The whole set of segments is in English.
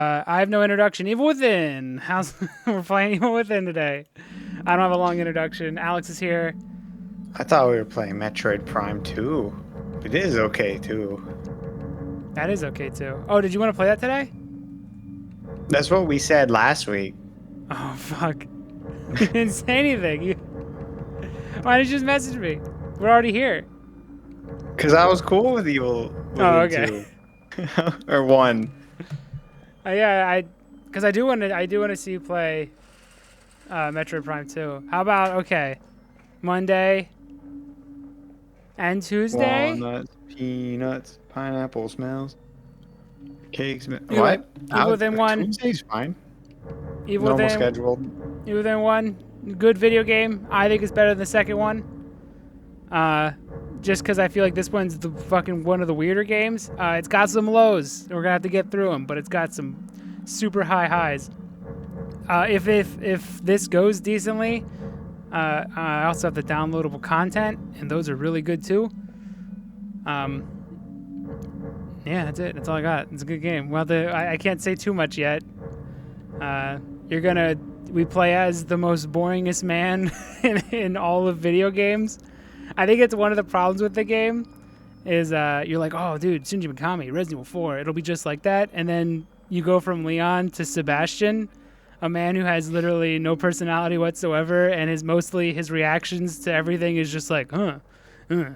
I have no introduction. Evil Within. We're playing Evil Within today. I don't have a long introduction. Alex is here. I thought we were playing Metroid Prime 2. It is okay too. That is okay too. Oh, did you want to play that today? That's what we said last week. Oh fuck! You didn't say anything. Why did you just message me? We're already here. Cause I was cool with Evil Within okay. 2. Or 1. Yeah, because I do want to see you play Metroid Prime 2. How about Monday and Tuesday? Walnuts, peanuts, pineapple smells, cakes. What? Evil Within 1. Tuesday's fine. Evil Normal Within, scheduled. Evil Within 1. Good video game. I think it's better than the second one. Just because I feel like this one's the fucking one of the weirder games. It's got some lows. We're gonna have to get through them, but it's got some super high highs. If this goes decently, I also have the downloadable content, and those are really good too. Yeah, that's it. That's all I got. It's a good game. Well, I can't say too much yet. We play as the most boringest man in all of video games. I think it's one of the problems with the game is you're like, oh, dude, Shinji Mikami, Resident Evil 4, it'll be just like that. And then you go from Leon to Sebastian, a man who has literally no personality whatsoever, and his reactions to everything is just like, and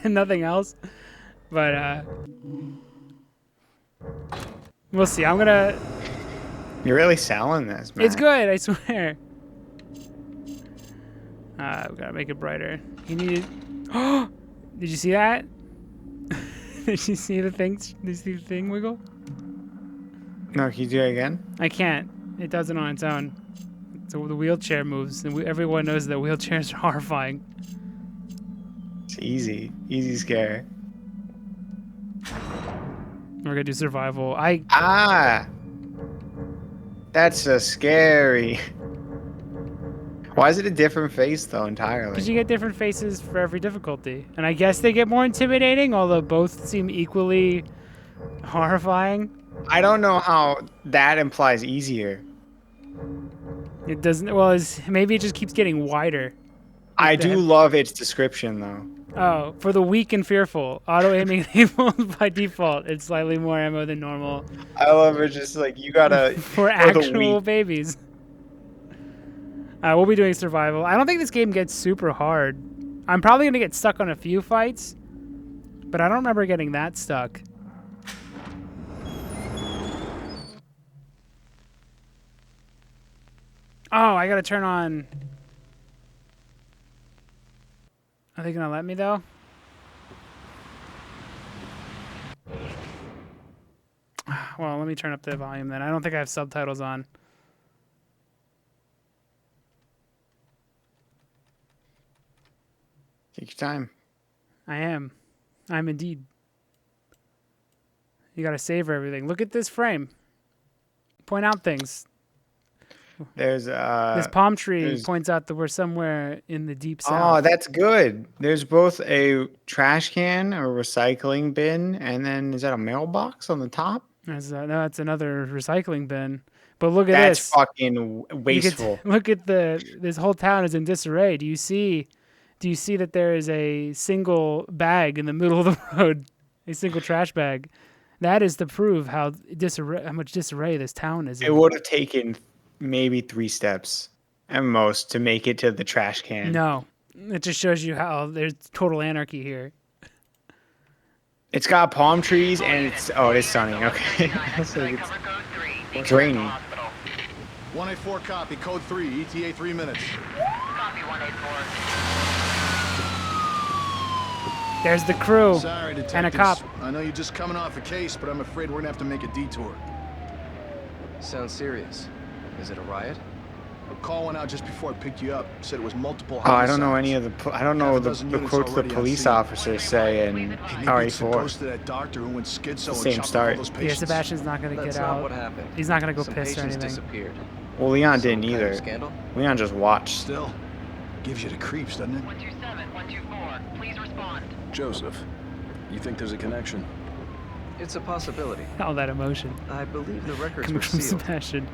nothing else. But we'll see. You're really selling this, man. It's good, I swear. We gotta make it brighter. You need. Oh, did you see that? Did you see the thing? Did you see the thing wiggle? No, can you do it again? I can't. It does it on its own. So the wheelchair moves, and everyone knows that wheelchairs are horrifying. It's easy scare. We're gonna do survival. That's so scary. Why is it a different face though entirely? Because you get different faces for every difficulty, and I guess they get more intimidating, although both seem equally horrifying. I don't know how that implies easier. It doesn't. Well, maybe it just keeps getting wider. I do love its description though. Oh, for the weak and fearful, auto aiming enabled by default. It's slightly more ammo than normal. I love it. Just like you gotta for actual babies. We'll be doing survival. I don't think this game gets super hard. I'm probably gonna get stuck on a few fights, but I don't remember getting that stuck. Oh, I gotta turn on. Are they gonna let me though? Well, let me turn up the volume then. I don't think I have subtitles on. Take your time. I am. I'm indeed. You gotta savor everything. Look at this frame. Point out things. There's this palm tree points out that we're somewhere in the deep south. Oh, that's good. There's both a trash can or recycling bin, and then is that a mailbox on the top? That's another recycling bin. But look at this. That's fucking wasteful. Look at this whole town is in disarray. Do you see that there is a single bag in the middle of the road, a single trash bag? That is to prove how much disarray this town is in. It would have taken maybe 3 steps at most to make it to the trash can. No, it just shows you how there's total anarchy here. It's got palm trees and it is sunny. Okay. So it's rainy. 184 copy, code 3, ETA 3 minutes. Copy 184. There's the crew. Sorry, detectives. And a cop. I know you're just coming off a case, but I'm afraid we're gonna have to make a detour. Sounds serious. Is it a riot? A call went out just before I picked you up. Said it was multiple. Oh, I don't know any of the. I don't know the quotes the police officers say in RE4. That doctor who went schizo Same start. Yeah, Sebastian's not gonna get out. What happened. He's not gonna go Some piss or anything. Disappeared. Well, Leon didn't either. Scandal? Leon just watched. Still, gives you the creeps, doesn't it? 127, 124, please respond. Joseph, you think there's a connection? It's a possibility. All that emotion I believe the records coming were from sealed. Sebastian.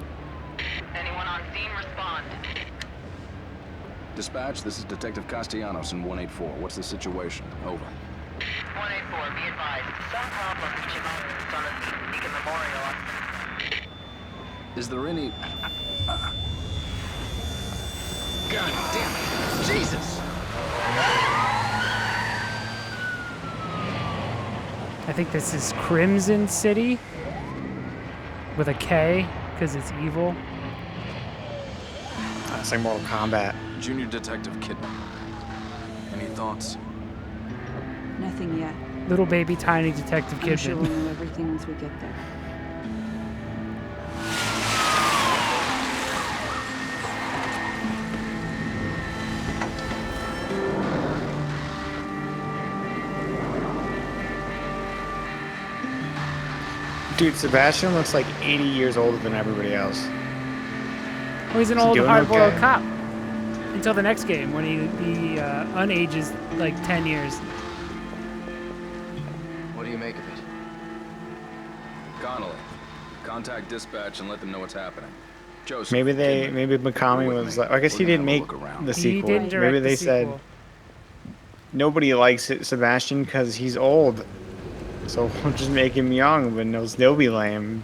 Anyone on scene, respond. Dispatch, this is Detective Castellanos in 184. What's the situation? Over. 184, be advised. Some problem reaching mountains on the Beacon Memorial. Is there any... God damn it! Jesus! I think this is Crimson City with a K because it's evil. It's like Mortal Kombat. Junior Detective Kidman. Any thoughts? Nothing yet. Little baby tiny Detective I'm sure we'll Kidman. know everything once we get there. Dude, Sebastian looks like 80 years older than everybody else. Oh, he's an Is he old doing hard-boiled okay? cop until the next game when he unages like 10 years. What do you make of it? Connolly, contact dispatch and let them know what's happening. Joseph. Maybe Kidman, Mikami with was me. like, I guess We're he gonna didn't have a make look around. the He sequel. didn't direct Maybe they the said sequel. nobody likes it, Sebastian because he's old. So we'll just make him young, but he'll still be lame.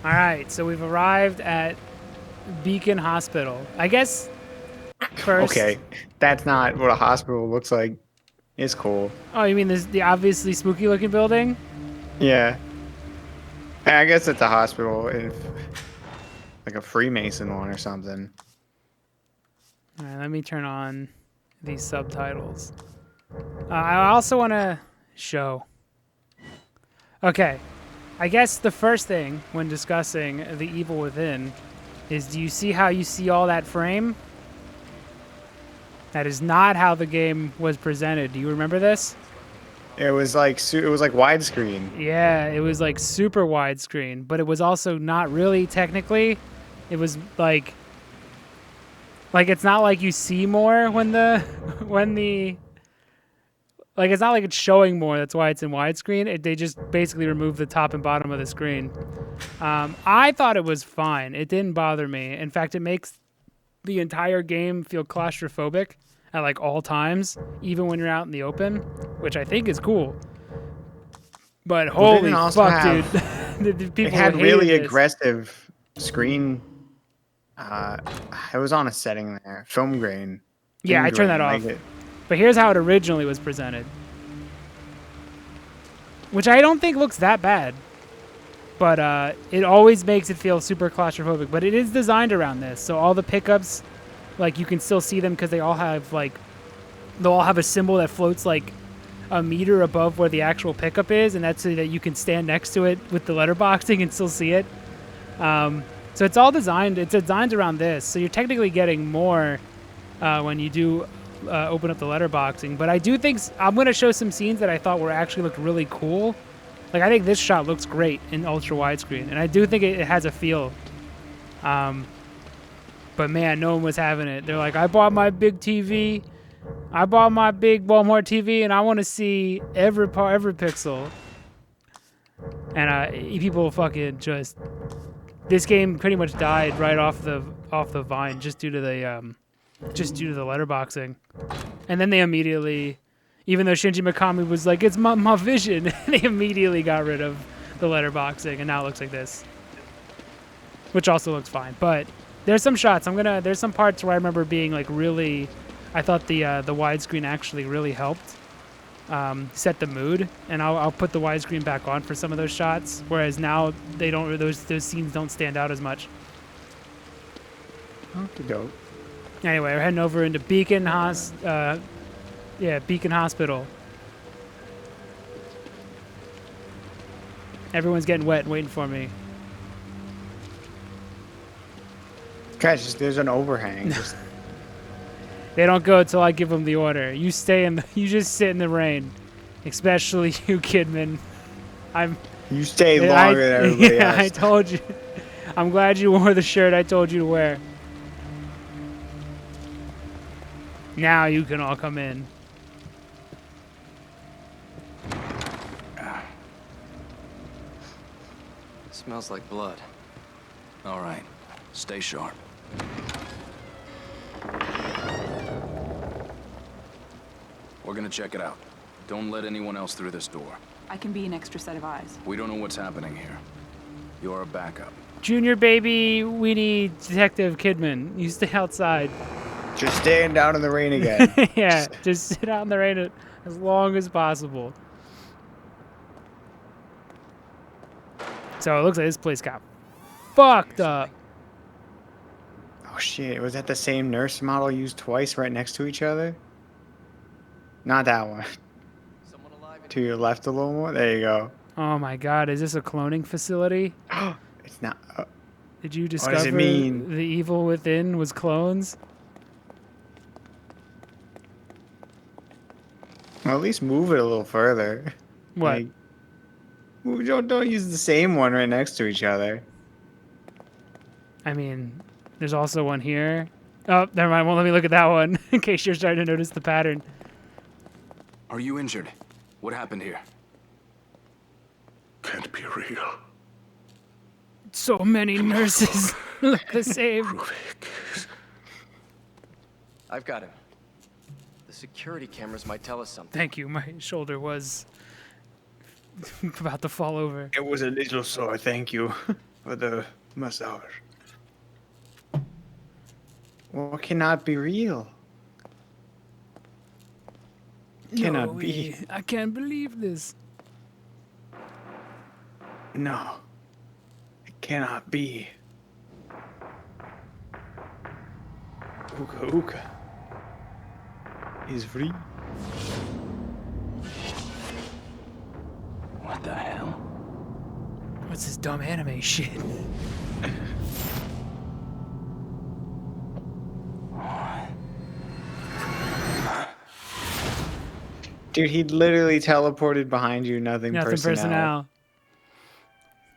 All right, so we've arrived at Beacon Hospital. I guess first. Okay, that's not what a hospital looks like. It's cool. Oh, you mean the obviously spooky-looking building? Yeah. I guess it's a hospital, if like a Freemason one or something. All right, let me turn on these subtitles. I also want to show. Okay, I guess the first thing when discussing The Evil Within is, do you see how you see all that frame? That is not how the game was presented. Do you remember this? It was like widescreen. Yeah, it was like super widescreen, but it was also not really technically. It was like it's not like you see more when the like it's not like it's showing more. That's why it's in widescreen. They just basically removed the top and bottom of the screen. I thought it was fine. It didn't bother me. In fact, it makes the entire game feel claustrophobic at like all times, even when you're out in the open, which I think is cool. But holy also fuck, have- dude. The people It had hated really this. aggressive screen. It was on a setting there, film grain. Yeah, I turned that Grain, off. like it. But here's how it originally was presented. Which I don't think looks that bad. But it always makes it feel super claustrophobic. But it is designed around this. So all the pickups, like you can still see them because they all have they'll all have a symbol that floats like a meter above where the actual pickup is. And that's so that you can stand next to it with the letterboxing and still see it. So it's all designed. It's designed around this. So you're technically getting more when you do open up the letterboxing. But I do think I'm going to show some scenes that I thought actually looked really cool. Like, I think this shot looks great in ultra widescreen, and I do think it has a feel. But man, no one was having it. They're like, I bought my big TV, I bought my big Walmart TV, and I want to see every pixel. And people fucking just, this game pretty much died right off the vine just due to the letterboxing. And then they immediately, even though Shinji Mikami was like, it's my vision, they immediately got rid of the letterboxing, and now it looks like this. Which also looks fine. But there's some shots. There's some parts where I remember being like really, I thought the widescreen actually really helped set the mood. And I'll put the widescreen back on for some of those shots. Whereas now they don't, those scenes don't stand out as much. Okay, dope. Anyway, we're heading over into Beacon Beacon Hospital. Everyone's getting wet and waiting for me. Guys, there's an overhang. They don't go until I give them the order. You you just sit in the rain. Especially you, Kidman. You stay longer than everybody yeah, else. I told you. I'm glad you wore the shirt I told you to wear. Now you can all come in. Smells like blood. All right. Stay sharp. We're gonna check it out. Don't let anyone else through this door. I can be an extra set of eyes. We don't know what's happening here. You're a backup. Junior baby, we need Detective Kidman. You stay outside. Just staying down in the rain again. Yeah, just sit out in the rain as long as possible. So it looks like this place got fucked up. Oh shit, was that the same nurse model used twice right next to each other? Not that one. Someone alive in To your left a little more? There you go. Oh my god, is this a cloning facility? It's not. Did you does it discover mean? the evil within was clones? Well, at least move it a little further. What? Like, don't use the same one right next to each other. I mean, there's also one here. Oh, never mind. Well, let me look at that one in case you're starting to notice the pattern. Are you injured? What happened here? Can't be real. So many nurses look the same. I've got him. The security cameras might tell us something. Thank you. My shoulder was about to fall over. It was a little sore, thank you for the massage. What cannot be real? Cannot No be. way. I can't believe this. No. It cannot be. Ooka Ooka is free. What the hell? What's this dumb anime shit? Dude, he literally teleported behind you, nothing personnel.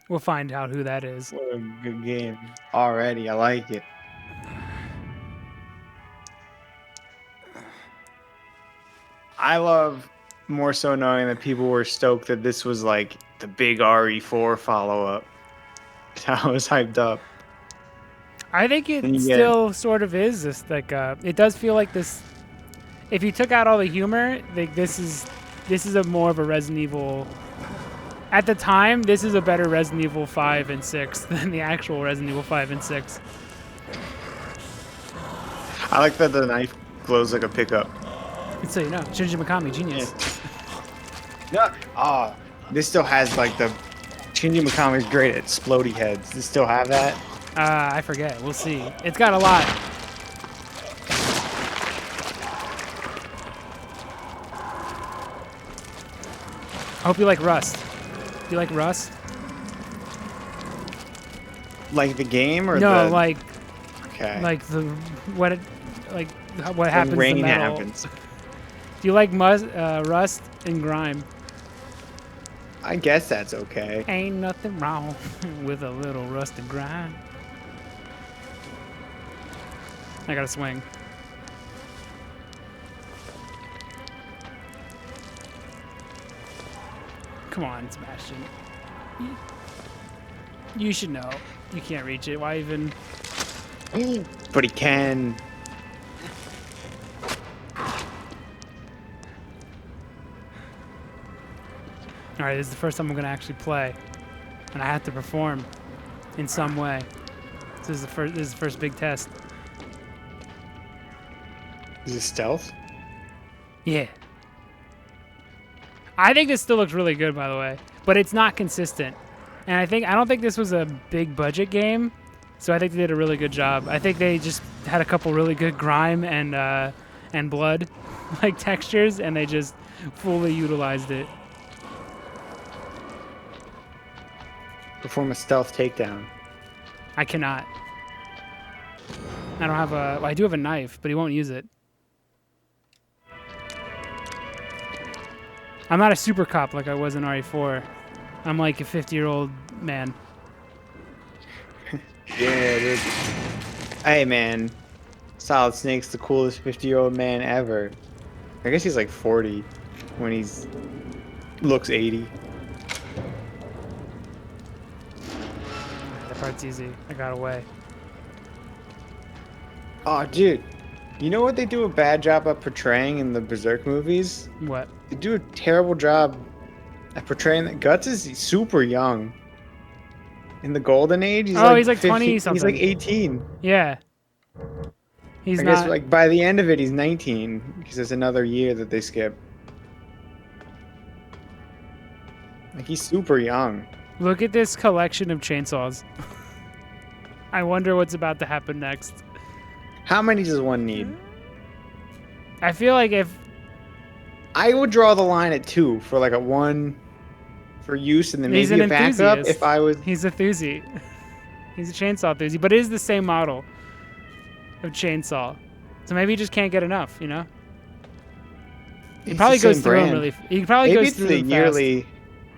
We'll find out who that is. What a good game. Already, I like it. I love more so knowing that people were stoked that this was like the big RE4 follow-up. I was hyped up. I think it And you get- still sort of is. This like it does feel like this. If you took out all the humor, like this is a more of a Resident Evil. At the time, this is a better Resident Evil 5 and 6 than the actual Resident Evil 5 and 6. I like that the knife glows like a pickup. So you know, Shinji Mikami, genius. Yeah. Ah, this still has like the Shinji Mikami's great at explodey heads. Does it still have that? I forget. We'll see. It's got a lot. I hope you like Rust. Do you like Rust? Like the game or No, the like okay. what When happens. rain to metal. happens. Do you like Rust and Grime? I guess that's okay. Ain't nothing wrong with a little Rust and Grime. I gotta swing. Come on, Sebastian. You should know. You can't reach it. Why even? But he can. All right, this is the first time I'm gonna actually play, and I have to perform in some way. This is the first. This is the first big test. Is it stealth? Yeah. I think this still looks really good, by the way, but it's not consistent. And I don't think this was a big budget game, so I think they did a really good job. I think they just had a couple really good grime and blood like textures, and they just fully utilized it. Perform a stealth takedown. I cannot. I don't have a. Well, I do have a knife, but he won't use it. I'm not a super cop like I was in RE4. I'm like a 50-year-old man. Yeah, dude. Hey, man. Solid Snake's the coolest 50-year-old man ever. I guess he's like 40 when he's looks 80. part's easy. I got away. Oh, dude. You know what they do a bad job of portraying in the Berserk movies? What? They do a terrible job at portraying that Guts is super young. In the Golden Age, he's Oh, like he's like 15 20 He's something. like 18. Yeah. He's I not. guess like by the end of it, he's 19 because there's another year that they skip. Like he's super young. Look at this collection of chainsaws. I wonder what's about to happen next. How many does one need? I feel like if I would draw the line at 2 for like a 1 for use and then he's maybe an a backup enthusiast, if I was. he's a thuzy. He's a chainsaw thuzy, but it is the same model of chainsaw. So maybe he just can't get enough, you know? He It's probably the goes same through them brand. really. He probably Maybe goes it's through the them fast. yearly.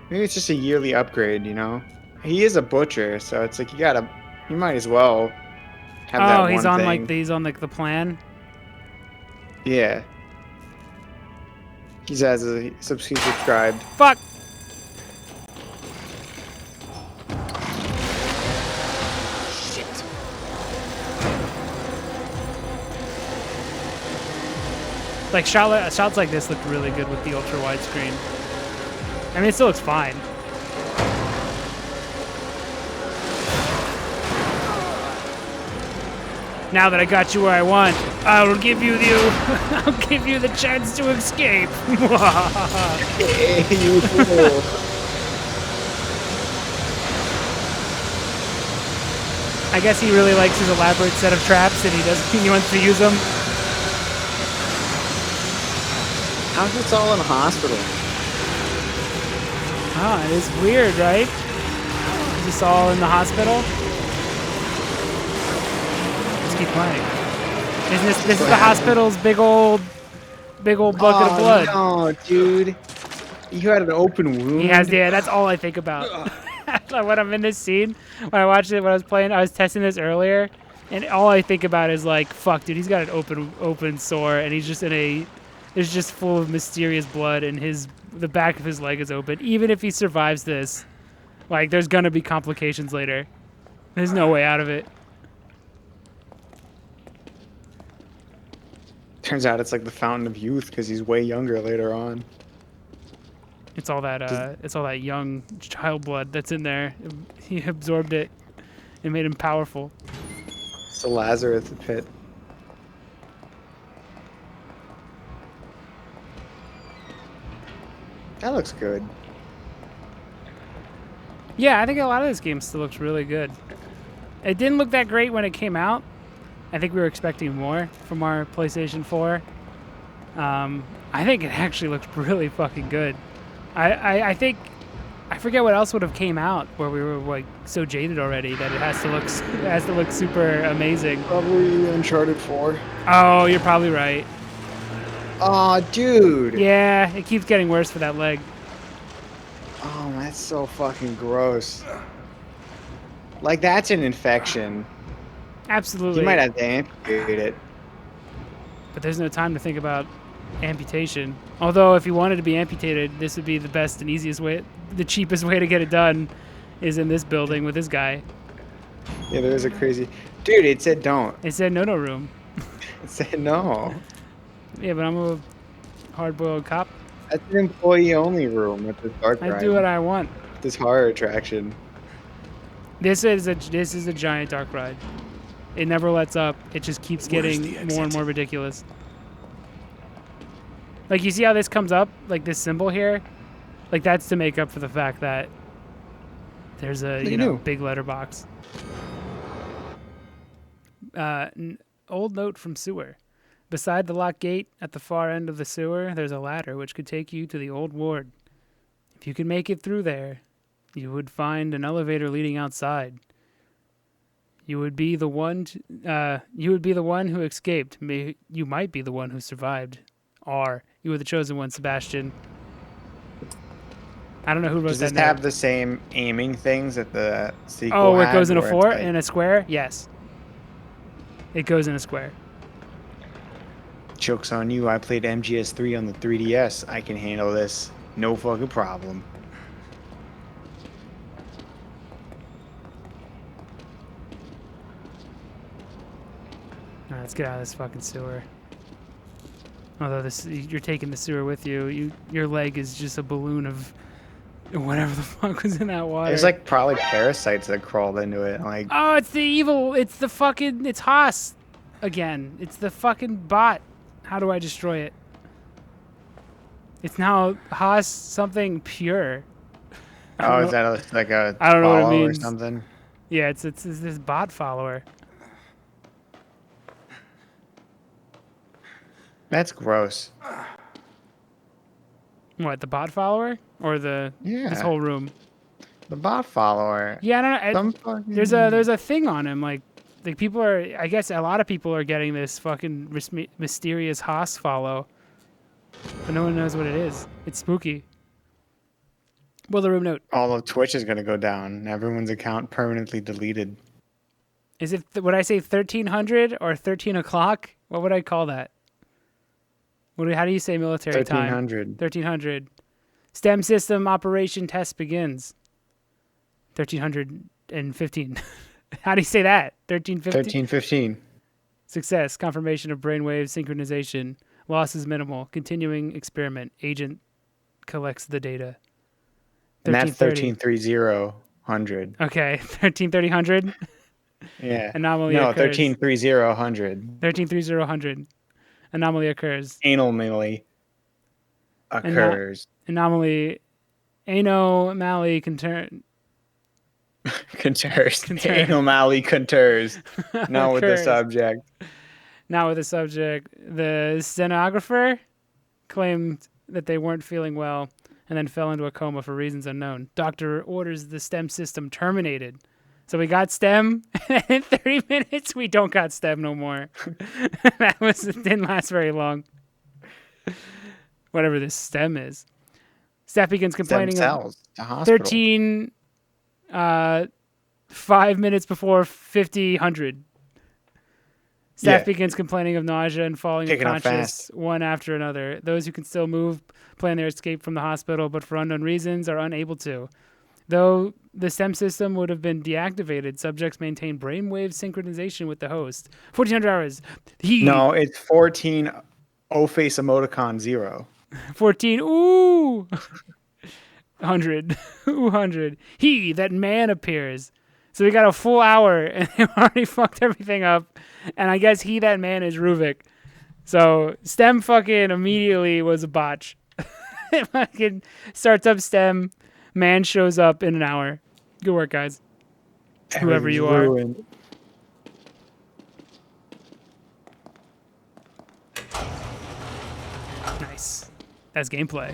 Maybe it's just a yearly upgrade, you know? He is a butcher, so it's like you might as well have that Oh, one he's on thing. he's on like the plan. Yeah. He's subscribed. Fuck. Like shots like this look really good with the ultra wide screen. I mean, it still looks fine. Now that I got you where I want, I'll give you the chance to escape. Hey, you fool. I guess he really likes his elaborate set of traps, and he wants to use them. How's this all in a hospital? Ah, it is weird, right? Is this all in the hospital? Let's keep playing. Isn't this is the hospital's big old bucket of blood? No, dude. You had an open wound. He has, yeah, that's all I think about. Like when I'm in this scene, when I watched it, when I was playing, I was testing this earlier, and all I think about is like, fuck, dude, he's got an open sore, and he's just it's just full of mysterious blood, and the back of his leg is open. Even if he survives this, like, there's gonna be complications later. There's no way out of it. Turns out it's like the fountain of youth because he's way younger later on. It's all that young child blood that's in there. He absorbed it and made him powerful. It's the Lazarus pit. That looks good. Yeah, I think a lot of this game still looks really good. It didn't look that great when it came out. I think we were expecting more from our PlayStation 4. I think it actually looks really fucking good. I think I forget what else would have came out where we were like so jaded already that it has to look super amazing. Probably Uncharted 4. Oh, you're probably right. Aw, dude. Yeah, it keeps getting worse for that leg. Oh, that's so fucking gross. Like, that's an infection. Absolutely. You might have to amputate it. But there's no time to think about amputation. Although, if you wanted to be amputated, this would be the best and easiest way, the cheapest way to get it done is in this building with this guy. Yeah, there is a crazy... Dude, it said don't. It said no room. It said no. Yeah, but I'm a hard-boiled cop. That's an employee-only room at this dark ride. I do what I want. This horror attraction. This is a giant dark ride. It never lets up. It just keeps getting more and more ridiculous. Like, you see how this comes up? Like, this symbol here? Like, that's to make up for the fact that there's a, big letterbox. Old note from sewer. Beside the locked gate at the far end of the sewer, there's a ladder which could take you to the old ward. If you could make it through there, you would find an elevator leading outside. You would be the one. Who escaped. You might be the one who survived. You were the chosen one, Sebastian. I don't know who wrote Does that. this have the same aiming things that the sequel Oh, where it had, goes in a where it's four like- in a square? Yes. It goes in a square. Joke's on you. I played MGS3 on the 3DS. I can handle this. No fucking problem. Alright, let's get out of this fucking sewer. Although you're taking the sewer with you. Your leg is just a balloon of whatever the fuck was in that water. There's like probably parasites that crawled into it. Like, oh, it's the evil. It's the fucking. It's Haas again. It's the fucking bot. How do I destroy it? It's now Haas something pure. oh, is that like a I don't know what it follow or means. something? Yeah, it's this bot follower. That's gross. What, the bot follower or this Yeah. whole room? The bot follower. Yeah, I don't know. There's a thing on him. Like people are. I guess a lot of people are getting this fucking mysterious Haas follow, but no one knows what it is. It's spooky. Well, the room note. All of Twitch is gonna go down. Everyone's account permanently deleted. Is it? Would I say 1300 or 13 o'clock? What would I call that? How do you say military time? 1300. 1300. STEM system operation test begins. 1315. How do you say that? 1315? 1315. Success. Confirmation of brainwave synchronization. Loss is minimal. Continuing experiment. Agent collects the data. And that's 1330. Okay. 1330. Yeah. Anomaly no, occurs. 1330. 1330. Anomaly occurs. Anomaly occurs. Anomaly. Anomaly concern. Conters. Anomaly conters. Not with the Occurs. subject. Not with the subject. The stenographer claimed that they weren't feeling well and then fell into a coma for reasons unknown. Doctor orders the STEM system terminated. So we got STEM, and in 30 minutes we don't got STEM no more. Didn't last very long. Whatever this STEM is. Staff begins complaining Stem of cells. The hospital. 13, 5 minutes before 5000. Staff Yeah. begins complaining of nausea and falling Kicking up unconscious fast. one after another. Those who can still move plan their escape from the hospital, but for unknown reasons are unable to. Though the STEM system would have been deactivated, subjects maintain brainwave synchronization with the host. 1400 hours. No, it's 14 O-face emoticon 0. 14. Ooh. 100. Ooh, 100. He, that man appears. So we got a full hour and they already fucked everything up. And I guess he, that man, is Ruvik. So STEM fucking immediately was a botch. It fucking starts up STEM. Man shows up in an hour. Good work, guys. Whoever you are. Ruined. Nice. That's gameplay.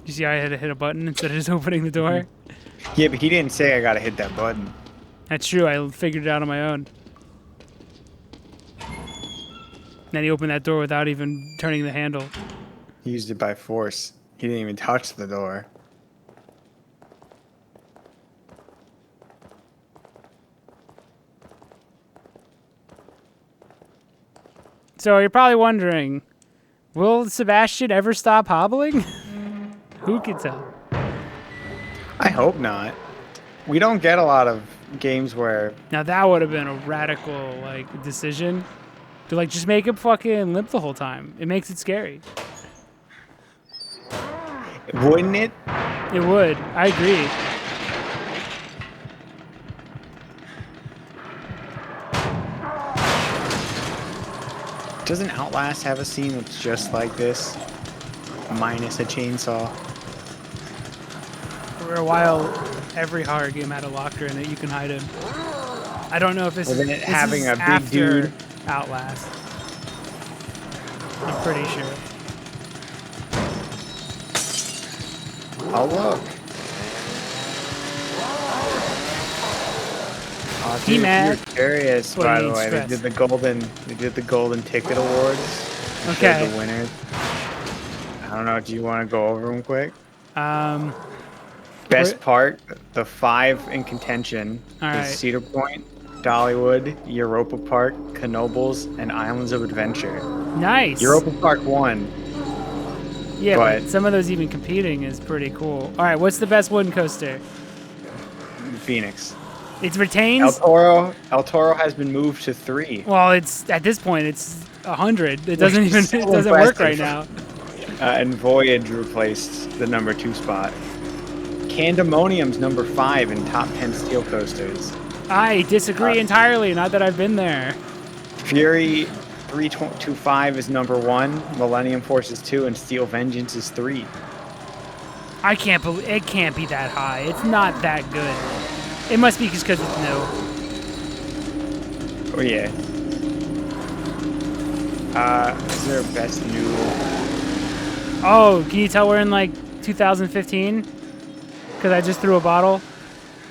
You see how I had to hit a button instead of just opening the door? Yeah, but he didn't say I gotta hit that button. That's true. I figured it out on my own. Then he opened that door without even turning the handle. He used it by force. He didn't even touch the door. So you're probably wondering, will Sebastian ever stop hobbling? Who can tell? I hope not. We don't get a lot of games where Now that would have been a radical decision to just make him fucking limp the whole time. It makes it scary. wouldn't it? It would. I agree. Doesn't Outlast have a scene that's just like this? Minus a chainsaw. For a while, every horror game had a locker in it you can hide in. I don't know if this Well, is then it this having is a big after dude. Outlast. I'm pretty sure. Oh look. Oh, dude, if He-Man. you're curious, What by do the you way, stress? they did the golden ticket awards. They showed Okay. The winners. I don't know. Do you want to go over them quick? Best Where- part, the 5 in contention All is right. Cedar Point, Dollywood, Europa Park, Knoebels, and Islands of Adventure. Nice. Europa Park won. Yeah, but but- some of those even competing is pretty cool. All right, what's the best wooden coaster? Phoenix. It retains. El Toro has been moved to 3. Well, it's at this point it's 100. It doesn't Which even is so it doesn't work right impressive. now. And Voyage replaced the number 2 spot. Candemonium's number 5 in top 10 steel coasters. I disagree entirely. Not that I've been there. Fury 325 is number 1. Millennium Force is 2, and Steel Vengeance is 3. I can't believe it. Can't be that high. It's not that good. It must be just because it's new. Oh yeah. Is there a best new? Oh, can you tell we're in like 2015? Because I just threw a bottle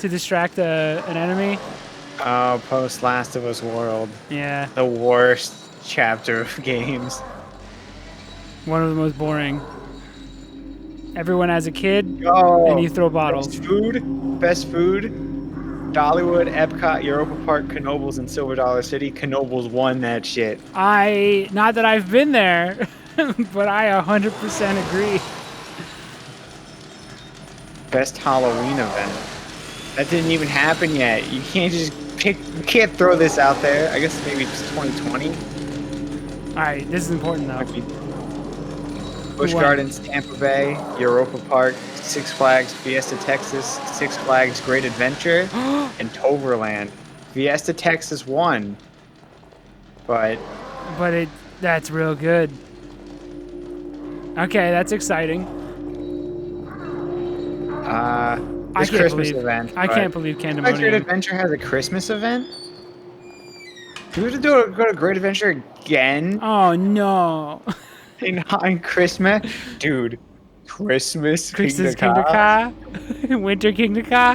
to distract an enemy. Oh, post Last of Us World. Yeah, The worst chapter of games. one of the most boring. Everyone has a kid, Oh, and you throw bottles. Best food. Dollywood, Epcot, Europa Park, Knoebels, and Silver Dollar City. Knoebels won that shit. Not that I've been there, but I 100% agree. Best Halloween event. That didn't even happen yet. You can't just pick. You can't throw this out there. I guess maybe it's 2020. All right, this is important though. Might be Busch won? Gardens, Tampa Bay, Europa Park, Six Flags, Fiesta, Texas, Six Flags Great Adventure, and Toverland. Fiesta, Texas won, but But that's real good. Okay, that's exciting. I this can't Christmas believe event. I but can't believe Six Flags Great Candemonium. Adventure has a Christmas event. Do we have to go to Great Adventure again Oh no. in Christmas, dude? Christmas Christmas Kingdom Come? Kingdom Ka, Winter Kingdom Ka.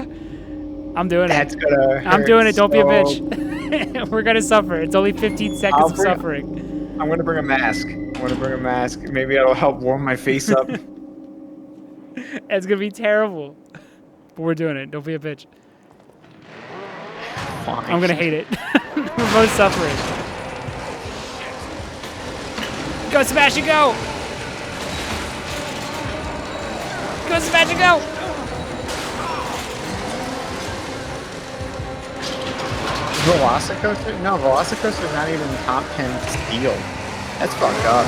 I'm doing That's it. gonna. I'm hurt doing it. Don't be a so- bitch. We're gonna suffer. It's only 15 seconds I'll of bring- suffering. I'm gonna bring a mask. Maybe it'll help warm my face up. It's gonna be terrible. But we're doing it. Don't be a bitch. Fine. I'm gonna hate it. We're both suffering. Go smash and go! Go smash and go! Velocicoaster? No, Velocicoaster's not even top 10 steel. That's fucked up.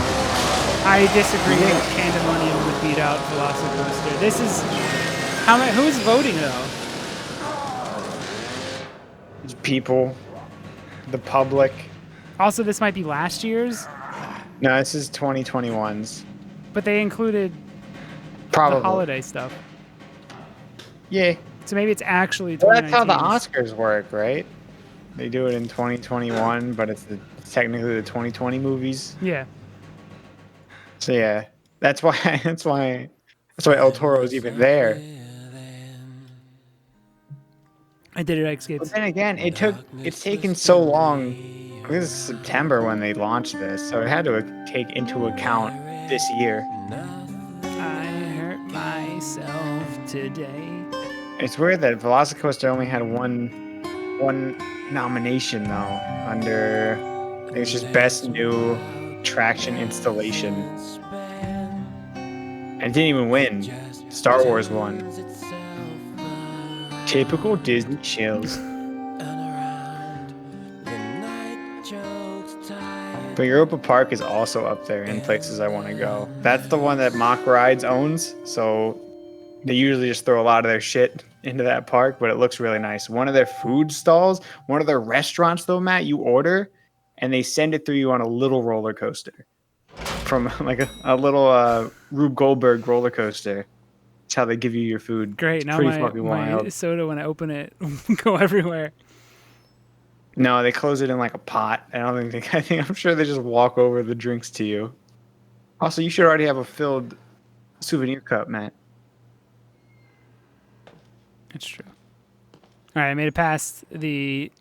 I disagree Yeah. that Candemonium would beat out Velocicoaster. This is who's voting though? People, the public. Also, this might be last year's, No, this is 2021's. but they included Probably. the holiday stuff. Yeah. So maybe it's actually Well, that's how the 2019's. Oscars work, right? They do it in 2021, but it's technically the 2020 movies. Yeah. So yeah, that's why El Toro's even there. I did it, But Escapes. then again, it's taken so long. I think this is September when they launched this, so it had to take into account this year. I hurt myself today. It's weird that Velocicoaster only had one nomination though, under I think it's just best new traction installation, and it didn't even win. Star Wars won. Typical Disney chills. But Europa Park is also up there in places I want to go. That's the one that Mock Rides owns, so they usually just throw a lot of their shit into that park, but it looks really nice. One of their food stalls, one of their restaurants though, Matt, you order and they send it through you on a little roller coaster. From like a little Rube Goldberg roller coaster. That's how they give you your food. Great. It's Now pretty my fucking wild. soda, when I open it, go everywhere. No, they close it in like a pot. I'm sure they just walk over the drinks to you. Also, you should already have a filled souvenir cup, Matt. It's true. All right, I made it past the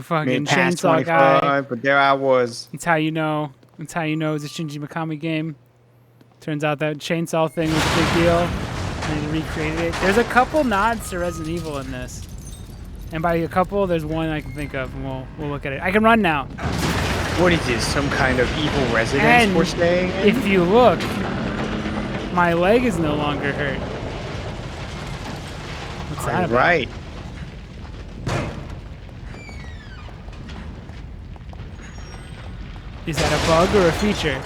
fucking Made past chainsaw guy. 25, but there I was. That's how you know. That's how you know it's a Shinji Mikami game. Turns out that chainsaw thing was a big deal. And they recreated it. There's a couple nods to Resident Evil in this. And by a couple, there's one I can think of, and we'll look at it. I can run now. What is this? Some kind of evil residence And we're staying in? if you look, my leg is no longer hurt. What's that about? Right. Is that a bug or a feature?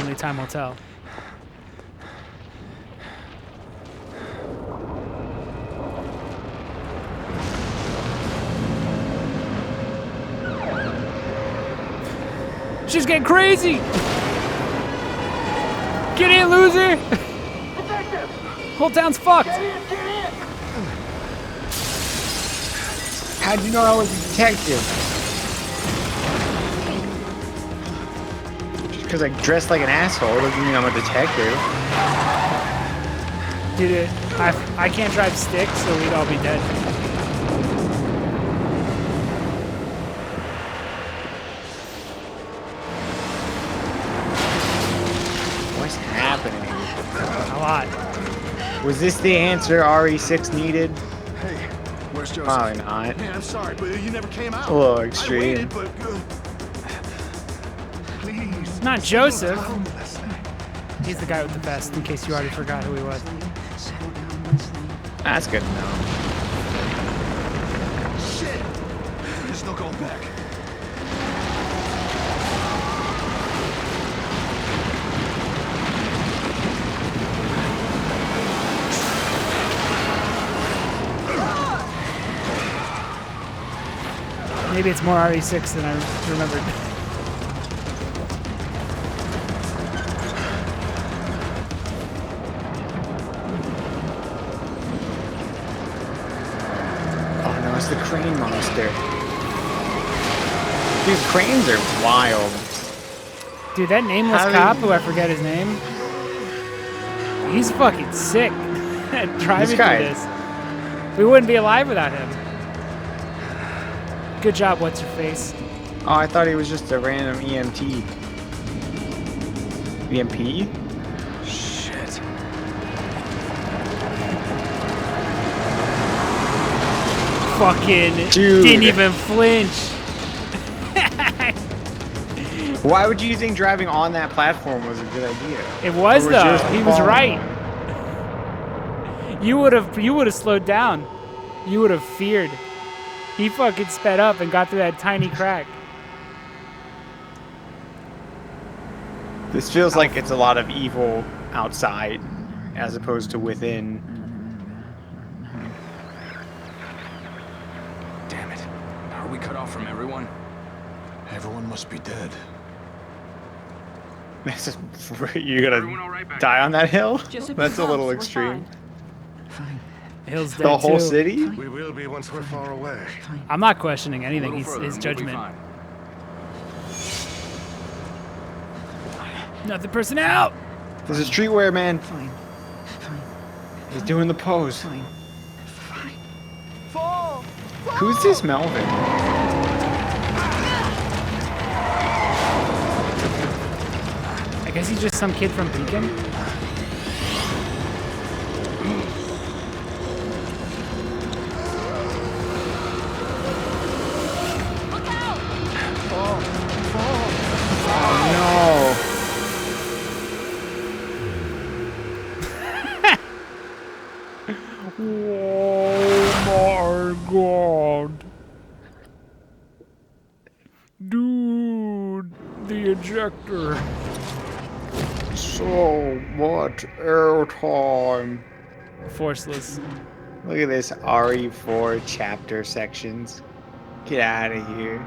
Only time will tell. She's getting crazy! Get in, loser! Whole town's fucked! How'd you know I was a detective? Just because I dressed like an asshole doesn't mean I'm a detective. Dude, I can't drive stick, so we'd all be dead. What's happening? A lot. Was this the answer RE6 needed? Hey, where's Joseph? Probably not. Hey, I'm sorry, but you never came out. A little I extreme. waited, but please. Not Joseph. He's the guy with the vest, in case you already forgot who he was. That's good to know. Shit! There's no going back. Maybe it's more RE6 than I remembered. Oh no, it's the crane monster. These cranes are wild. Dude, that nameless How cop, they- who I forget his name, he's fucking sick at driving This guy- through this. We wouldn't be alive without him. Good job, what's your face? Oh, I thought he was just a random EMT. EMP? Shit. Fucking Dude. didn't even flinch. Why would you think driving on that platform was a good idea? It was Or though. just He was falling? right. You would have slowed down. You would have feared. He fucking sped up and got through that tiny crack. This feels like it's a lot of evil outside as opposed to within. Damn it. Are we cut off from everyone? Everyone must be dead. You're gonna die on that hill? Just That's a little we're extreme. fine. Hill's dead The whole too. city? We will be once we're far away. I'm not questioning A anything. little He's, further his and we'll be judgment. fine. Nothing personnel. There's a streetwear man. Fine. He's doing the pose. Fine. Who's this Melvin? I guess he's just some kid from Beacon. No. Oh my god. Dude, the ejector. So much airtime. Forceless. Look at this RE4 chapter sections. Get out of here.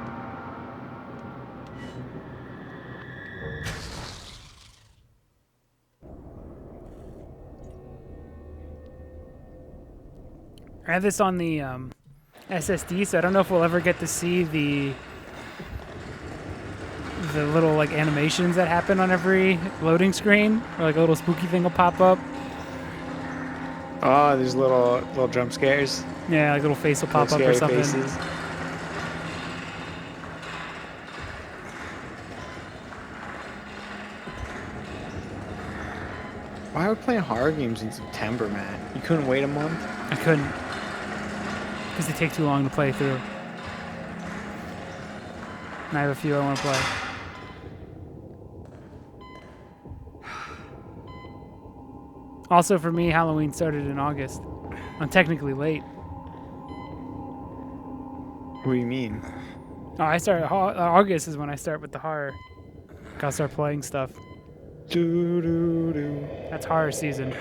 I have this on the SSD, so I don't know if we'll ever get to see the little like animations that happen on every loading screen, or like a little spooky thing will pop up. Oh, there's little jump scares. Yeah, like a little face will pop up Little or scary something. faces. Why are we playing horror games in September, man? You couldn't wait a month? I couldn't, because they take too long to play through. And I have a few I want to play. Also, for me, Halloween started in August. I'm technically late. What do you mean? Oh, I start August is when I start with the horror. Gotta start playing stuff. That's horror season.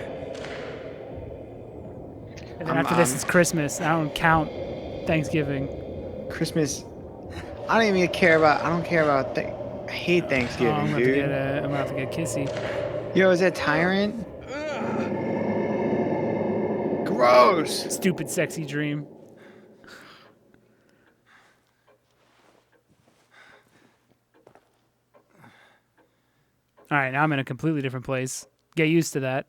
And then after this is Christmas. I don't count Thanksgiving. Christmas. I don't even care about. I don't care about. I hate Thanksgiving, I'm dude. gonna have to get kissy. Yo, is that Tyrant? Gross. Stupid sexy dream. All right, now I'm in a completely different place. Get used to that.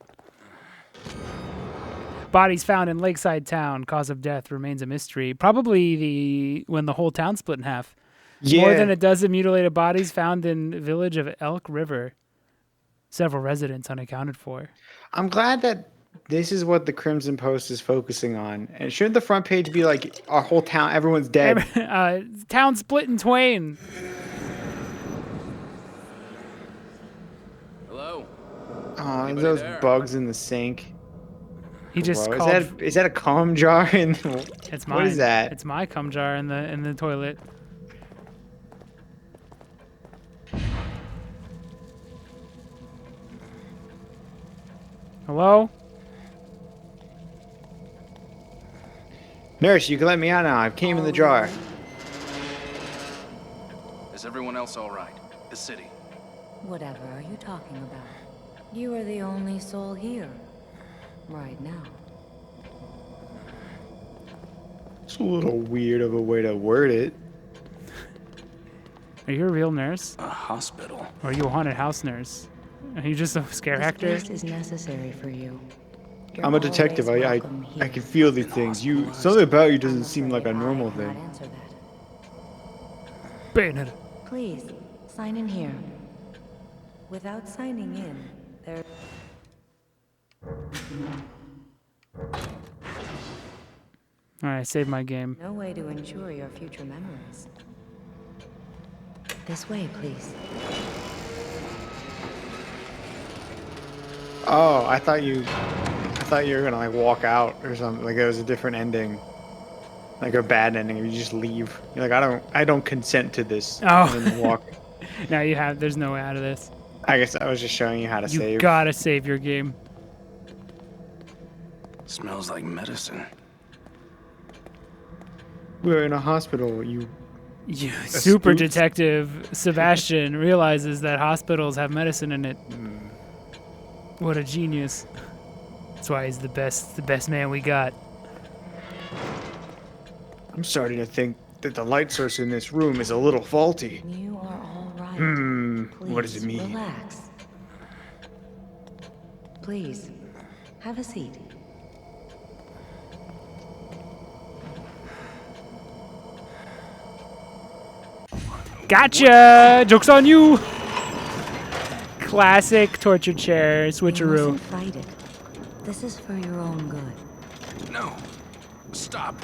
Bodies found in Lakeside Town. Cause of death remains a mystery. Probably when the whole town split in half. Yeah. More than a dozen mutilated bodies found in the village of Elk River. Several residents unaccounted for. I'm glad that this is what the Crimson Post is focusing on. And shouldn't the front page be like our whole town, everyone's dead? Town split in twain. Hello? Oh, Anybody those there? bugs in the sink. He just Whoa, called. is that a cum jar? It's mine. What is that? It's my cum jar in the toilet. Hello? Nurse, you can let me out now. I came in the jar. Is everyone else all right? The city. Whatever are you talking about? You are the only soul here. Right now. It's a little weird of a way to word it. Are you a real nurse? A hospital. Or are you a haunted house nurse? Are you just a scare This actor? place is necessary for you. You're I'm a detective. always I welcome I here. can feel these things. Something about you doesn't seem like a Afraid I normal cannot thing. answer that. Bayonet. Please, sign in here. Without signing in, there... Alright, save my game. no way to ensure your future memories. This way, please. Oh, I thought you were gonna like walk out or something. Like it was a different ending, like a bad ending. You just leave. You're like, I don't consent to this. Oh. And then walk. Now there's no way out of this. I guess I was just showing you how to You save. gotta save your game. Smells like medicine. We're in a hospital. You. You super spooks? detective Sebastian realizes that hospitals have medicine in it. What a genius. That's why he's the best man we got. I'm starting to think that the light source in this room is a little faulty. You are all right. What does it Please, mean? Relax. Please, have a seat. Gotcha! Joke's on you! Classic torture chair You switcheroo. mustn't fight it. This is for your own good. No. Stop.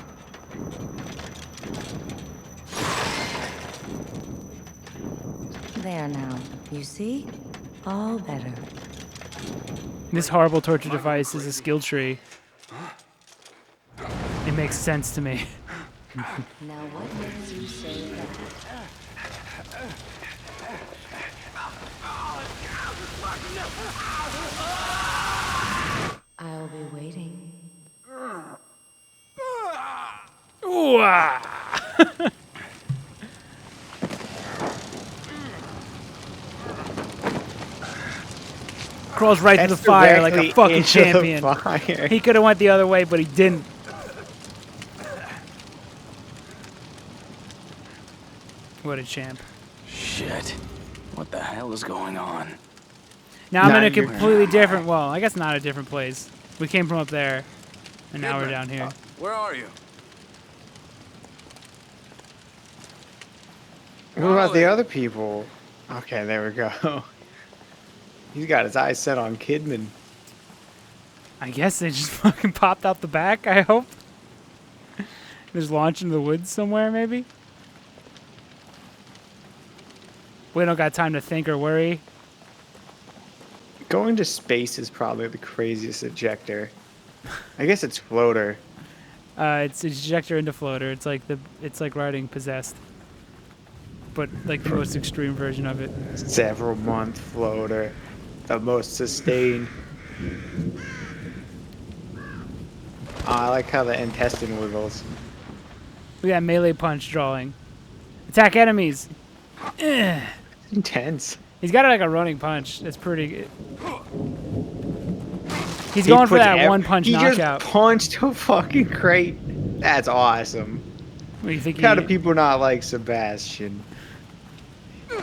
There now. You see? All better. This horrible torture device is a skill tree. It makes sense to me. Now what makes you say that? I'll be waiting. Ooh, ah. Crawls right through the fire like a directly fucking into the champion. fire. He could have went the other way, but he didn't. What a champ. Shit. What the hell is going on? Now I'm Now in a you're- completely different, well, I guess not a different place. We came from up there, and now we're down here. Where are you? What about the other people? Okay, there we go. He's got his eyes set on Kidman. I guess they just fucking popped out the back, I hope. Just launched into the woods somewhere, maybe? We don't got time to think or worry. Going to space is probably the craziest ejector. I guess it's floater. It's ejector into floater. It's like riding possessed. but like the most extreme version of it. Several month floater. The most sustained. Oh, I like how the intestine wiggles. Look at that melee punch drawing. Attack enemies. Ugh. Intense. He's got like a running punch. That's pretty good. He's going for that one punch knockout. He just punched a fucking crate. That's awesome. What do you think? How do people not like Sebastian?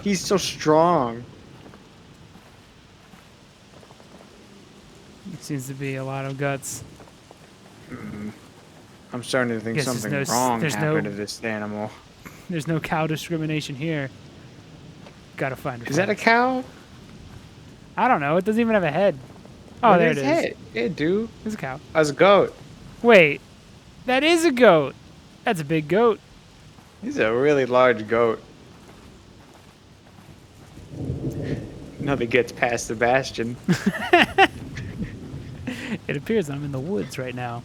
He's so strong. Seems to be a lot of guts. I'm starting to think Guess something there's no- wrong there's happened no- to this animal. There's no cow discrimination here. Gotta find it. Is that a cow? I don't know. It doesn't even have a head. Oh, there it is. Head. Yeah, dude. It's a cow. That's a goat. Wait, that is a goat. That's a big goat. He's a really large goat. Nothing gets past Sebastian. It appears I'm in the woods right now.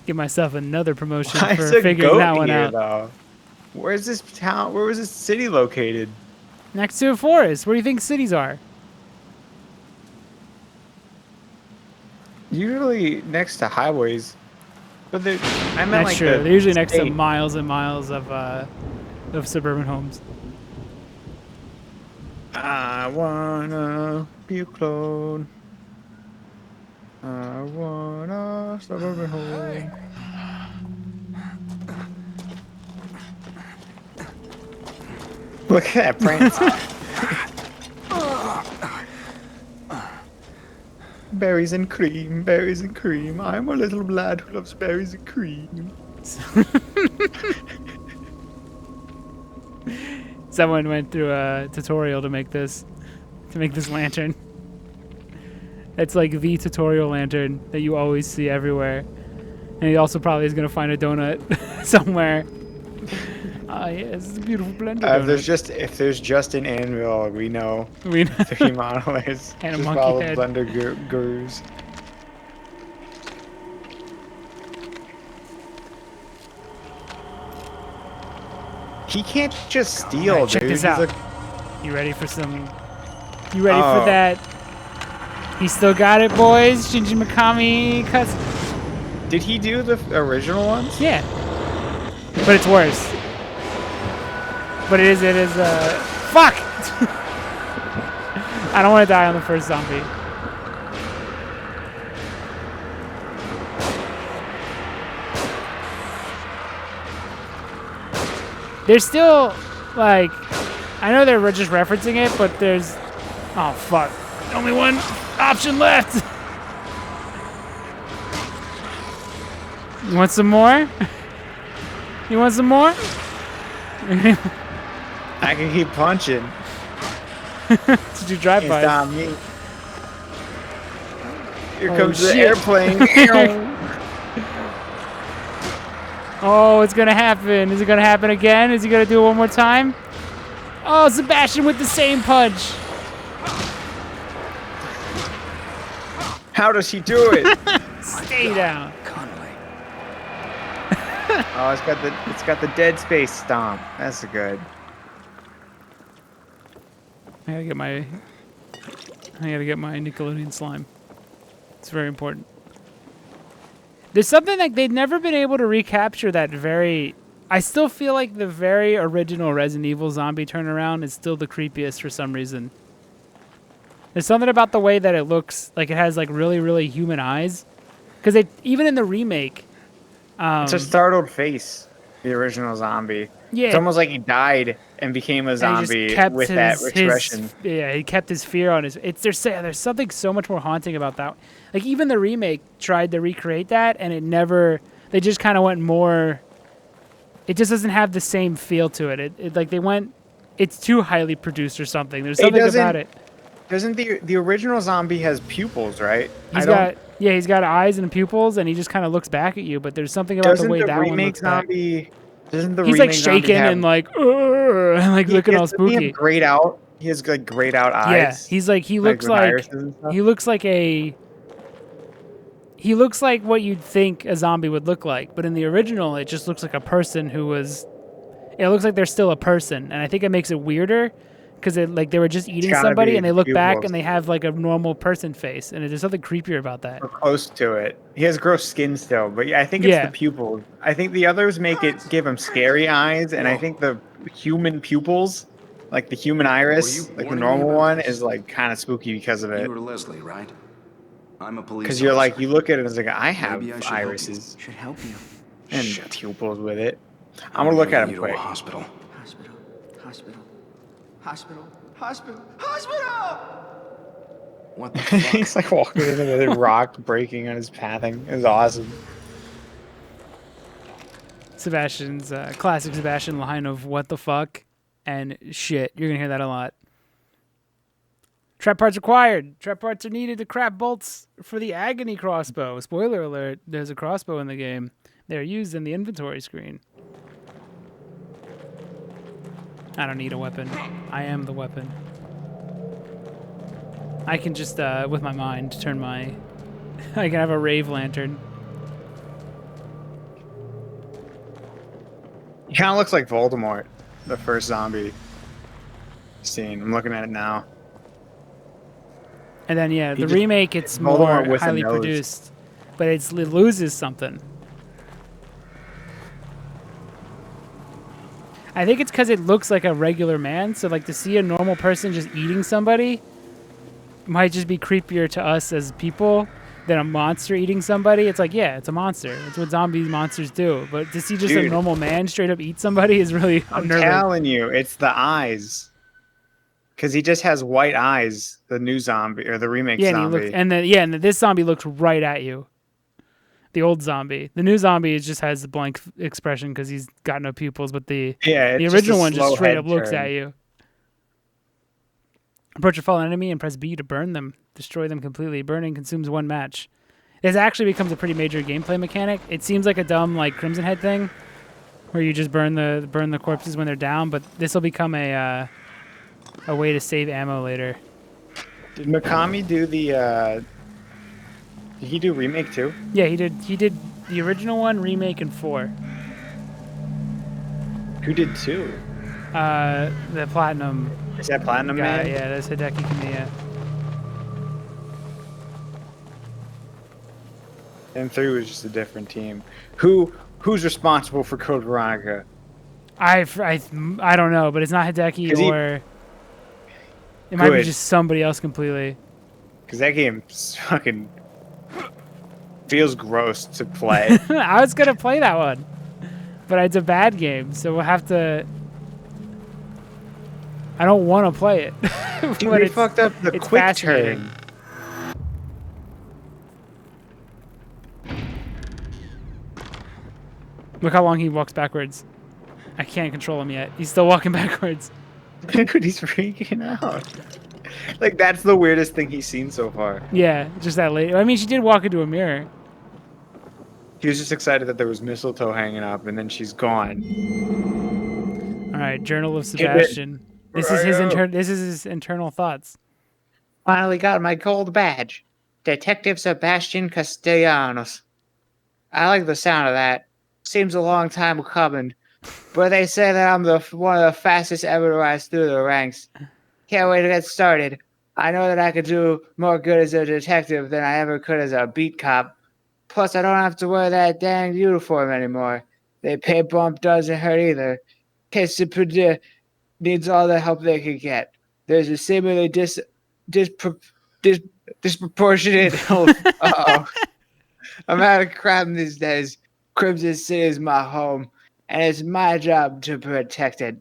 Give myself another promotion Why for is a figuring goat that one here, out. though? Where's this town? Where was this city located? Next to a forest. Where do you think cities are? Usually next to highways. But I meant That's like true. the They're usually next to state. miles and miles of suburban homes. I wanna be a clone. I wanna suburban home. Look at that prance. Berries and cream, berries and cream. I'm a little lad who loves berries and cream. Someone went through a tutorial to make this lantern. It's like the tutorial lantern that you always see everywhere. And he also probably is gonna find a donut somewhere. Ah, yes, it's a beautiful blender donut. If there's just an anvil, we know We know. 3 monoliths. And a Just monkey follow head. Blender gurus. He can't just steal, Alright, check dude. this He's out. a- You ready for some? You ready Oh. for that? He still got it, boys. Shinji Mikami cuts. Did he do the original ones? Yeah. But it's worse. But it is, fuck! I don't want to die on the first zombie. There's still, like, I know they're just referencing it, but there's, oh fuck. Only one option left. You want some more? You want some more? I can keep punching. Did you drive Can't by? stop me. Here Oh, comes the shit. airplane. Oh, it's gonna happen. Is it gonna happen again? Is he gonna do it one more time? Oh, Sebastian with the same punch. How does he do it? Stay down. Oh, it's got the Dead Space stomp. That's good. I gotta get my Nickelodeon slime. It's very important. There's something like they've never been able to recapture that very. I still feel like the very original Resident Evil zombie turnaround is still the creepiest for some reason. There's something about the way that it looks like it has like really, really human eyes. Because even in the remake, It's a startled face. The original zombie. yeah, It's almost like he died and became a and he just zombie kept with that expression. He kept his fear on his. There's something so much more haunting about that. Like even the remake tried to recreate that, and it never. They just kind of went more. It just doesn't have the same feel to it. It like they went. It's too highly produced or something. There's something about it. Doesn't the original zombie has pupils, right? He's got eyes and pupils, and he just kind of looks back at you. But there's something about the way that one looks back. Doesn't the He's remake like zombie shaking have, and like, and like looking all doesn't he have spooky. grayed out. He has like grayed out Yeah, eyes. he's like he looks with like irises and stuff? he looks like a. He looks like what you'd think a zombie would look like, but in the original, it just looks like a person who was. it looks like they're still a person, and I think it makes it weirder because like they were just eating gotta somebody be and they look back pupils. and they have like a normal person face, and there's something creepier about that. We're close to it. He has gross skin still, but yeah, I think it's Yeah. the pupils. I think the others give him scary eyes, and I think the human pupils, like the human iris, Were you like the warning me normal about one, this? is like kind of spooky because of it. You were Leslie, right? I'm a police Because you're like, officer. you look at it and it's like, I have Maybe I should help you. irises Should help you. and Shit. pupils with it. I'm gonna look at him You to a quick. hospital. Hospital. Hospital. Hospital. Hospital. Hospital. What the fuck? He's like walking in with a rock breaking on his pathing. It was awesome. Sebastian's classic Sebastian line of "What the fuck" and "shit." You're gonna hear that a lot. Trap parts required. Trap parts are needed to craft bolts for the Agony crossbow. Spoiler alert: there's a crossbow in the game. They're used in the inventory screen. I don't need a weapon. I am the weapon. I can just, with my mind, turn my... I can have a rave lantern. He kind of looks like Voldemort, the first zombie scene. I'm looking at it now. And then, yeah, the just- remake, it's Voldemort more with a highly nose. produced. But it loses something. I think it's because it looks like a regular man. So, like, to see a normal person just eating somebody might just be creepier to us as people than a monster eating somebody. It's like, yeah, it's a monster. It's what monsters do. But to see just a Dude. normal man straight up eat somebody is really I'm unnerving. telling you, it's the eyes. Because he just has white eyes, the new zombie, or the remake Yeah, zombie. and this zombie looks right at you. The old zombie. The new zombie just has the blank expression because he's got no pupils, but the it's original a one just slow straight head up looks turn. at you. Approach a fallen enemy and press B to burn them. Destroy them completely. Burning consumes one match. This actually becomes a pretty major gameplay mechanic. It seems like a dumb like Crimson Head thing, where you just burn the corpses when they're down, but this will become a way to save ammo later. Did Mikami do the? Did he do remake too? Yeah, he did the original one, remake, and 4. Who did 2? The Platinum Is that Platinum guy. Man? Yeah, that's Hideki Kamiya. And 3 was just a different team. Who's responsible for Code Veronica? I don't know, but it's not Hideki 'Cause he- or it might be Good. just somebody else completely. Because that game fucking feels gross to play. I was gonna play that one, but it's a bad game, so we'll have to. I don't want to play it. Dude, but they it's- fucked up the it's quick fascinating. turn. Look how long he walks backwards. I can't control him yet. He's still walking backwards. Dude, he's freaking out. Like, that's the weirdest thing he's seen so far. Yeah, just that late. I mean, she did walk into a mirror. He was just excited that there was mistletoe hanging up, and then she's gone. All right, Journal of Hit it. Sebastian. This is his Right. This is his internal thoughts. Finally got my gold badge. Detective Sebastian Castellanos. I like the sound of that. Seems a long time coming. But they say that I'm one of the fastest ever to rise through the ranks. Can't wait to get started. I know that I could do more good as a detective than I ever could as a beat cop. Plus, I don't have to wear that dang uniform anymore. The pay bump doesn't hurt either. KCPD needs all the help they can get. There's a seemingly disproportionate amount of crime these days. Crimson City is my home, and it's my job to protect it.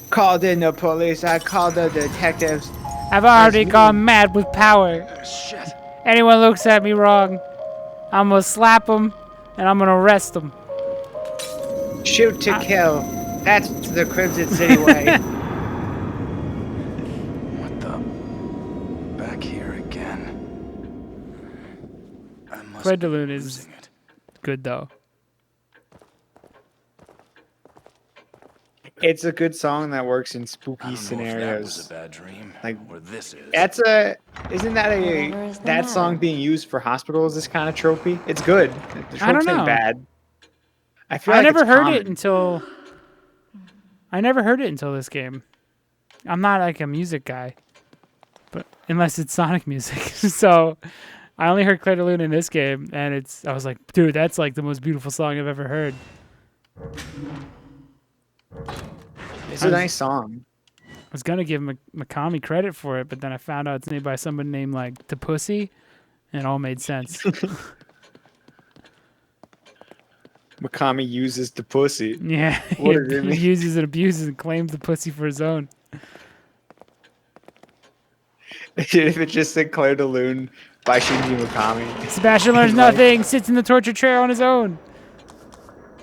Called in the police, I called the detectives. I've already gone mad with power. Shit. Anyone looks at me wrong, I'm gonna slap them and I'm gonna arrest them. Shoot to kill. That's the Crimson City way. What the? Back here again. I must Fred be DeLune is losing it. good though. It's a good song that works in I spooky don't know if that was scenarios. a bad dream, Like, or this is. Isn't that Whatever is the that matter? song being used for hospitals is kind of tropey? It's good. The I don't trope's ain't know. bad. I feel I like never it's heard common. it until. I never heard it until this game. I'm not like a music guy, but unless it's Sonic music. So I only heard Clair de Lune in this game, and I was like, dude, that's like the most beautiful song I've ever heard. It's a nice song. I was gonna give Mikami credit for it, but then I found out it's made by someone named like the Pussy, and it all made sense. Mikami uses the pussy. Yeah, What does it he mean? uses and abuses and claims the pussy for his own. If it just said Clair de Lune by Shinji Mikami. Sebastian learns Like- nothing, sits in the torture chair on his own.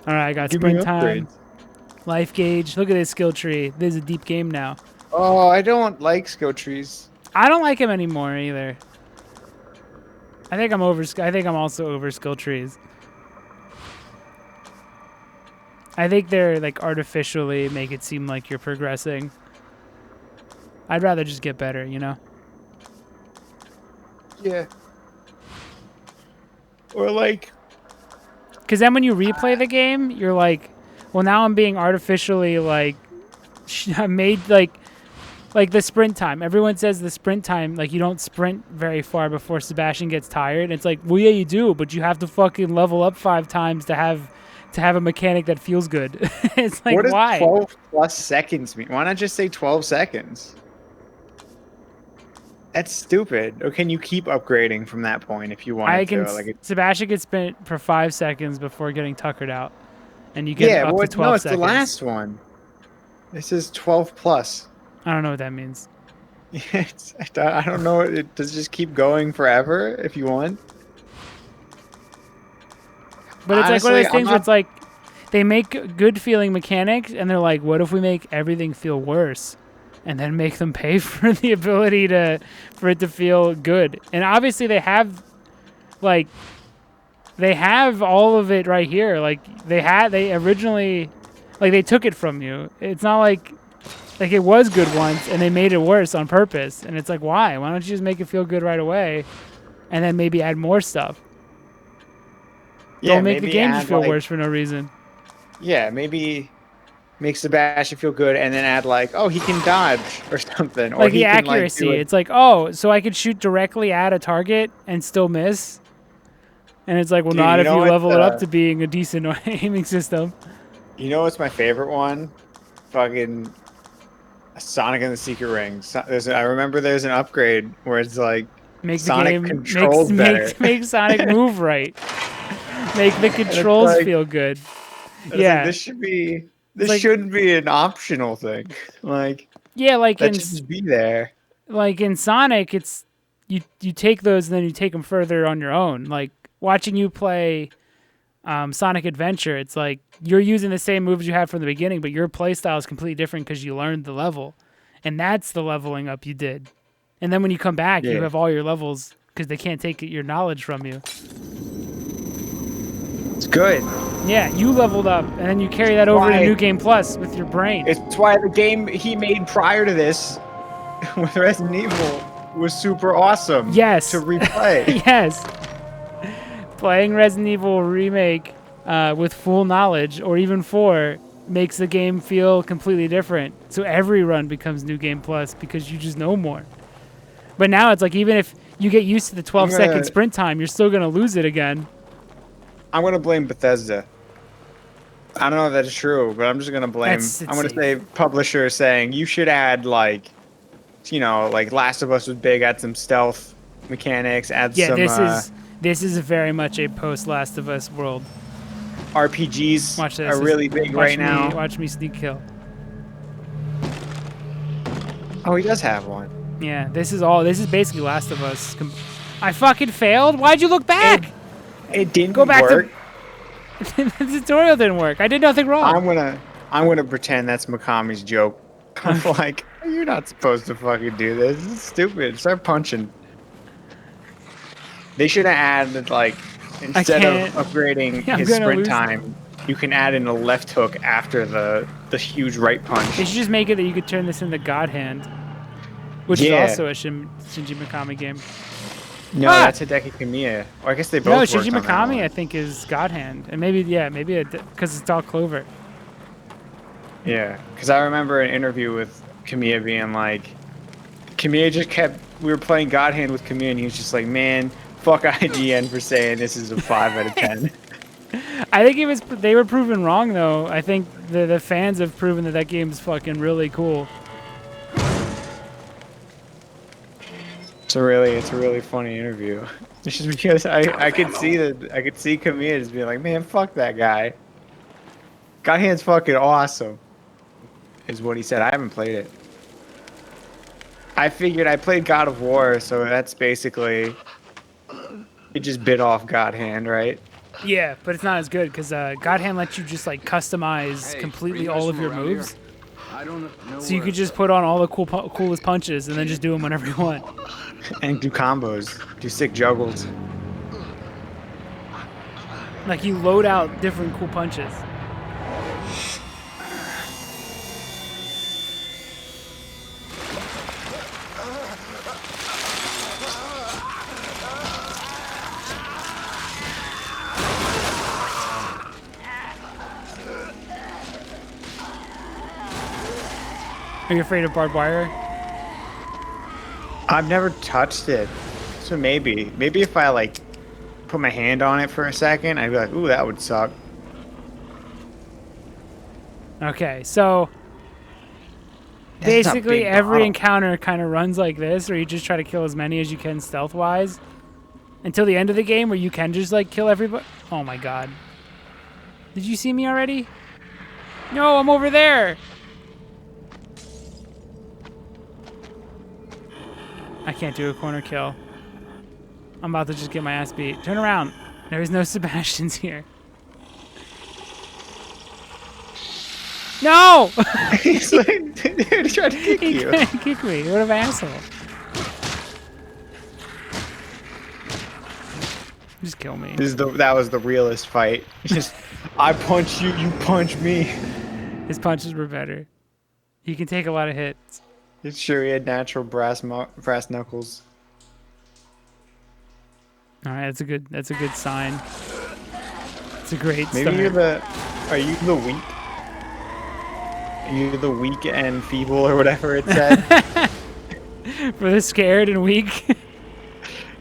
All right, I got Give me sprint time, upgrades. life gauge. Look at this skill tree. This is a deep game now. Oh, I don't like skill trees. I don't like him anymore either. I think I'm also over skill trees. I think they're like artificially make it seem like you're progressing. I'd rather just get better, you know? Yeah. Or like, Because then when you replay the game, you're like, well, now I'm being artificially like made like the sprint time. Everyone says the sprint time, like you don't sprint very far before Sebastian gets tired. It's like, well, yeah, you do, but you have to fucking level up 5 times to have a mechanic that feels good. It's like, what does why? 12 plus seconds mean? Why not just say 12 seconds? That's stupid. Or can you keep upgrading from that point if you want to? Like, Sebastian gets spent for 5 seconds before getting tuckered out, and you get yeah, up well, to 12 no, it's seconds. the last one. This is 12 plus. I don't know what that means. I don't know. It does just keep going forever if you want. But it's like one of Honestly, those things I'm where it's like they make good feeling mechanics, and they're like, what if we make everything feel worse, and then make them pay for the ability for it to feel good? And obviously they have all of it right here. Like they originally, like they took it from you. It's not like it was good once and they made it worse on purpose. And it's like, why? Why don't you just make it feel good right away, and then maybe add more stuff? Yeah, Don't make the maybe game just add, feel like- worse for no reason. Yeah, maybe make Sebastian feel good, and then add like, oh, he can dodge or something, or Like he the can, accuracy. do it. It's like, oh, so I could shoot directly at a target and still miss. And it's like, well, Dude, not you if know you what, level it up to being a decent aiming system. You know what's my favorite one? Fucking Sonic and the Secret Rings. I remember there's an upgrade where it's like Make Sonic the game controls better. make Sonic move right. Make the controls like- feel good. it's Yeah. like, this should be. This like- shouldn't be an optional thing. Like Yeah, like that in should just be there. Sonic, it's you take those and then you take them further on your own. Like watching you play Sonic Adventure, it's like you're using the same moves you had from the beginning, but your play style is completely different because you learned the level, and that's the leveling up you did. And then when you come back, you Yeah. have all your levels because they can't take your knowledge from you. It's good. Yeah, you leveled up, and then you carry that over to Why? New Game Plus with your brain. It's why the game he made prior to this, with Resident Evil, was super awesome. Yes. To replay. Yes. Playing Resident Evil Remake with full knowledge, or even 4, makes the game feel completely different. So every run becomes New Game Plus because you just know more. But now it's like, even if you get used to the 12-second sprint time, you're still going to lose it again. I'm gonna blame Bethesda. I don't know if that's true, but I'm just gonna blame. It's I'm gonna safe. say publisher saying you should add like, like Last of Us was big. Add some stealth mechanics. Add Yeah, some this is very much a post Last of Us world. RPGs Watch this. are really big Watch right me, now. Watch me sneak kill. Oh, he does have one. Yeah, this is basically Last of Us. I fucking failed. Why'd you look back? It didn't Go back work. to the tutorial didn't work. I did nothing wrong. I'm gonna pretend that's Mikami's joke. I'm like, you're not supposed to fucking do this. This is stupid. Start punching. They should have added like instead of can't. upgrading I'm his gonna sprint lose. time, you can add in a left hook after the huge right punch. They should just make it that you could turn this into God Hand, which is Yeah. also a Shinji Mikami game. No, that's Hideki Kamiya. Or I guess they both. No, worked Shinji on that Mikami, one. I think, is God Hand, and maybe because it's all Clover. Yeah, because I remember an interview with Kamiya being like, Kamiya just kept. We were playing God Hand with Kamiya, and he was just like, "Man, fuck IGN for saying this is a 5 out of 10." I think they were proven wrong though. I think the fans have proven that game's fucking really cool. It's a really funny interview. It's just because I could see Kamiya just being like, "Man, fuck that guy. God Hand's fucking awesome," is what he said. I haven't played it. I figured I played God of War, so that's basically it. Just bit off God Hand, right? Yeah, but it's not as good because God Hand lets you just like customize completely all of your moves. I don't know. So you could just put on all the coolest punches and then just do them whenever you want. And do combos, do sick juggles. Like you load out different cool punches. Are you afraid of barbed wire? I've never touched it, so maybe if I like put my hand on it for a second, I'd be like, "Ooh, that would suck." Okay, so That's a basically big every bottle. encounter kind of runs like this, where you just try to kill as many as you can stealth-wise until the end of the game, where you can just like kill everybody. Oh my god! Did you see me already? No, I'm over there. I can't do a corner kill. I'm about to just get my ass beat. Turn around. There is no Sebastians here. No! He's like, dude, he tried to kick He you. couldn't kick me. What an asshole. Just kill me. That was the realest fight. Just, I punch you, you punch me. His punches were better. He can take a lot of hits. It's sure he had natural brass knuckles. All right, that's a good sign. It's a great Maybe start. are you the weak? Are you the weak and feeble or whatever it said? For the scared and weak.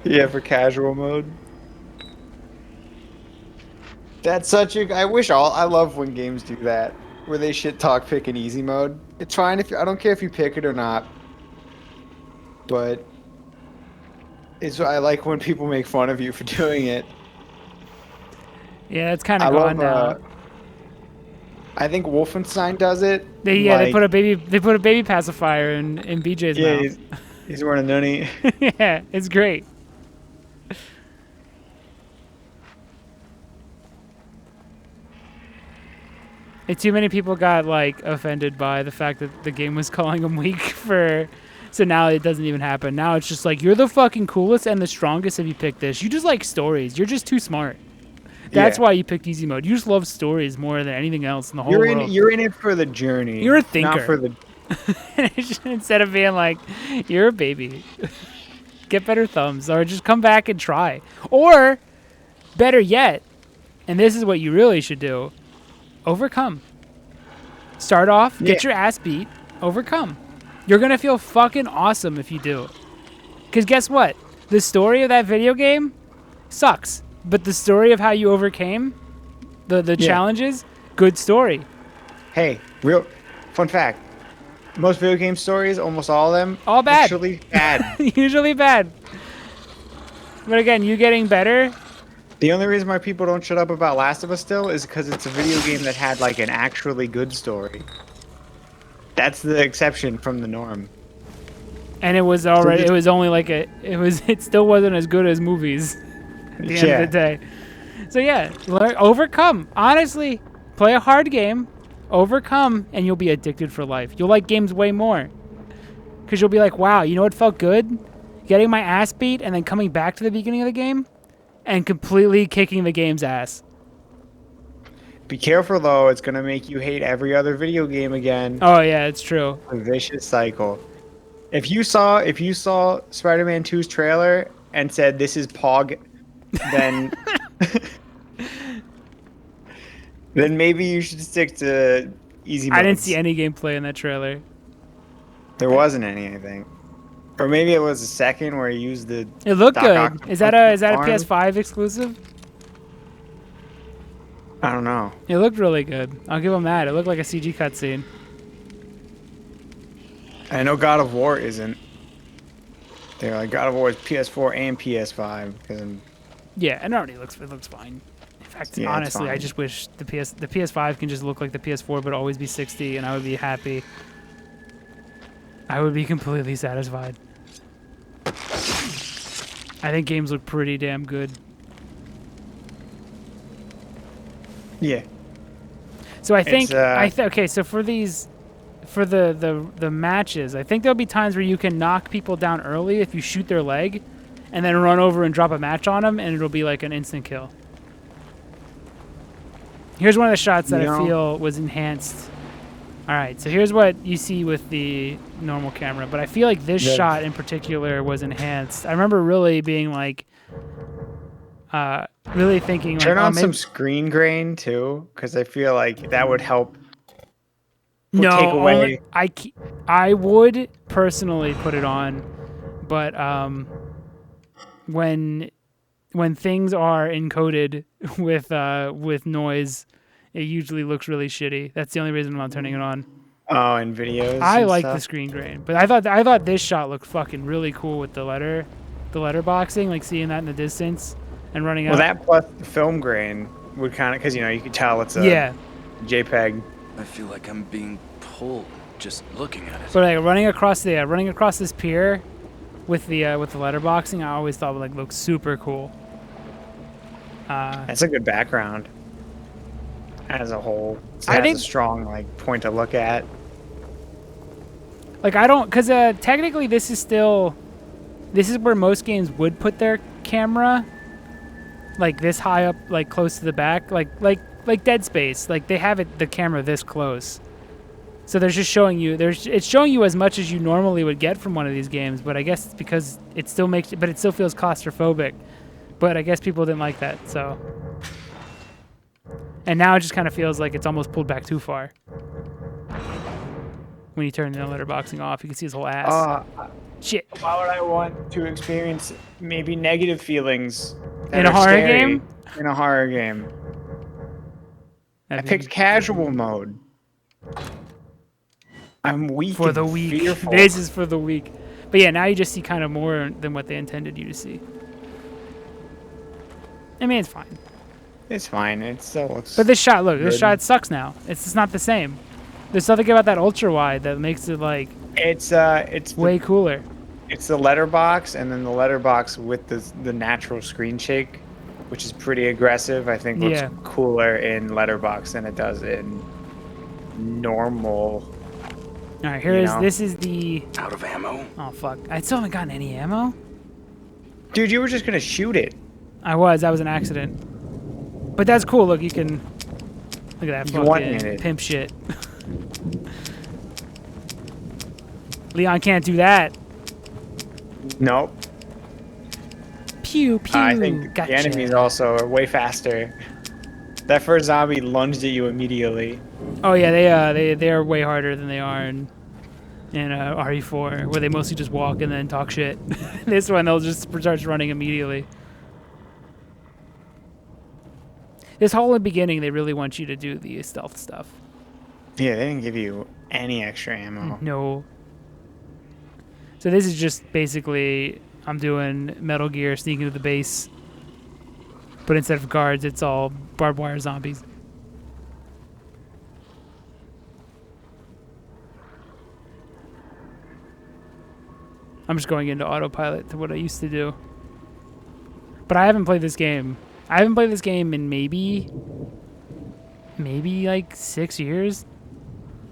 Yeah, for casual mode. That's such a. I love when games do that, where they shit talk pick an easy mode. It's fine if I don't care if you pick it or not, but I like when people make fun of you for doing it. Yeah, it's kind of gone now. I think Wolfenstein does it. They put a baby pacifier in BJ's mouth. He's wearing a nunny. Yeah, it's great. Too many people got like offended by the fact that the game was calling him weak so now it doesn't even happen. Now it's just like, you're the fucking coolest and the strongest if you pick this. You just like stories. You're just too smart. That's why you picked easy mode. You just love stories more than anything else in the whole world. You're in it for the journey. You're a thinker. Not for the. Instead of being like, you're a baby. Get better thumbs, or just come back and try. Or, better yet, and this is what you really should do, overcome. Start off, get your ass beat, overcome. You're going to feel fucking awesome if you do. Because guess what? The story of that video game sucks. But the story of how you overcame the challenges, good story. Hey, real fun fact. Most video game stories, almost all of them, all bad. Actually bad. Usually bad. But again, you getting better. The only reason why people don't shut up about Last of Us still is because it's a video game that had like an actually good story. That's the exception from the norm. And it was it still wasn't as good as movies at the end of the day. So yeah, overcome. Honestly, play a hard game, overcome, and you'll be addicted for life. You'll like games way more. Because you'll be like, wow, you know what felt good? Getting my ass beat and then coming back to the beginning of the game and completely kicking the game's ass. Be careful though, it's gonna make you hate every other video game again. Oh yeah, it's true. A vicious cycle. If you saw Spider-Man 2's trailer and said this is Pog, then then maybe you should stick to easy modes. I didn't see any gameplay in that trailer. There wasn't any, I think. Or maybe it was a second where he used the. It looked Doc good. Ock Is that a arm. PS5 exclusive? I don't know. It looked really good. I'll give him that. It looked like a CG cutscene. I know God of War isn't. They're like God of War is PS4 and PS5 because Yeah, and it looks fine. In fact, Yeah, it's honestly, I fine. just wish the PS5 can just look like the PS4 but always be 60 and I would be happy. I would be completely satisfied. I think games look pretty damn good. yeah. So I think It's, okay, so for these for the matches, I think there'll be times where you can knock people down early if you shoot their leg and then run over and drop a match on them and it'll be like an instant kill. Here's one of the shots that I feel was enhanced. All right, so here's what you see with the normal camera, but I feel like this shot in particular was enhanced. I remember really being like, really thinking like, Turn on maybe- some screen grain too, because I feel like that would help. No, take away. I would personally put it on, but when things are encoded with noise, it usually looks really shitty. That's the only reason I'm not turning it on. Oh, in videos. I and like stuff? the screen grain, but I thought this shot looked fucking really cool with the letterboxing, like seeing that in the distance and running Well, out. that plus the film grain would kind of, because you can tell it's a JPEG. I feel like I'm being pulled just looking at it. But like running across this pier with the letterboxing, I always thought would look super cool. That's a good background. As a whole, it I has think- a strong point to look at. Like I don't, because technically this is where most games would put their camera, like this high up, like close to the back, like Dead Space. Like they have the camera this close, so they're just showing you. It's showing you as much as you normally would get from one of these games. But I guess it's because it still feels claustrophobic. But I guess people didn't like that, so. And now it just kind of feels like it's almost pulled back too far. When you turn the letterboxing off, you can see his whole ass. Shit. Why would I want to experience maybe negative feelings that In a are horror scary game? In a horror game. I That'd be picked casual mode. I'm weak for and the weak. fearful. This is for the weak. But yeah, now you just see kind of more than what they intended you to see. I mean, it's fine. It's fine. It still looks. But this shot, look, this good. shot sucks now. It's just not the same. There's something about that ultra wide that makes it It's way cooler. It's the letterbox, and then the letterbox with the natural screen shake, which is pretty aggressive. I think looks Yeah. cooler in letterbox than it does in normal. All right, this is the. Out of ammo? Oh fuck! I still haven't gotten any ammo. Dude, you were just gonna shoot it. That was an accident. But that's cool. Look, you can. Look at that You want fucking it. pimp shit. Leon can't do that. Nope. Pew pew. I think gotcha. the enemies also are way faster. That first zombie lunged at you immediately. Oh yeah, they are way harder than they are in RE4, where they mostly just walk and then talk shit. This one they'll just start running immediately. This whole beginning, they really want you to do the stealth stuff. Yeah, they didn't give you any extra ammo. No. So this is just basically I'm doing Metal Gear, sneaking to the base, but instead of guards, it's all barbed wire zombies. I'm just going into autopilot to what I used to do. But I haven't played this game. I haven't played this game in maybe like 6 years.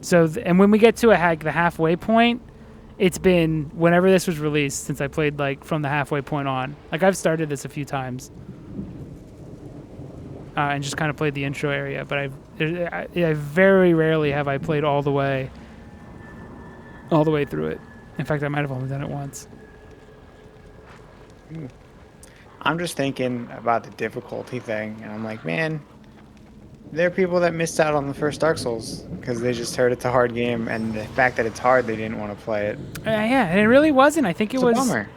So, and when we get to the halfway point, it's been whenever this was released since I played from the halfway point on. I've started this a few times, and just kind of played the intro area. But I very rarely have I played all the way through it. In fact, I might have only done it once. I'm just thinking about the difficulty thing, and I'm like, man, there are people that missed out on the first Dark Souls because they just heard it's a hard game, and the fact that it's hard, they didn't want to play it. Yeah, and it really wasn't. I think it It's was. a bummer.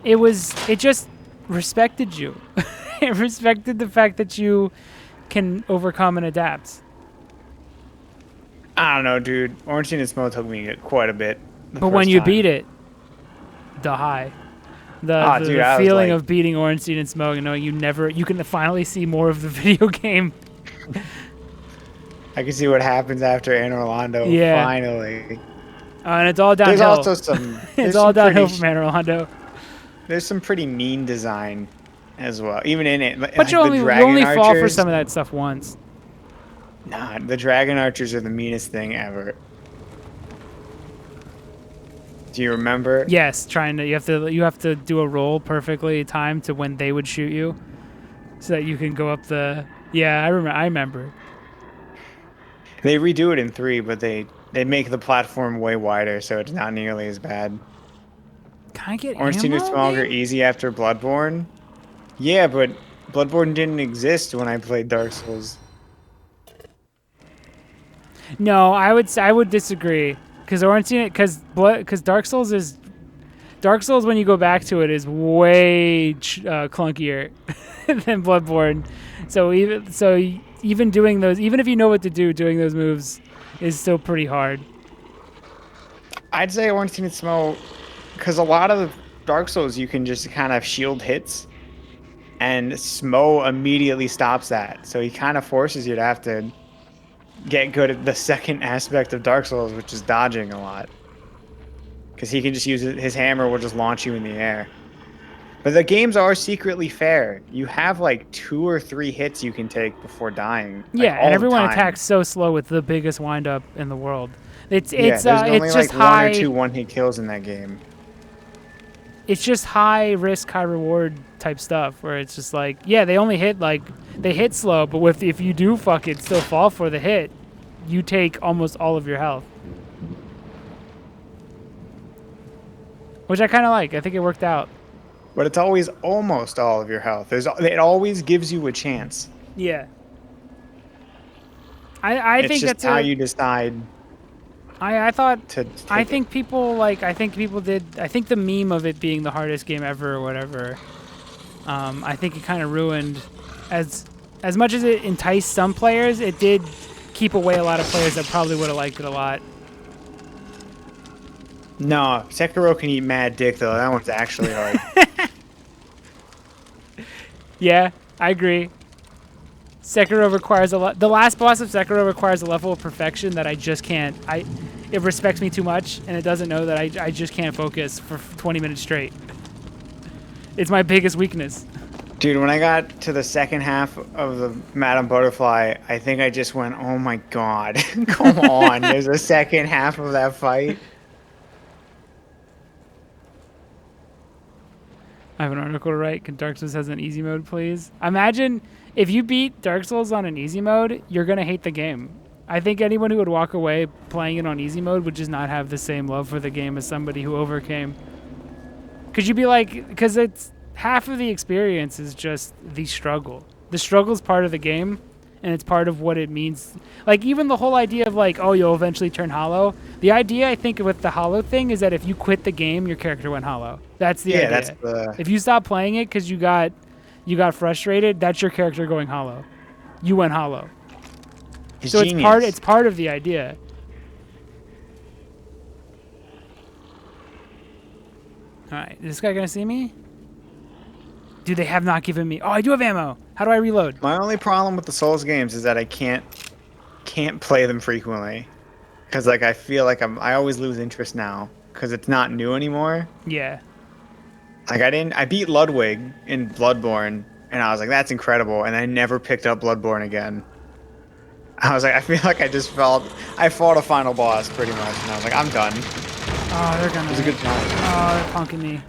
It just respected you. It respected the fact that you can overcome and adapt. I don't know, dude. Ornstein and Smoke took me quite a bit. But when you beat it, the high. The Dude, I was feeling like- of beating Ornstein and Smoke and knowing you can finally see more of the video game. I can see what happens after Anne Orlando. Yeah. Finally. And it's all There's downhill. also some. It's there's all some downhill pretty from Anne Orlando. There's some pretty mean design as well, even in it. But you only fall for some of that stuff once. Nah, the dragon archers are the meanest thing ever. Do you remember? Yes, you have to do a roll perfectly timed to when they would shoot you, so that you can go up the. Yeah, I remember. They redo it in 3, but they make the platform way wider, so it's not nearly as bad. Can I get Ornstein ammo, and Smoke are maybe? easy after Bloodborne. Yeah, but Bloodborne didn't exist when I played Dark Souls. No, I would disagree because Dark Souls when you go back to it is way clunkier than Bloodborne. So even doing those, even if you know what to do, doing those moves is still pretty hard. I'd say Ornstein and Smoke, because a lot of the Dark Souls you can just kind of shield hits, and Smo immediately stops that. So he kind of forces you to have to get good at the second aspect of Dark Souls, which is dodging a lot. Because he can just use his hammer will just launch you in the air. But the games are secretly fair. You have like 2 or 3 hits you can take before dying. Like, Yeah, all and the everyone time. attacks so slow with the biggest windup in the world. It's There's only it's like just high. 1 or 2 one-hit kills in that game. It's just high risk, high reward type stuff where it's just like, yeah, they only hit they hit slow, but if you do still fall for the hit, you take almost all of your health. Which I kind of like. I think it worked out. But it's always almost all of your health. It always gives you a chance. Yeah. I It's think just that's how you decide I thought to I take think people I think the meme of it being the hardest game ever or whatever, I think it kind of ruined as much as it enticed some players, it did keep away a lot of players that probably would have liked it a lot. No, Sekiro can eat mad dick though. That one's actually hard. Yeah, I agree. Sekiro requires a lot. The last boss of Sekiro requires a level of perfection that I just can't. It respects me too much, and it doesn't know that I just can't focus for 20 minutes straight. It's my biggest weakness. Dude, when I got to the second half of the Madame Butterfly, I think I just went, oh my god, come on. There's a second half of that fight. I have an article to write. Can Dark Souls has an easy mode, please? Imagine if you beat Dark Souls on an easy mode, you're going to hate the game. I think anyone who would walk away playing it on easy mode would just not have the same love for the game as somebody who overcame. Because you'd be like, because it's half of the experience is just the struggle. The struggle's part of the game, and it's part of what it means. Like, even the whole idea of like, oh, you'll eventually turn hollow. The idea, I think, with the hollow thing is that if you quit the game, your character went hollow. That's the idea. That's the... If you stop playing it because you got frustrated, that's your character going hollow. You went hollow. So genius. it's part of the idea. All right, is this guy gonna see me? Dude, they have not given me. Oh, I do have ammo. How do I reload? My only problem with the Souls games is that I can't play them frequently, because like I feel like I always lose interest now because it's not new anymore. Yeah. Like I beat Ludwig in Bloodborne, and I was like, that's incredible, and I never picked up Bloodborne again. I was like, I feel like I fought a final boss pretty much, and I was like, I'm done. Oh, they're gonna. It was a good time. Oh, they're punking me.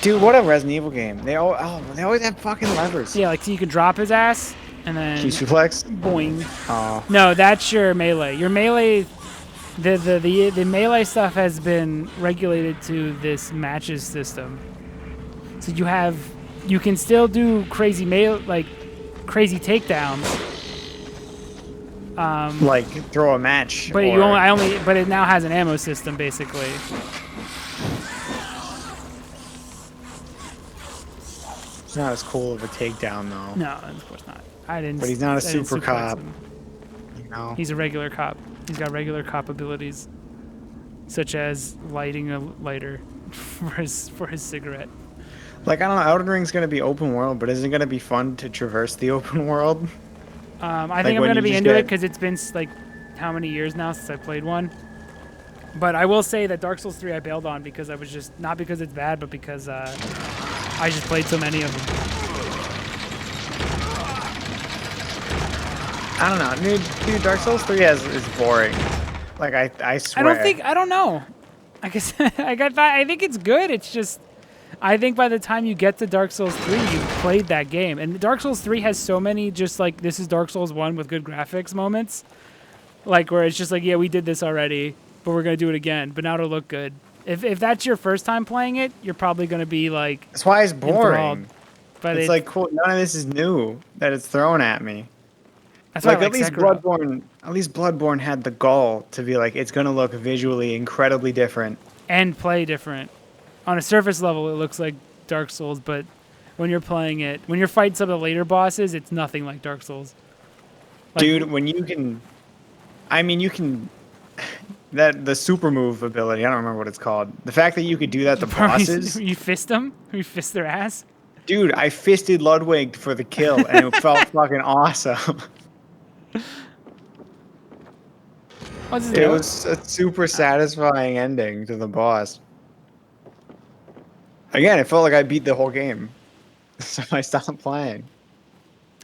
Dude, what a Resident Evil game. They always have fucking levers. Yeah, like so you can drop his ass and then Key suplex? boing. Oh. No, that's your melee. Your melee, the melee stuff has been regulated to this matches system. So you have you can still do crazy crazy takedowns. Like throw a match. But but it now has an ammo system basically. It's not as cool of a takedown though. No, of course not. I didn't. But he's not a I didn't super suplex cop. him. You know. He's a regular cop. He's got regular cop abilities, such as lighting a lighter for his cigarette. Like, I don't know, Elden Ring's gonna be open world, but isn't it gonna be fun to traverse the open world? I think I'm gonna be into it because it's been like how many years now since I played one. But I will say that Dark Souls 3 I bailed on because I was just not because it's bad, but because I just played so many of them. I don't know, dude. Dark Souls 3 is boring. Like I swear. I don't know. I guess I think it's good. It's just I think by the time you get to Dark Souls 3, you've played that game. And Dark Souls 3 has so many just like this is Dark Souls 1 with good graphics moments. Like where it's just like, yeah, we did this already, but we're going to do it again, but now it'll look good. If that's your first time playing it, you're probably going to be like that's why it's boring. Enthralled. But it's like cool. None of this is new that it's thrown at me. That's like why at least Sekiro. Bloodborne had the gall to be like it's going to look visually incredibly different and play different. On a surface level, it looks like Dark Souls, but when you're playing it, when you're fighting some of the later bosses, it's nothing like Dark Souls. Like, dude, when you can, you can, the super move ability, I don't remember what it's called. The fact that you could do that to bosses. You fist them? You fist their ass? Dude, I fisted Ludwig for the kill, and it felt fucking awesome. It was a super satisfying ending to the boss. Again, it felt like I beat the whole game, so I stopped playing.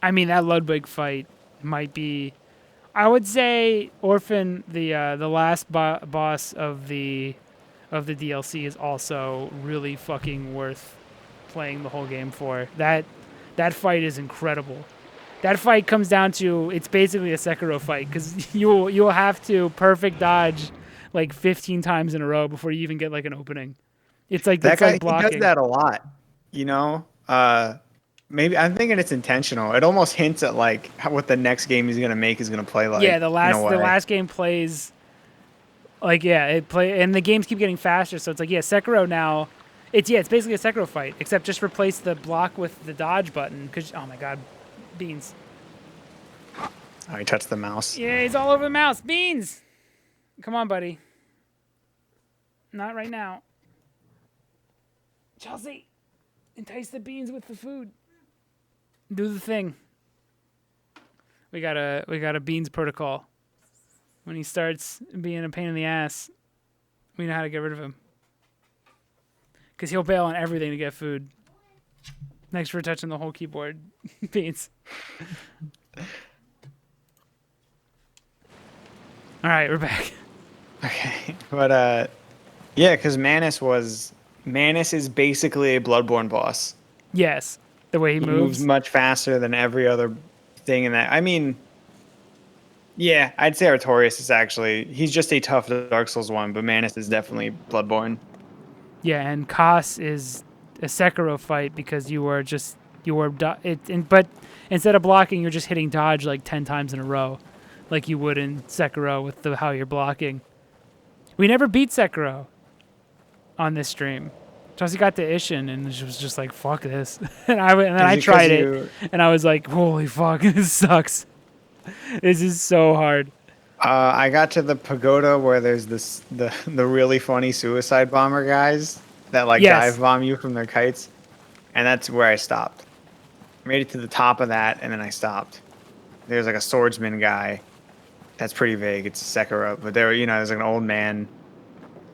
I mean, that Ludwig fight might be, I would say, Orphan, the last boss of the DLC is also really fucking worth playing the whole game for. That fight is incredible. That fight comes down to it's basically a Sekiro fight because you'll have to perfect dodge like 15 times in a row before you even get like an opening. It's like that guy like blocking. He does that a lot, you know. Maybe I'm thinking it's intentional. It almost hints at like what the next game he's gonna make is gonna play like. Yeah, the last game plays like and the games keep getting faster. So it's like Sekiro now. It's basically a Sekiro fight except just replace the block with the dodge button because oh my god, Beans. Oh, he touched the mouse. Yeah, he's all over the mouse. Beans, come on, buddy. Not right now. Chelsea, entice the beans with the food. Do the thing. We got a beans protocol. When he starts being a pain in the ass, we know how to get rid of him. Because he'll bail on everything to get food. Thanks for touching the whole keyboard, Beans. All right, we're back. Okay, but yeah, because Manus is basically a Bloodborne boss. Yes, the way he moves much faster than every other thing in that. I mean, yeah, I'd say Artorias is actually he's just a tough Dark Souls 1, but Manus is definitely Bloodborne. Yeah, and Kos is a Sekiro fight because but instead of blocking, you're just hitting dodge like 10 times in a row, like you would in Sekiro with how you're blocking. We never beat Sekiro on this stream. Chelsea got to Ishin and she was just like, "Fuck this," and I tried it, and I was like, "Holy fuck, this sucks. This is so hard." I got to the pagoda where there's the really funny suicide bomber guys that dive bomb you from their kites, and that's where I stopped. I made it to the top of that, and then I stopped. There's like a swordsman guy. That's pretty vague. It's Sekiro, but there's like an old man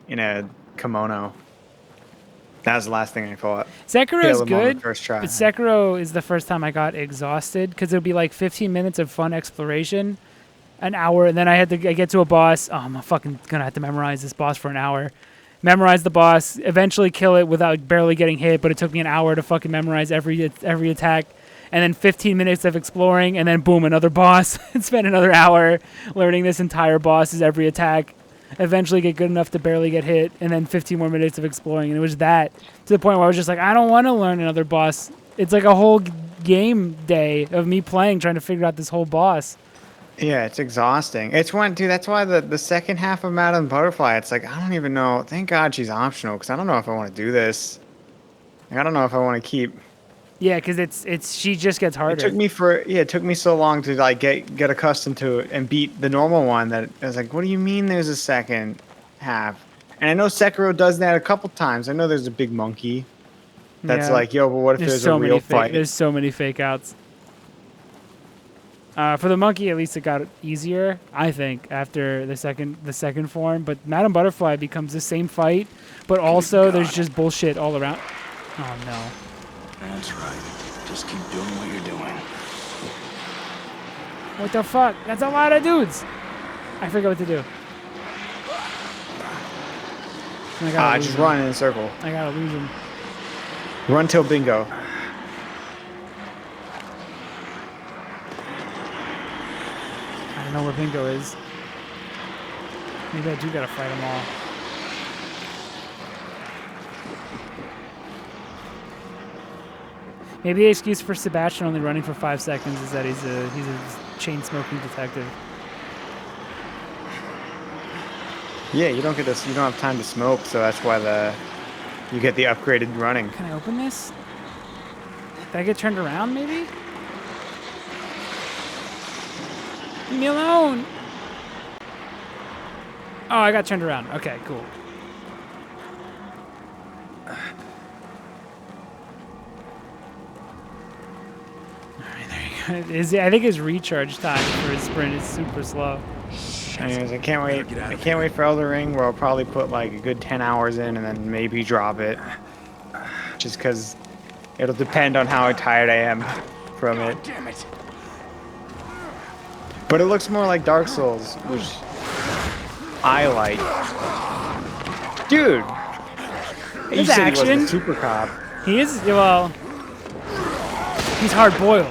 in a kimono. That was the last thing I fought. Sekiro's good, first try. but Sekiro is the first time I got exhausted because it'll be like 15 minutes of fun exploration, an hour, and then I get to a boss. Oh, I'm fucking gonna have to memorize this boss for an hour. Memorize the boss, eventually kill it without barely getting hit, but it took me an hour to fucking memorize every attack. And then 15 minutes of exploring, and then boom, another boss. And spend another hour learning this entire boss's every attack. Eventually get good enough to barely get hit, and then 15 more minutes of exploring. And it was that to the point where I was just like, I don't want to learn another boss It's like a whole game day of me playing, trying to figure out this whole boss. Yeah, it's exhausting. It's one, dude. That's why the second half of Madame Butterfly, it's like I don't even know. Thank God she's optional because I don't know if I want to do this. Like, I don't know if I want to keep. Yeah, because it's she just gets harder. It took me so long to like get accustomed to it and beat the normal one that I was like, what do you mean there's a second half? And I know Sekiro does that a couple times. I know there's a big monkey that's like, yo, but what if there's a real fight? There's so many fake outs. For the monkey, at least it got easier, I think, after the second form. But Madame Butterfly becomes the same fight, but also there's just bullshit all around. Oh no. That's right. Just keep doing what you're doing. What the fuck? That's a lot of dudes. I forget what to do. Just run in a circle. I gotta lose him. Run till bingo. I don't know where bingo is. Maybe I do gotta fight them all. Maybe the excuse for Sebastian only running for 5 seconds is that he's a chain-smoking detective. Yeah, you don't have time to smoke, so that's why you get the upgraded running. Can I open this? Did I get turned around, maybe? Leave me alone! Oh, I got turned around. Okay, cool. Alright, there you go. I think his recharge time for his sprint is super slow. Anyways, I can't wait. I can't wait for Elden Ring, where I'll probably put like a good 10 hours in and then maybe drop it. Just because it'll depend on how tired I am from it. Damn it. But it looks more like Dark Souls, which I like. Dude! You His said action. he wasn't a super cop. He is, well, he's hard-boiled.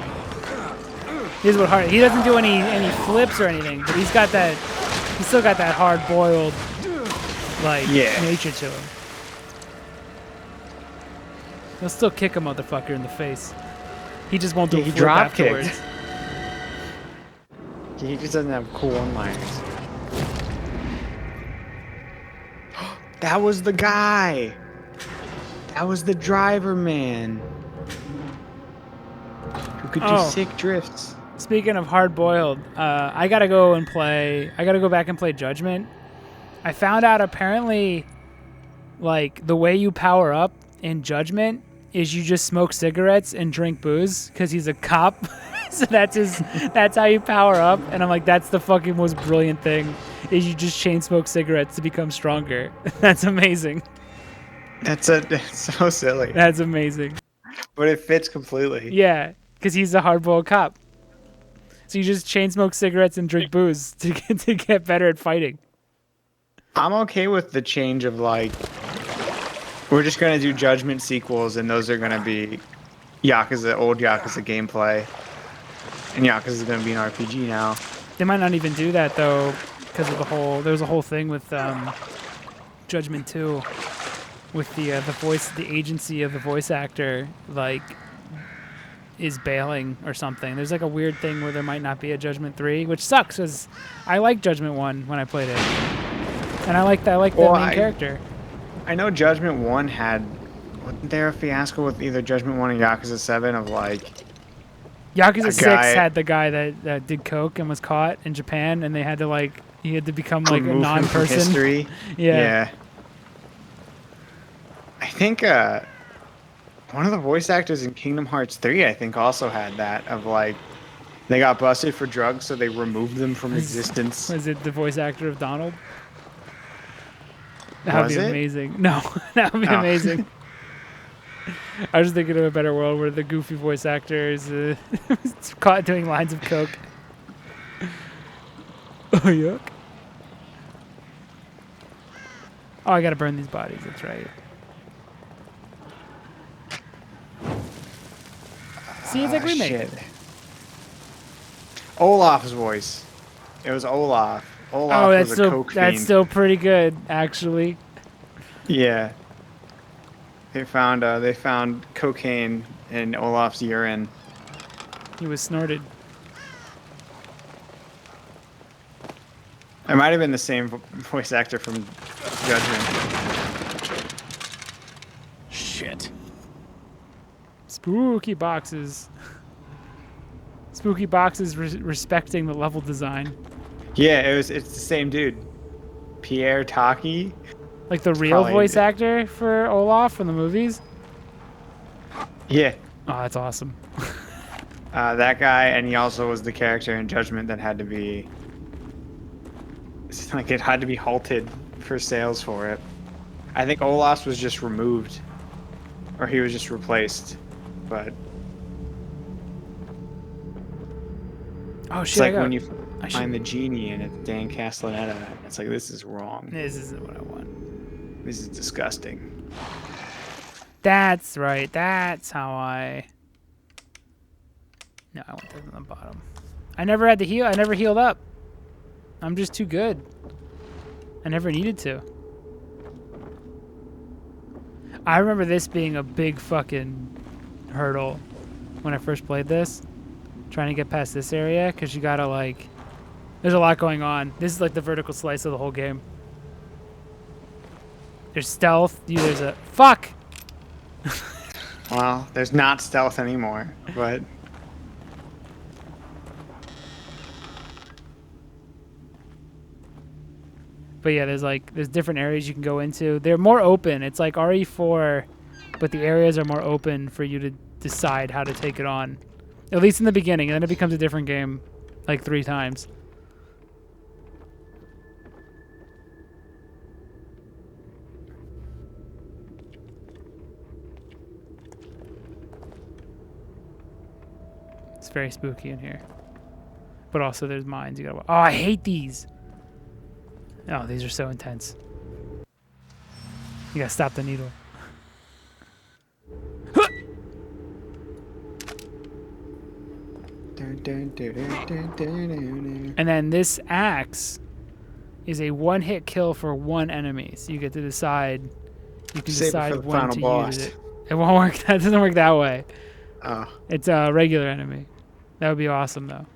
Here's what hard. He doesn't do any flips or anything, but he's still got that hard-boiled, like, nature to him. He'll still kick a motherfucker in the face. He just won't do a flip drop afterwards. kicked. He just doesn't have cool one-liners. That was the guy. That was the driver man. Who could do sick drifts. Speaking of hard-boiled, I gotta go back and play Judgment. I found out apparently, like, the way you power up in Judgment is you just smoke cigarettes and drink booze because he's a cop. So that's how you power up. And I'm like, that's the fucking most brilliant thing, is you just chain smoke cigarettes to become stronger. That's amazing. That's so silly. That's amazing. But it fits completely. Yeah, because he's a hard-boiled cop. So you just chain smoke cigarettes and drink booze to get better at fighting. I'm okay with the change of, like, we're just gonna do Judgment sequels, and those are gonna be old Yakuza gameplay, and Yakuza is gonna be an RPG now. They might not even do that though, because of there's a whole thing with Judgment 2, with the agency of the voice actor, like, is bailing or something. There's like a weird thing where there might not be a Judgment 3, which sucks, because I liked Judgment 1 when I played it. And I like the main character. I know Judgment 1 wasn't there a fiasco with either Judgment 1 and Yakuza 7 of, like, Yakuza 6 had the guy that did coke and was caught in Japan, and he had to become like a non-person. History. Yeah. I think one of the voice actors in Kingdom Hearts 3, I think, also had that of, like, they got busted for drugs, so they removed them from existence. Was it the voice actor of Donald? That would be amazing. No, that would be amazing. I was thinking of a better world where the goofy voice actor is caught doing lines of coke. Oh, yuck. Oh, I gotta burn these bodies, that's right. See, it's like remake. Shit. Olaf's voice. It was Olaf. Olaf was a coke fiend. That's still pretty good, actually. Yeah. They found cocaine in Olaf's urine. He was snorted. It might have been the same voice actor from Judgment. Shit. Spooky boxes. Spooky boxes respecting the level design. Yeah, it's the same dude. Pierre Taki. Like the real probably voice the- actor for Olaf from the movies? Yeah, Oh, that's awesome. that guy, and he also was the character in Judgment that had to be... It's like it had to be halted for sales for it. I think Olaf was just removed. Or he was just replaced. But Oh it's shit! like when you I find the genie and it's Dan Castellaneta. It's like, this is wrong. This isn't what I want. This is disgusting. That's right. That's how I. No, I want that on the bottom. I never had to heal. I never healed up. I'm just too good. I never needed to. I remember this being a big fucking hurdle when I first played this. Trying to get past this area, because you gotta, like... There's a lot going on. This is like the vertical slice of the whole game. There's stealth. There's a... Fuck! Well, there's not stealth anymore, but... But yeah, there's different areas you can go into. They're more open. It's like RE4, but the areas are more open for you to decide how to take it on. At least in the beginning, and then it becomes a different game like 3 times. It's very spooky in here. But also there's mines you gotta... Oh, I hate these! Oh, these are so intense. You gotta stop the needle. And then this axe is a one-hit kill for one enemy. So you get to decide. You can Save it decide for the when final to boss. use it. It won't work. That doesn't work that way. Oh. It's a regular enemy. That would be awesome, though.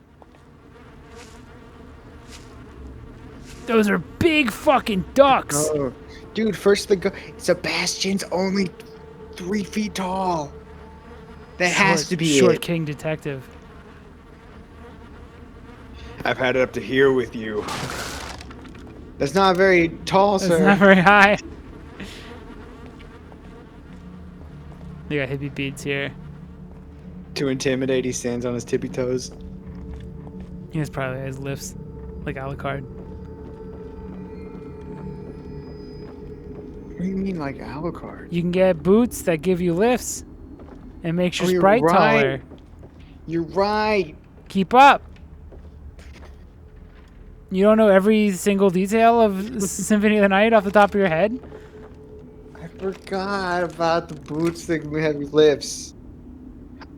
Those are big fucking ducks. Oh, dude, first Sebastian's only 3 feet tall. That has to be Short it. King Detective. I've had it up to here with you. That's not very tall, That's sir. not very high. They got hippie beads here. To intimidate, he stands on his tippy toes. He has probably has lifts like Alucard. What do you mean, like Alucard? You can get boots that give you lifts and makes your Oh, you're sprite right. taller. You're right. Keep up. You don't know every single detail of Symphony of the Night off the top of your head? I forgot about the boots that have lifts.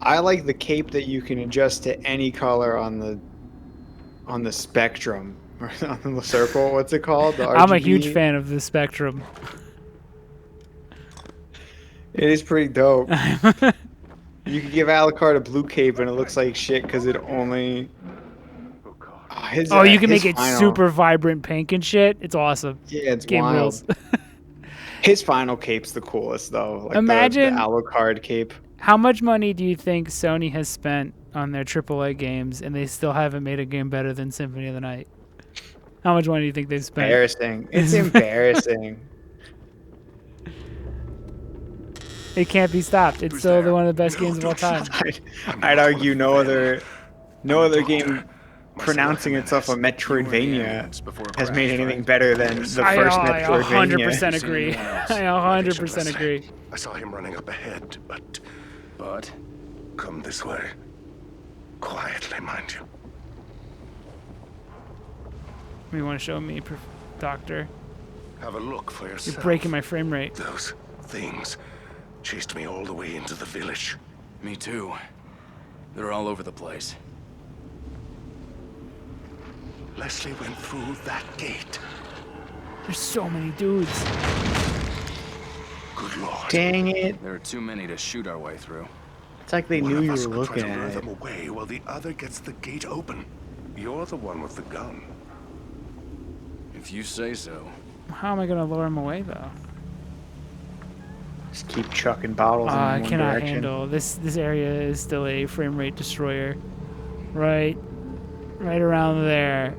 I like the cape that you can adjust to any color on the spectrum or on the circle. What's it called? The I'm a RGB? huge fan of the Spectrum. It is pretty dope. You can give Alucard a blue cape and it looks like shit because it only. Oh, you can his make it final- super vibrant pink and shit. It's awesome. Yeah, it's Game wild. rules. His final cape's the coolest though. Like Imagine- the Alucard cape. How much money do you think Sony has spent on their AAA games and they still haven't made a game better than Symphony of the Night? How much money do you think they've spent? Embarrassing. It's embarrassing. It can't be stopped. It's still one of the best games of all time. I'd argue no other game pronouncing itself a Metroidvania has made anything better than the first I Metroidvania. 100% agree. I 100% agree. I saw him running up ahead, but come this way. Quietly, mind you. You want to show me, Doctor? Have a look for yourself. You're breaking my frame rate. Those things chased me all the way into the village. Me too. They're all over the place. Leslie went through that gate. There's so many dudes. Good lord. Dang it. There are too many to shoot our way through. It's like they One knew of you us were could try looking to lure at them it. away while the other gets the gate open. You're the one with the gun. If you say so. How am I gonna lure him away though? Just keep chucking bottles in I one cannot direction. handle this. This area is still a frame rate destroyer. Right around there.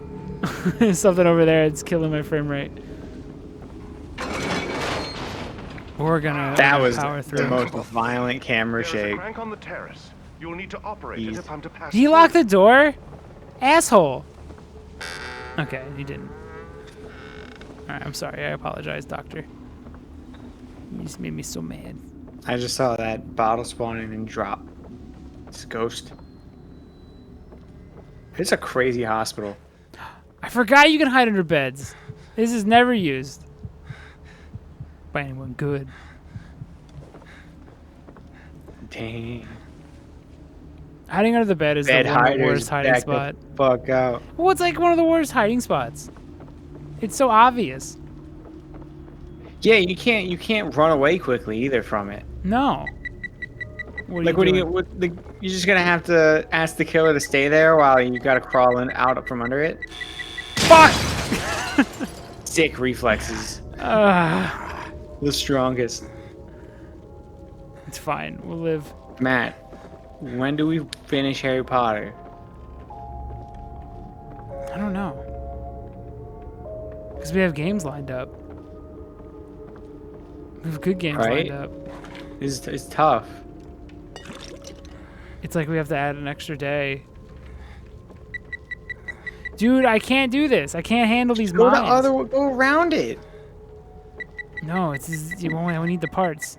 Something over there. It's killing my frame rate. We're gonna That was power the through. most violent camera There's a shake. crank on the terrace. You'll need to operate it if I'm to pass. Did he lock the door? Asshole. Okay, he didn't. Alright, I'm sorry. I apologize, Doctor. You just made me so mad. I just saw that bottle spawn in and drop. It's a ghost. It's a crazy hospital. I forgot you can hide under beds. This is never used by anyone good. Dang. Hiding under the bed is Bed the one of the hiders, worst hiding back spot. the fuck out. Well, it's like one of the worst hiding spots. It's so obvious. Yeah, you can't run away quickly either from it. No. What Like, are you what doing? do you, you're just gonna have to ask the killer to stay there while you gotta crawl in, out from under it? Fuck! Sick reflexes. The strongest. It's fine. We'll live. Matt, when do we finish Harry Potter? I don't know. Because we have games lined up. We have good games Right? lined up. It's tough. It's like we have to add an extra day. Dude, I can't do this. I can't handle these Go mines. go around it. No, you only need the parts.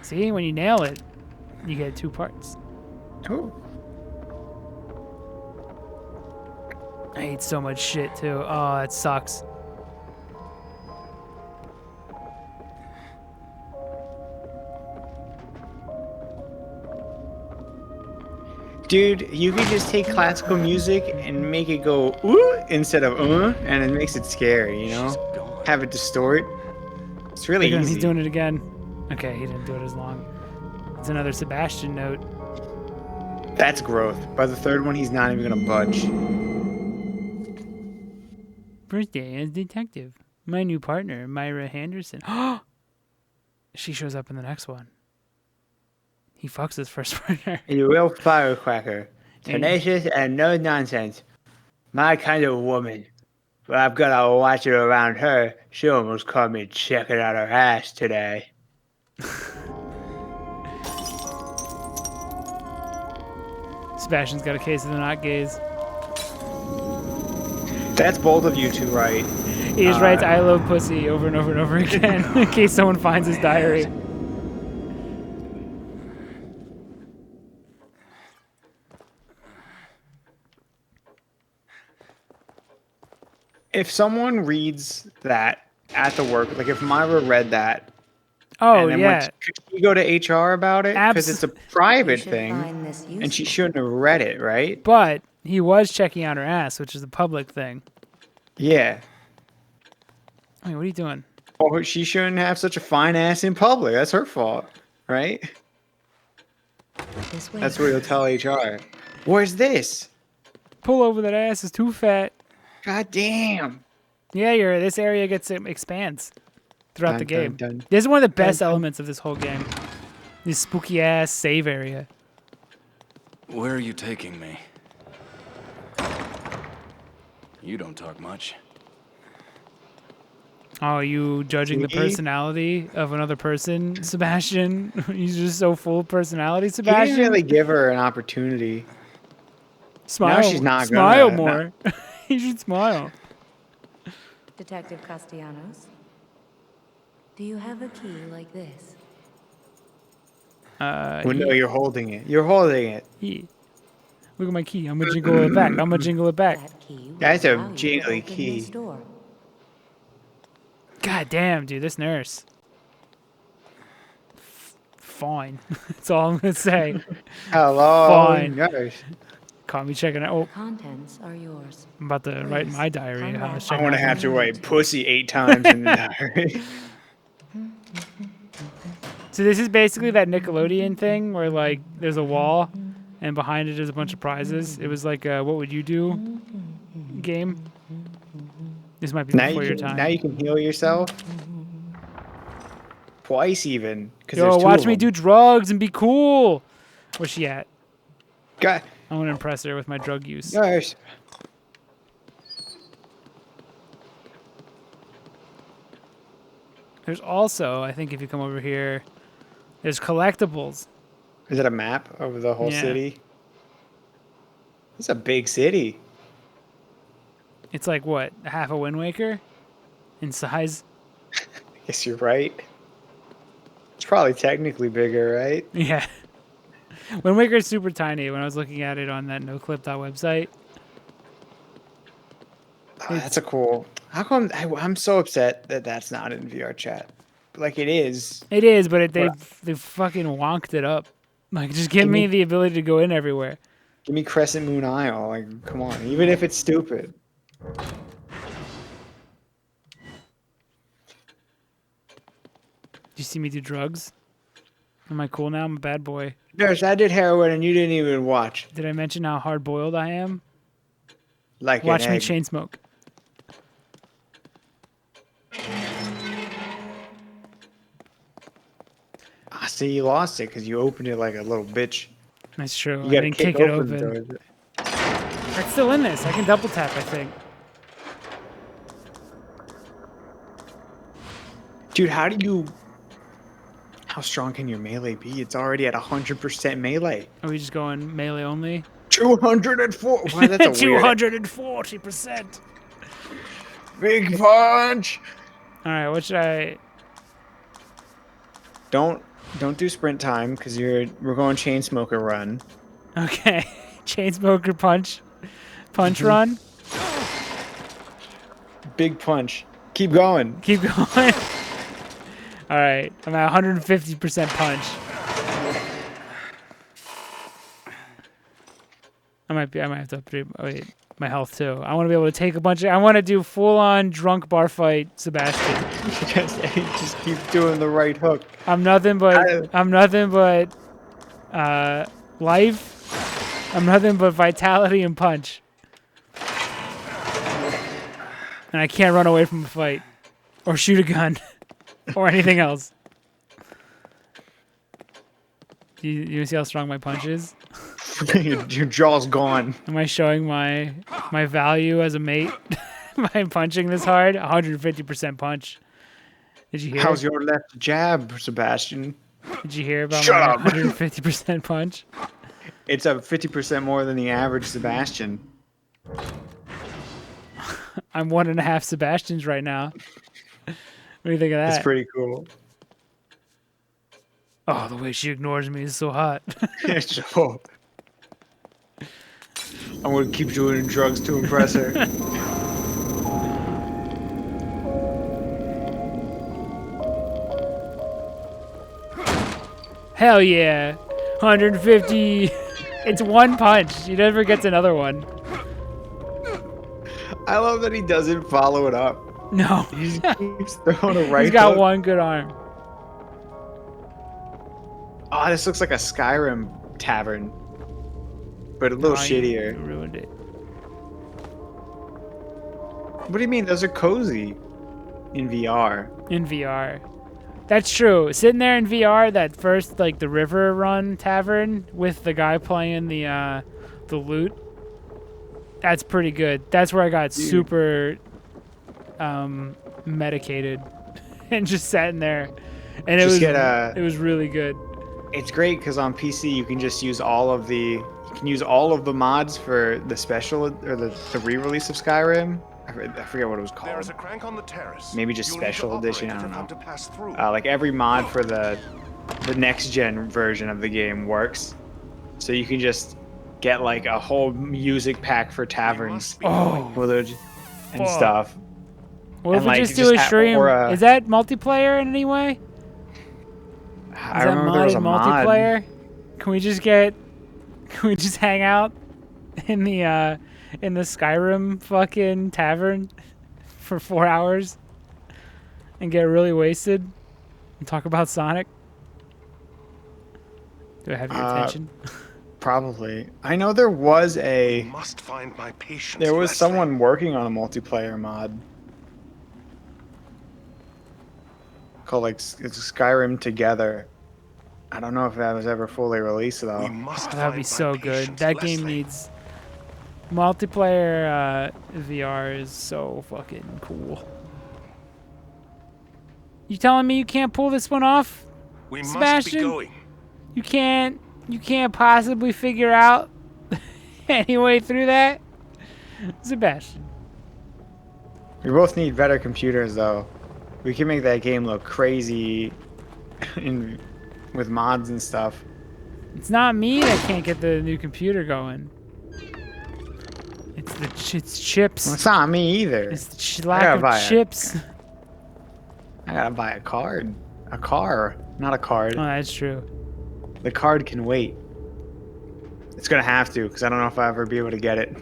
See, when you nail it, you get 2 parts. Oh. I hate so much shit too. Oh, that sucks. Dude, you could just take classical music and make it go ooh instead of and it makes it scary, you know? Have it distort. It's really Look at him, easy. he's doing it again. Okay, he didn't do it as long. It's another Sebastian note. That's growth. By the third one, he's not even gonna budge. First day as detective. My new partner, Myra Henderson. She shows up in the next one. He fucks his first partner. A real firecracker. Tenacious and no nonsense. My kind of woman. But I've gotta watch it around her. She almost caught me checking out her ass today. Sebastian's got a case of the not gays. That's both of you two, right? He just writes "I love pussy" over and over and over again in case someone finds his diary. If someone reads that at the work, like if Myra read that, Oh and then yeah, could she go to HR about it? Because it's a private thing, Find this and she useful. shouldn't have read it, right? but he was checking out her ass, which is a public thing. Yeah. Wait, what are you doing? Or she shouldn't have such a fine ass in public. That's her fault, right? This way. That's what you'll tell HR. Where's this? Pull over, that ass is too fat. God damn. Yeah, this area expands throughout the Dun, game. dun, dun. This is one of the best Dun, dun. elements of this whole game. This spooky ass save area. Where are you taking me? You don't talk much. Oh, you judging the Me? personality of another person, Sebastian? He's just so full of personality, He Sebastian. didn't really give her an opportunity. Smile. she's not Smile gonna- more. You should smile. Detective Castellanos, do you have a key like this? Well, no, you're holding it. You're holding it. Look at my key. I'm gonna jingle it back. I'm gonna jingle it back. That key will That's a allow you to jingly open key. this door. God damn, dude, this nurse. Fine. That's all I'm gonna say. Hello, Fine. nurse. Caught me checking out. Oh, Contents are yours. I'm about to write in my diary how I was I checking want to out. have to write pussy 8 times in the diary. Is So this is basically that Nickelodeon thing where like there's a wall, and behind it is a bunch of prizes. It was like a what would you do game. This might be before your time. Now you can heal yourself. Twice even. Yo, watch me do drugs and be cool. Where's she at? God. I want to impress her with my drug use. Gosh. There's also, I think if you come over here, there's collectibles. Is it a map of the whole Yeah. city? It's a big city. It's like what, half a Wind Waker in size? I guess you're right. It's probably technically bigger, right? Yeah. Wind Waker is super tiny when I was looking at it on that noclip website. Oh, that's a cool. How come I'm so upset that that's not in VR chat? Like it is. It is, but they fucking wonked it up. Like, just give me the ability to go in everywhere. Give me Crescent Moon Isle. Like, come on. Even if it's stupid. Do you see me do drugs? Am I cool now? I'm a bad boy. Nurse, I did heroin and you didn't even watch. Did I mention how hard boiled I am? Like Watch an me egg. chain smoke. Ah, see, you lost it because you opened it like a little bitch. That's true. You I gotta didn't kick it open. the door. It's still in this. I can double tap, I think. Dude, how strong can your melee be? It's already at 100% melee. Are we just going melee only? 204. Wow, that's a weird. 240%. Big punch. All right, what should I? Don't do sprint time because we're going chain smoker run. Okay, chain smoker punch run. Big punch. Keep going. Keep going. All right, I'm at 150% punch. I might have to upgrade my health too. I want to be able to take a bunch of. I want to do full-on drunk bar fight, Sebastian. just keep doing the right hook. I'm nothing but life. I'm nothing but vitality and punch. And I can't run away from a fight or shoot a gun or anything else. You see how strong my punch is? Your jaw's gone. Am I showing my value as a mate by punching this hard? 150% punch. Did you hear? How's your left jab, Sebastian? Did you hear about Shut my up. 150% punch? It's a 50% more than the average Sebastian. I'm 1.5 Sebastians right now. What do you think of that? That's pretty cool. Oh, the way she ignores me is so hot. So, I'm gonna keep doing drugs to impress her. Hell yeah. 150. It's one punch. He never gets another one. I love that he doesn't follow it up. No. He just keeps throwing a right He's got hook. one good arm. Oh, this looks like a Skyrim tavern, but a little Oh, shittier. You ruined it. What do you mean? Those are cozy in VR. In VR. That's true. Sitting there in VR, that first, like, the River Run tavern with the guy playing the lute, that's pretty good. That's where I got super medicated and just sat in there. And it was really good. It's great because on PC you can just use all of the mods for the special or the re-release of Skyrim. I forget what it was called. There is a crank on the terrace. Maybe just You'll need to special operate edition. I if don't you know. have to pass through. Like every mod for the next gen version of the game works, so you can just get like a whole music pack for taverns and Fuck. stuff. What if And, we like, just do a just stream? or a- Is that multiplayer in any way? I Is that remember there was modded a mod. multiplayer? Can we just hang out in the Skyrim fucking tavern for 4 hours and get really wasted and talk about Sonic? Do I have your attention? Probably. I know there was I must find my patience. there was Leslie. someone working on a multiplayer mod called like it's Skyrim Together. I don't know if that was ever fully released though. We must That'd be find so my good. patience, That game Leslie. needs multiplayer. VR is so fucking cool. You telling me you can't pull this one off? We must be Sebastian? going. You can't possibly figure out any way through that? Sebastian. We both need better computers though. We can make that game look crazy with mods and stuff. It's not me that can't get the new computer going. It's chips. Well, it's not me either. It's the I gotta lack buy of it. chips. I gotta buy a card. A car, not a card. Oh, that's true. The card can wait. It's gonna have to, because I don't know if I'll ever be able to get it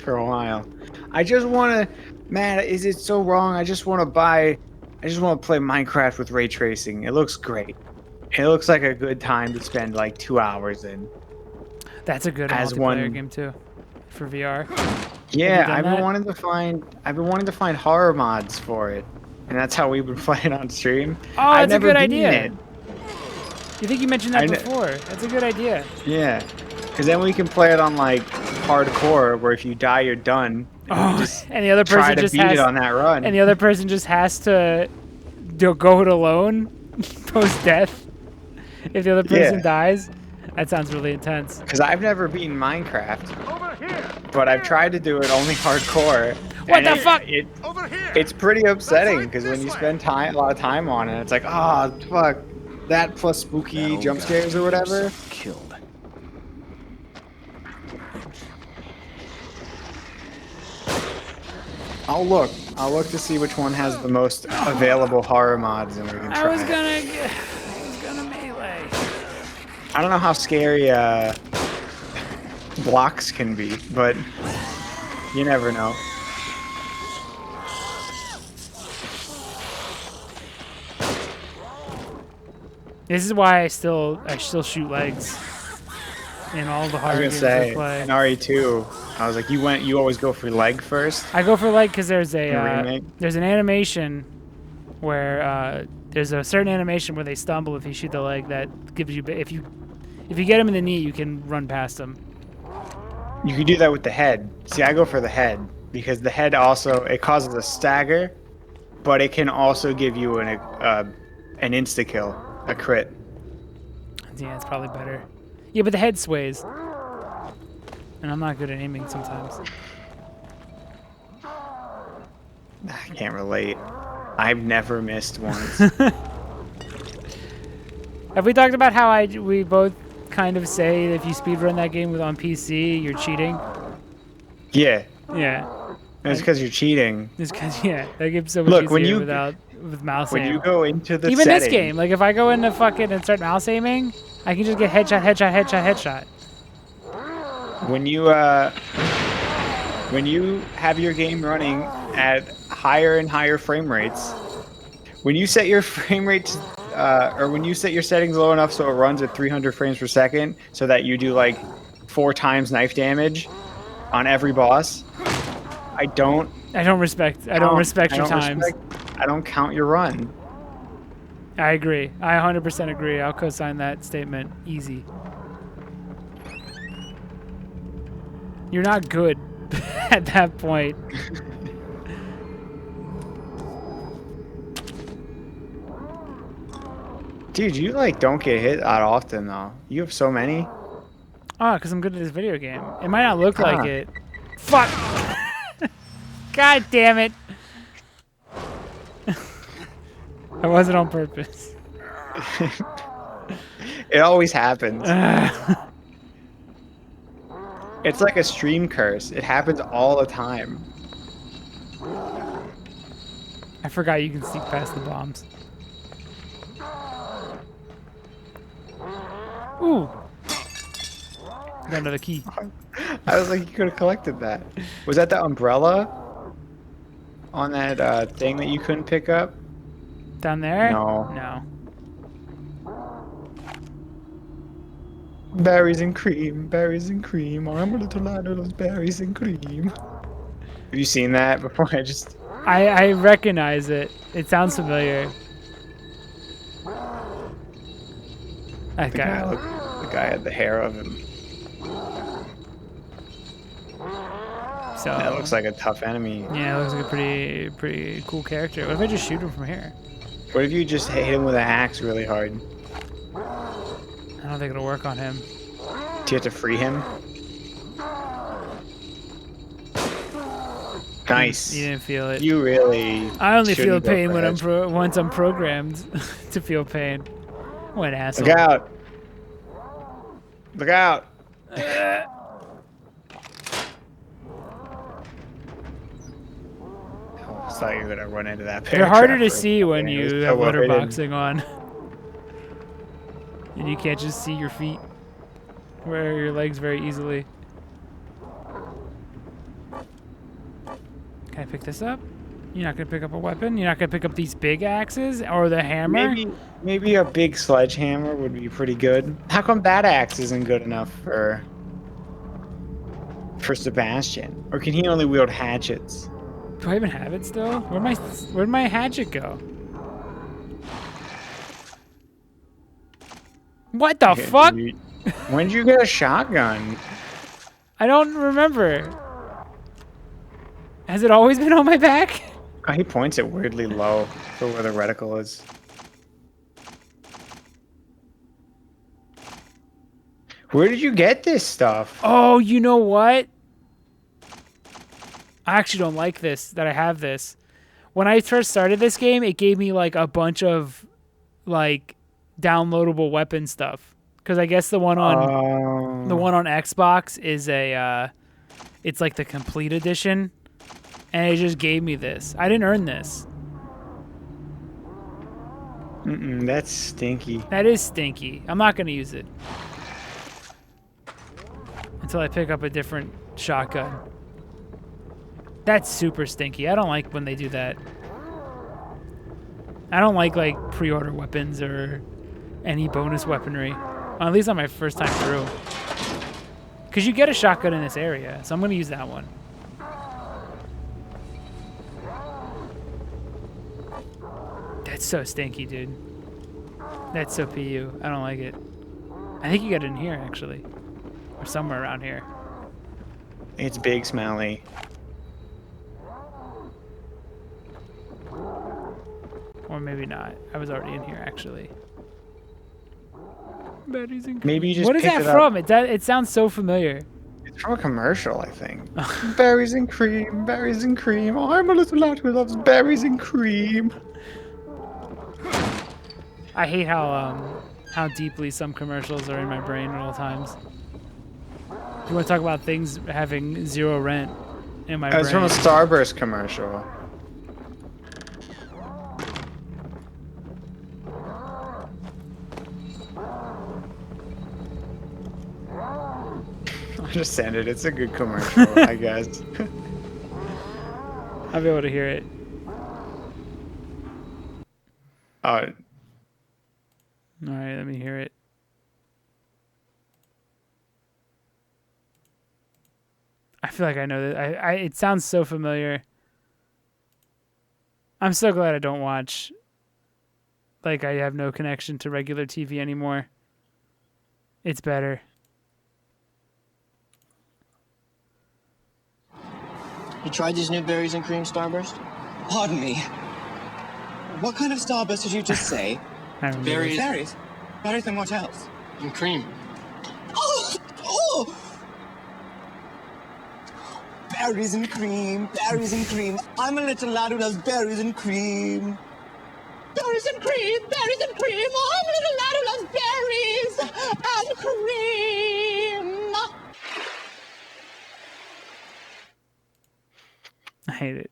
for a while. I just wanna, man, is it so wrong? I just wanna play Minecraft with ray tracing. It looks great. It looks like a good time to spend like 2 hours in. That's a good As multiplayer one- game too, for VR. Yeah, done I've that? been wanting to find horror mods for it. And that's how we've been playing on stream. Oh, I've that's a never good beaten idea. it. You think you mentioned I that kn- before? That's a good idea. Yeah. Because then we can play it on like hardcore, where if you die, you're done. And you just And the other try person to just beat has, it on that run. and the other person just has to go it alone post death. If the other person Yeah. dies, that sounds really intense. Because I've never beaten Minecraft, but I've tried to do it only hardcore. What and the fuck? It's pretty upsetting because when you spend a lot of time on it, it's like, oh fuck, that plus spooky jump scares or whatever. Killed. I'll look to see which one has the most available horror mods, and we can try. I was it. gonna melee. I don't know how scary blocks can be, but you never know. This is why I still shoot legs in all the I hard was games gonna I say play. in RE2, I was like, you always go for leg first. I go for leg because there's In Remake? there's an animation where there's a certain animation where they stumble if you shoot the leg that gives you if you get them in the knee you can run past them. You can do that with the head. See, I go for the head because the head also it causes a stagger, but it can also give you an insta kill, a crit. Yeah, it's probably better. Yeah, but the head sways, and I'm not good at aiming sometimes. I can't relate. I've never missed once. Have we talked about how we both kind of say that if you speedrun that game on PC, you're cheating? Yeah, Yeah. it's because you're cheating. Just because, yeah, that game's so much Look, easier when with mouse When aim. you go into the Even settings, this game, like if I go into fucking and start mouse aiming, I can just get headshot, headshot, headshot, headshot. when you have your game running at higher and higher frame rates, when you set your frame rates or when you set your settings low enough so it runs at 300 frames per second, so that you do like 4 times knife damage on every boss, I don't respect your times. I don't count your run. I agree. I 100% agree. I'll co-sign that statement. Easy. You're not good at that point. Dude, you like don't get hit that often though. You have so many. Oh, because I'm good at this video game. It might not look like Ah. it. Fuck! God damn it! That wasn't on purpose. It always happens. It's like a stream curse. It happens all the time. I forgot you can sneak past the bombs. Ooh! Got another key. I was like, you could have collected that. Was that the umbrella on that thing that you couldn't pick up? Down there? No. No. Berries and cream, berries and cream. I'm a little lad who loves berries and cream. Have you seen that before? I recognize it. It sounds familiar. That guy. The guy had the hair of him. So That looks like a tough enemy. yeah, it looks like a pretty cool character. What if I just shoot him from here? What if you just hit him with an axe really hard? I don't think it'll work on him. Do you have to free him? Nice. You didn't feel it. You really. I only feel shouldn't go pain for when heads. once I'm programmed to feel pain. What an asshole. Look out! Look out! I thought you were gonna run into that. They're bear harder trap to for a see when second. It was you so have well hidden. letterboxing on. And you can't just see your feet. Or your legs very easily. Can I pick this up? You're not gonna pick up a weapon? You're not gonna pick up these big axes? Or the hammer? Maybe a big sledgehammer would be pretty good. How come that axe isn't good enough for Sebastian? Or can he only wield hatchets? Do I even have it still? Where'd my hatchet go? What the fuck? When did you get a shotgun? I don't remember. Has it always been on my back? Oh, he points it weirdly low for where the reticle is. Where did you get this stuff? Oh, you know what? I actually don't like this, that I have this. When I first started this game, it gave me like a bunch of like downloadable weapon stuff. Because I guess the one on Xbox is it's like the complete edition. And it just gave me this. I didn't earn this. That's stinky. That is stinky. I'm not going to use it. Until I pick up a different shotgun. That's super stinky. I don't like when they do that. I don't like pre-order weapons or any bonus weaponry. At least on my first time through. Because you get a shotgun in this area. So I'm going to use that one. That's so stinky, dude. That's so PU. I don't like it. I think you got it in here, actually. Or somewhere around here. It's big, smelly. Or maybe not. I was already in here, actually. Berries and Maybe you just what is picked that it from? up. It sounds so familiar. It's from a commercial, I think. Berries and cream, berries and cream. Oh, I'm a little lad who loves berries and cream. I hate how deeply some commercials are in my brain at all times. You want to talk about things having zero rent in my brain? It's from a Starburst commercial. I'll just send it. It's a good commercial, I guess. I'll be able to hear it. All right, let me hear it. I feel like I know that. It sounds so familiar. I'm so glad I don't watch. Like, I have no connection to regular TV anymore. It's better. You tried these new berries and cream Starburst? Pardon me. What kind of Starburst did you just say? Berries. Berries? Berries and what else? And cream. Oh! Oh! Berries and cream, berries and cream. I'm a little lad who loves berries and cream. Berries and cream, berries and cream. Oh, I'm a little lad who loves berries and cream. I hate it.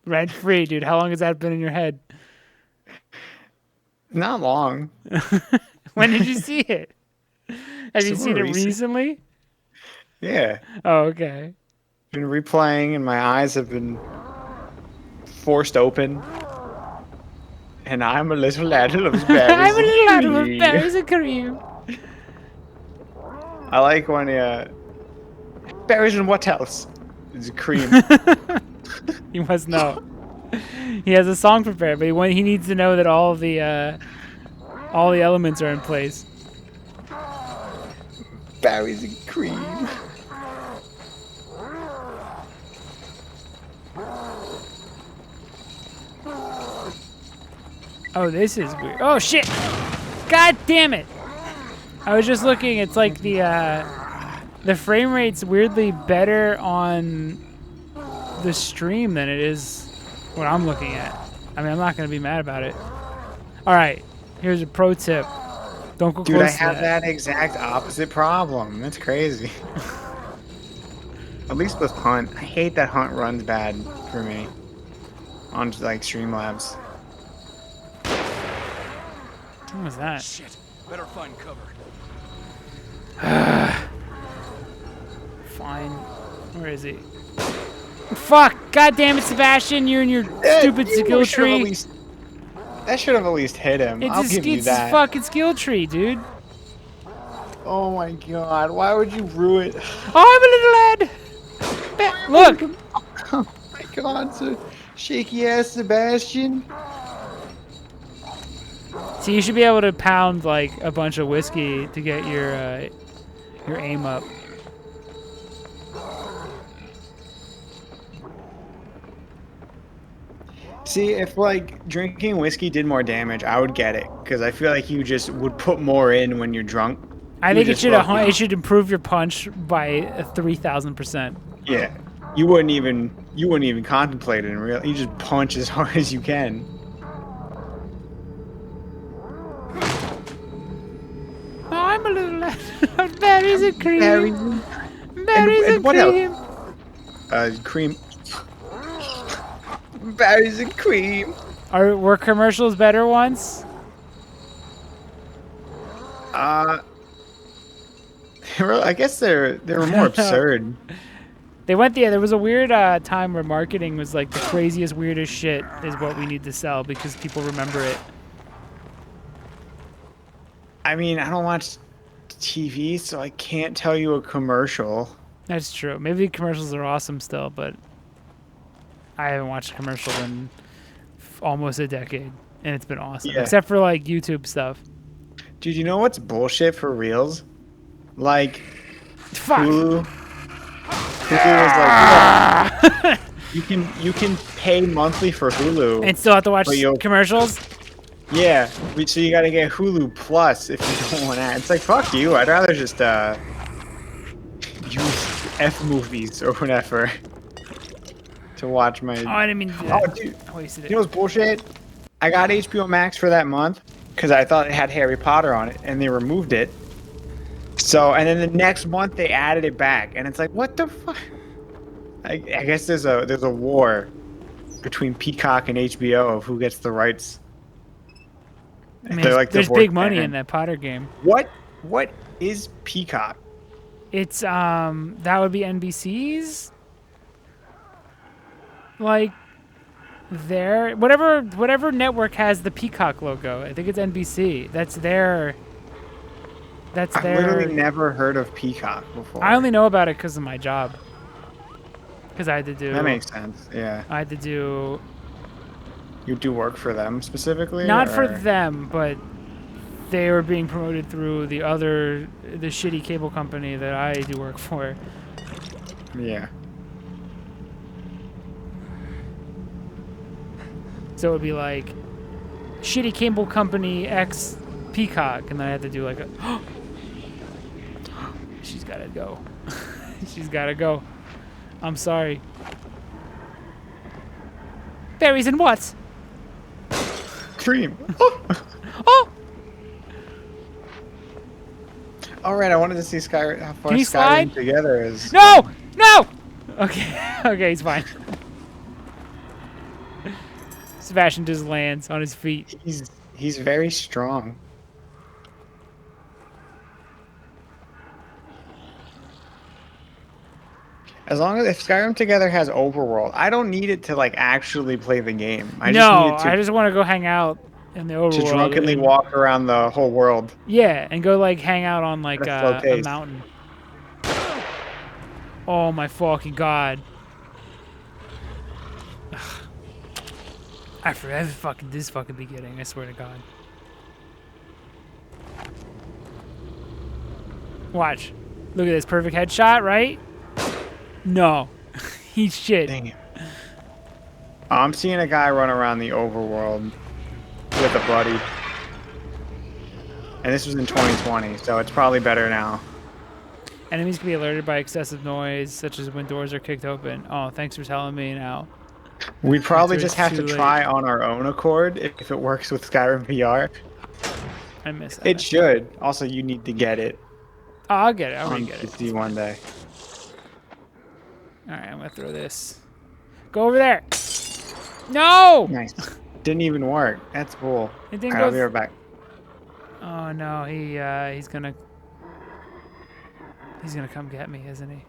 Rent free, dude. How long has that been in your head? Not long. When did you see it? Have you seen it recently? Yeah. Oh, okay. Been replaying, and my eyes have been forced open. And I'm a little lad who loves berries. I'm a little lad who loves berries and cream. I like when berries and what else? It's cream. He must know. He has a song prepared, but he needs to know that all the elements are in place. Berries and cream. Oh, this is weird. Oh shit! God damn it! I was just looking. It's like the frame rate's weirdly better on the stream than it is what I'm looking at. I mean, I'm not gonna be mad about it. All right, here's a pro tip: don't go Dude, close I to have that exact opposite problem. That's crazy. At least with Hunt, I hate that Hunt runs bad for me on like Streamlabs. What was that? Shit. Better find cover. Fine. Where is he? Fuck! God damn it, Sebastian! You're in your stupid skill tree. That should have at least hit him. I'll give you that. It's a fucking skill tree, dude. Oh my god! Why would you ruin? Oh, I'm a little lad. Look. Oh my god! So shaky ass Sebastian. So you should be able to pound like a bunch of whiskey to get your aim up. See, if like drinking whiskey did more damage, I would get it because I feel like you just would put more in when you're drunk. I think it should improve your punch by 3,000%. Yeah, you wouldn't even contemplate it in real. You just punch as hard as you can. Oh, I'm a little lad. Berries and cream. Berries and what cream. Else? Cream. Berries and cream. Were commercials better once? I guess they were more absurd. They went there was a weird time where marketing was like the craziest, weirdest shit is what we need to sell because people remember it. I mean, I don't watch TV, so I can't tell you a commercial. That's true. Maybe commercials are awesome still, but I haven't watched a commercial in almost a decade, and it's been awesome. Yeah. Except for like YouTube stuff. Dude, you know what's bullshit for reals? Like, Fuck. Hulu is like, you can pay monthly for Hulu And still have to watch commercials? Yeah, so you gotta get Hulu Plus if you don't want ads. It's like, fuck you, I'd rather just use F movies or whatever to watch my... Oh, I didn't mean to do that. Oh, dude, I wasted it. you know what's bullshit? I got HBO Max for that month because I thought it had Harry Potter on it, and they removed it. So, and then the next month they added it back, and it's like, what the fuck? I guess there's a war between Peacock and HBO of who gets the rights. I mean, there's big money in that Potter game. What is Peacock? It's that would be NBC's. Like their whatever network has the Peacock logo. I think it's NBC. That's I've literally never heard of Peacock before. I only know about it because of my job. Because I had to do. That makes sense. Yeah. I had to do. You do work for them specifically? Not for them, but they were being promoted through the shitty cable company that I do work for. Yeah. So it would be like shitty cable company X Peacock, and then I had to do like a. She's gotta go. She's gotta go. I'm sorry. Berries and what? Cream. Oh! All right, I wanted to see how far Can you Skyrim slide? together is. No! No! Okay. Okay, he's fine. Sebastian just lands on his feet. He's very strong. As long as if Skyrim Together has overworld, I don't need it to like actually play the game. I just want to go hang out in the overworld. To drunkenly walk around the whole world. Yeah, and go like hang out on like a mountain. Oh my fucking god. Ugh. I forgot this fucking beginning, I swear to god. Watch. Look at this perfect headshot, right? No. He's shit. Dang it. I'm seeing a guy run around the overworld with a buddy. And this was in 2020, so it's probably better now. Enemies can be alerted by excessive noise, such as when doors are kicked open. Oh, thanks for telling me now. We'd probably After just it's have to too late. try on our own accord if it works with Skyrim VR. I miss that. It should. Also, you need to get it Oh, I'll get it. I'll on get it. PC one day. Alright, I'm gonna throw this. Go over there! No! Nice. Didn't even work. That's cool. It didn't Alright, go I'll be right back. Oh no, he's gonna come get me, isn't he?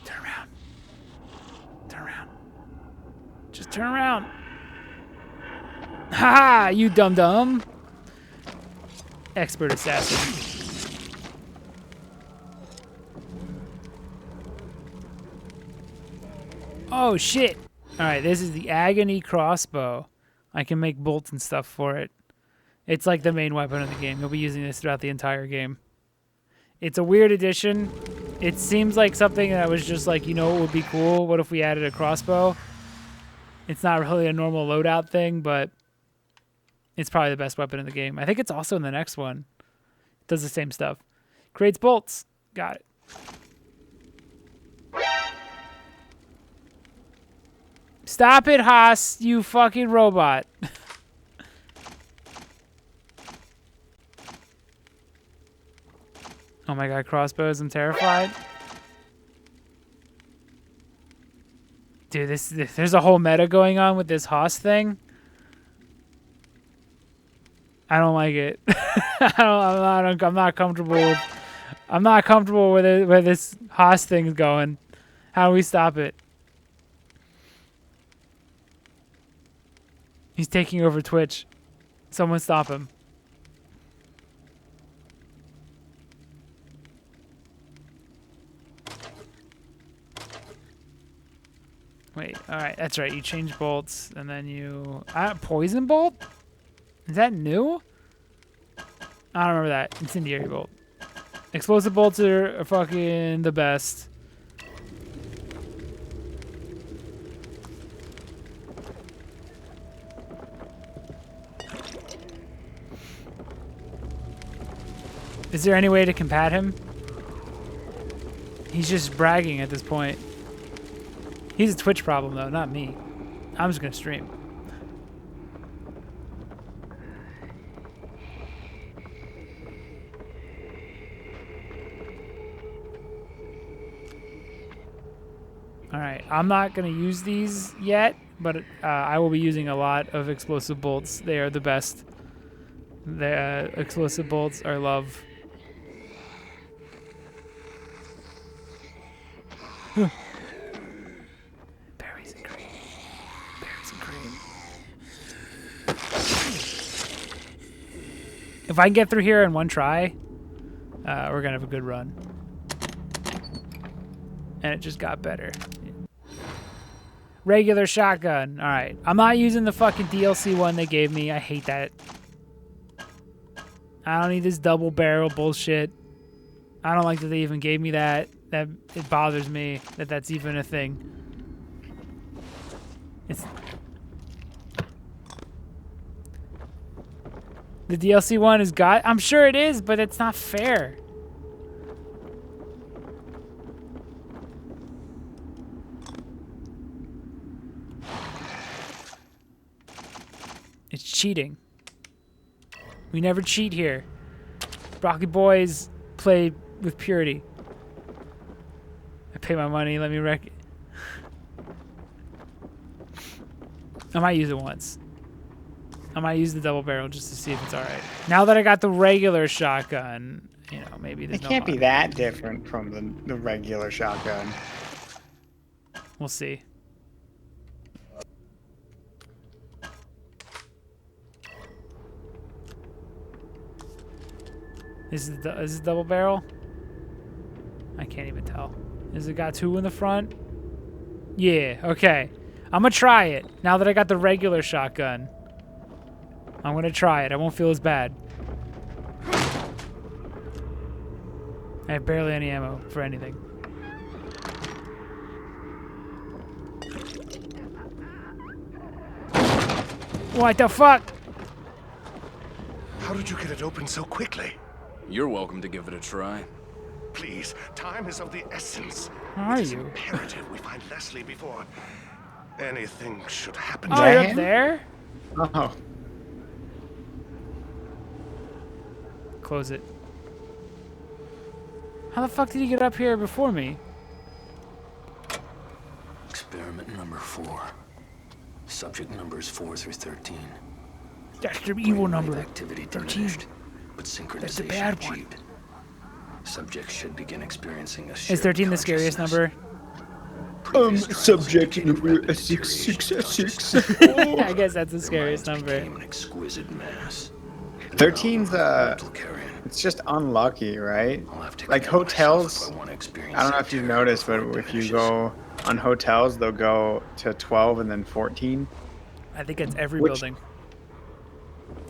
Turn around. Turn around. Just turn around. Ha! You dum dum. Expert assassin. Oh shit! Alright, this is the Agony crossbow. I can make bolts and stuff for it. It's like the main weapon of the game. You'll be using this throughout the entire game. It's a weird addition. It seems like something that was just like, you know what would be cool? What if we added a crossbow? It's not really a normal loadout thing, but it's probably the best weapon in the game. I think it's also in the next one. It does the same stuff. Creates bolts. Got it. Stop it, Haas, you fucking robot. Oh my god, crossbows, I'm terrified. Dude, there's a whole meta going on with this Haas thing. I don't like it. I'm not comfortable with where this Haas thing's going. How do we stop it? He's taking over Twitch. Someone stop him. Wait, alright, that's right. You change bolts, and then you... poison bolt? Is that new? I don't remember that. Incendiary bolt. Explosive bolts are fucking the best. Is there any way to combat him? He's just bragging at this point. He's a Twitch problem, though, not me. I'm just gonna stream. Alright, I'm not gonna use these yet, but I will be using a lot of explosive bolts. They are the best. The explosive bolts are love. Berries and cream. Berries and cream. If I can get through here in one try, we're gonna have a good run. And it just got better. Regular shotgun. Alright. I'm not using the fucking DLC one they gave me. I hate that. I don't need this double barrel bullshit. I don't like that they even gave me that. It bothers me that that's even a thing. The DLC one is I'm sure it is, but it's not fair. It's cheating. We never cheat here. Broccoli Boys play with purity. I pay my money, let me wreck it. I might use it once. I might use the double barrel just to see if it's alright. Now that I got the regular shotgun, you know, maybe there's It can't be that different from the regular shotgun. We'll see. Is this double barrel? I can't even tell. Is it got 2 in the front? Yeah, okay. I'm gonna try it. Now that I got the regular shotgun. I'm gonna try it. I won't feel as bad. I have barely any ammo for anything. What the fuck? How did you get it open so quickly? You're welcome to give it a try. Please, time is of the essence. How are It is you? imperative we find Leslie before anything should happen Oh, to you're him. up there? Oh. Close it. How the fuck did he get up here before me? Experiment number 4. Subject numbers 4 through 13. That's the evil Brainwave number. Activity 13. diminished, but That's the synchronization bad one. achieved. Subjects should begin experiencing a Is shared 13 the scariest consciousness. number? Previous trials subject indicated number rapid 666. deterioration of I guess that's the Their scariest minds number. became an exquisite mass. 13's Mental carrion. it's just unlucky, right? I'll have to Like commit myself hotels, if I want to experience I don't know that if you've terror noticed, but before it if you diminishes. go on hotels, they'll go to 12 and then 14. I think it's every Which- building.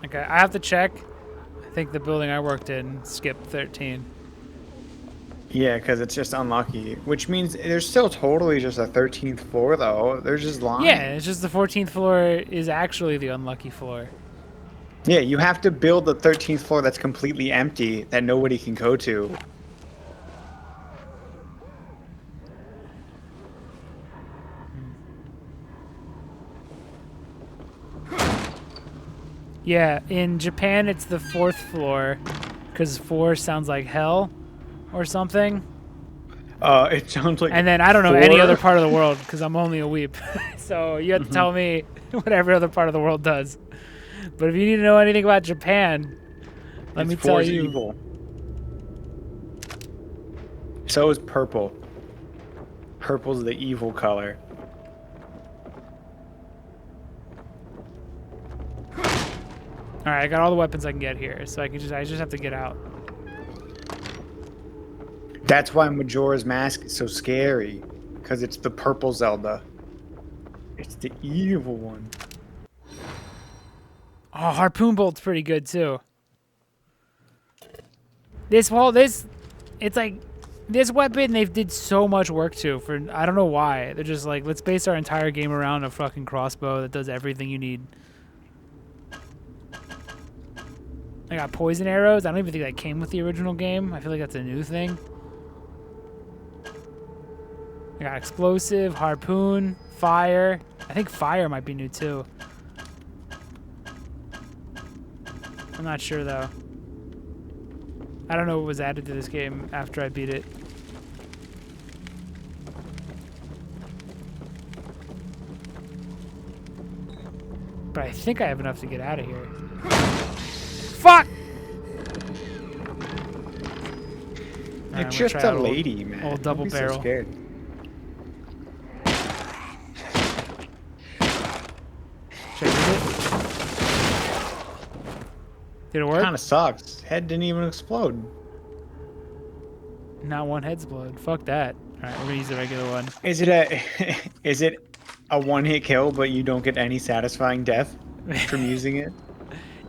Okay, I have to check. I think the building I worked in skipped 13. Yeah, because it's just unlucky, which means there's still totally just a 13th floor, though. They're just lying. Yeah, it's just the 14th floor is actually the unlucky floor. Yeah, you have to build the 13th floor that's completely empty that nobody can go to. Yeah, in Japan it's the 4th floor because 4 sounds like hell or something. It sounds like. And then I don't know any 4? other part of the world because I'm only a weep. So you have to tell me what every other part of the world does. But if you need to know anything about Japan, let me tell 4's you. evil. So is purple. Purple's the evil color. All right, I got all the weapons I can get here, so I just have to get out. That's why Majora's Mask is so scary, because it's the purple Zelda. It's the evil one. Oh, harpoon bolt's pretty good too. It's like this weapon they've did so much work to for I don't know why. They're just like, let's base our entire game around a fucking crossbow that does everything you need. I got poison arrows. I don't even think that came with the original game. I feel like that's a new thing. I got explosive, harpoon, fire. I think fire might be new too. I'm not sure though. I don't know what was added to this game after I beat it. But I think I have enough to get out of here. Fuck! Alright, I'm It's gonna just try a out lady, man. old Don't double be so barrel. scared. Should I use it? Did it work? Kind of sucks. Head didn't even explode. Not one head's blown. Fuck that. Alright, we're gonna use the regular one. Is it a one-hit kill, but you don't get any satisfying death from using it?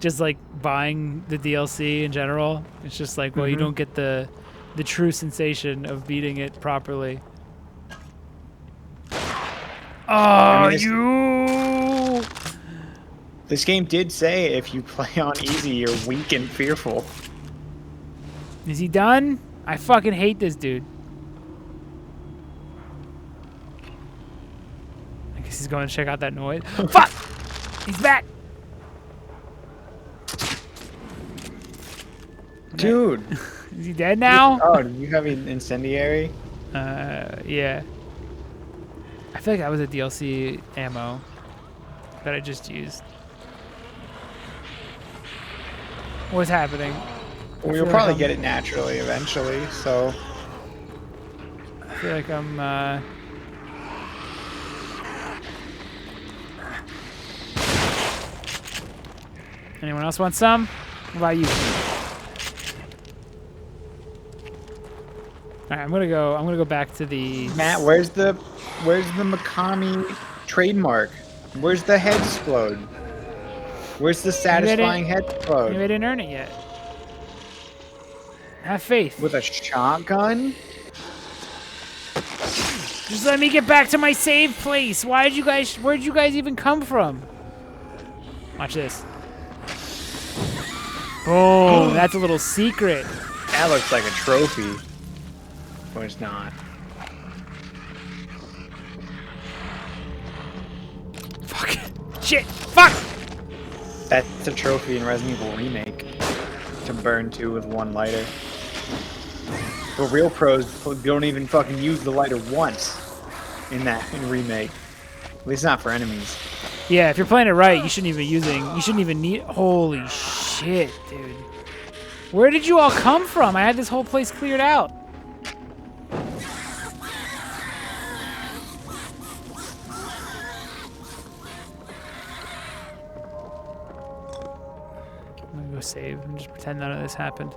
Just like buying the DLC in general. It's just like, well, you don't get the true sensation of beating it properly. Oh, you! This game did say if you play on easy, you're weak and fearful. Is he done? I fucking hate this dude. I guess he's going to check out that noise. Fuck! He's back! Dude. Is he dead now? Oh, do you have an incendiary? Yeah. I feel like that was a DLC ammo that I just used. What's happening? Well, feel you'll like probably I'm- get it naturally eventually, so... I feel like I'm, Anyone else want some? What about you? right, I'm gonna go back to the Matt, where's the Mikami trademark? Where's the head explode? Where's the satisfying head explode? Maybe I didn't earn it yet. Have faith. With a shotgun? Just let me get back to my save place. Where'd you guys even come from? Watch this. Boom, that's a little secret. That looks like a trophy. But it's not. Fuck. Shit. Fuck. That's a trophy in Resident Evil Remake. To burn 2 with 1 lighter. The real pros don't even fucking use the lighter once in Remake. At least not for enemies. Yeah, if you're playing it right, you shouldn't even need. Holy shit, dude. Where did you all come from? I had this whole place cleared out. I'm gonna go save and just pretend none of this happened.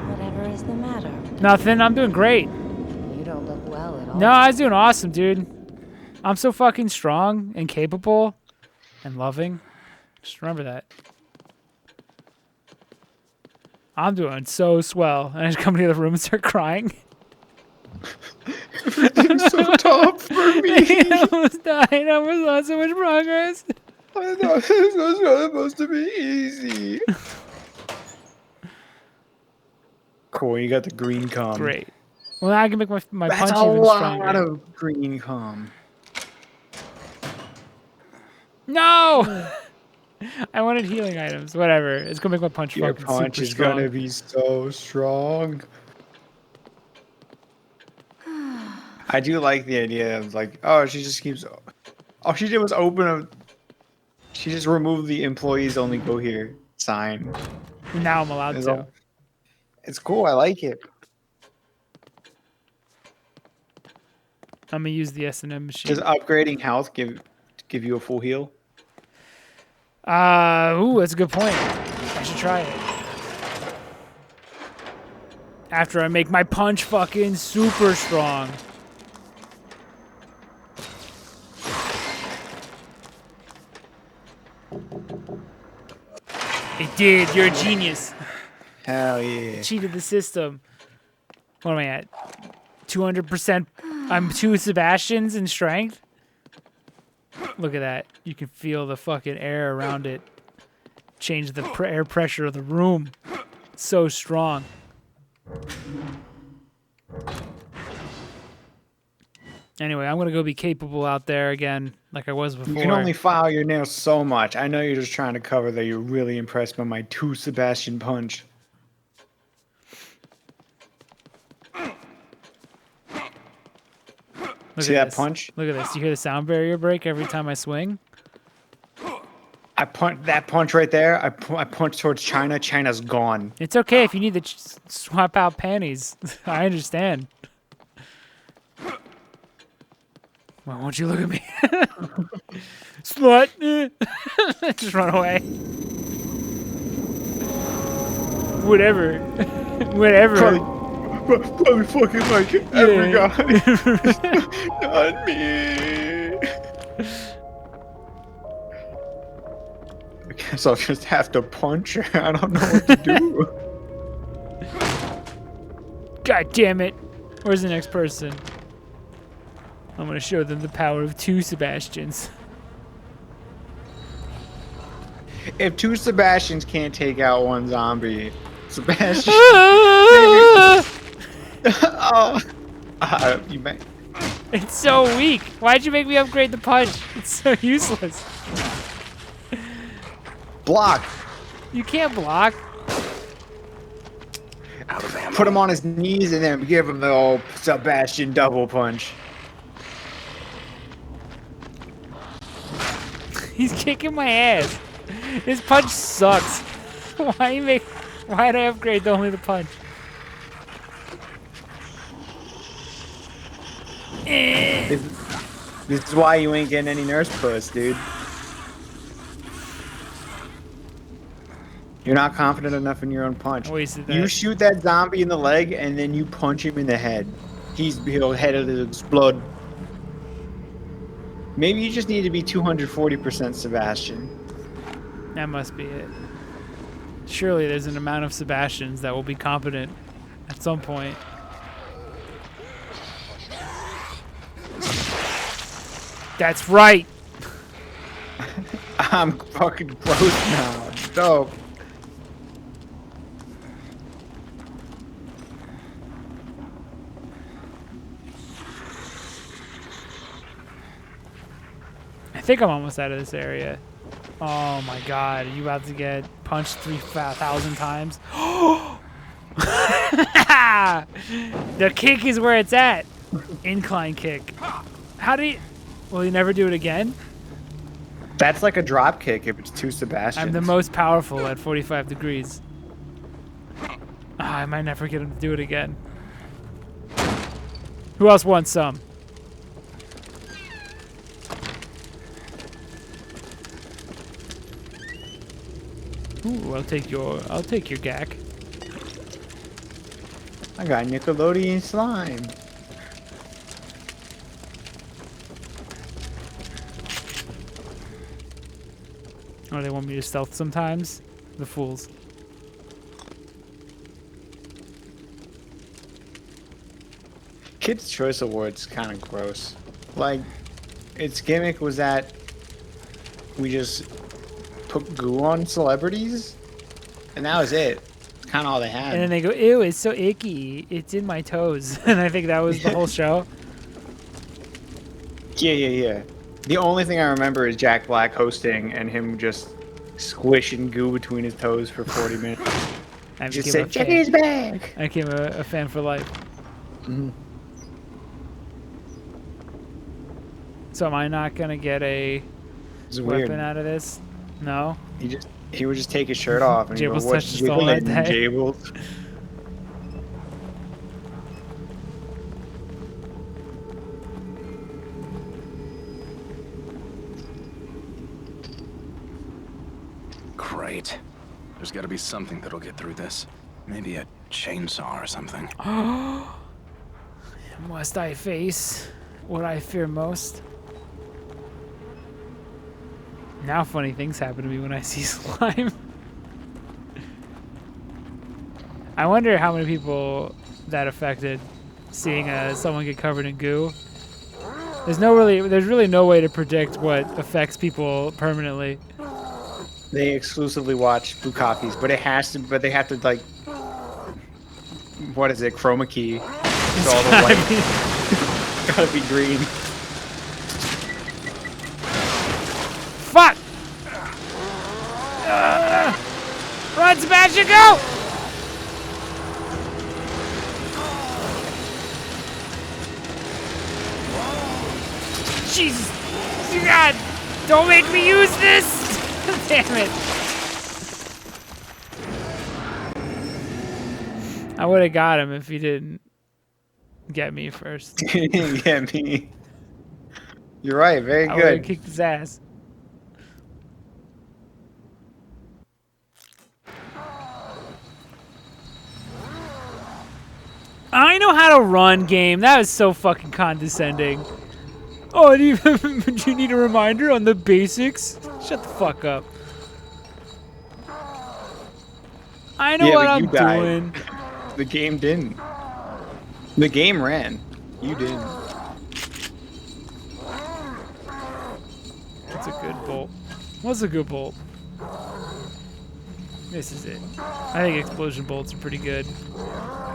Whatever is the matter? Nothing, I'm doing great. You don't look well at all. No, I was doing awesome, dude. I'm so fucking strong and capable and loving. Just remember that. I'm doing so swell. And I just come into the room and start crying. Everything's so tough for me. I almost died. I almost lost so much progress. I thought this was supposed to be easy. Cool, you got the green com. Great. Well, now I can make my That's punch a even stronger. lot of green com. No! I wanted healing items. Whatever. It's gonna make my punch Your fucking punch super is strong. gonna be so strong. I do like the idea of like, oh, she just keeps. All she did was she just removed the employees only go here sign. Now I'm allowed to. It's cool. I like it. I'm gonna use the S&M machine. Does upgrading health give you a full heal? Ooh, that's a good point. I should try it. After I make my punch fucking super strong. It did. You're a genius. Hell yeah. Cheated the system. What am I at? 200%. I'm 2 Sebastians in strength. Look at that. You can feel the fucking air around it. Change the air pressure of the room. So strong. Anyway, I'm gonna go be capable out there again, like I was before. You can only file your nails so much. I know you're just trying to cover that you're really impressed by my 2 Sebastian punch. See that punch? Look at this. You hear the sound barrier break every time I swing? I punch that punch right there. I punch towards China. China's gone. It's okay if you need to swap out panties. I understand. Why won't you look at me? Slut! Just run away. Whatever. Whatever. Probably fucking like every guy. Not me. I guess I'll just have to punch her. I don't know what to do. God damn it. Where's the next person? I'm gonna show them the power of 2 Sebastians. If 2 Sebastians can't take out 1 zombie, Sebastian. Oh, you may. It's so weak. Why'd you make me upgrade the punch? It's so useless. Block. You can't block. Put him on his knees and then give him the old Sebastian double punch. He's kicking my ass. His punch sucks. Why'd I upgrade only the punch? This is why you ain't getting any nurse puss, dude. You're not confident enough in your own punch. You shoot that zombie in the leg, and then you punch him in the head. He'll head will explode. Maybe you just need to be 240% Sebastian. That must be it. Surely there's an amount of Sebastians that will be competent at some point. That's right. I'm fucking gross now. Dope. I think I'm almost out of this area. Oh my god, are you about to get punched 3,000 times? The kick is where it's at. Incline kick. How do you... Will you never do it again? That's like a drop kick if it's two Sebastians. I'm the most powerful at 45 degrees. I might never get him to do it again. Who else wants some? Ooh, I'll take your gack. I got Nickelodeon slime. Oh, they want me to stealth sometimes? The fools. Kids' Choice Awards kind of gross. Like, its gimmick was that we just put goo on celebrities, and that was it. It's kind of all they had. And then they go, ew, it's so icky. It's in my toes. And I think that was the whole show. Yeah. The only thing I remember is Jack Black hosting and him just squishing goo between his toes for 40 minutes. I just said, check his bag. I became a fan for life. Mm-hmm. So am I not going to get a weapon weird. out of this? No? He would just take his shirt off and Jables go, what's touched us all that jiggling, day. Jables? Great. There's got to be something that'll get through this. Maybe a chainsaw or something. Must I face what I fear most? Now funny things happen to me when I see slime. I wonder how many people that affected seeing someone get covered in goo. There's really no way to predict what affects people permanently. They exclusively watch Bukakis, but they have to like, what is it, chroma key? So all the light gotta be green. Fuck! Run, Sebastian, go! Jesus! God! Don't make me use this! Damn it! I would have got him if he didn't get me first. He didn't get me. You're right, very I would have good. kicked his ass. I know how to run, game. That was so fucking condescending. Oh, do you need a reminder on the basics? Shut the fuck up. I know what I'm doing. The game didn't. The game ran. You didn't. That's a good bolt. What's a good bolt? This is it. I think explosion bolts are pretty good.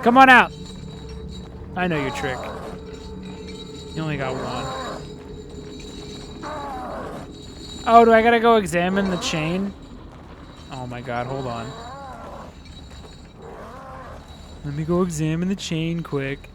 Come on out. I know your trick. You only got one. Oh, do I gotta go examine the chain? Oh my god, hold on. Let me go examine the chain quick.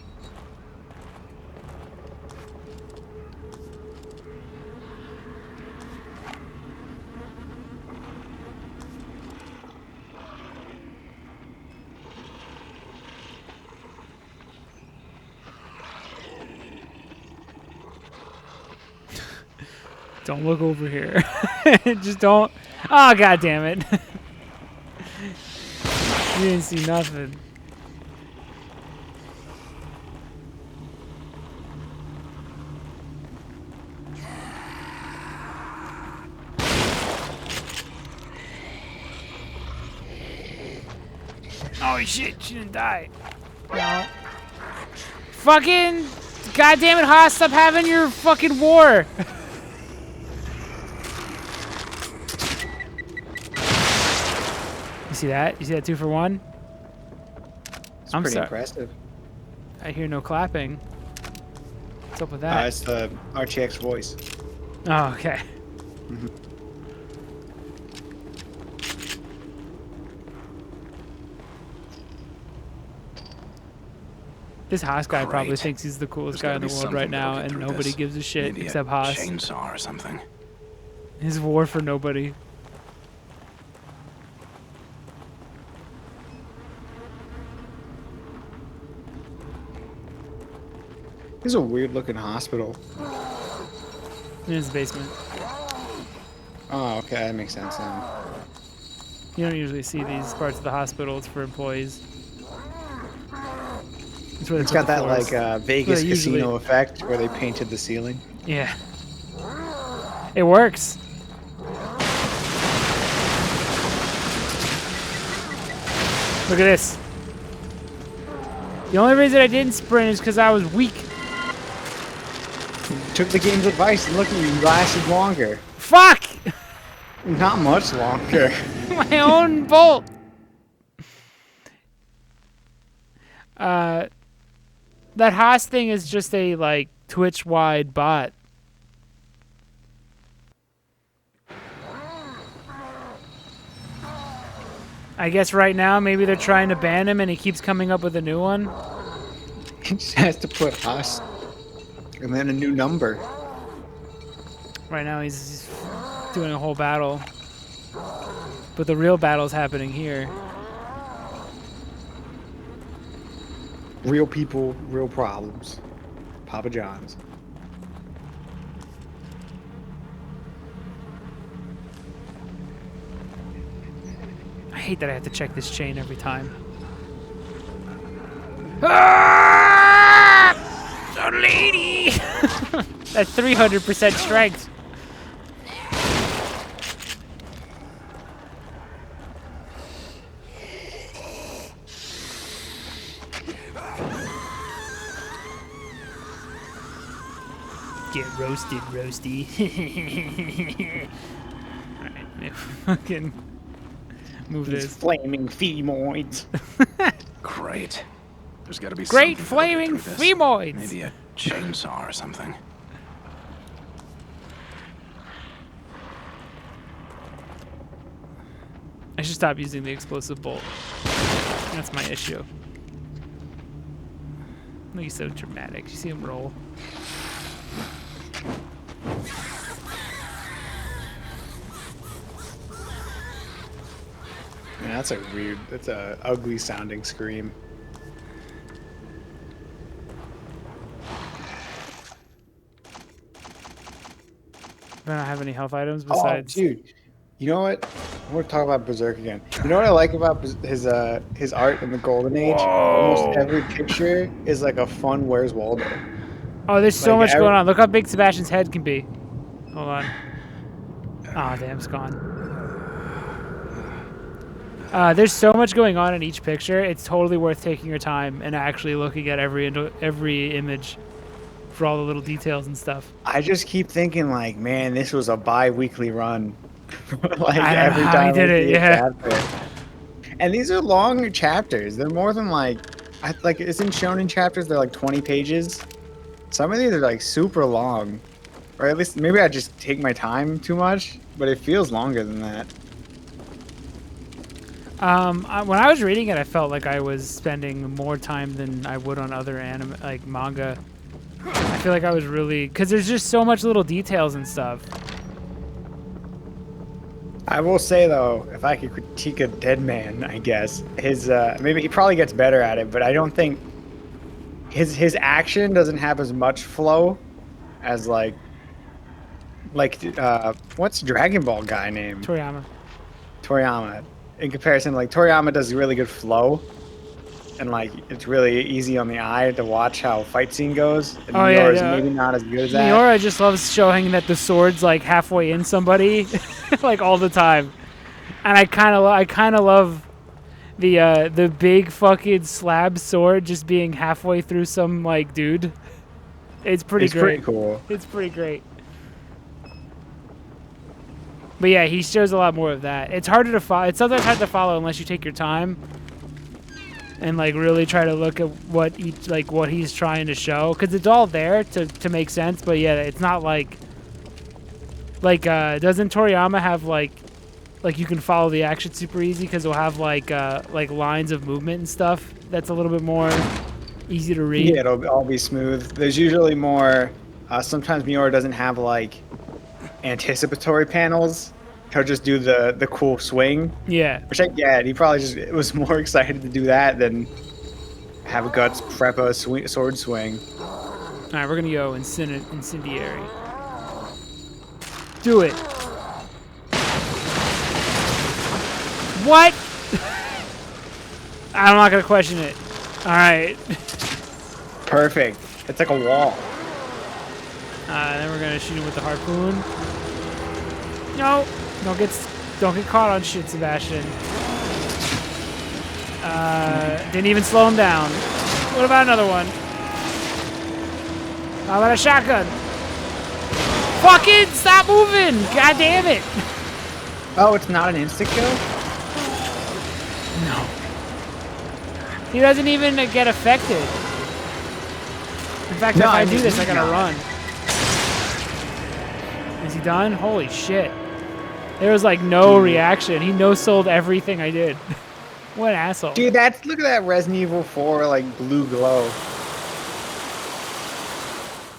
Don't look over here. Just don't. Oh, God damn it. You didn't see nothing. Oh shit, she didn't die. No. Fucking goddamn it, Haas, stop having your fucking war. You see that? You see that 2 for 1? It's I'm pretty sorry. impressive. I hear no clapping. What's up with that? It's the RTX voice. Oh, okay. This Haas guy probably Great. thinks he's the coolest There's guy in the gotta be world right something now, that'll get and through nobody this. gives a shit Maybe except a Haas. chainsaw or something. His war for nobody. This is a weird looking hospital. In his basement. Oh, okay, that makes sense then. You don't usually see these parts of the hospital. It's for employees. It's, where they It's put got the that floors. like Vegas Well, usually- casino effect where they painted the ceiling. Yeah. It works. Look at this. The only reason I didn't sprint is because I was weak. Took the game's advice and look at you lasted longer. Fuck! Not much longer. My own bolt. That Haas thing is just a like Twitch-wide bot. I guess right now maybe they're trying to ban him and he keeps coming up with a new one. He just has to put us and then a new number. Right now he's doing a whole battle. But the real battle's happening here. Real people, real problems. Papa John's. I hate that I have to check this chain every time. Ah! The lady! That's 300% strength. Get roasted, roasty. Alright, fucking move These this. flaming femoids. Great. There's got to be Great something that'll get flaming through this. femoids! Maybe a chainsaw or something. I should stop using the explosive bolt. That's my issue. Look, he's so dramatic. You see him roll. Man, that's a weird, that's a ugly sounding scream. I don't have any health items besides. Oh, dude. You know what? We're talking about Berserk again. You know what I like about his art in the Golden Age? Almost every picture is like a fun Where's Waldo. Oh, there's so like much going on. Look how big Sebastian's head can be. Hold on. Ah, damn, it's gone. There's so much going on in each picture. It's totally worth taking your time and actually looking at every image for all the little details and stuff. I just keep thinking like, man, this was a bi-weekly run. Like I don't every know how time he did I it, see a yeah. chapter. And these are long chapters. They're more than like, isn't Shonen chapters? They're like 20 pages. Some of these are like super long, or at least maybe I just take my time too much, but it feels longer than that. When I was reading it, I felt like I was spending more time than I would on other anime, like manga. I feel like I was really, because there's just so much little details and stuff. I will say though, if I could critique a dead man, I guess his maybe he probably gets better at it, but I don't think his action doesn't have as much flow as like Like, what's Dragon Ball guy name? Toriyama. Toriyama. In comparison, like Toriyama does really good flow, and like it's really easy on the eye to watch how fight scene goes. And Miura's maybe not as good as that. Miura just loves showing that the sword's like halfway in somebody, like all the time. And I kind of love the big fucking slab sword just being halfway through some like dude. It's pretty great. Pretty cool. It's pretty great. But yeah, he shows a lot more of that. It's harder to follow. It's sometimes hard to follow unless you take your time and like really try to look at what he's trying to show, because it's all there to make sense. But yeah, it's not like doesn't Toriyama have like you can follow the action super easy because it'll have like lines of movement and stuff that's a little bit more easy to read. Yeah, it'll all be smooth. There's usually more. Sometimes Miura doesn't have like anticipatory panels. He'll just do the cool swing. Yeah. Which I get. He probably just was more excited to do that than have Guts prep a sword swing. All right, we're gonna go incendiary. Do it. What? I'm not gonna question it. All right. Perfect. It's like a wall. Then we're gonna shoot him with the harpoon. No, don't get caught on shit, Sebastian. Didn't even slow him down. What about another one? How about a shotgun? Fucking stop moving! God damn it! Oh, it's not an insta kill? No. He doesn't even get affected. In fact, if I do this, I gotta run. Is he done? Holy shit. There was like no reaction. He no-sold everything I did. What an asshole. Dude, look at that Resident Evil 4 like blue glow.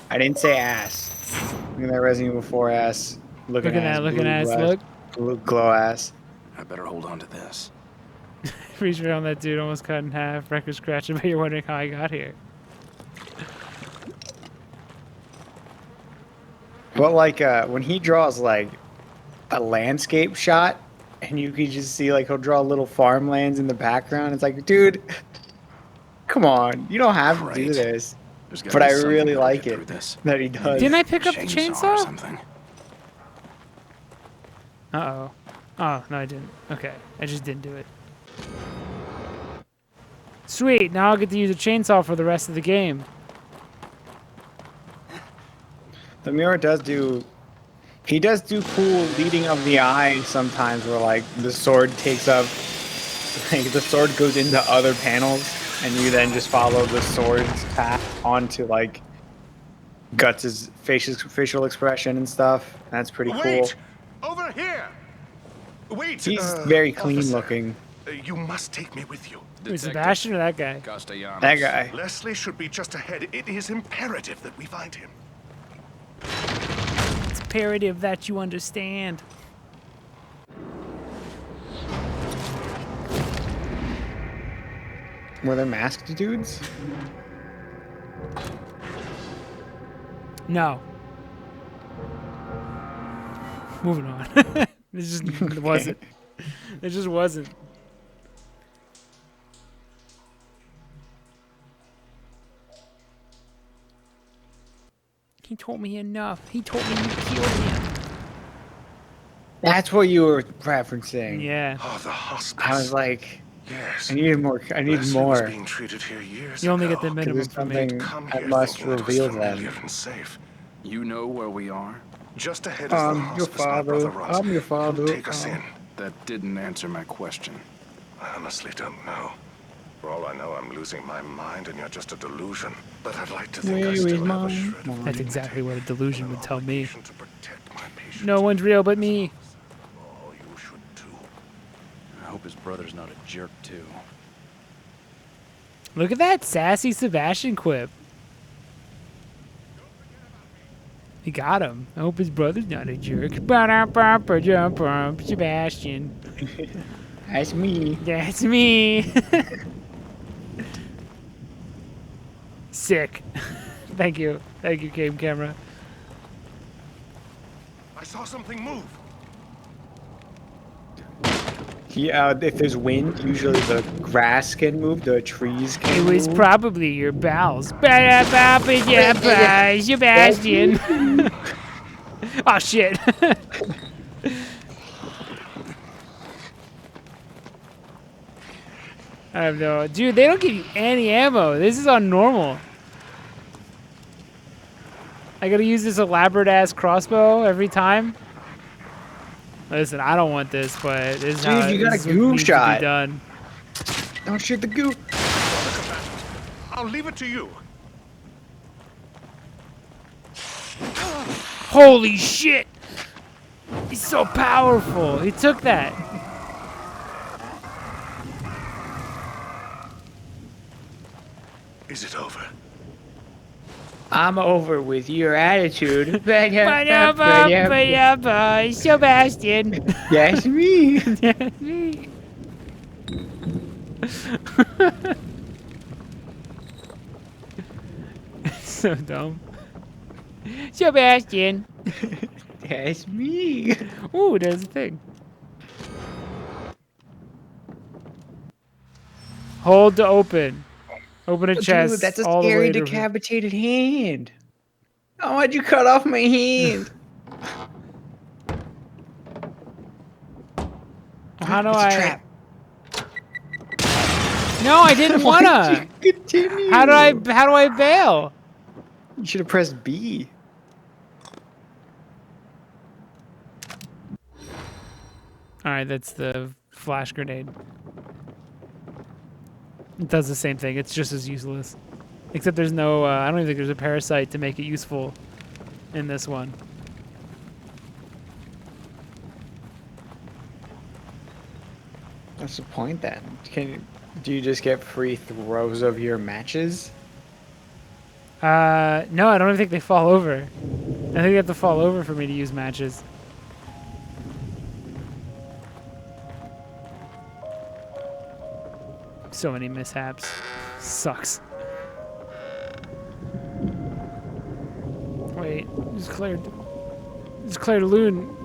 I didn't say ass. Look at that Resident Evil 4 ass. Looking ass. Look. Blue glow ass. I better hold on to this. Reach around that dude, almost cut in half. Record scratching, but you're wondering how I got here. But like when he draws like a landscape shot, and you can just see like he'll draw little farmlands in the background. It's like, dude, come on, you don't have to do this. But I really like it that he does. Didn't I pick up the Or chainsaw? something. Uh-oh. Oh, no I didn't. Okay, I just didn't do it. Sweet, now I'll get to use a chainsaw for the rest of the game. The Miura does do cool leading of the eye sometimes, where like the sword takes up, like the sword goes into other panels, and you then just follow the sword's path onto like Guts' facial expression and stuff. That's pretty cool. Wait! Over here! Wait! He's very clean officer, looking. You must take me with you. Who's Sebastian or that guy? Castellanos. That guy. Leslie should be just ahead. It is imperative that we find him. It's imperative that you understand. Were there masked dudes? No. Moving on. It just wasn't. It just wasn't. He told me enough. He told me you killed him. That's what you were referencing. Yeah. Oh, the hospice. I was like, yes. I need more. I need Leslie was more. being treated here years You only ago. get the minimum There's from me. something Come I here must thinking it was reveal familiar then. and safe. You know where we are? Just ahead is the Your hospice my father. brother runs. I'm your father. Take us in. That didn't answer my question. I honestly don't know. For all I know, I'm losing my mind and you're just a delusion. But I'd like to think I Where still is have a my shred of mind? That's exactly what a delusion would tell me. obligation to protect my patients. No one's real but me. Oh, you should too. I hope his brother's not a jerk, too. Look at that sassy Sebastian quip. He got him. I hope his brother's not a jerk. Sebastian. That's me. That's me. Sick. Thank you. Thank you, Game Camera. saw something move. Yeah, if there's wind, usually the grass can move, the trees can It move. was probably your bowels. Sebastian. Oh shit. I have no, dude. They don't give you any ammo. This is on normal. I gotta use this elaborate ass crossbow every time. Listen, I don't want this, but this is how Dude, you got this a is what goo needs to shot. be done. Don't shoot the goo. I'll leave it to you. Holy shit! He's so powerful. He took that. Is it over? I'm over with your attitude. Sebastian. That's me. That's me. So dumb. Sebastian. That's me. Ooh, there's a thing. Hold to open. Open a chest. Dude, that's a all the scary way to- decapitated hand. Oh, why'd you cut off my hand? How do It's a I? trap. No, I didn't Why'd wanna. you continue? How do I bail? You should have pressed B. All right, that's the flash grenade. It does the same thing. It's just as useless, except there's no. I don't even think there's a parasite to make it useful in this one. What's the point then? Do you just get free throws of your matches? No, I don't even think they fall over. I think they have to fall over for me to use matches. So many mishaps. Sucks. Wait, just cleared a loon,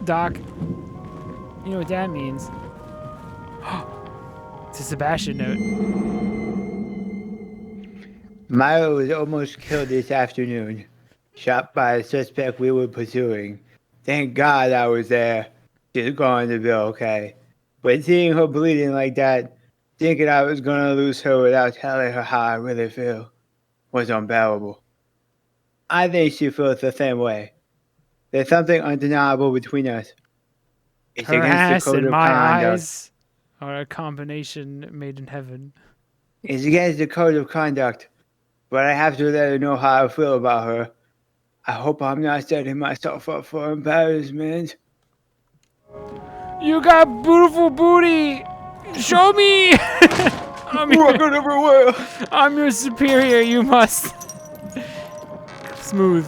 Doc. You know what that means. It's a Sebastian note. Milo was almost killed this afternoon, shot by a suspect we were pursuing. Thank God I was there. She's going to be okay. But seeing her bleeding like that, thinking I was going to lose her without telling her how I really feel, was unbearable. I think she feels the same way. There's something undeniable between us. It's Her against ass the code and of my conduct. eyes are a combination made in heaven. It's against the code of conduct, but I have to let her know how I feel about her. I hope I'm not setting myself up for embarrassment. You got beautiful booty. Show me. Walking everywhere. I'm your superior. You must. Smooth.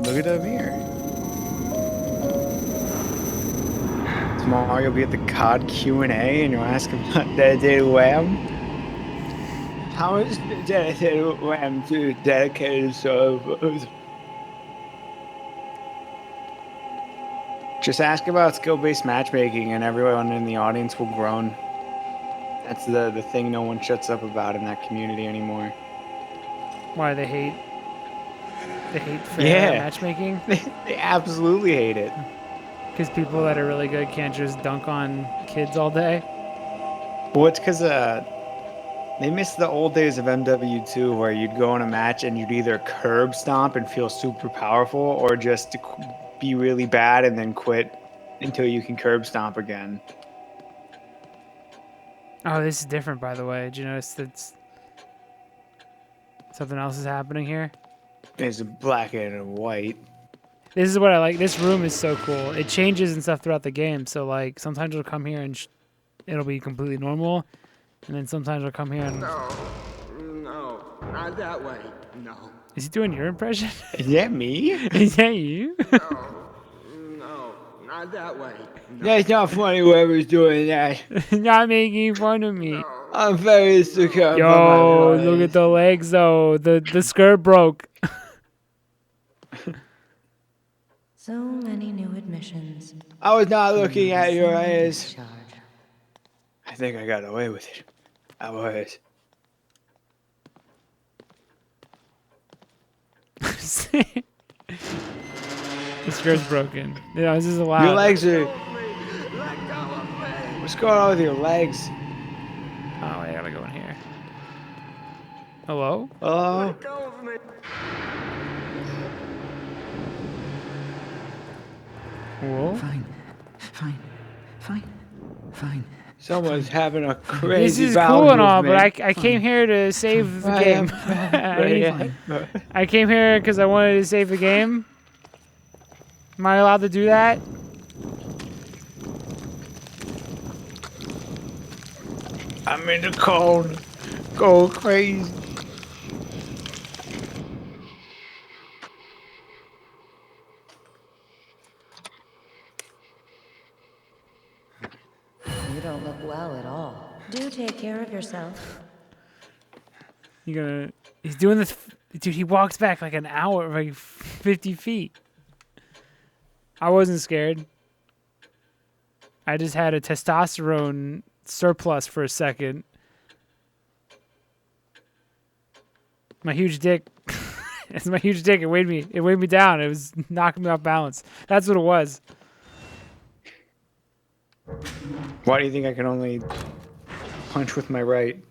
Look at that mirror. Tomorrow you'll be at the COD Q&A and you'll ask about dedicated wham. How is dedicated wham to dedicated servers? Just ask about skill-based matchmaking and everyone in the audience will groan. That's the thing no one shuts up about in that community anymore. Why they hate fair Yeah. matchmaking? They absolutely hate it. Because people that are really good can't just dunk on kids all day. Well, it's because they miss the old days of MW2 where you'd go in a match and you'd either curb stomp and feel super powerful or just be really bad and then quit until you can curb stomp again. Oh, this is different, by the way. Did you notice that something else is happening here? There's a black and a white. This is what I like. This room is so cool. It changes and stuff throughout the game. So, like, sometimes you'll come here and it'll be completely normal. And then sometimes you'll come here and... No, not that way. No. Is he doing your impression? Is that me? Is that you? No, not that way. That's not funny whoever's doing that. Not making fun of me. I'm very insecure. Yo, look at the legs though. The skirt broke. So many new admissions. I was not looking at your eyes. Charge. I think I got away with it. I was. The skirt's broken. Yeah, this is allowed. Your legs are. What's going on with your legs? Oh, I gotta go in here. Hello? Oh. Whoa. Fine. Someone's having a crazy. This is bowel cool and all, but movement. I came here to save the game. Yeah. I came here because I wanted to save the game. Am I allowed to do that? I'm in the cold. Go crazy. You don't look well at all. Do take care of yourself. He's doing this. Dude, he walks back like an hour, like 50 feet. I wasn't scared. I just had a testosterone surplus for a second. My huge dick. It's my huge dick. It weighed me down. It was knocking me off balance. That's what it was. Why do you think I can only punch with my right?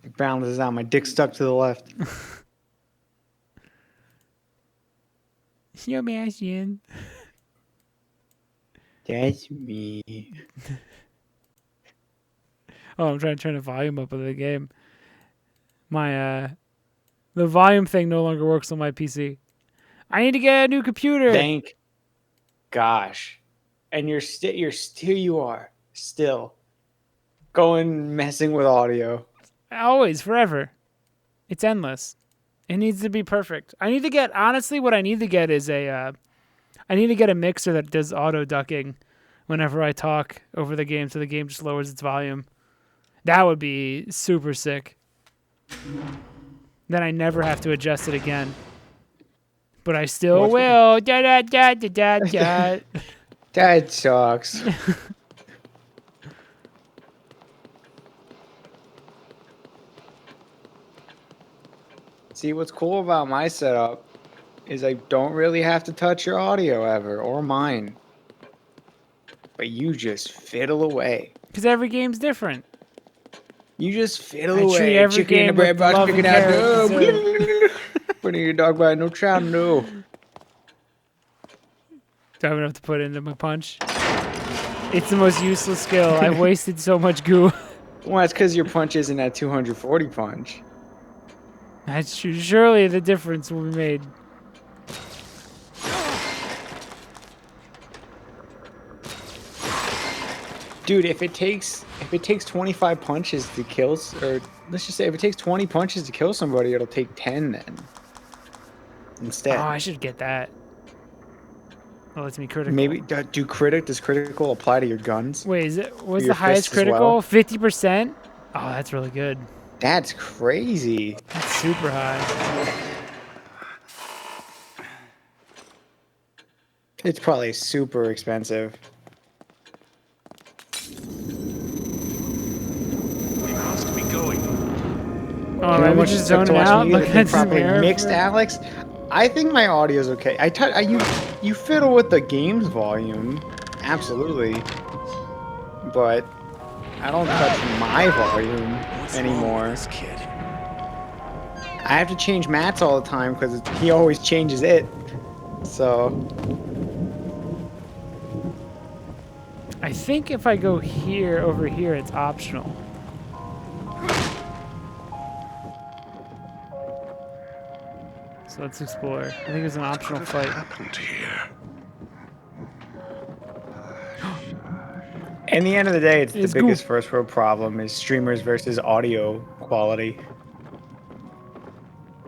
It balances out. My dick stuck to the left. Yo, Sebastian. That's me. Oh, I'm trying to turn the volume up of the game. My the volume thing no longer works on my PC. I need to get a new computer. Thank gosh. And you're still going messing with audio. Always, forever. It's endless. It needs to be perfect. I need to get, honestly, what I need to get is I need to get a mixer that does auto ducking whenever I talk over the game, so the game just lowers its volume. That would be super sick. Then I never have to adjust it again. But I still will. Da da da da da da. That sucks. See, what's cool about my setup is I don't really have to touch your audio ever, or mine. But you just fiddle away. Because every game's different. You just fiddle I away. treat every Chicken in game the bread with box, love picking and out. care. Putting your dog by no child, no. Do I have enough to put into my punch? It's the most useless skill. I've wasted so much goo. Well, that's because your punch isn't at 240 punch. That's true. Surely the difference will be made. Dude, if it takes 25 punches to kill, or let's just say if it takes 20 punches to kill somebody, it'll take 10 then. Instead. Oh, I should get that. That lets me critical. Maybe does critical apply to your guns? Wait, what's your the highest fists as well? critical? 50%? Oh, that's really good. That's crazy. That's super high. It's probably super expensive. We must be going. Oh, You know how I'm much just it took to zoning watch out. me Look get at properly the mixed, Alex? I think my audio's okay. You fiddle with the game's volume, absolutely, but I don't touch my volume anymore. This kid. I have to change Matt's all the time because he always changes it. So I think if I go here, over here, it's optional. So let's explore. I think it's an optional What fight. happened here? in the end of the day, it's It's the biggest first world problem is streamers versus audio quality.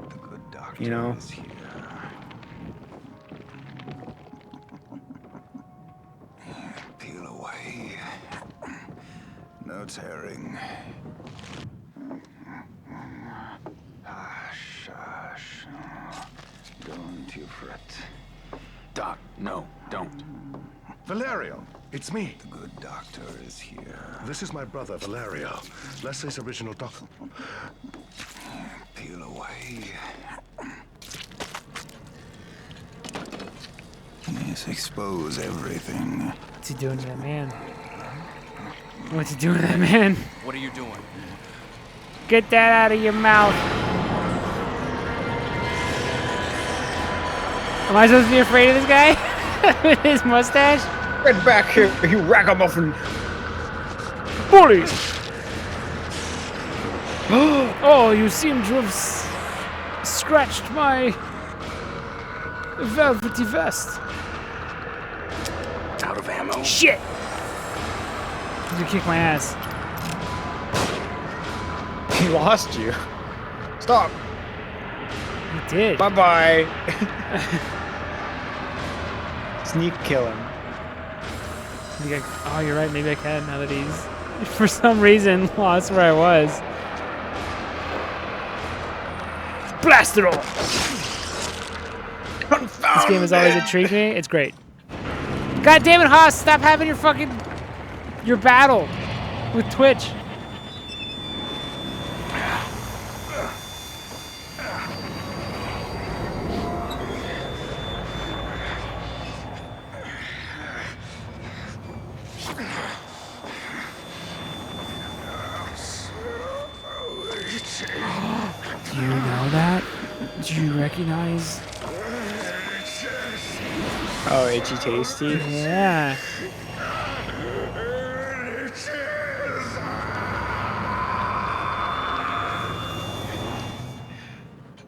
The good doctor You know? is here. Peel away. No tearing. to your friends. Doc, no, don't. Valerio, it's me. The good doctor is here. This is my brother, Valerio. Leslie's original doctor. Peel away. Yes, expose everything. What's he doing to that man? What's he doing to that man? What are you doing? Get that out of your mouth. Am I supposed to be afraid of this guy? With his mustache? Get back here, you ragamuffin! Bully! Oh, you seem to have scratched my velvety vest. Out of ammo. Shit! You kick my ass. He lost you. Stop. He did. Bye-bye. Sneak kill him. Oh, you're right. Maybe I can now that he's, for some reason, lost where I was. Blast it all! This game has always intrigued me. It's great. God damn it, Haas! Stop having your battle with Twitch. Do you know that? Do you recognize? Oh, Itchy Tasty? Yeah.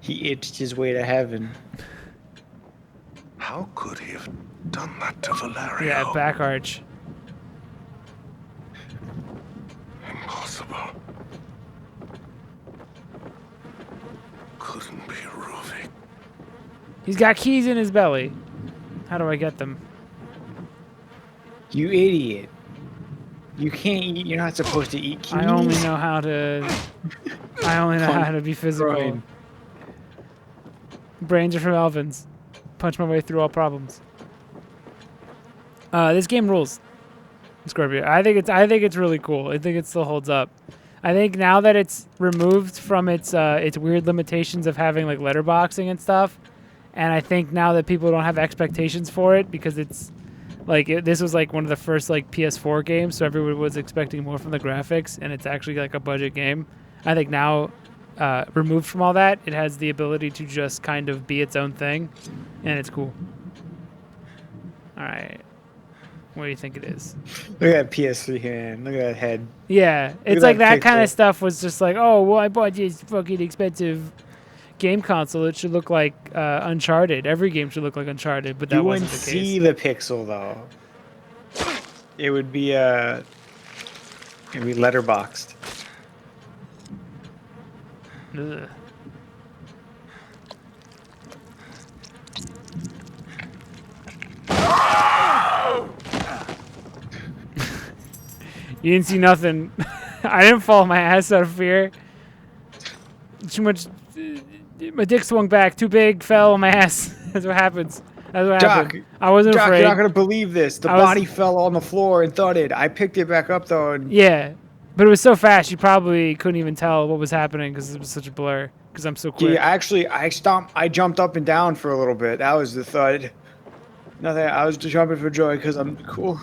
He itched his way to heaven. How could he have done that to Valerio? Yeah, back arch. Impossible. Couldn't be Ruvik. He's got keys in his belly. How do I get them? You idiot. You can't eat, you're not supposed to eat keys. I only know how to be physical. Brain. Brains are from Elvins. Punch my way through all problems. This game rules. Scorpio. I think it's really cool. I think it still holds up. I think now that it's removed from its weird limitations of having like letterboxing and stuff, and I think now that people don't have expectations for it because it's like this was like one of the first like PS4 games, so everyone was expecting more from the graphics, and it's actually like a budget game. I think now, removed from all that, it has the ability to just kind of be its own thing, and it's cool. All right. What do you think it is? Look at that PS3 hand. Look at that head. Yeah, it's at like that that kind pixel. of stuff was just like, oh, well, I bought this fucking expensive game console. It should look like Uncharted. Every game should look like Uncharted, but that You wasn't wouldn't the see case. the pixel though. It would be letterboxed. Ugh. You didn't see nothing. I didn't fall my ass out of fear. Too much. My dick swung back. Too big. Fell on my ass. That's what happens. That's what happened. I wasn't Doc, afraid. you're not gonna believe this. The body fell on the floor and thudded. I picked it back up though. And Yeah, but it was so fast you probably couldn't even tell what was happening because it was such a blur. Because I'm so quick. I jumped up and down for a little bit. That was the thud. Nothing. I was just jumping for joy because I'm cool.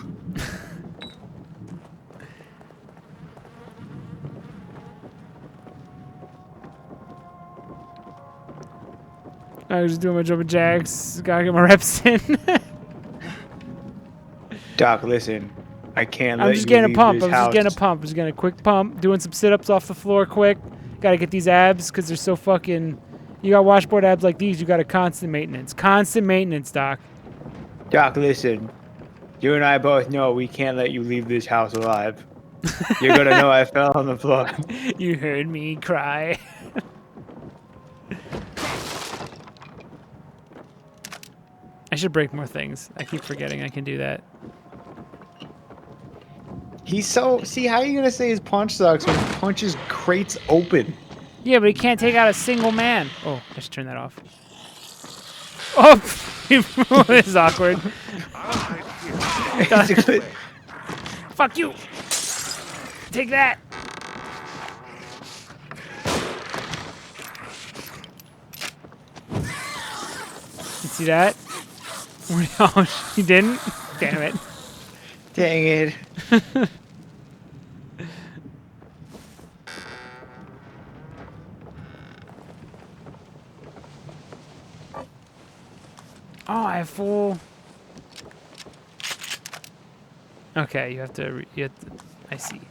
I was just doing my jumping jacks. Gotta get my reps in. Doc, listen. I can't. I'm just getting a pump. I'm just getting a pump. Just getting a quick pump. Doing some sit-ups off the floor quick. Gotta get these abs because they're so fucking. You got washboard abs like these. You got a constant maintenance. Constant maintenance, Doc. Doc, listen. You and I both know we can't let you leave this house alive. You're gonna know I fell on the floor. You heard me cry. I should break more things. I keep forgetting I can do that. He's so. See, how are you gonna say his punch sucks when he punches crates open? Yeah, but he can't take out a single man. Oh, I should turn that off. Oh, this is awkward. Basically, Fuck you. Take that. You see that? Oh, she didn't? Damn it. dang it. Oh, I have full. Okay, you have to. I see.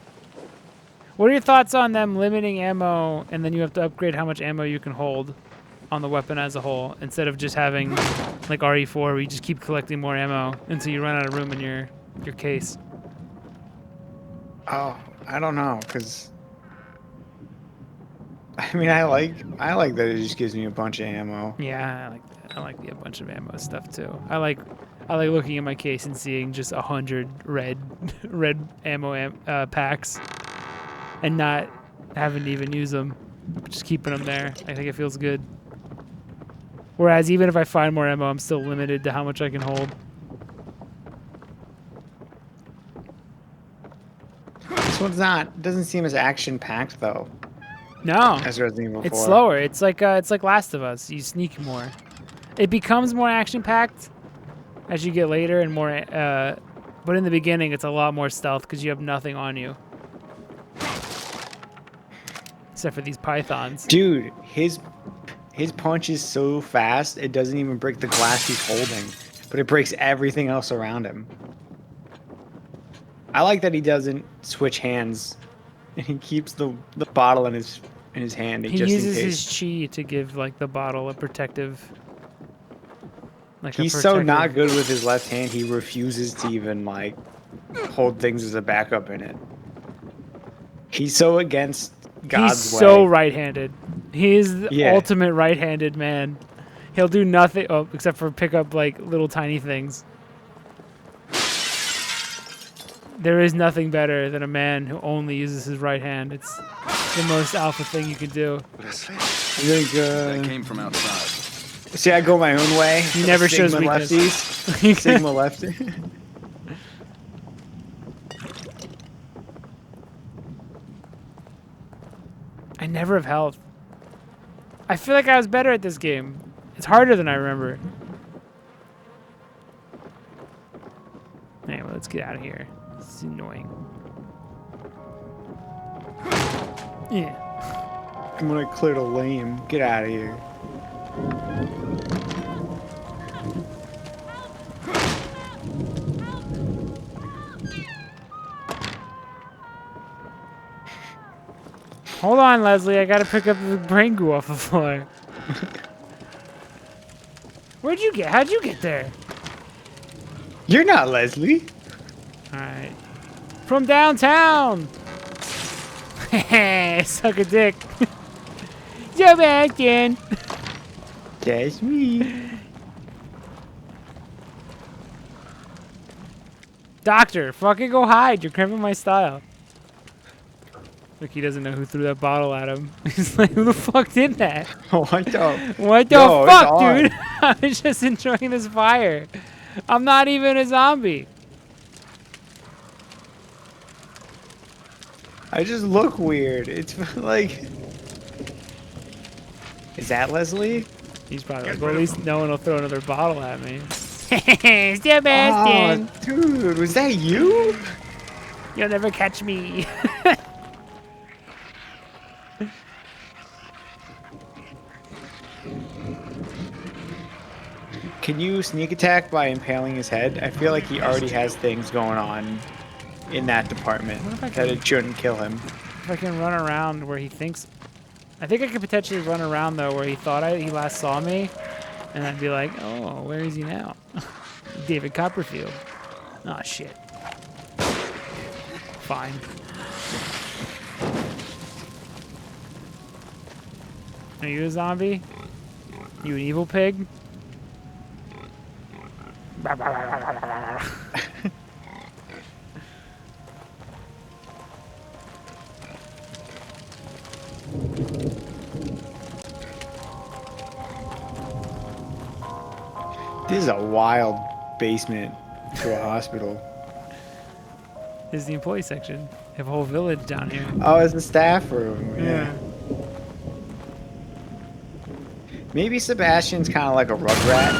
What are your thoughts on them limiting ammo, and then you have to upgrade how much ammo you can hold on the weapon as a whole, instead of just having like RE4, where you just keep collecting more ammo until you run out of room in your case? Oh, I don't know, cause I mean, I like that it just gives me a bunch of ammo. Yeah, I like that. I like the a bunch of ammo stuff too. I like looking at my case and seeing just 100 red ammo packs, and not having to even use them, just keeping them there. I think it feels good. Whereas even if I find more ammo, I'm still limited to how much I can hold. This one's not. Doesn't seem as action packed though. No, As Resident Evil 4. it's slower. It's like Last of Us. You sneak more. It becomes more action packed as you get later and more. But in the beginning, it's a lot more stealth because you have nothing on you, except for these pythons. Dude, his punch is so fast it doesn't even break the glass he's holding, but it breaks everything else around him. I like that he doesn't switch hands, and he keeps the bottle in his hand. He just uses in his case. chi to give like the bottle a protective. He's so not good with his left hand. He refuses to even like hold things as a backup in it. He's so against God's He's so way. right-handed. He is the Yeah. ultimate right-handed man. He'll do nothing except for pick up like little tiny things. There is nothing better than a man who only uses his right hand. It's the most alpha thing you can do. Leslie? I think, That came from outside. see, I go my own way. He never shows Sigma weakness. lefties. Sigma lefty. I never have health. I feel like I was better at this game. It's harder than I remember. Anyway, let's get out of here. This is annoying. Yeah. I'm gonna clear the lane. Get out of here. Hold on, Leslie. I gotta pick up the brain goo off the floor. Where'd you get? How'd you get there? You're not Leslie. All right. From downtown. Suck a dick. Joe Bastion. That's me. Doctor, fucking go hide. You're cramping my style. Look, he doesn't know who threw that bottle at him. He's like, who the fuck did that? What the? What the Yo, it's fuck, on. dude? I was just enjoying this fire. I'm not even a zombie. I just look weird. It's like. Is that Leslie? He's probably like, well, at least no one will throw another bottle at me. Sebastian! Oh, dude, was that you? You'll never catch me. Can you sneak attack by impaling his head? I feel like he already has things going on in that department What if I that can- it shouldn't kill him. If I can run around where he thinks... I think I could potentially run around, though, where he thought he last saw me. And I'd be like, oh, where is he now? David Copperfield. Oh, shit. Fine. Are you a zombie? You an evil pig? This is a wild basement to a hospital. This is the employee section. They have a whole village down here. Oh, it's the staff room. Yeah. Maybe Sebastian's kind of like a rugrat.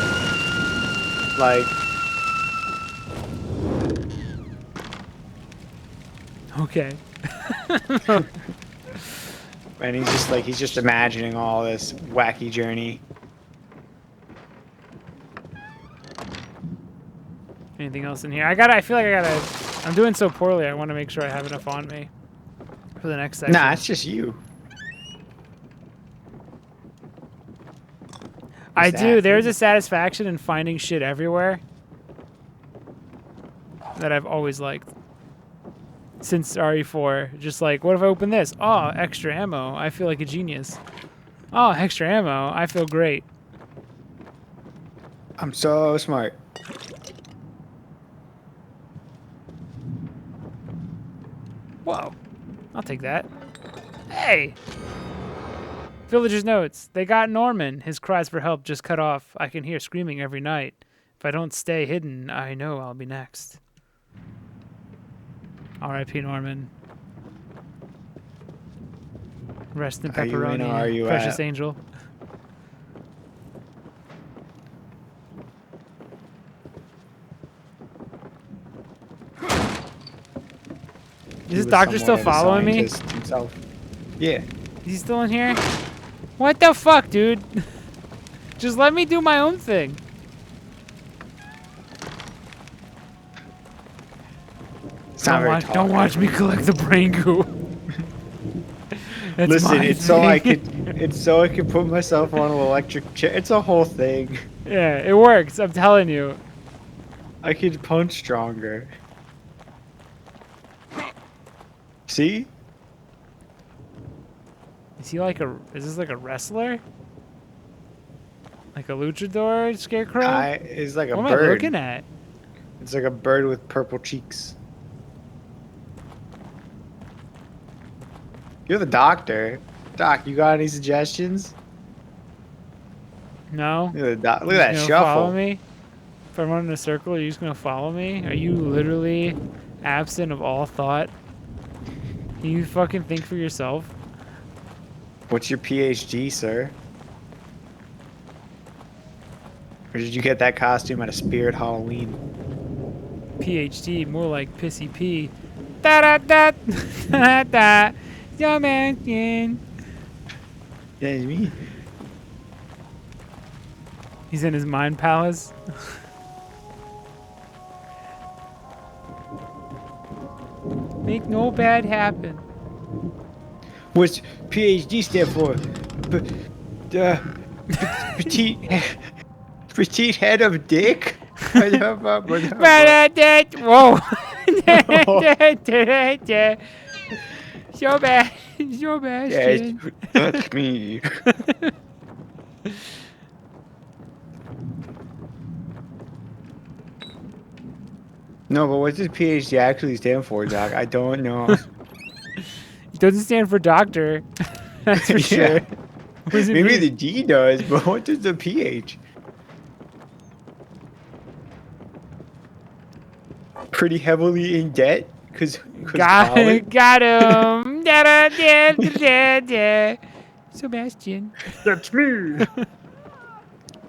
Like. Okay. And he's just imagining all this wacky journey. Anything else in here? I feel like I'm doing so poorly. I want to make sure I have enough on me for the next section. Nah, it's just you. I do. There's a satisfaction in finding shit everywhere that I've always liked. Since RE4, just like, what if I open this? Oh, extra ammo. I feel like a genius. Oh, extra ammo. I feel great. I'm so smart. Whoa. I'll take that. Hey! Villagers' notes. They got Norman. His cries for help just cut off. I can hear screaming every night. If I don't stay hidden, I know I'll be next. R.I.P. Norman. Rest in pepperoni, precious angel. Is this doctor still following me? Himself. Yeah. Is he still in here? What the fuck, dude? Just let me do my own thing. Don't watch me collect the brain goo. Listen, it's so I could put myself on an electric chair. It's a whole thing. Yeah, it works. I'm telling you. I could punch stronger. See? Is he like is this like a wrestler? Like a luchador scarecrow? It's like a bird. What am I looking at? It's like a bird with purple cheeks. You're the doctor. Doc, you got any suggestions? No. Look at that shuffle. Follow me? If I run in a circle, are you just gonna follow me? Are you literally absent of all thought? Can you fucking think for yourself? What's your PhD, sir? Or did you get that costume at a Spirit Halloween? PhD, more like Pissy P. Da da da da da. Yo, man. Yeah, it's me. He's in his mind palace. Make no bad happen. What's PhD stand for? Petite head of dick? Whoa. So bad. So bad. Yes, that's me. No, but what does PhD actually stand for, Doc? I don't know. It doesn't stand for doctor. That's for sure. Maybe the D does, but what does the PH? Pretty heavily in debt? Got him. Da, da, da, da. Sebastian. That's me.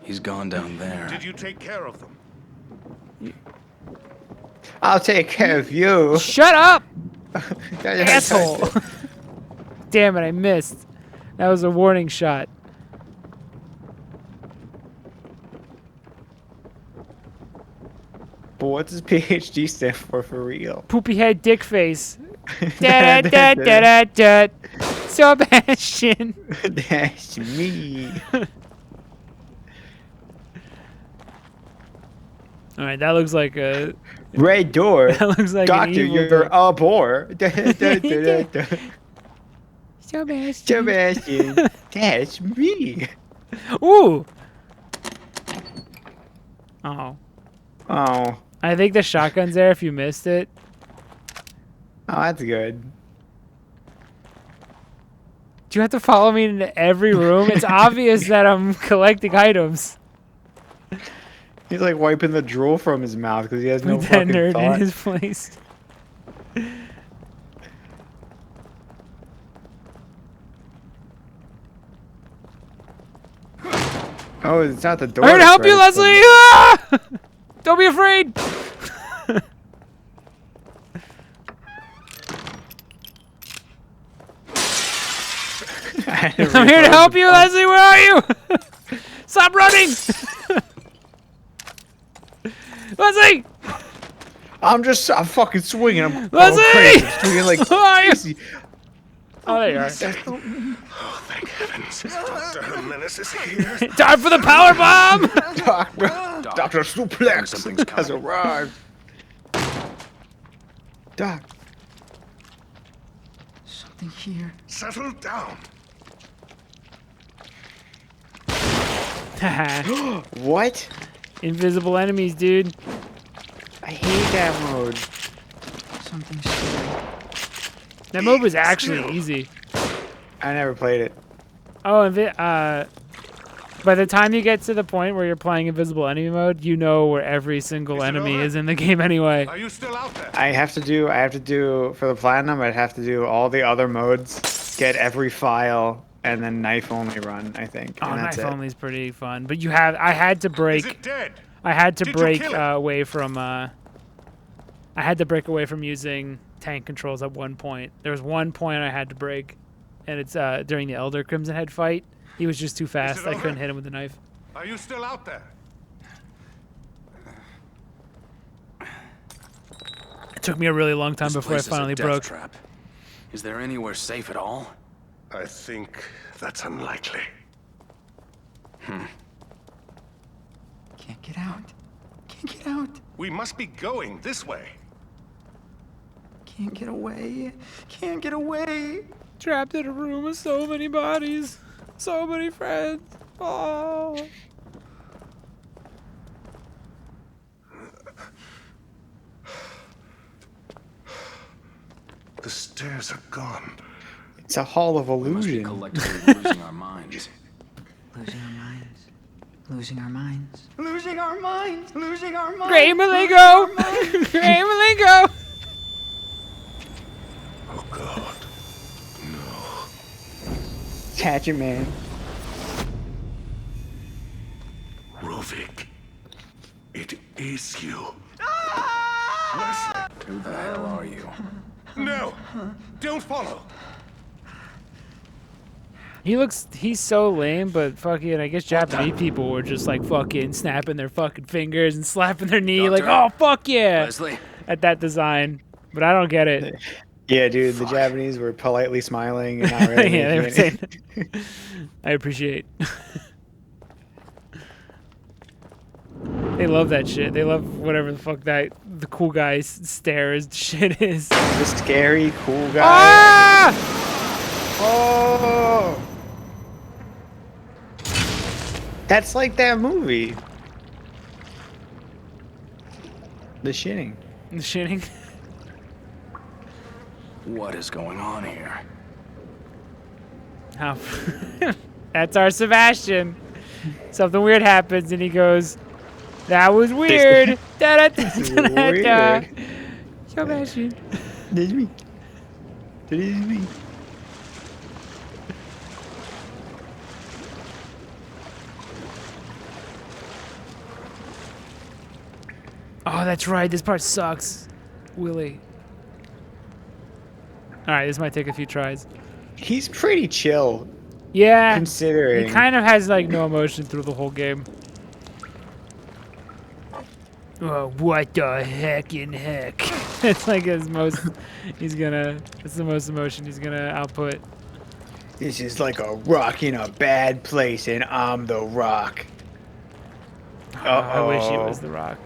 He's gone down there. Did you take care of them? I'll take care of you. Shut up, asshole. Damn it, I missed. That was a warning shot. But what does PhD stand for real? Poopy head dick face. Da da da da da. Sebastian. That's me. All right, that looks like a red door. That looks like Doctor, you're a bore. Sebastian. That's me. Ooh. Oh. Oh. I think the shotgun's there if you missed it. Oh, that's good. Do you have to follow me into every room? It's obvious that I'm collecting items. He's like wiping the drool from his mouth because he has no Put that fucking nerd thought. in his place. Oh, it's not the door. I'm here to that's help you, right, it's the- Leslie! Ah! Don't be afraid! I'm here to help you, Leslie! Where are you? Stop running! Leslie! I'm fucking swinging. I'm going Leslie! crazy. I'm swinging like Who are you? crazy. Oh, there you are. Oh, thank heavens. Dr. Jimenez is here. Time for the power bomb! Dr. Suplex Something's has coming. arrived. Doc. Something here. Settle down. What? Invisible enemies, dude. I hate that mode. Something scary. That mode was actually easy. I never played it. Oh, by the time you get to the point where you're playing invisible enemy mode, you know where every single enemy is in the game anyway. Are you still out there? I have to do for the platinum. I'd have to do all the other modes, get every file, and then knife only run. I think. Oh, and that's knife it. only is pretty fun, but I had to Is break. it dead? I had to Did you break kill it? away from. I had to break away from using tank controls at one point. There was one point I had to break, and it's during the Elder Crimson Head fight. He was just too fast. I couldn't over? hit him with the knife. Are you still out there? It took me a really long time This before I place is a finally death broke. trap. Is there anywhere safe at all? I think that's unlikely. Can't get out. Can't get out. We must be going this way. Can't get away. Can't get away. Trapped in a room with so many bodies, so many friends. Oh. The stairs are gone. It's a hall of We must be illusion. collectively losing our minds. Losing our minds. Losing our minds. Losing our minds. Losing our minds. Great Malengo! Great Malengo! Oh God. Catch it, man. Rovik. It is you. Who the hell are you? No! Don't follow! He's so lame, but fucking, I guess Japanese people were just like fucking snapping their fucking fingers and slapping their knee, like, Doctor? oh, fuck yeah, Leslie? at that design. But I don't get it. Yeah, dude, the Japanese were politely smiling and not really Yeah, they were making saying I appreciate. They love that shit. They love whatever the fuck the cool guy stares shit is. The scary, cool guy. Ah! Oh! That's like that movie. The Shitting. The shitting. What is going on here? How? That's our Sebastian. Something weird happens and he goes, "That was weird." Da-da-da-da-da. Sebastian. This is me. This is me. Oh, that's right. This part sucks. Willie. Alright, this might take a few tries. He's pretty chill, Yeah. considering. He kind of has like no emotion through the whole game. Oh, what the heck in heck? It's like his most. It's the most emotion he's gonna output. This is like a rock in a bad place, and I'm the rock. I wish he was the Rock.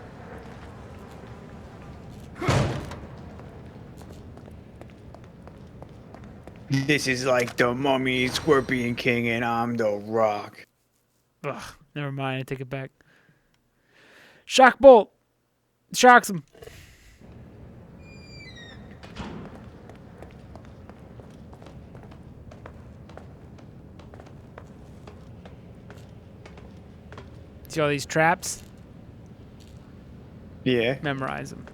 This is like the Mummy, Scorpion King, and I'm the rock. Ugh, never mind. I take it back. Shock bolt. Shocks him. See all these traps? Yeah. Memorize them.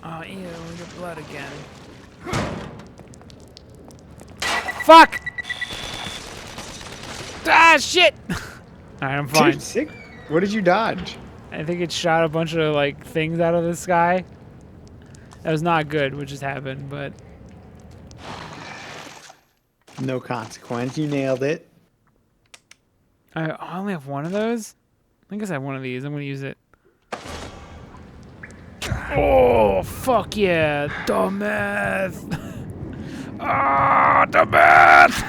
Oh, ew, we got blood again. Fuck! Ah, shit! Alright, I'm fine. Dude, sick. What did you dodge? I think it shot a bunch of, like, things out of the sky. That was not good, what just happened, but... No consequence. You nailed it. I only have one of those? I guess I have one of these. I'm gonna use it. Oh, fuck yeah. The meth. Ah, the meth.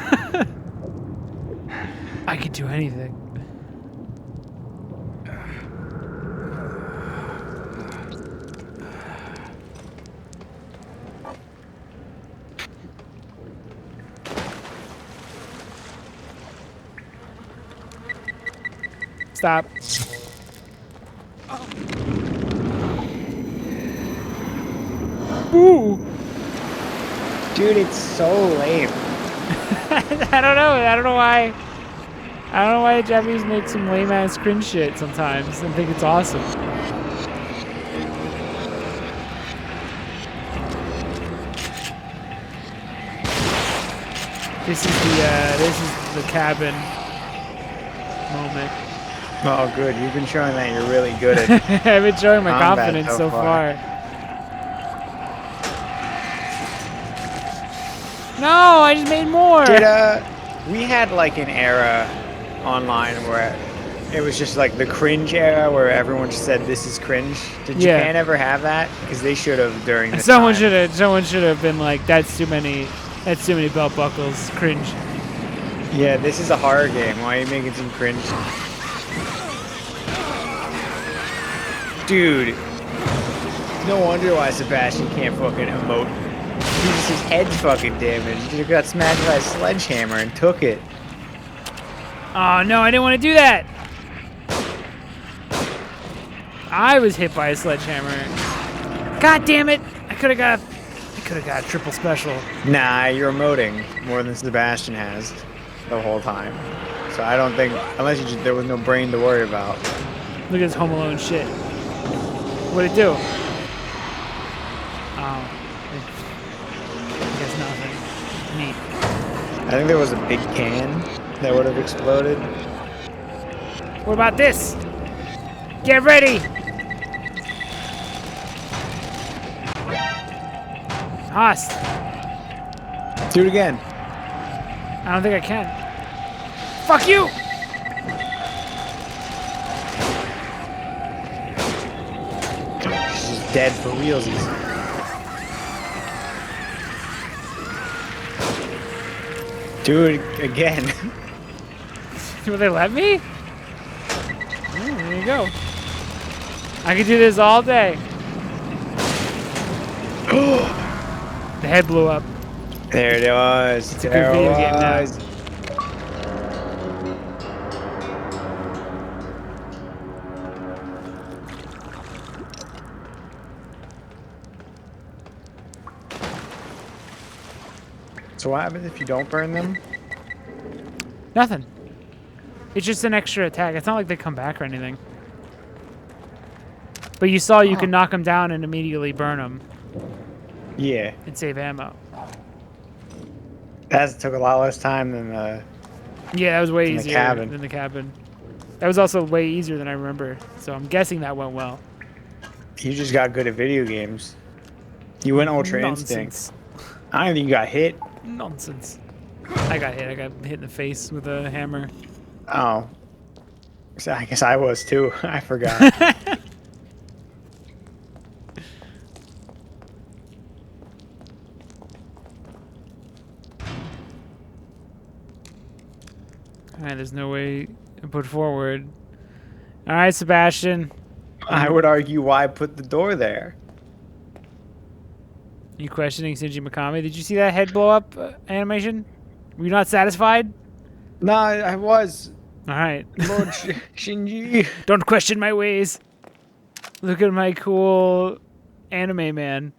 I can do anything. Stop. Ooh. Dude, it's so lame. I don't know. I don't know why. I don't know why the Japanese make some lame ass cringe shit sometimes and think it's awesome. This is the cabin moment. Oh, good. You've been showing that you're really good at I've been showing my combat confidence so far. No, I just made more. Did we had like an era online where it was just like the cringe era where everyone just said this is cringe. Did Yeah. Japan ever have that? Because they should have during the Someone time. should have been like, that's too many belt buckles. Cringe. Yeah, this is a horror game. Why are you making some cringe? Dude, no wonder why Sebastian can't fucking emote. His head's fucking damaged. He got smashed by a sledgehammer and took it. Oh no, I didn't want to do that. I was hit by a sledgehammer. God damn it! I could have got a triple special. Nah, you're emoting more than Sebastian has the whole time. So I don't think, unless there was no brain to worry about. Look at this Home Alone shit. What'd it do? Oh. I guess nothing. Neat. I think there was a big can that would have exploded. What about this? Get ready! Haas. Do it again. I don't think I can. Fuck you! She's dead for realsies. Do it again. Will they let me? There you go. I could do this all day. The head blew up. There it was. It's a good video game now. So what happens if you don't burn them? Nothing. It's just an extra attack. It's not like they come back or anything. But you saw you can knock them down and immediately burn them Yeah. and save ammo. That took a lot less time than the... Yeah, that was way In the easier cabin. than the cabin. That was also way easier than I remember. So I'm guessing that went well. You just got good at video games. You went Ultra Nonsense. Instinct. I don't think you got hit. Nonsense. I got hit. I got hit in the face with a hammer. Oh. So I guess I was too. I forgot. Alright, there's no way to put forward. Alright, Sebastian. I would argue why put the door there. You questioning Shinji Mikami? Did you see that head blow up animation? Were you not satisfied? No, I was. Alright. Lord Shinji. Don't question my ways. Look at my cool anime man.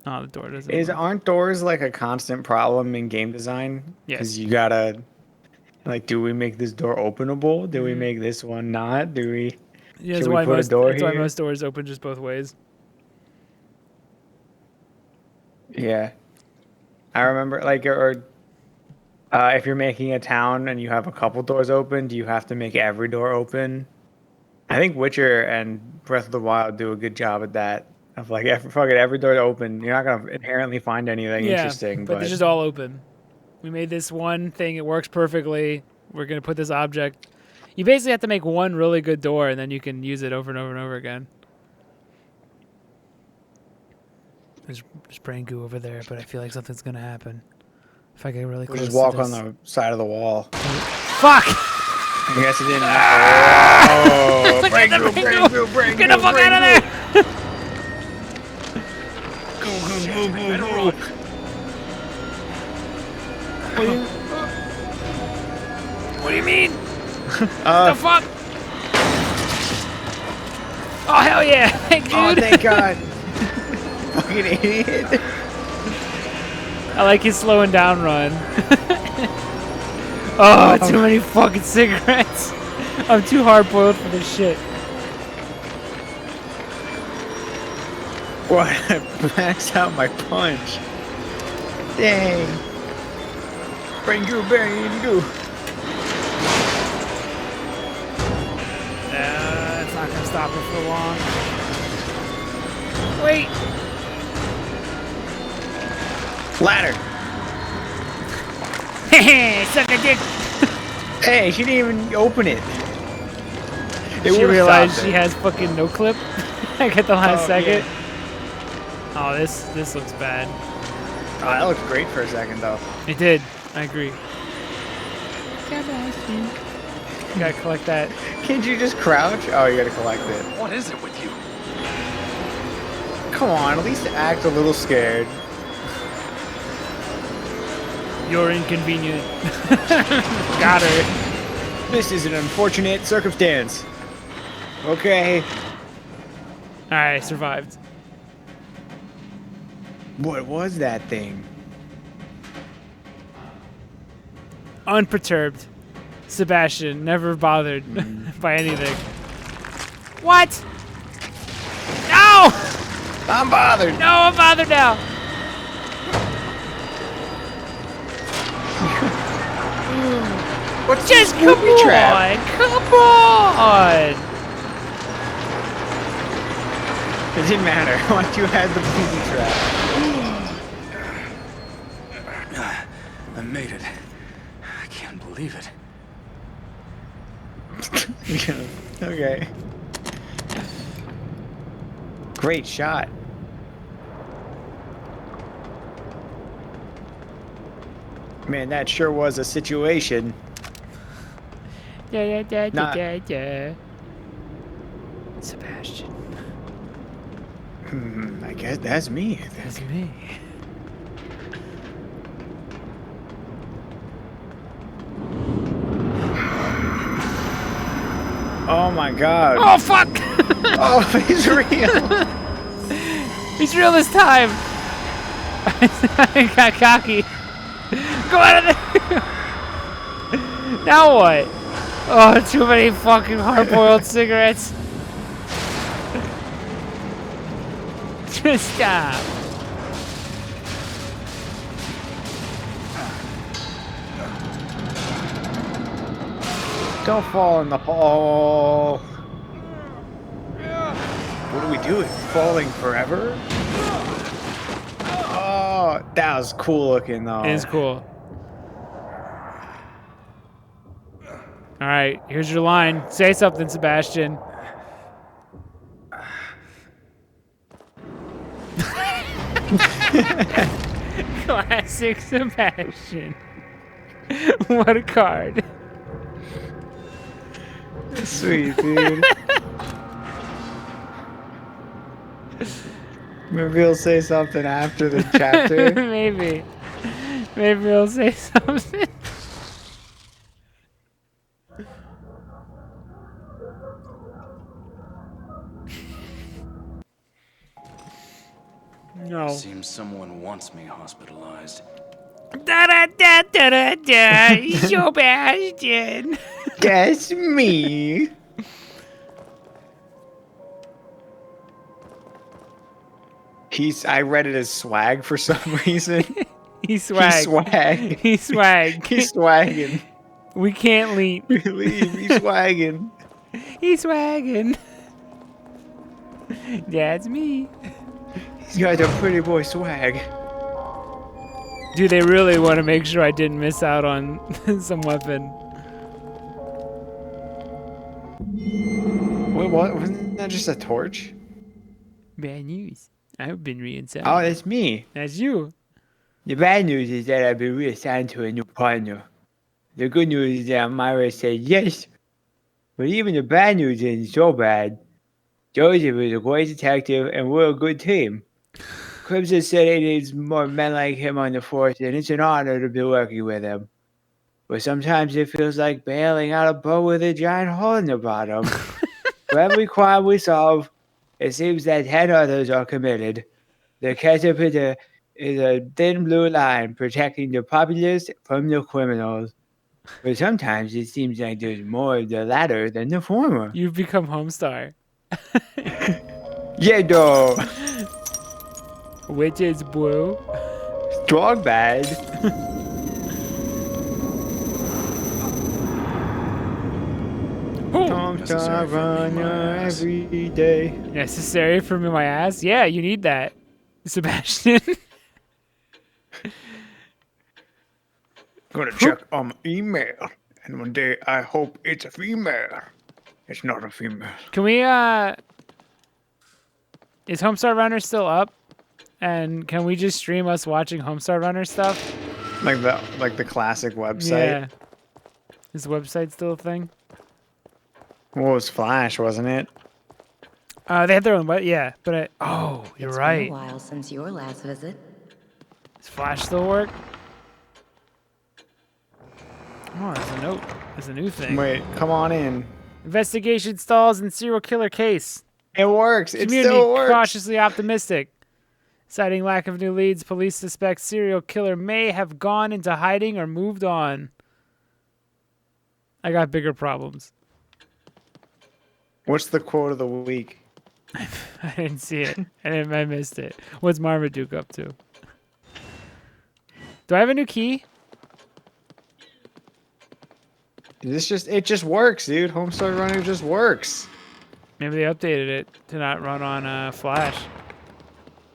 Oh, the door doesn't work. Aren't doors like a constant problem in game design? Yes. Because you gotta... Like, do we make this door openable? Do we make this one not? Do we? Yeah, Should we put a door that's why here? most doors open just both ways. Yeah. I remember, like, if you're making a town and you have a couple doors open, do you have to make every door open? I think Witcher and Breath of the Wild do a good job at that. Of like, every door open. You're not gonna inherently find anything interesting, but they're just all open. We made this one thing; it works perfectly. We're gonna put this object. You basically have to make one really good door, and then you can use it over and over and over again. There's brain goo over there, but I feel like something's gonna happen. If I get really close, just walk on the side of the wall. Fuck! I guess it didn't. Oh, brain goo! Get the fuck out of there! Go. What do you mean? What the fuck? Oh hell yeah! Thank you. Oh, thank God! Fucking idiot! I like his slowing down run. Oh, too many fucking cigarettes. I'm too hard-boiled for this shit. What? I maxed out my punch. Dang. Brain goo. It's not gonna stop it for long. Wait. Ladder. Suck a dick. Hey, she didn't even open it. She realized she has fucking no clip. I get the last second. Yeah. Oh, this looks bad. Oh, that looked great for a second, though. It did. I agree. You gotta collect that. Can't you just crouch? Oh, you gotta collect it. What is it with you? Come on, at least act a little scared. You're inconvenient. Got her. This is an unfortunate circumstance. Okay. Alright, survived. What was that thing? Unperturbed. Sebastian, never bothered by anything. What? No! I'm bothered. No, I'm bothered now. What's Just this come booby trap? on, come on. It didn't matter. Once you had the booby trap. I made it. I can't believe it. Okay. Great shot. Man, that sure was a situation. Sebastian. I guess that's me. That's me. Oh my God. Oh fuck! Oh, he's real. He's real this time. I got cocky. Go out of there. Now what? Oh, too many fucking hard-boiled cigarettes. Just stop. Don't fall in the hole. What are we doing? Falling forever? Oh, that was cool looking though. It is cool. All right, here's your line. Say something, Sebastian. Classic Sebastian. What a card. Sweet, dude. Maybe he'll say something after the chapter. Maybe. Maybe he'll say something. No. Seems someone wants me hospitalized. Da da da da da da. Sebastian. That's me. I read it as swag for some reason. He's swag. He's swag. He's swag. He's swagging. We can't leave. He's swagging. He's swagging. That's me. He's got a pretty boy swag. Dude, they really want to make sure I didn't miss out on some weapon. Wait, what? Wasn't that just a torch? Bad news. I've been reassigned. Oh, that's me. That's you. The bad news is that I've been reassigned to a new partner. The good news is that Myra said yes. But even the bad news isn't so bad. Joseph is a great detective and we're a good team. Crimson said he needs more men like him on the force and it's an honor to be working with him. But sometimes it feels like bailing out a boat with a giant hole in the bottom. For every crime we solve, it seems that 10 others are committed. The ketchup is a thin blue line protecting the populace from the criminals. But sometimes it seems like there's more of the latter than the former. You've become Homestar. Yeah, though. Which is blue. Strong bad. Homestar Runner every day. Necessary for me, my ass? Yeah, you need that, Sebastian. Gonna check on my email, and one day I hope it's a female. It's not a female. Can we, is Homestar Runner still up? And can we just stream us watching Homestar Runner stuff? Like the classic website. Yeah. Is the website still a thing? Well, it was Flash, wasn't it? They had their own web, yeah. But oh, you're It's right. been a while since your last visit. Does Flash still work? Oh, there's a note. There's a new thing. Wait, come on in. Investigation stalls in serial killer case. It works. It Community still works. cautiously optimistic. Citing lack of new leads, police suspect serial killer may have gone into hiding or moved on. I got bigger problems. What's the quote of the week? I didn't see it. I missed it. What's Marmaduke up to? Do I have a new key? It just works, dude. Homestar Runner just works. Maybe they updated it to not run on Flash.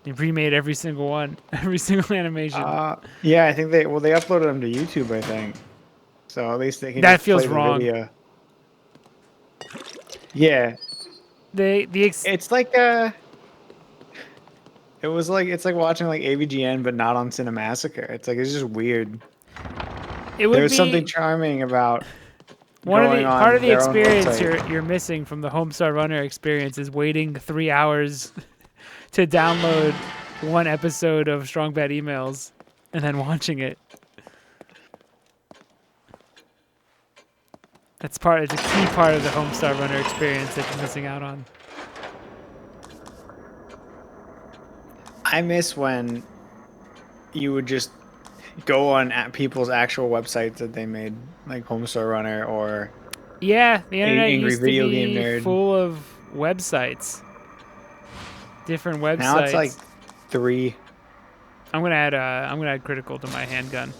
They remade every single one, every single animation. Yeah, I think they uploaded them to YouTube, I think. So at least they can. That just feels play the wrong. Video. Yeah. It's like it's like watching like AVGN but not on Cinemassacre. It's just weird. There's something charming about part of the their own experience website. you're missing from the Homestar Runner experience is waiting 3 hours to download one episode of Strong Bad Emails and then watching it. It's a key part of the Homestar Runner experience that you're missing out on. I miss when you would just go on people's actual websites that they made, like Homestar Runner or Yeah, the internet Angry used Video to Game be Nerd. full of websites. Different websites. Now it's like 3. I'm gonna add critical to my handgun.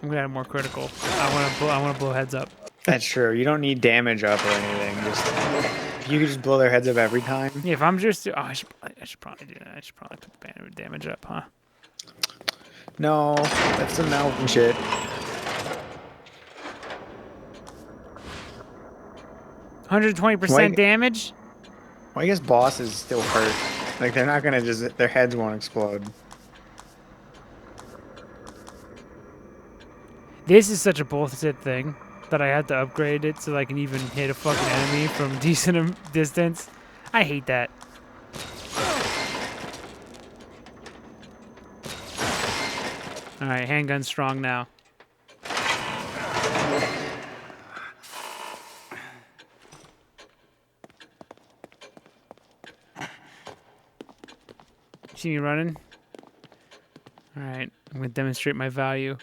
I'm gonna add more critical. I wanna blow heads up. That's true. You don't need damage up or anything. If you could just blow their heads up every time. Yeah, if I'm just I should probably do that. I should probably put the damage up, huh? No, that's some Melvin shit. %120% damage? Well, I guess bosses still hurt. Like they're not gonna their heads won't explode. This is such a bullshit thing that I had to upgrade it so I can even hit a fucking enemy from decent distance. I hate that. Alright, handgun strong now. See me running? All right, I'm gonna demonstrate my value.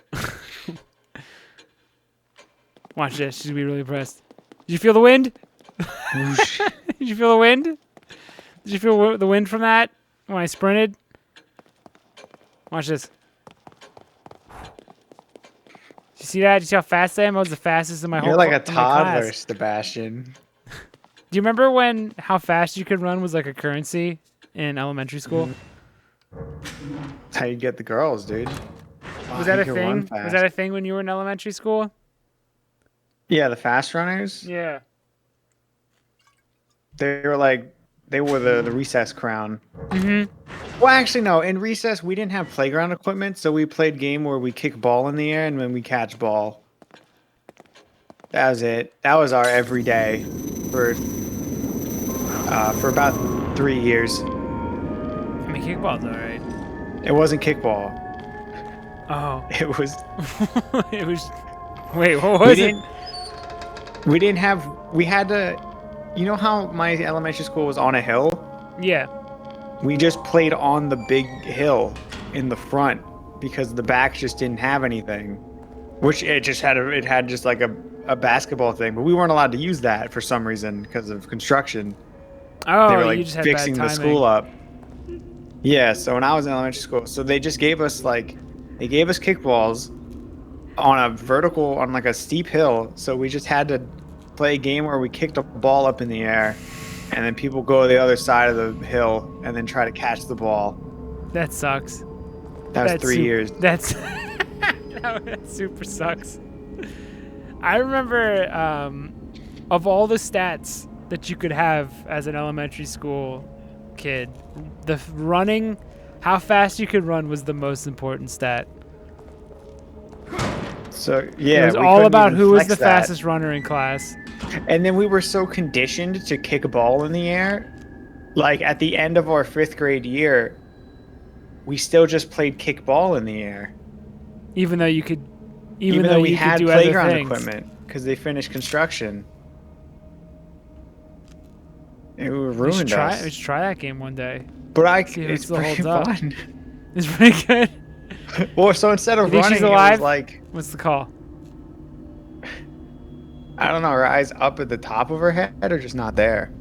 Watch this. She's gonna be really impressed. Did you feel the wind? Did you feel the wind? Did you feel the wind from that when I sprinted? Watch this. Did you see that? Did you see how fast I am? I was the fastest in my whole You're like a in my class. toddler, Sebastian. Do you remember when how fast you could run was like a currency in elementary school? That's how you get the girls, dude. Was that a thing? Was that a thing when you were in elementary school? Yeah, the fast runners. Yeah. They were the recess crown. Mhm. Well, actually, no. In recess, we didn't have playground equipment, so we played game where we kick ball in the air and then we catch ball. That was it. That was our everyday for about 3 years. I mean, kickball's alright. It wasn't kickball. Oh. It was. It was. Wait, what was it? We didn't have. We had to. You know how my elementary school was on a hill? Yeah. We just played on the big hill in the front because the back just didn't have anything. Which it just had it had just like a basketball thing, but we weren't allowed to use that for some reason because of construction. Oh, they were like you just had fixing bad the timing. school up. Yeah, so when I was in elementary school, so they just gave us kickballs on a vertical on like a steep hill. So we just had to play a game where we kicked a ball up in the air, and then people go to the other side of the hill and then try to catch the ball. That sucks. That was 3 years. That's that super sucks. I remember of all the stats that you could have as an elementary school kid, the running, how fast you could run was the most important stat. So yeah, it was we all couldn't about even who was flex the that. fastest runner in class. And then we were so conditioned to kick a ball in the air. Like at the end of our 5th grade year, we still just played kickball in the air. Even though you could, Even though we you had could do other playground things. equipment because they finished construction. It ruined We should us. try that game one day. But See if it it's still pretty holds up. fun. It's pretty good. Well, so instead of You think running, she's it alive? was like, What's the call? I don't know, her eyes up at the top of her head or just not there.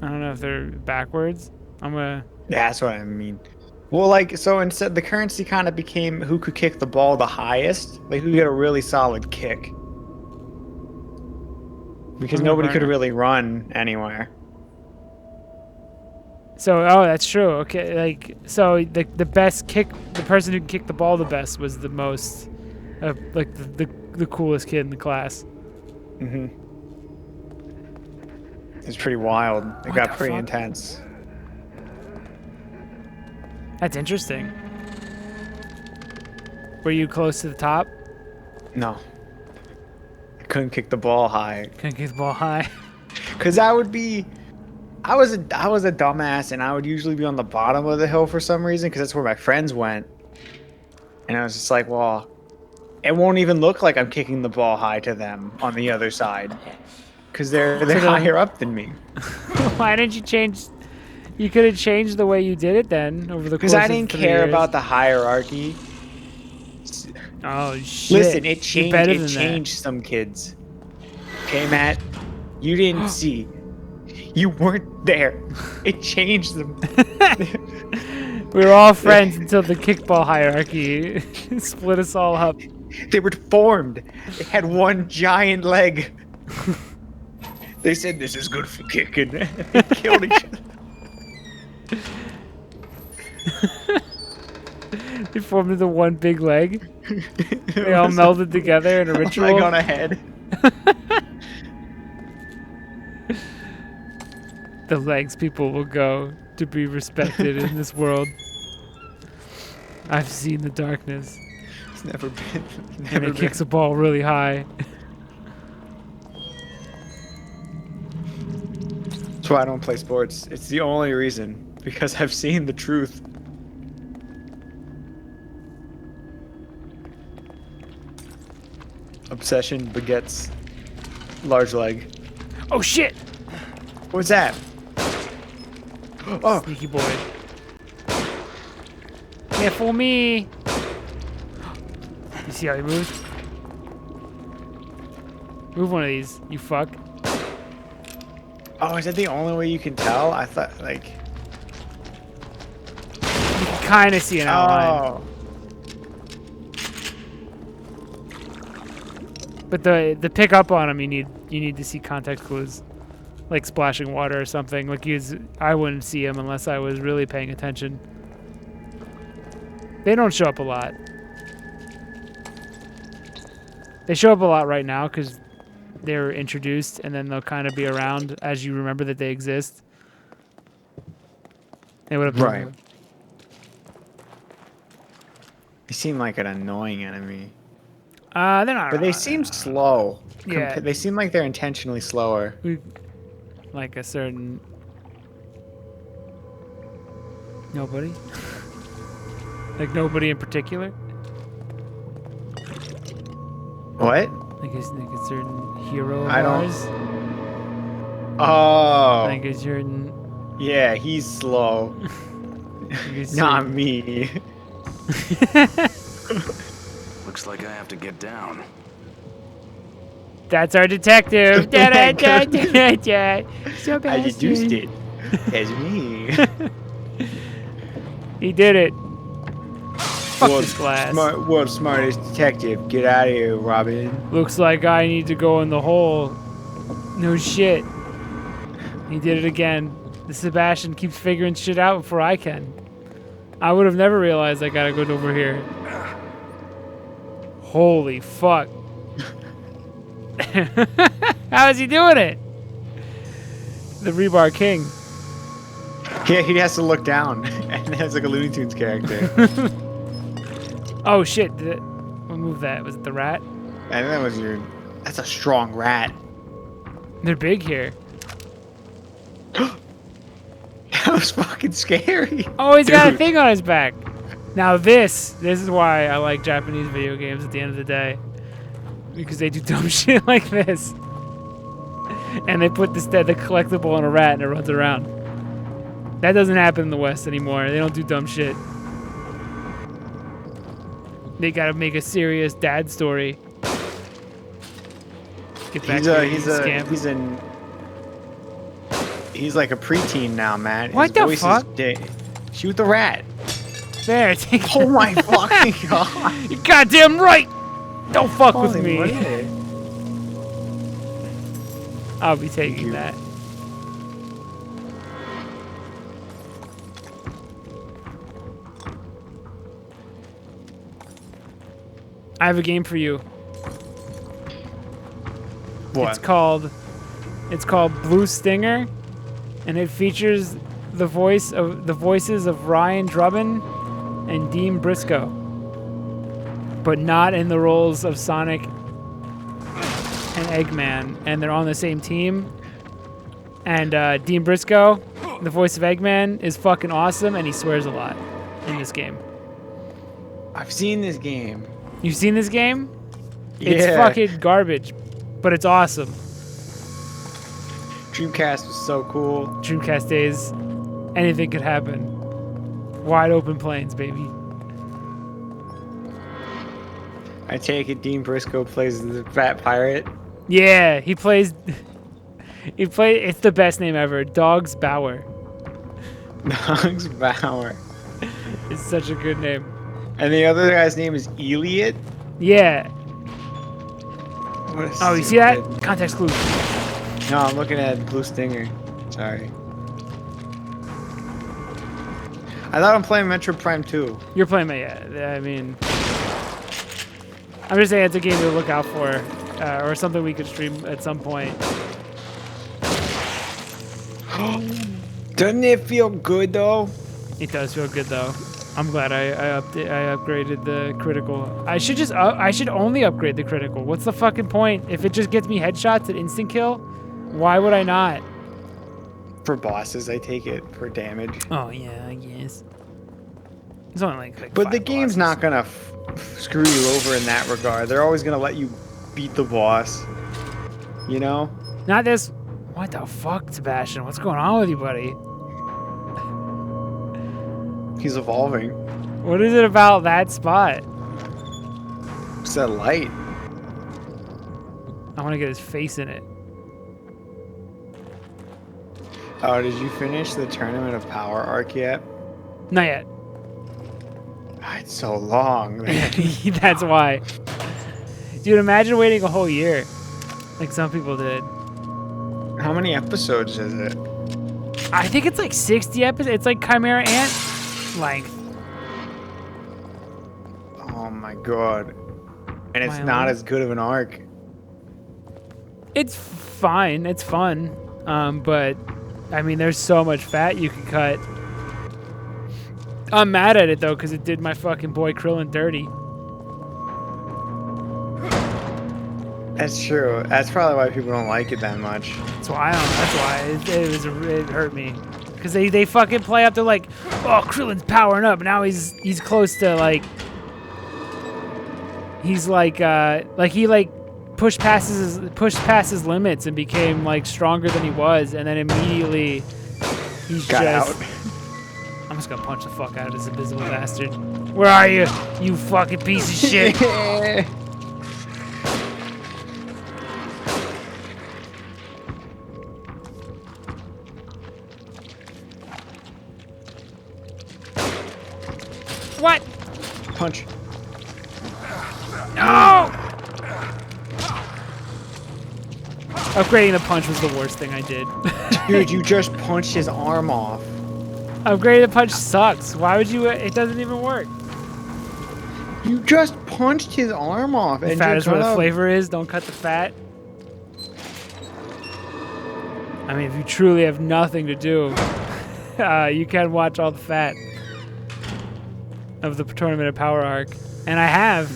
I don't know if they're backwards. I'm gonna. Yeah, that's what I mean. Well, like, so instead, the currency kind of became who could kick the ball the highest, like who could get a really solid kick. Because nobody could really run anywhere. So, oh, that's true. Okay, like, so the best kick, the person who kicked the ball the best was the most, like the coolest kid in the class. Mm-hmm. It's pretty wild. It got pretty fuck? intense. That's interesting. Were you close to the top? No. I couldn't kick the ball high. Couldn't kick the ball high. Cause I would be, I was a dumbass, and I would usually be on the bottom of the hill for some reason, because that's where my friends went. And I was just like, well, it won't even look like I'm kicking the ball high to them on the other side, because they're higher up than me. Why didn't you change? You could have changed the way you did it then over the course Because of I didn't 3 care years. about the hierarchy. Oh shit! Listen, it You're changed. better It than changed some kids. Okay, Matt, you didn't see. You weren't there. It changed them. We were all friends until the kickball hierarchy split us all up. They were formed. They had one giant leg. They said this is good for kicking. They killed each other. They formed into one big leg. They all melded together in a ritual. Leg on a head. The legs people will go to be respected in this world. I've seen the darkness. It's never been. And it kicks a ball really high. That's why I don't play sports. It's the only reason. Because I've seen the truth. Obsession begets large leg. Oh shit! What's that? Oh, Sneaky boy. Yeah, fool me. You see how he moves? Move one of these, you fuck. Oh, is that the only way you can tell? I thought, like... You can kind of see an outline. Oh. But the pick up on him, you need to see context clues, like splashing water or something. Like I wouldn't see him unless I was really paying attention. They don't show up a lot. They show up a lot right now because they're introduced, and then they'll kind of be around as you remember that they exist. They would have Right. They seem like an annoying enemy. They're not. But they seem slow. Yeah. They seem like they're intentionally slower. Like a certain. Nobody? Like nobody in particular? What? Like a certain hero of I don't- ours? Oh. Like a certain. Yeah, he's slow. Not me. Looks like I have to get down. That's our detective. Sebastian. I deduced it. As me. He did it. Fuck World's this glass. World's smartest detective. Get out of here, Robin. Looks like I need to go in the hole. No shit. He did it again. The Sebastian keeps figuring shit out before I can. I would have never realized I gotta go over here. Holy fuck. How is he doing it? The Rebar King. Yeah, he has to look down. And has like a Looney Tunes character. Oh shit. What move that? Was it the rat? And that was your... That's a strong rat. They're big here. That was fucking scary. Oh, he's got a Dude. thing on his back. Now this is why I like Japanese video games at the end of the day. Because they do dumb shit like this. And they put the collectible on a rat and it runs around. That doesn't happen in the West anymore. They don't do dumb shit. They gotta make a serious dad story. Get back to He's like a preteen now, man. What the fuck? Shoot the rat. There, take it. Oh my fucking god. You're goddamn right! Don't fuck with Holy me. moly. I'll be taking that. I have a game for you. What? It's called Blue Stinger, and it features the voices of Ryan Drummond and Dean Briscoe, but not in the roles of Sonic and Eggman, and they're on the same team. And Dean Briscoe, the voice of Eggman, is fucking awesome, and he swears a lot in this game. I've seen this game. You've seen this game? It's Yeah. fucking garbage, but it's awesome. Dreamcast was so cool. Dreamcast days, anything could happen. Wide open plains, baby. I take it Dean Briscoe plays the fat pirate. Yeah, he plays. It's the best name ever. Dogs Bauer. Dogs Bauer. It's such a good name. And the other guy's name is Elliot. Yeah. What a Oh, you see that? stupid- Context clue. No, I'm looking at Blue Stinger. Sorry. I thought I'm playing Metroid Prime 2. You're playing my. Yeah, I mean, I'm just saying it's a game to look out for, or something we could stream at some point. Doesn't it feel good though? It does feel good though. I'm glad I upgraded the critical. I should just I should only upgrade the critical. What's the fucking point? If it just gets me headshots at instant kill, why would I not? For bosses, I take it for damage. Oh yeah, I guess. It's only like But 5 the game's bosses. not gonna screw you over in that regard. They're always gonna let you beat the boss. You know? Not this. What the fuck, Sebastian? What's going on with you, buddy? He's evolving. What is it about that spot? It's that light. I want to get his face in it. Oh, did you finish the Tournament of Power arc yet? Not yet. God, it's so long. That's why. Dude, imagine waiting a whole year. Like some people did. How many episodes is it? I think it's like 60 episodes. It's like Chimera Ant length. Oh my god. And it's Am I not alone? as good of an arc. It's fine. It's fun. But, I mean, there's so much fat you can cut. I'm mad at it, though, because it did my fucking boy Krillin dirty. That's true. That's probably why people don't like it that much. That's why it hurt me. Because they fucking play up to like, oh, Krillin's powering up. Now he's close to like, he's like he like pushed past his limits and became like stronger than he was, and then immediately he's Got just. out. I'm just gonna punch the fuck out of this invisible bastard. Where are you, you fucking piece of shit? What? Punch. No! Upgrading the punch was the worst thing I did. Dude, you just punched his arm off. Upgrading the punch sucks. Why would you? It doesn't even work. You just punched his arm off. The And fat you is where the cut off- flavor is. Don't cut the fat. I mean, if you truly have nothing to do, you can watch all the fat of the Tournament of Power arc. And I have.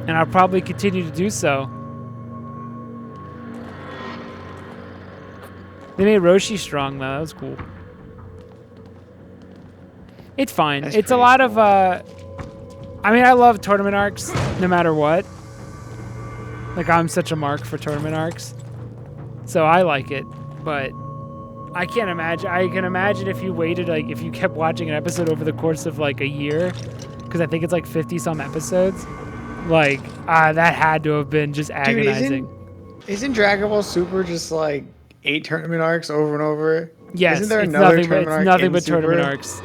And I'll probably continue to do so. They made Roshi strong, though. That was cool. It's fine. That's It's a pretty lot cool. of, I mean, I love tournament arcs, no matter what. Like, I'm such a mark for tournament arcs. So I like it, but I can't imagine. I can imagine if you waited, like, if you kept watching an episode over the course of, like, a year, because I think it's, like, 50-some episodes. Like, that had to have been just agonizing. Dude, isn't Dragon Ball Super just, like, 8 tournament arcs over and over? Yes, Isn't there it's another nothing but, tournament arc nothing in but tournament Super? arcs.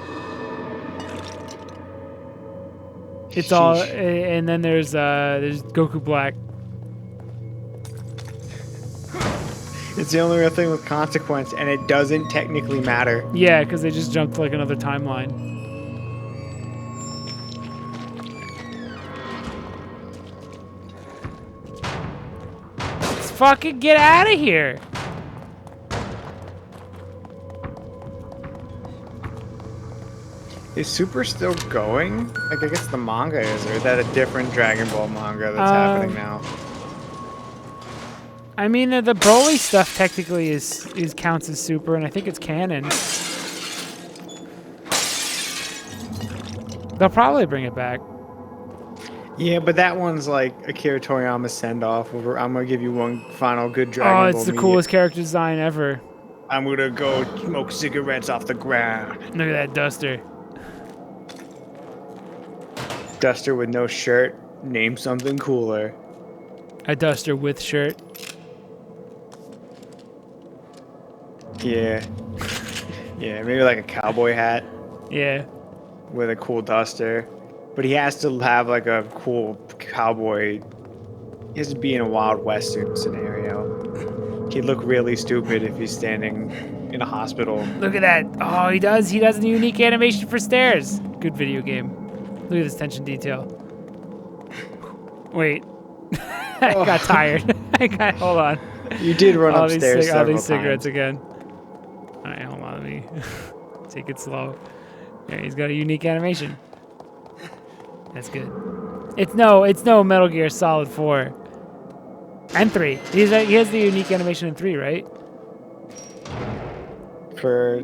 It's all, Sheesh. and then there's Goku Black. It's the only real thing with consequence, and it doesn't technically matter. Yeah, because they just jumped to like another timeline. Let's fucking get out of here. Is Super still going? Like, I guess the manga is, or is that a different Dragon Ball manga that's happening now? I mean, the Broly stuff technically is counts as Super, and I think it's canon. They'll probably bring it back. Yeah, but that one's like Akira Toriyama's send-off. I'm gonna give you one final good Dragon Ball. Oh, it's the coolest character design ever. I'm gonna go smoke cigarettes off the ground. Look at that Duster. Duster with no shirt. Name something cooler. A Duster with shirt. Yeah. Yeah, maybe like a cowboy hat Yeah. with a cool duster. But he has to have like a cool cowboy. He has to be in a Wild Western scenario. He'd look really stupid if he's standing in a hospital. Look at that. Oh, he does. He does a unique animation for stairs. Good video game. Look at this attention detail. Wait. I got tired. Hold on. You did run all upstairs all several these cigarettes times. again. All right, hold on. Let me take it slow. Yeah, he's got a unique animation. That's good. It's no Metal Gear Solid 4 and 3. He has the unique animation in 3, right? For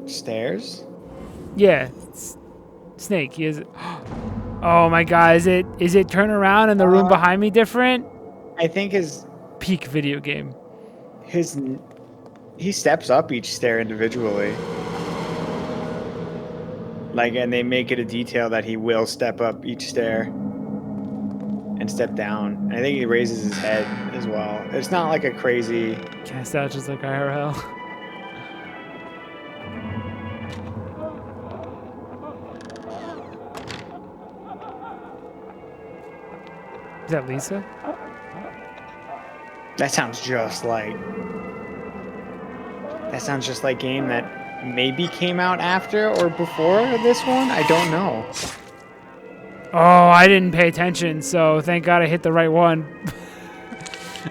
stairs? Yeah. Snake. He has. Oh my God! Is it turn around and the room behind me different? I think his Peak video game. He steps up each stair individually. Like, and they make it a detail that he will step up each stair and step down. And I think he raises his head as well. It's not like a crazy... Cast out just like IRL. Is that Lisa? That sounds just like... That sounds just like game that maybe came out after or before this one. I don't know. Oh, I didn't pay attention, so thank God I hit the right one.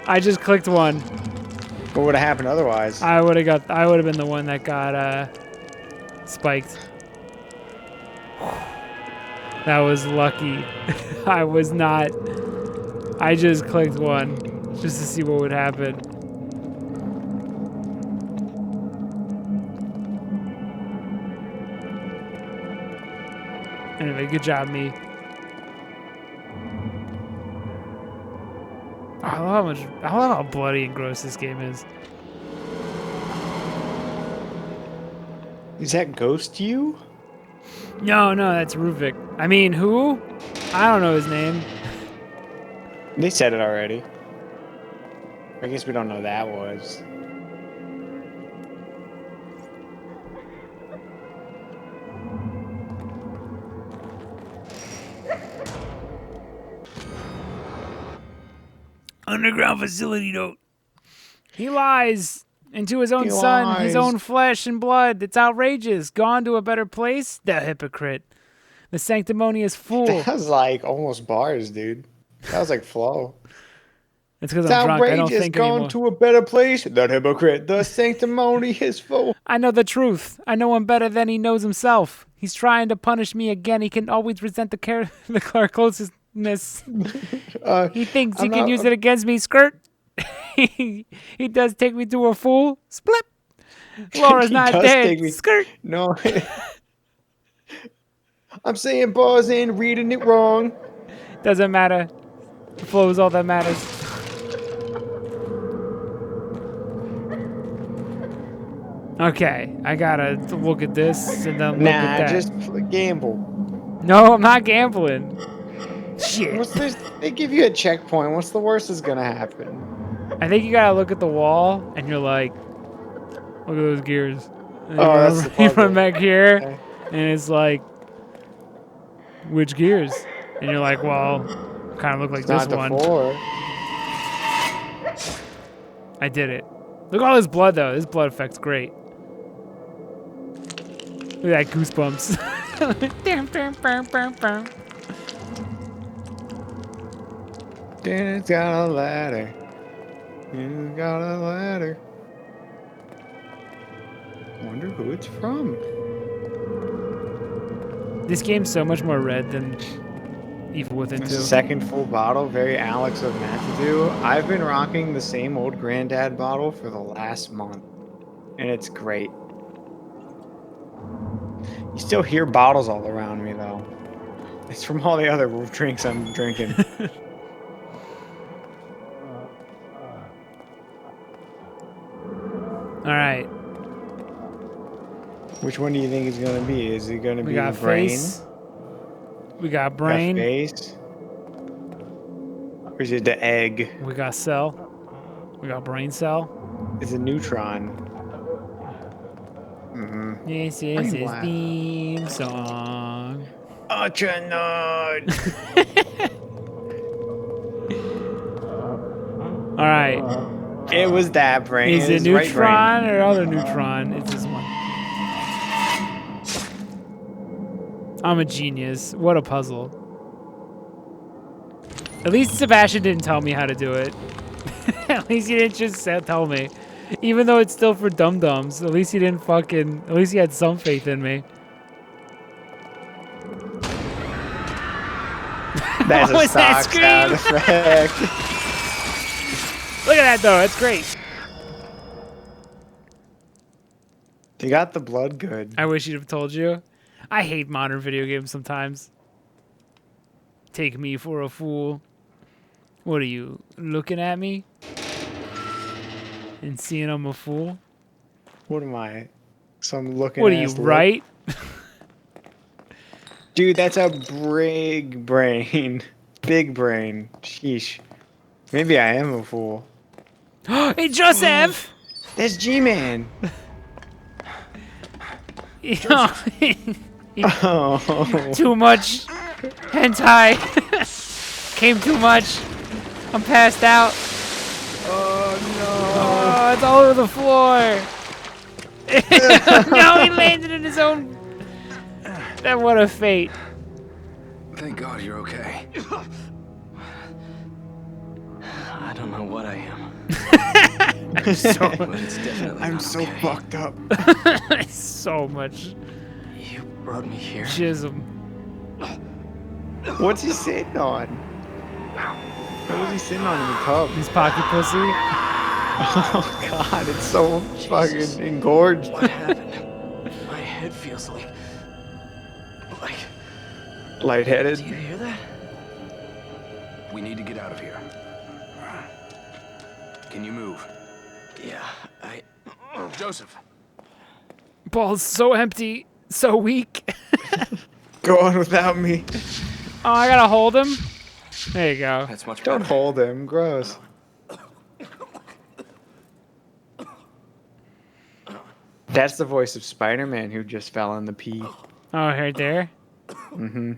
I just clicked one. What would have happened otherwise? I would have been the one that got spiked. That was lucky. I was not. I just clicked one just to see what would happen. Anyway, good job, me. Oh, I love how bloody and gross this game is. Is that Ghost you? No, that's Ruvik. I mean, who? I don't know his name. They said it already. I guess we don't know that was. Underground facility note. He lies into his own son, his own flesh and blood. It's outrageous. Gone to a better place? The hypocrite. The sanctimonious fool. That was like almost bars, dude. That was like flow. It's because I'm drunk. I don't think gone anymore. to a better place. The hypocrite. The sanctimonious fool. I know the truth. I know him better than he knows himself. He's trying to punish me again. He can always resent the closeness. He thinks he can use it against me. Skirt. he does take me to a fool. Split. Laura's not dead. Skirt. No. I'm saying bars and reading it wrong. Doesn't matter. The flow is all that matters. Okay, I gotta look at this and then look at that. Just gamble. No, I'm not gambling. Shit. They give you a checkpoint. What's the worst that's gonna happen? I think you gotta look at the wall and you're like, look at those gears. And That's the you run puzzle. back here Okay. and it's like, which gears? And you're like, well, kind of look like It's this not the one. 4. I did it. Look at all this blood though. This blood effect's great. Look at that goosebumps. It's got a ladder. It's got a ladder. Wonder who it's from. This game's so much more red than Evil Within 2. It's the second full bottle, very Alex of Matt to do. I've been rocking the same old Granddad bottle for the last month, and it's great. You still hear bottles all around me, though. It's from all the other drinks I'm drinking. All right. Which one do you think is going to be? Is it going to be We got brain? face. We got Got brain. face? Or is it the egg? We got cell. We got brain cell. It's a neutron. Mm-hmm. This is Brain his blast. theme song. Ultranode! All right. It was that brain. Is it was right neutron or other neutron? It's this one. I'm a genius. What a puzzle. At least Sebastian didn't tell me how to do it. At least he didn't just tell me. Even though it's still for dum-dums. At least he didn't fucking... At least he had some faith in me. That's What a was that stock sound scream? effect. Look at that though. That's great. You got the blood good. I wish he'd have told you. I hate modern video games sometimes. Take me for a fool. What are you, looking at me? And seeing I'm a fool? What am I? Some looking. What are you, ass right? Dude, that's a big brain. Big brain. Sheesh. Maybe I am a fool. Hey, Joseph! That's G-Man. Oh. Too much hentai. Came too much. I'm passed out. Oh Oh, it's all over the floor. No, he landed in his own. That what a fate. Thank God you're okay. I don't know what I am. no. I'm so, But it's definitely I'm not so okay. fucked up. So much You brought me here. jism. What's he sitting on? What was he sitting on in the tub? His pocket pussy. Oh god, it's so fucking engorged. What happened? My head feels like... Lightheaded. Do you hear that? We need to get out of here. Can you move? Yeah, Joseph. Balls so empty, so weak. Go on without me. Oh, I gotta hold him. There you go. That's much Don't better. hold him. Gross. That's the voice of Spider-Man who just fell in the pee. Oh, right there. Mm-hmm.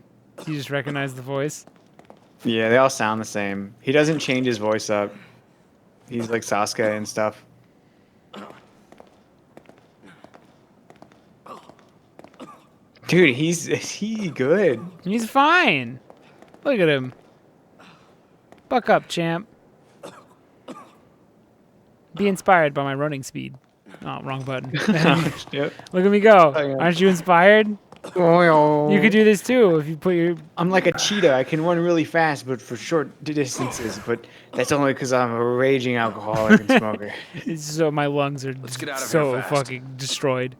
You just recognize the voice. Yeah, they all sound the same. He doesn't change his voice up. He's like Sasuke and stuff. Dude, is he good? He's fine. Look at him. Buck up, champ. Be inspired by my running speed. Oh, wrong button. Yep. Look at me go. Oh, yeah. Aren't you inspired? Oh, You could do this too if you put your. I'm like a cheetah. I can run really fast, but for short distances. But that's only because I'm a raging alcoholic and smoker. It's so my lungs are Let's get out of so here fast. fucking destroyed.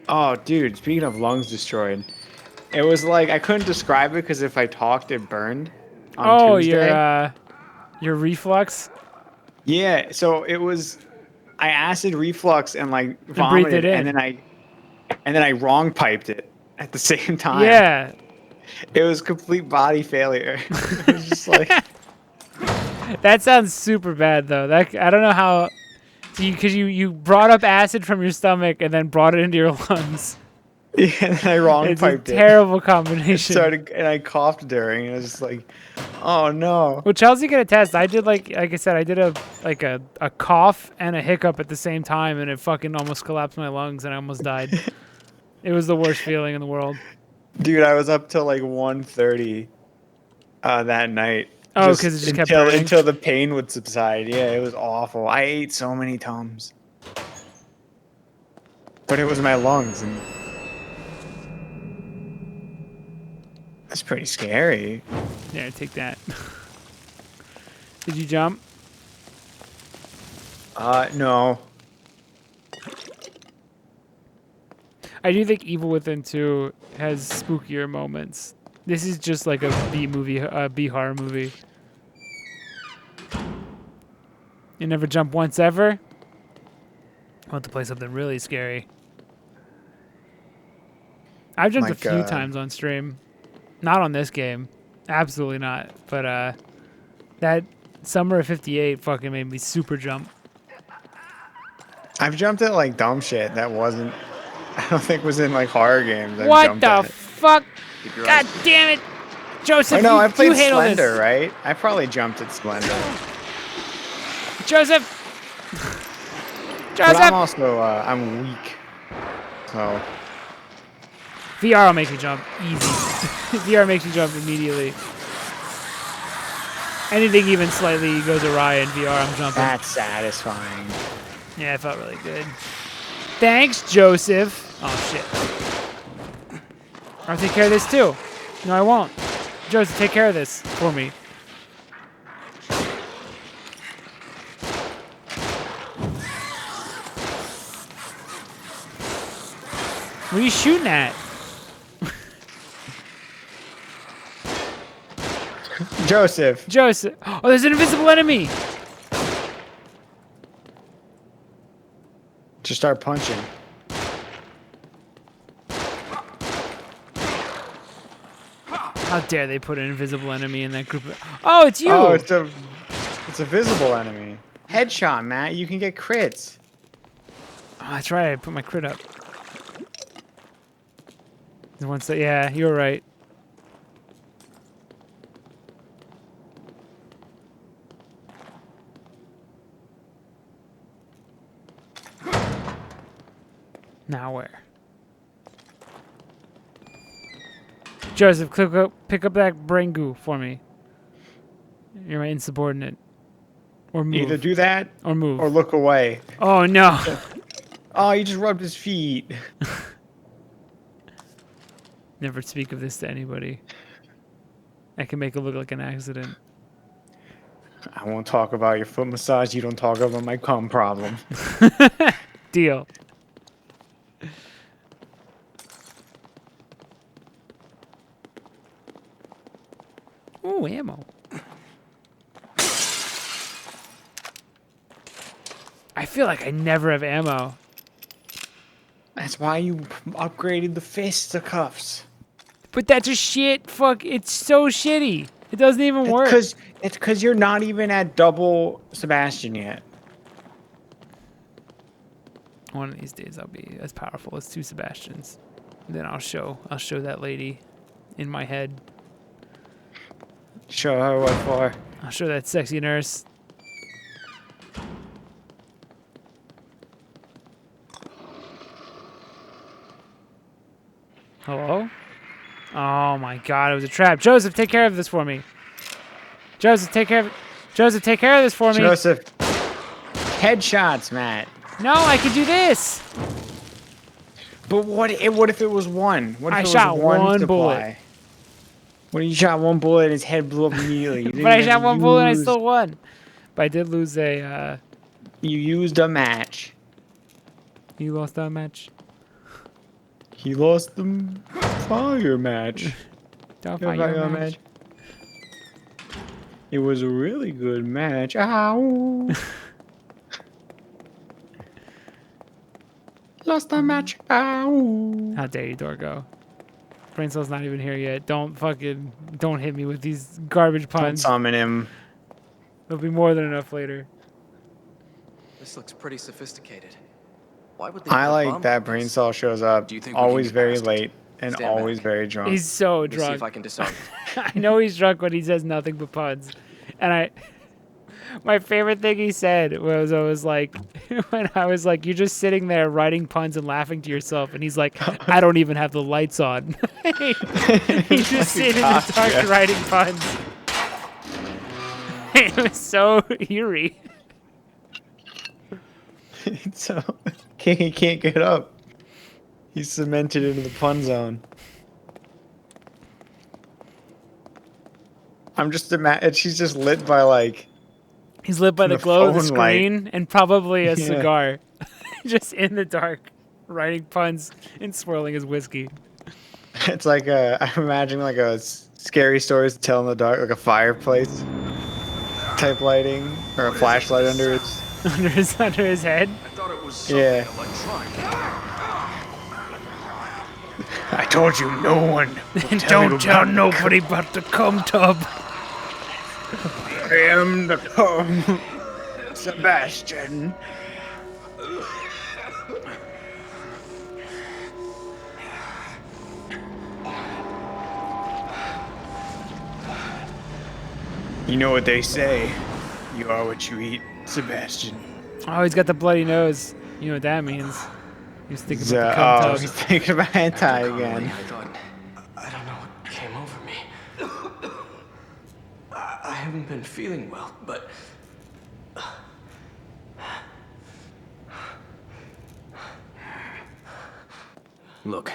Oh, dude, speaking of lungs destroyed, it was like I couldn't describe it because if I talked, it burned. On Tuesday. Your reflux. Yeah, so it was. I acid reflux and like breathed vomited, it in. and then I wrong piped it at the same time. Yeah, It was complete body failure. It was just like. that sounds super bad though. That I don't know how. Because you brought up acid from your stomach and then brought it into your lungs. Yeah, and then I wrong It's a piped it. terrible combination. And I coughed during, and I was just like, "Oh no!" Well, Chelsea can attest. I did like I said, I did a cough and a hiccup at the same time, and it fucking almost collapsed my lungs, and I almost died. It was the worst feeling in the world. Dude, I was up till like 1:30 that night. Oh, 'cause it just kept burning? until the pain would subside. Yeah, it was awful. I ate so many Tums, but it was my lungs, and that's pretty scary. Yeah, take that. Did you jump? No. I do think Evil Within 2 has spookier moments. This is just like a B movie, B horror movie. You never jump once ever? I want to play something really scary. I've jumped a Like, few times on stream. Not on this game. Absolutely not. But that Summer of 58 fucking made me super jump. I've jumped at like dumb shit that wasn't. I don't think was in like horror games. I've What jumped the at it. fuck? Keep your God eyes damn it! Joseph, I know. I you played handle this. Slender, right? I probably jumped at Slender. Joseph! But I'm Joseph! also I'm weak. So VR will make you jump easy. VR makes you jump immediately. Anything even slightly goes awry in VR, I'm jumping. that's satisfying. Yeah, it felt really good. Thanks, Joseph. Oh, shit. I'll take care of this, too. No, I won't. Joseph, take care of this for me. What are you shooting at? Joseph. Joseph. Oh, there's an invisible enemy. Just start punching. How dare they put an invisible enemy in that group? Oh, it's you. Oh, it's a visible enemy. Headshot, Matt. You can get crits. Oh, that's right. I put my crit up. Once that, yeah, you're right. Now where? Joseph, pick up that brain goo for me. You're my insubordinate. Or move. Either do that or move. or look away. Oh no. Oh, you just rubbed his feet. Never speak of this to anybody. I can make it look like an accident. I won't talk about your foot massage. You don't talk about my cum problem. Deal. Ooh, ammo. I feel like I never have ammo. That's why you upgraded the fisticuffs. But that's a shit. Fuck, it's so shitty. It doesn't even work. It's because you're not even at double Sebastian yet. One of these days I'll be as powerful as 2 Sebastians. Then I'll show that lady in my head. Show her what for. I'll show that sexy nurse. Hello? Oh my god, it was a trap. Joseph, take care of this for me. Joseph, take care of this for me. Joseph. Headshots, Matt. No, I could do this. But what if it was one? What if I it was shot one supply? bullet. When you shot one bullet and his head blew up immediately. You didn't But I even shot one bullet and I use- still won. But I did lose a, You used a match. You lost that match? He lost the fire match. Don't The fight your match. It was a really good match. Ow. Lost the match. Ow. How dare you, Dorgo? Brain Cell's not even here yet. Don't hit me with these garbage Don't puns. summon him. There'll be more than enough later. This looks pretty sophisticated. Why would they I put a like bomb that on Brain this? Cell shows up Do you think we can always get very past it? late and Stand always back. very drunk. He's so Let me see drunk. if I can disarm. I know he's drunk when he says nothing but puns. And my favorite thing he said was, when I was like, you're just sitting there writing puns and laughing to yourself. And he's like, I don't even have the lights on. He's just sitting in the dark writing puns. It was so eerie. So he can't get up. He's cemented into the pun zone. I'm just imagine she's just lit by like. He's lit by the the glow of the phone light. screen and probably a Yeah. cigar. Just in the dark, writing puns and swirling his whiskey. It's like I'm imagining like a scary stories to tell in the dark, like a fireplace type lighting or a flashlight under its. under his head. I thought it was Yeah. electronic. I told you, no one. Don't tell nobody but the cum tub. I am the cum, Sebastian. You know what they say. You are what you eat, Sebastian. Oh, he's got the bloody nose. You know what that means. He's thinking about the cum Oh, tub. he's thinking about hentai again. I thought, I don't know what came over me. I haven't been feeling well, but Look,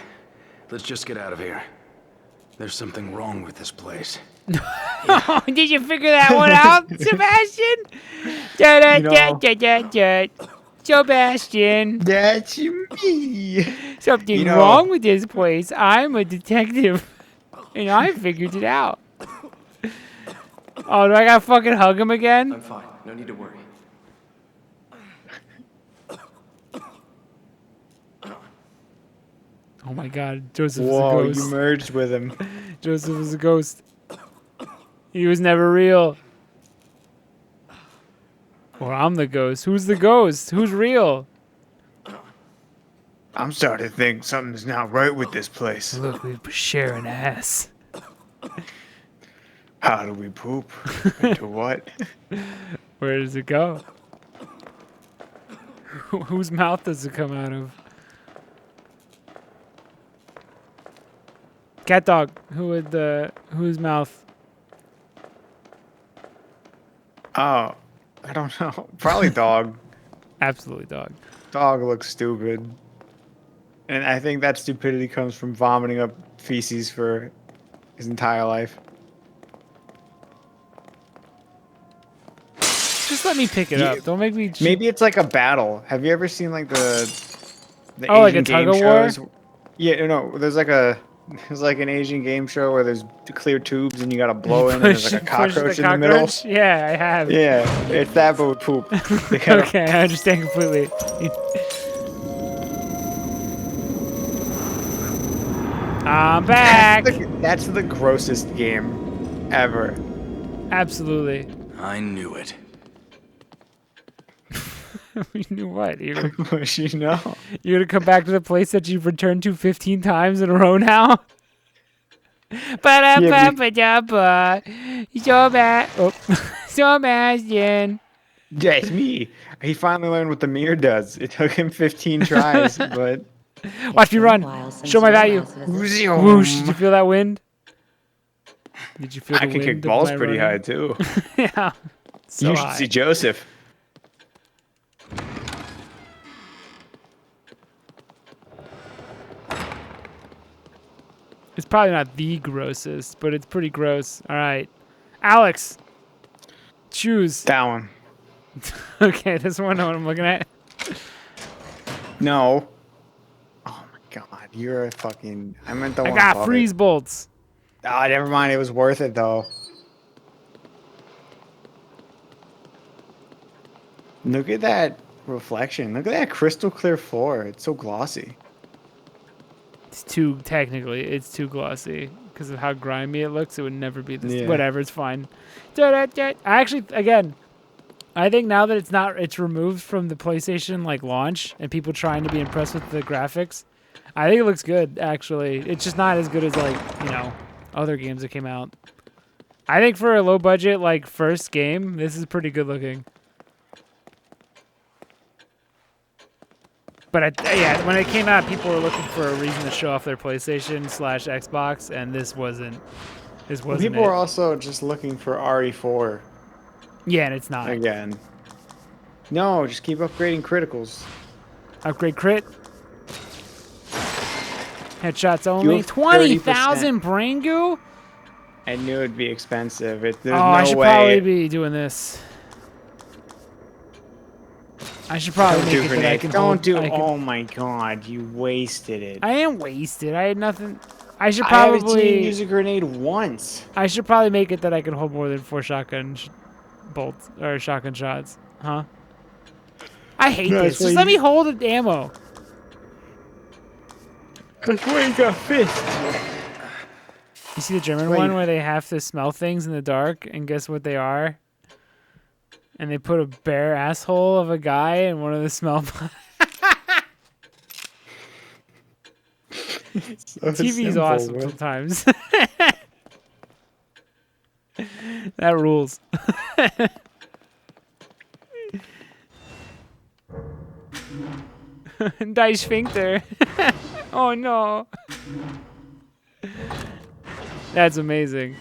let's just get out of here. There's something wrong with this place. Oh, did you figure that one out, Sebastian? Da, da, da, da, da, da. Sebastian. That's me. Something You know- wrong with this place. I'm a detective, and I figured it out. Oh, do I gotta fucking hug him again? I'm fine. No need to worry. Oh my god, Joseph Whoa, is a you ghost. merged with him. Joseph is a ghost. He was never real. Or I'm the ghost. Who's the ghost? Who's real? I'm starting to think something's not right with this place. Look, we share an ass. How do we poop? Into what? Where does it go? Whose mouth does it come out of? Cat dog. Whose mouth? Oh, I don't know. Probably dog. Absolutely dog. Dog looks stupid. And I think that stupidity comes from vomiting up feces for his entire life. Just let me pick it up. Don't make me. Maybe it's like a battle. Have you ever seen like the Oh, like a Asian game tug-of-war? shows? Yeah, no. There's like an Asian game show where there's clear tubes and you gotta blow in and there's like a Push the cockroach in the middle. cockroach? Yeah, I have. Yeah, it's that but with poop. They gotta- Okay, I understand completely. I'm back. That's the grossest game ever. Absolutely. I knew it. You knew what? You know. You're gonna come back to the place that you've returned to 15 times in a row now? Ba-da-ba-ba-da-ba. So bad. Oh. So Sebastian. Yeah, it's me. He finally learned what the mirror does. It took him 15 tries, but... Watch me run. Show my value. Whoosh. Did you feel that wind? Did you feel the I can wind kick of balls my pretty running? high, too. Yeah. So you should high. see Joseph. It's probably not the grossest, but it's pretty gross. All right. Alex. Choose. That one. Okay, this one I'm looking at. No. Oh my god, you're a fucking... I meant the I one got above freeze it. bolts. Ah, never mind. It was worth it, though. Look at that reflection. Look at that crystal clear floor. It's so glossy. It's too glossy because of how grimy it looks. It would never be this. Yeah. Whatever, it's fine. I actually, again, I think now that it's removed from the PlayStation like launch and people trying to be impressed with the graphics, I think it looks good. Actually, it's just not as good as other games that came out. I think for a low budget like first game, this is pretty good looking. But yeah, when it came out, people were looking for a reason to show off their PlayStation/Xbox, and this wasn't. People were also just looking for RE4. Yeah, and it's not. Again. No, just keep upgrading criticals. Upgrade crit. Headshots only. 20,000 brain goo? I knew it'd be expensive. There's no I should way. probably be doing this. I should probably make it that I can Don't hold, do. Oh my god, you wasted it. I am wasted. I had nothing. I should I haven't seen probably you use a grenade once. I should probably make it that I can hold more than 4 shotgun bolts or shotgun shots. Huh? I hate this. Just let me hold the ammo. That's why you got fist. You see the German one where they have to smell things in the dark, and guess what they are? And they put a bare asshole of a guy in one of the smell. TV's awesome sometimes. That rules. Die Sphincter. Oh no. That's amazing.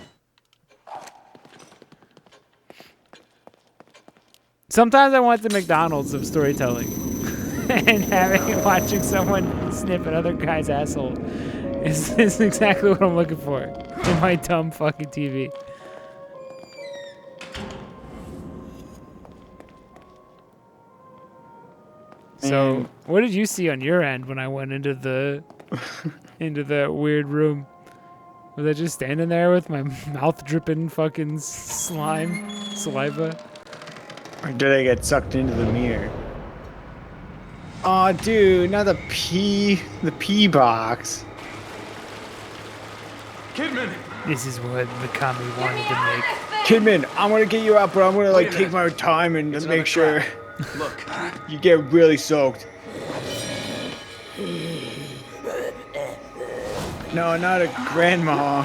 Sometimes I want the McDonald's of storytelling. And watching someone snip another guy's asshole is exactly what I'm looking for in my dumb fucking TV. So, what did you see on your end when I went into the weird room? Was I just standing there with my mouth dripping fucking saliva? Or did I get sucked into the mirror? Oh, dude, not the pee box. Kidman! This is what Mikami wanted to make. Kidman, I'm gonna get you out, but I'm gonna like take my time and It's make another sure Look, you get really soaked. No, not a grandma.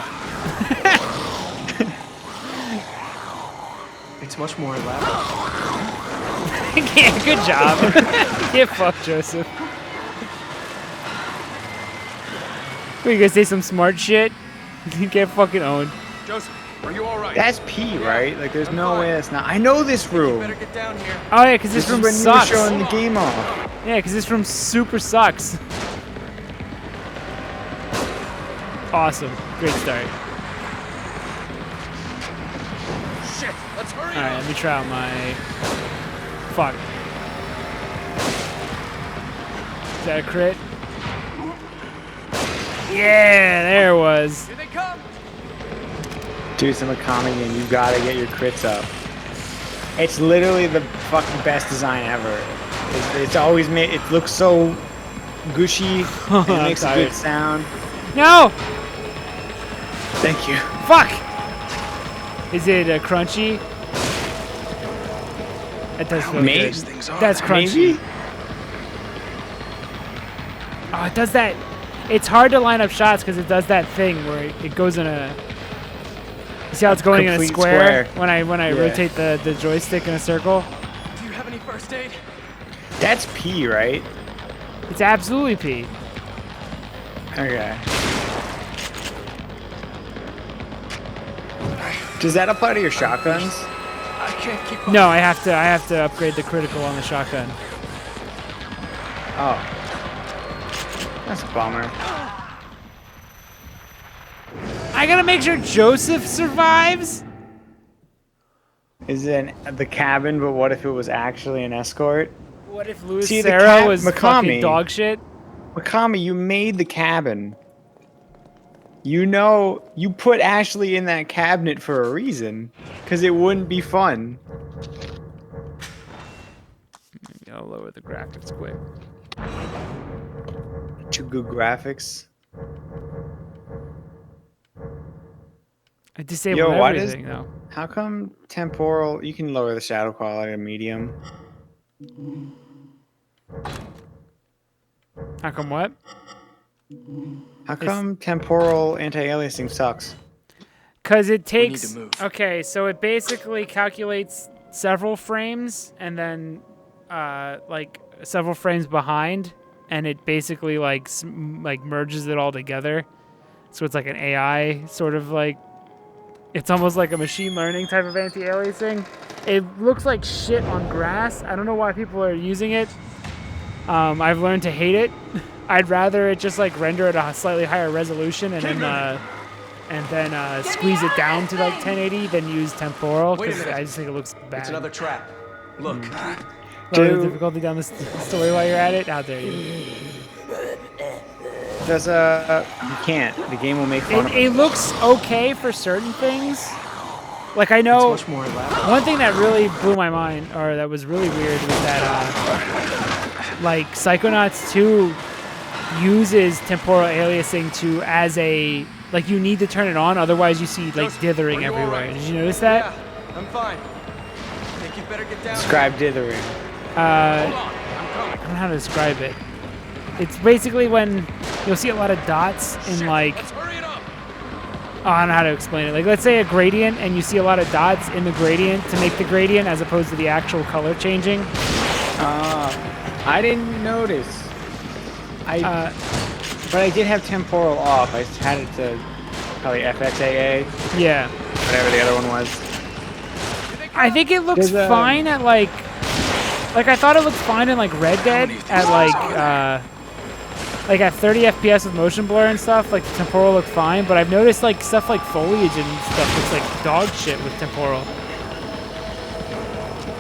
it's much more elaborate. Yeah, good job. Get fucked, Joseph. What, you gonna say some smart shit? You get fucking owned. Joseph, are you alright? That's pee, right? Like, there's no way that's not. I know this room. Better get down here. Oh yeah, because this This is room when you were sucks. showing the game off. Yeah, because this room super sucks. Awesome. Great start. Shit, let's hurry Alright, let me try out my... Fuck. Is that a crit? Yeah, there it was. Here they come! Do some Mikami and you gotta get your crits up. It's literally the fucking best design ever. It's always made, it looks so gushy, and it makes a good sound. No! Thank you. Fuck! Is it crunchy? It does feel Maybe. good. That's crunchy. Maybe? Oh, it does that. It's hard to line up shots because it does that thing where it goes in a. You see how it's going in a Complete square, square. when I Yeah. rotate the joystick in a circle? Do you have any first aid? That's P, right? It's absolutely P. Okay. Does that apply to your shotguns? I can't keep up. No, I have to upgrade the critical on the shotgun. Oh. That's a bummer. I gotta make sure Joseph survives. Is it the cabin, but what if it was actually an escort? What if Louis See, the Sarah was Mikami. fucking dog shit? Mikami, you made the cabin. You know, you put Ashley in that cabinet for a reason. Because it wouldn't be fun. Maybe I'll lower the graphics quick. Too good graphics. I disabled Yo, why everything though. How come temporal? You can lower the shadow quality to medium. How come what? How come temporal anti-aliasing sucks? Because it need takes. to move. Okay, so it basically calculates several frames and then, like several frames behind, and it basically like merges it all together. So it's like an AI sort of like. It's almost like a machine learning type of anti-aliasing. It looks like shit on grass. I don't know why people are using it. I've learned to hate it. I'd rather it just like render at a slightly higher resolution and then squeeze it down to like 1080 than use temporal Wait a because minute. I just think it looks bad. It's another trap. Look. Lower the difficulty down the story while you're at it. Out there, you. Does you can't. The game will make fun of It looks okay for certain things. Like I know It's much more elaborate. one thing that really blew my mind, or that was really weird, was that like Psychonauts 2 uses temporal aliasing to as a like you need to turn it on, otherwise you see like dithering are you all everywhere. right? Did you notice that? Yeah, I'm fine. I think you better get down. Describe dithering. I don't know how to describe it. It's basically when you'll see a lot of dots in like. Let's hurry it up! Oh, I don't know how to explain it. Like, let's say a gradient, and you see a lot of dots in the gradient to make the gradient, as opposed to the actual color changing. I didn't notice. But I did have temporal off. I had it to probably FXAA, Yeah. whatever the other one was. I think it looks There's a- fine at like I thought it looked fine in like Red Dead at like at 30 FPS with motion blur and stuff. Like the temporal looked fine, but I've noticed like stuff like foliage and stuff looks like dog shit with temporal.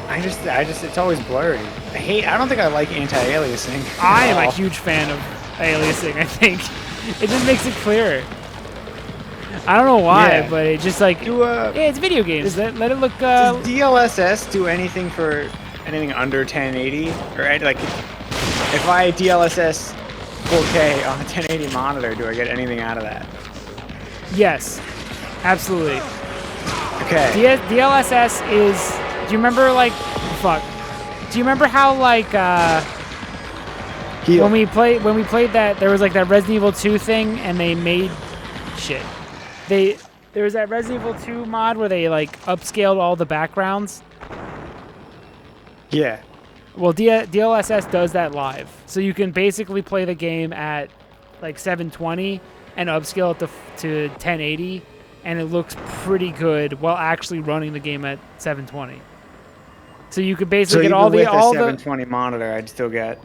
I just, it's always blurry. I don't think I like anti-aliasing. I am at a all. huge fan of aliasing. I think it just makes it clearer. I don't know why, Yeah. but it just like yeah, it's video games. Let it look. Does DLSS do anything for anything under 1080? Or like, if I DLSS 4K on a 1080 monitor, do I get anything out of that? Yes, absolutely. Okay. DLSS is. Do you remember like, fuck? Do you remember how like Heal. when we played that there was like that Resident Evil 2 thing and they made shit. There was that Resident Evil 2 mod where they like upscaled all the backgrounds. Yeah. Well, DLSS does that live, so you can basically play the game at like 720 and upscale it to 1080, and it looks pretty good while actually running the game at 720. So you could basically get all with the a 720 monitor, I'd still get.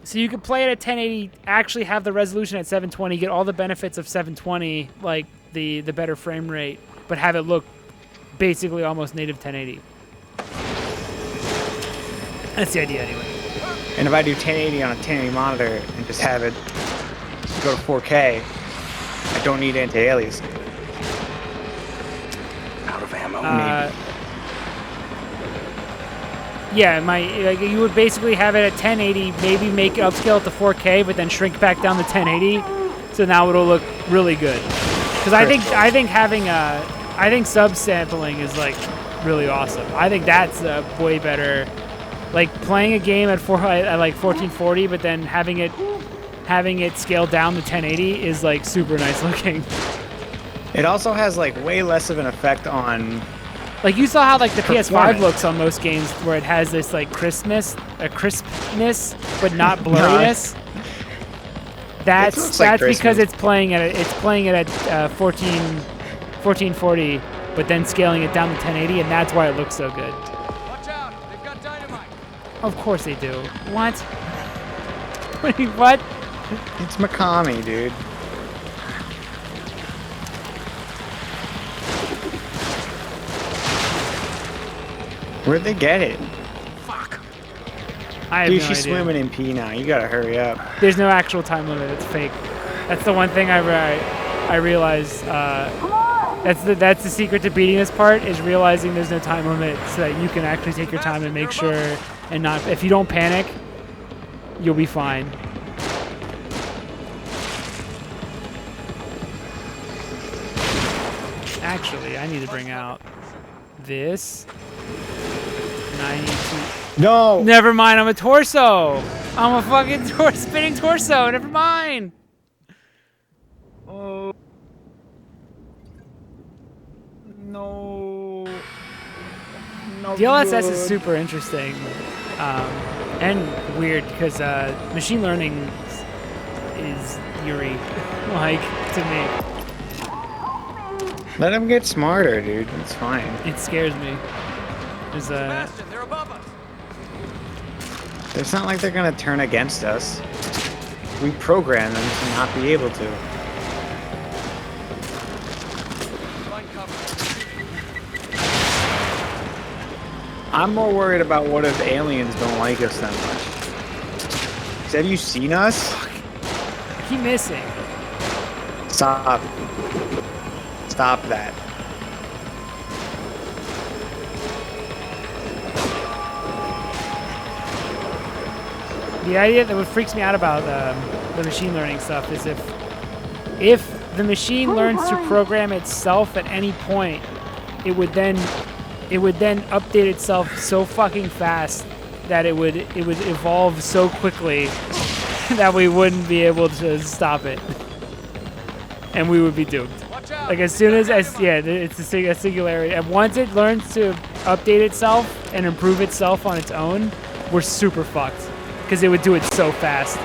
So you could play it at 1080, actually have the resolution at 720, get all the benefits of 720, like the better frame rate, but have it look basically almost native 1080. That's the idea anyway. And if I do 1080 on a 1080 monitor and just have it go to 4K, I don't need anti-aliasing. Out of ammo. Yeah, like you would basically have it at 1080, maybe make it upscale it to 4K, but then shrink back down to 1080. So now it'll look really good. Because I think having I think subsampling is like really awesome. I think that's a way better. Like playing a game at like 1440, but then having it scaled down to 1080 is like super nice looking. It also has like way less of an effect on. Like you saw how like the PS5 looks on most games, where it has this like crispness, but not blurriness. That's because it's playing it at 1440, but then scaling it down to 1080, and that's why it looks so good. Watch out! They've got dynamite. Of course they do. What? What? It's Mikami, dude. Where'd they get it? Fuck. I have Dude, no she's idea. swimming in pee now. You gotta hurry up. There's no actual time limit. It's fake. That's the one thing I realized. That's the secret to beating this part, is realizing there's no time limit, so that you can actually take your time and make sure and not. If you don't panic, you'll be fine. Actually, I need to bring out this. 92. No. Never mind. I'm a torso. I'm a fucking spinning torso. Never mind. Oh. No. No. DLSS is super interesting and weird because machine learning is eerie, like to me. Let them get smarter, dude. It's fine. It scares me. There's a. They're above us. It's not like they're gonna turn against us. We program them to not be able to. I'm more worried about what if aliens don't like us that much. Have you seen us? I keep missing. Stop. Stop that. The idea that what freaks me out about the machine learning stuff is if the machine learns to program itself at any point, it would then update itself so fucking fast that it would evolve so quickly that we wouldn't be able to stop it, and we would be doomed. Like as soon as it's a singularity, and once it learns to update itself and improve itself on its own, we're super fucked because it would do it so fast.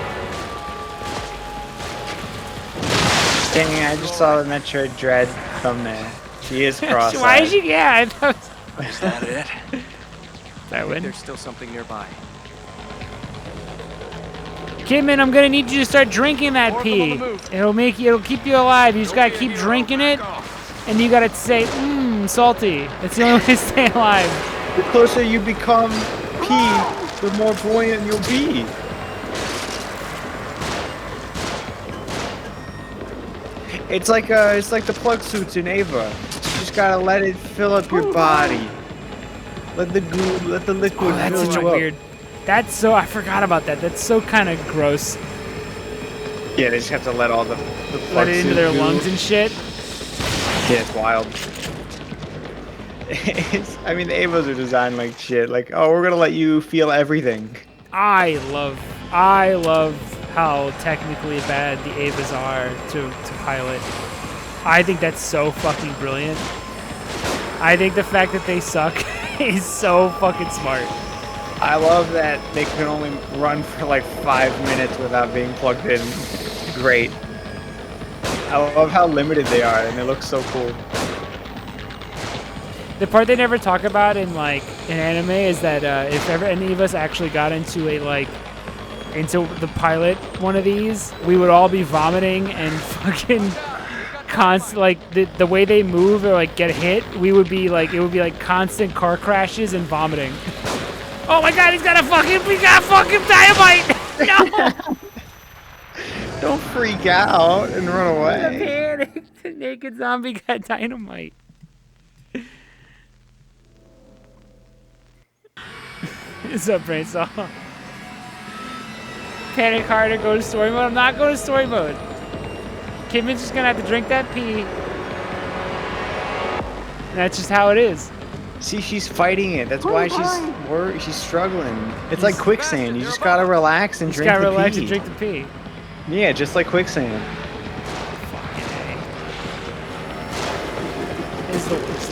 Dang, I just saw the Metroid Dread thumbnail. She is cross-eyed. Why is she? Yeah, I thought. Is that it? I win. There's still something nearby. Kidman, I'm gonna need you to start drinking that pee. It'll keep you alive. You just gotta keep drinking it, and you gotta say, salty. That's the only way to stay alive. The closer you become pee, the more buoyant you'll be. It's like the plug suits in Ava. You just gotta let it fill up your body. Let the liquid. That's fill such a you up. weird. That's so. I forgot about that. That's so kind of gross. Yeah, they just have to let all the Let plug it into suit their goo. lungs and shit. Yeah, it's wild. I mean, the Avas are designed like shit. Like, oh, we're gonna let you feel everything. I love how technically bad the Avas are to pilot. I think that's so fucking brilliant. I think the fact that they suck is so fucking smart. I love that they can only run for like 5 minutes without being plugged in. Great. I love how limited they are, and they look so cool. The part they never talk about in anime is that if ever any of us actually got into into the pilot one of these, we would all be vomiting and fucking the way they move or get hit, it would be like constant car crashes and vomiting. Oh my god, we got fucking dynamite! No! Don't freak out and run away. The panic, the naked zombie got dynamite. What's up, Brainsaw? Panic harder, go to story mode. I'm not going to story mode. Kidman's just gonna have to drink that pee. And that's just how it is. See, she's fighting it. That's why she's struggling. It's like quicksand. You just gotta relax and drink the pee. Just gotta relax and drink the pee. Yeah, just like quicksand. Fucking A.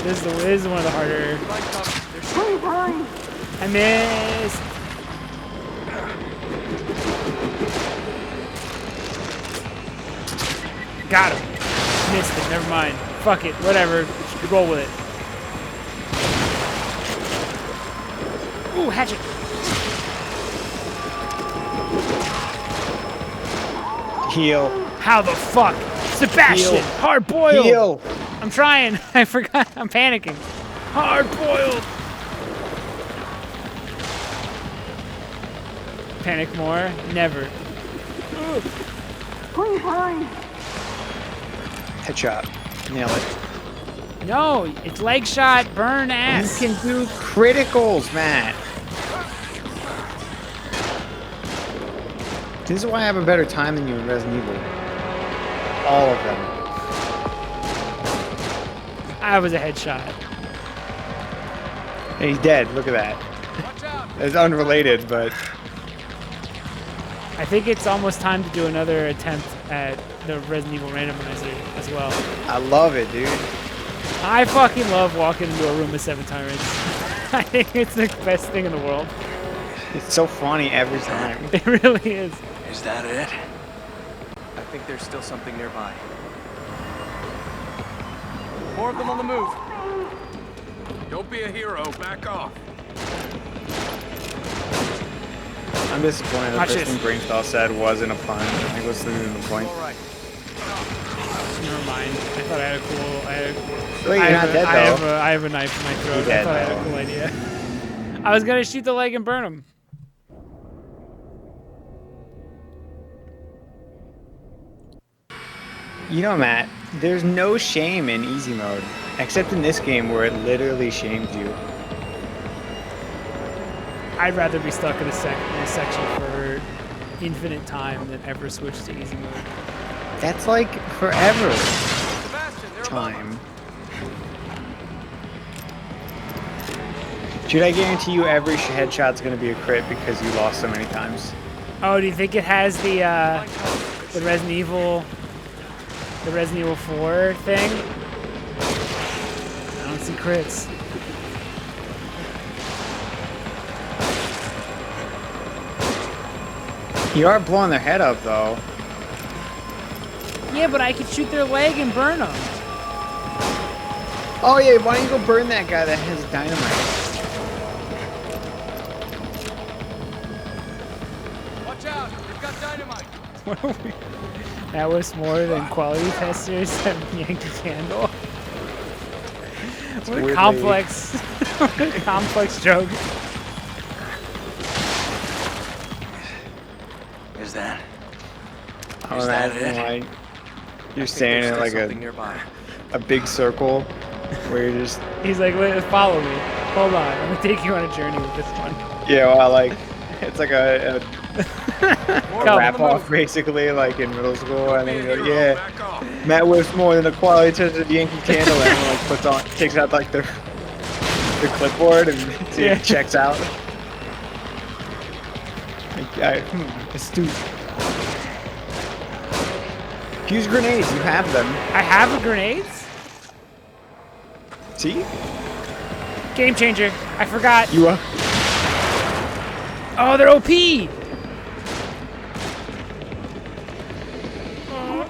This is one of the harder. I missed. Got him. Missed it. Never mind. Fuck it. Whatever. Roll with it. Ooh, hatchet. Heal. How the fuck? Sebastian! Heal. Hard boiled! Heal. I'm trying. I forgot. I'm panicking. Hard boiled! Panic more? Never. Headshot. Nail it. No, it's leg shot, burn ass. You can do criticals, Matt. This is why I have a better time than you in Resident Evil. All of them. I was a headshot. And he's dead. Look at that. It's unrelated, but I think it's almost time to do another attempt at the Resident Evil randomizer as well. I love it, dude. I fucking love walking into a room with 7 tyrants. I think it's the best thing in the world. It's so funny every time. It really is. Is that it? I think there's still something nearby. More of them on the move. Don't be a hero. Back off. I'm disappointed the Watch first this. thing Brainstall said wasn't a pun. I think what's the point? All right. Never mind. I thought I had a cool. Wait, you're not dead, though. I have a knife in my throat. You're dead, I thought I had a though. cool idea. I was gonna shoot the leg and burn him. You know, Matt, there's no shame in easy mode, except in this game where it literally shames you. I'd rather be stuck in a section for infinite time than ever switch to easy mode. That's like forever time. Should I guarantee you every headshot's gonna be a crit because you lost so many times? Oh, do you think it has the Resident Evil 4 thing? I don't see crits. You are blowing their head up, though. Yeah, but I could shoot their leg and burn them. Oh yeah, why don't you go burn that guy that has dynamite? Watch out! They've got dynamite. What are we? That was more than quality testers and Yankee Candle. What a complex, what a complex joke. Is that? I'm Is that imagining, it? like, You're standing in like nearby. a big circle where you're just. He's like, wait, follow me. Hold on, I'm gonna take you on a journey with this one. Yeah, well, like it's like a wrap off basically, like in middle school. And then you go, yeah, Matt whips more than a quality touch of the Yankee Candle, and like takes out like the clipboard and checks out. Like, astute. Use grenades. You have them. I have the grenades. See? Game changer. I forgot. You are. Oh, they're OP. Oh,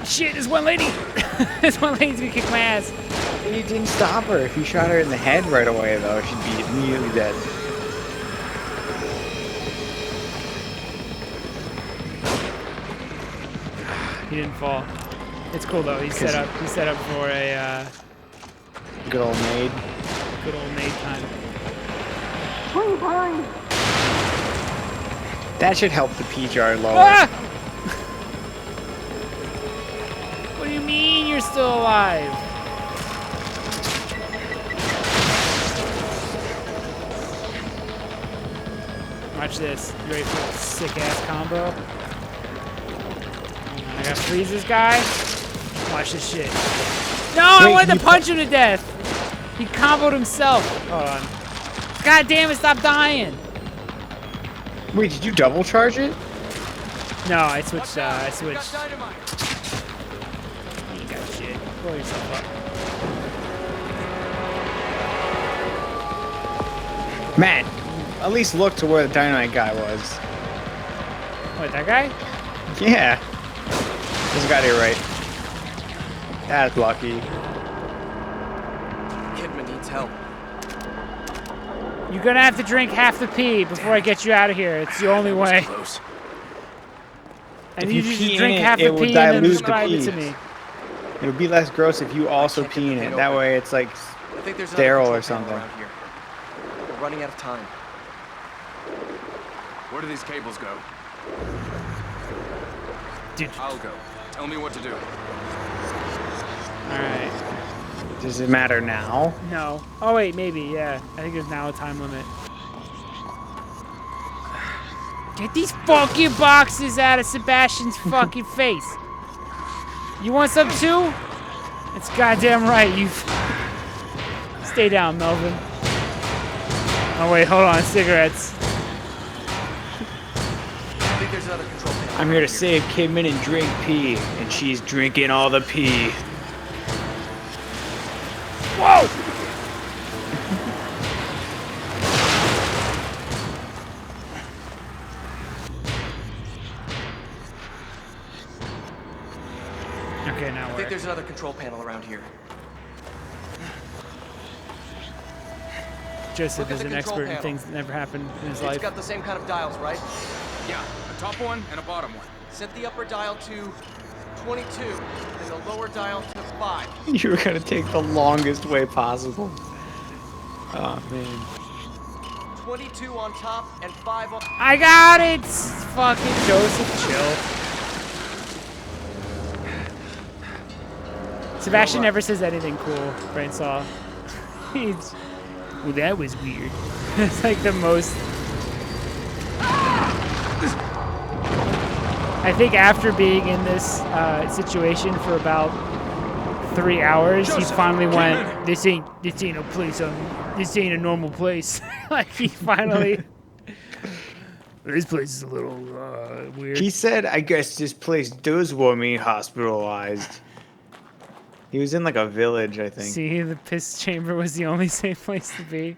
shit, there's one lady. This one lady's gonna kick my ass. You didn't stop her. If you shot her in the head right away, though, she'd be immediately dead. He didn't fall. It's cool though. He's set up. He's set up for a good old nade. Good old nade time. That should help the P jar lower. Ah! What do you mean you're still alive? Watch this. You ready for a sick ass combo? I gotta freeze this guy. Watch this shit. No, I wanted to punch him to death. He comboed himself. Hold on. God damn it, stop dying. Wait, did you double charge it? No, I switched. You got shit. Blow yourself up. Man, at least look to where the dynamite guy was. Wait, that guy? Yeah. Just got it right. That's lucky. Kidman needs help. You're gonna have to drink half the pee before I get you out of here. It's the only way. And If you you just pee in drink it, half it the will pee and then dilute the describe it to pee. me. It would be less gross if you also pee in it. That way it's like I think there's sterile or another control something. panel around here. We're running out of time. Where do these cables go? Dude. I'll go. Tell me what to do. Alright. Does it matter now? No. Oh wait, maybe, yeah. I think there's now a time limit. Get these fucking boxes out of Sebastian's fucking face. You want some too? It's goddamn right, you. Stay down, Melvin. Oh wait, hold on, cigarettes. I think there's another control panel. I'm here to save Kidman and drink pee, and she's drinking all the pee. Whoa! Okay, now I think there's another control panel around here. Joseph Look at is the an control expert in panel. things that never happened in his It's life. got the same kind of dials, right? Yeah, a top one and a bottom one. Set the upper dial to 22 and the lower dial to 5. You were gonna take the longest way possible. Oh man. 22 on top and 5 on... I got it! Fucking Joseph, chill. Sebastian never says anything cool, Brainsaw. He's... Well, that was weird. It's like the most... I think after being in this situation for about 3 hours, he finally went, this ain't a place, this ain't a normal place. Like, he finally... This place is a little weird. He said, I guess this place does want me hospitalized. He was in like a village, I think. See, the piss chamber was the only safe place to be.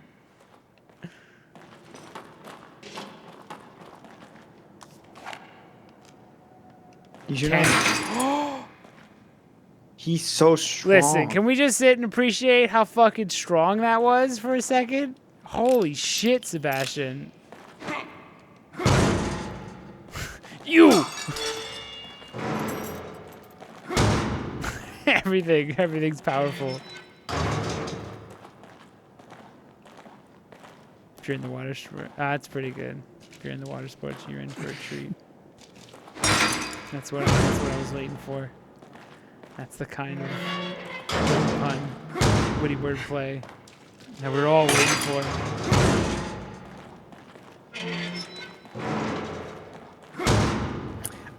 You should know. He's so strong. Listen, can we just sit and appreciate how fucking strong that was for a second? Holy shit, Sebastian. You! Everything's powerful. If you're in the water sport, that's pretty good. If you're in the water sports, you're in for a treat. That's what I was waiting for. That's the kind of pun, witty wordplay that we're all waiting for.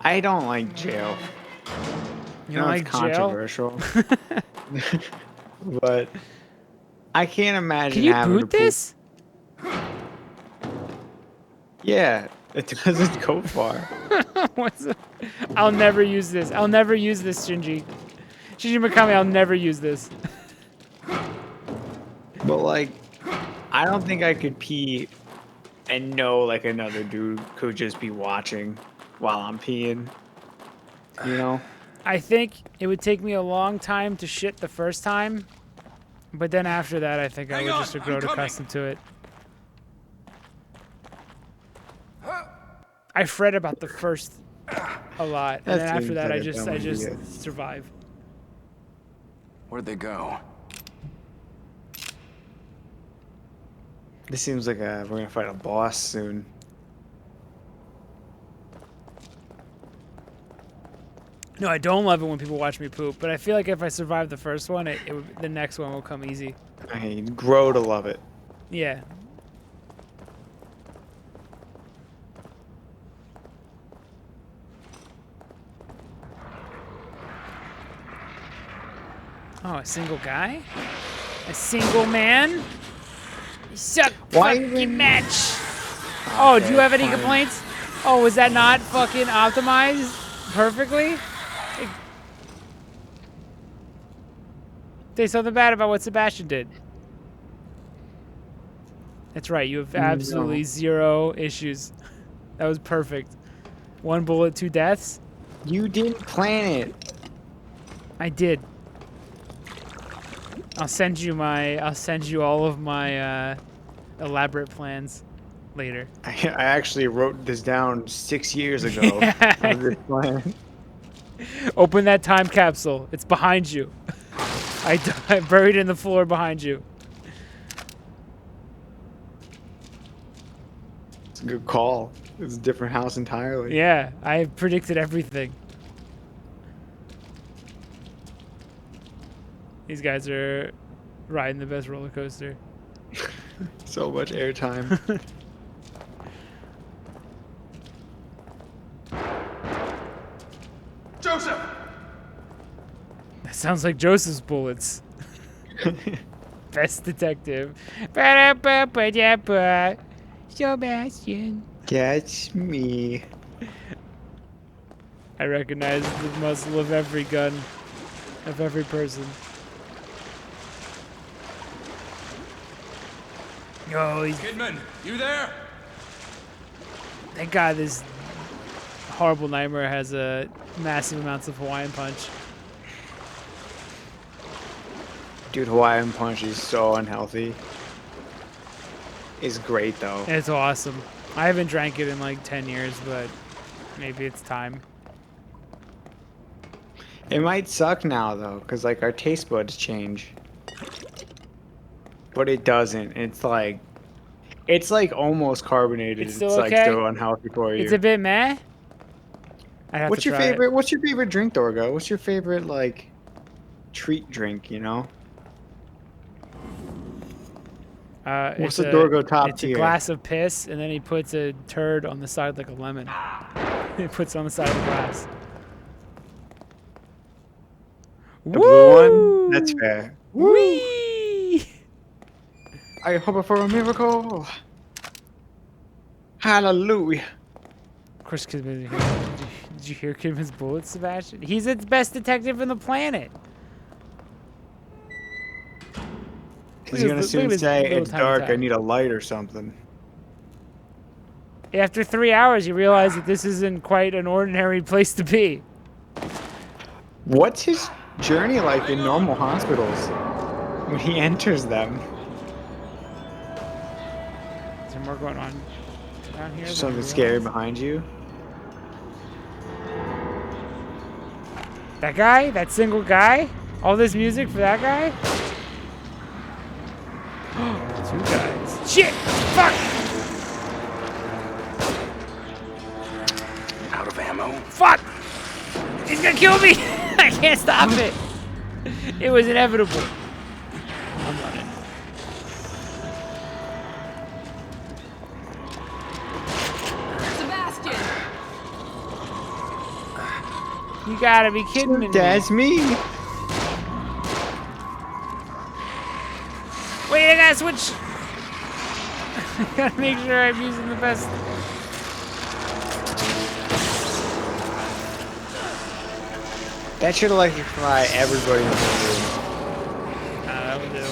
I don't like jail. You don't like it's jail? controversial. But I can't imagine Can you having boot to poop. this? Yeah, it doesn't go far. What's it? I'll never use this. I'll never use this, Shinji. Shinji Mikami, I'll never use this. But like, I don't think I could pee and know like another dude could just be watching while I'm peeing. You know? I think it would take me a long time to shit the first time, but then after that, I think I would just grow accustomed to it. I fret about the first a lot, and then after that, I just survive. Where'd they go? This seems like we're gonna fight a boss soon. No, I don't love it when people watch me poop, but I feel like if I survive the first one, the next one will come easy. I grow to love it. Yeah. Oh, a single guy? A single man? You suck. Fucking match. Oh, do you have any complaints? Oh, was that not fucking optimized perfectly? Say something bad about what Sebastian did. That's right. You have absolutely zero issues. That was perfect. 1 bullet, 2 deaths. You didn't plan it. I did. I'll send you all of my elaborate plans later. I actually wrote this down 6 years ago. Yeah. This plan. Open that time capsule. It's behind you. I buried it in the floor behind you. It's a good call. It's a different house entirely. Yeah, I predicted everything. These guys are riding the best roller coaster. So much airtime. Joseph! That sounds like Joseph's bullets. Best detective. Sebastian. Catch me. I recognize the muzzle of every gun, of every person. Yo, he's... Kidman, you there? Thank God this horrible nightmare has massive amounts of Hawaiian Punch. Dude, Hawaiian Punch is so unhealthy. It's great though. It's awesome. I haven't drank it in like 10 years, but maybe it's time. It might suck now though, because like our taste buds change. But it doesn't. It's like almost carbonated. It's still like okay? still unhealthy for you. It's a bit meh. What's your favorite? What's your favorite drink, Dorgo? What's your favorite like treat drink? You know. What's the Dorgo top It's tier? a glass of piss, and then he puts a turd on the side like a lemon. He puts it on the side of the glass. The blue one? That's fair. Whee! I hope for a miracle. Hallelujah. Chris Kidman, did you hear Kidman's bullets, Sebastian? He's the best detective on the planet. He's gonna soon say it's dark. I need a light or something. After 3 hours, you realize that this isn't quite an ordinary place to be. What's his journey like in normal hospitals when he enters them? Is there more going on down here? Something scary behind you? That guy? That single guy? All this music for that guy? 2 guys. Shit! Fuck! Out of ammo. Fuck! He's gonna kill me! I can't stop it. It was inevitable. I'm running. Sebastian! You gotta be kidding me. That's me. Wait, I gotta switch. I gotta make sure I'm using the best. That should electrify everybody in the room. That would do.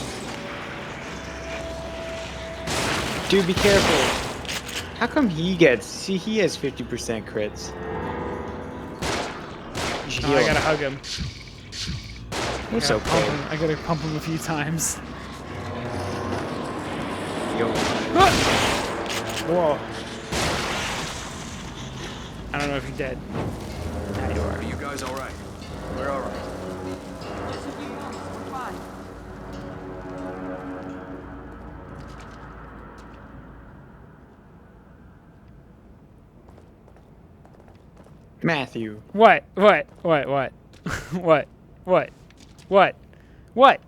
Dude, be careful. How come he gets? See, he has 50% crits. You should Oh, heal I him. gotta hug him. It's I okay. gotta pump him a few times. Yo. Whoa. I don't know if he's dead. Now you Are are. you guys all right? We're all right. Just a few moments. We're fine. Matthew. What? What? What? What?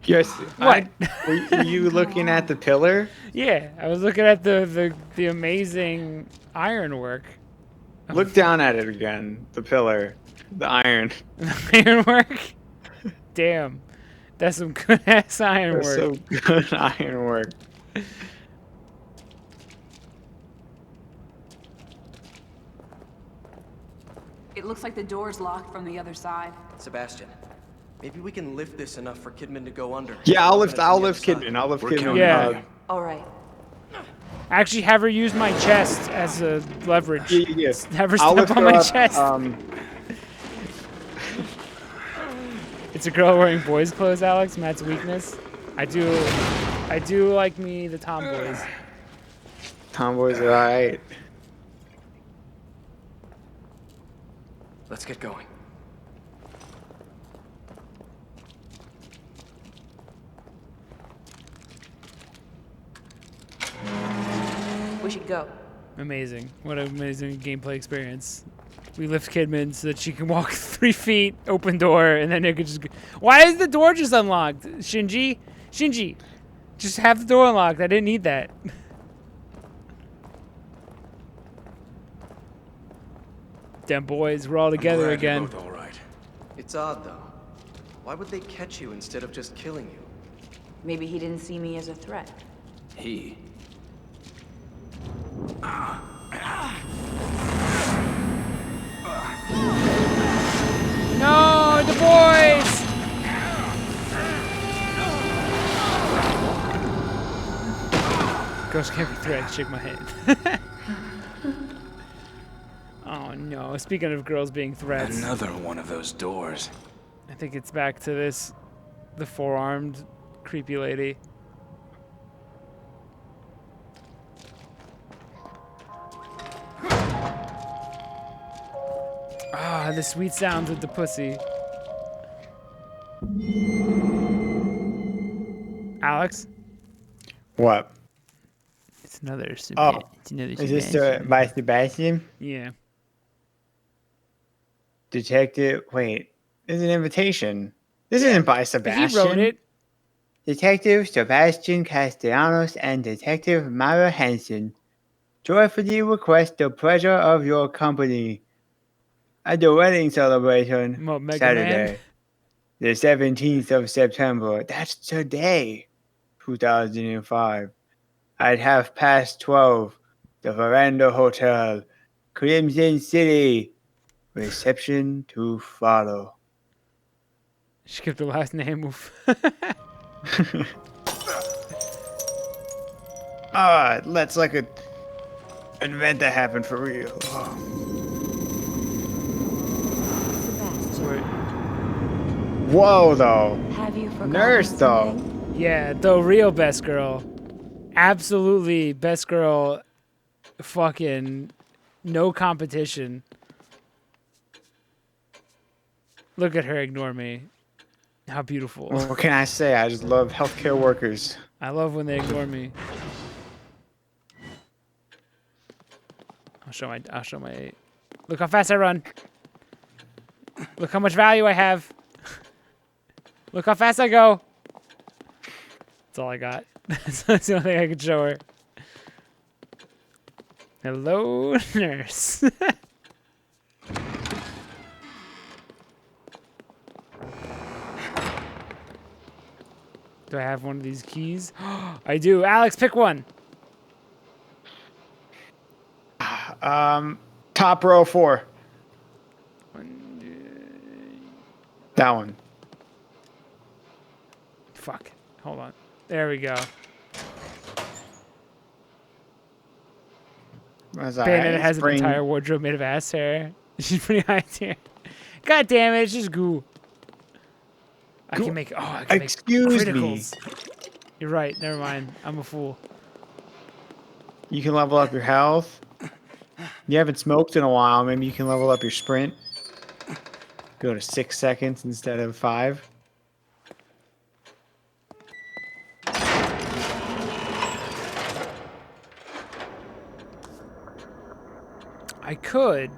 Yes. What? Were you looking at the pillar? Yeah, I was looking at the amazing ironwork. Look down at it again. The pillar. The iron. Ironwork? Damn. That's some good ass That's ironwork. so good ironwork. It looks like the door's locked from the other side. Sebastian, maybe we can lift this enough for Kidman to go under. Yeah, I'll Open it lift from the other Kidman. I'll lift We're Kidman. counting Yeah. on you. All right. Actually, have her use my chest as a leverage. Yeah. Have her I'll step lift on her my up, chest. It's a girl wearing boys' clothes, Alex. Matt's weakness. I do like me the tomboys. Tomboys are alright. Let's get going. We should go. Amazing. What an amazing gameplay experience. We lift Kidman so that she can walk 3 feet, open door, and then it could just. Why is the door just unlocked? Shinji, just have the door unlocked. I didn't need that. Damn boys, we're all together Glad again. You're both all right. It's odd, though. Why would they catch you instead of just killing you? Maybe he didn't see me as a threat. He. No, the boys! Ghost can't be threatened. Shake my head. Oh no! Speaking of girls being threats, Another one of those doors. I think it's back to the four-armed creepy lady. Ah, the sweet sounds of the pussy. Alex, What? it's another. Oh, it's another is this Sebastian. by Sebastian? Yeah. Detective. Wait, there's an invitation. This isn't by Sebastian. He wrote it. Detective Sebastian Castellanos and Detective Mara Hansen joyfully request the pleasure of your company at the wedding celebration What, Mega Saturday, Man? the 17th of September. That's today, 2005, at 12:30, the Veranda Hotel, Crimson City. Reception to follow. She kept her last name. Oof. Let's like an event that happened for real. Sebastian, Whoa, though. have you forgotten Nurse, though. something? Yeah, the real best girl. Absolutely best girl. Fucking no competition. Look at her ignore me. How beautiful. What can I say? I just love healthcare workers. I love when they ignore me. I'll show my look how fast I run. Look how much value I have. Look how fast I go. That's all I got. That's the only thing I could show her. Hello, nurse. Do I have one of these keys? I do. Alex, pick one. Top row 4. That one. Fuck. Hold on. There we go. Bayonetta has an entire wardrobe made of ass hair. She's pretty high tier. God damn it, it's just goo. I can make Excuse me. criticals. You're right, never mind. I'm a fool. You can level up your health. You haven't smoked in a while. Maybe you can level up your sprint. Go to 6 seconds instead of 5. I could.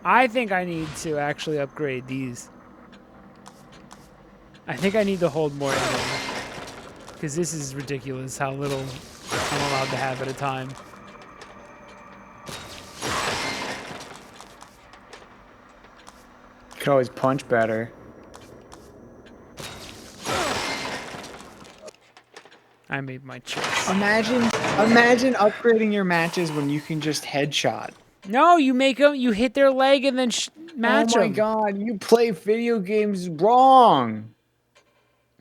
I think I need to actually upgrade these. I think I need to hold more ammo. Because this is ridiculous how little I'm allowed to have at a time. You could always punch better. I made my choice. Imagine upgrading your matches when you can just headshot. No, you make them. You hit their leg and then match them. Oh my god, you play video games wrong.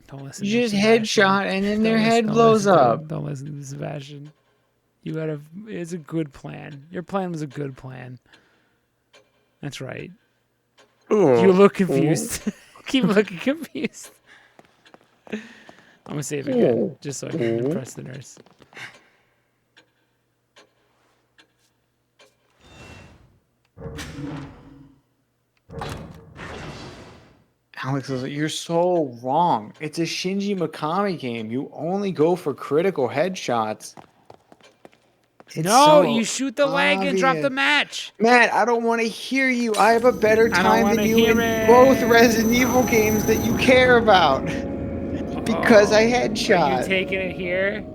Don't listen. You just Sebastian. headshot and then their head blows up. Don't listen to Sebastian. You gotta. It's a good plan. Your plan was a good plan. That's right. Ooh. You look confused. Keep looking confused. I'm gonna save it again, just so I can impress the nurse. Alex is like, you're so wrong. It's a Shinji Mikami game. You only go for critical headshots. It's No, so you shoot the leg and drop the obvious. match. Matt, I don't want to hear you. I have a better I don't time wanna than you hear in it. both Resident Evil games that you care about. Because I Are you headshot. taking it here?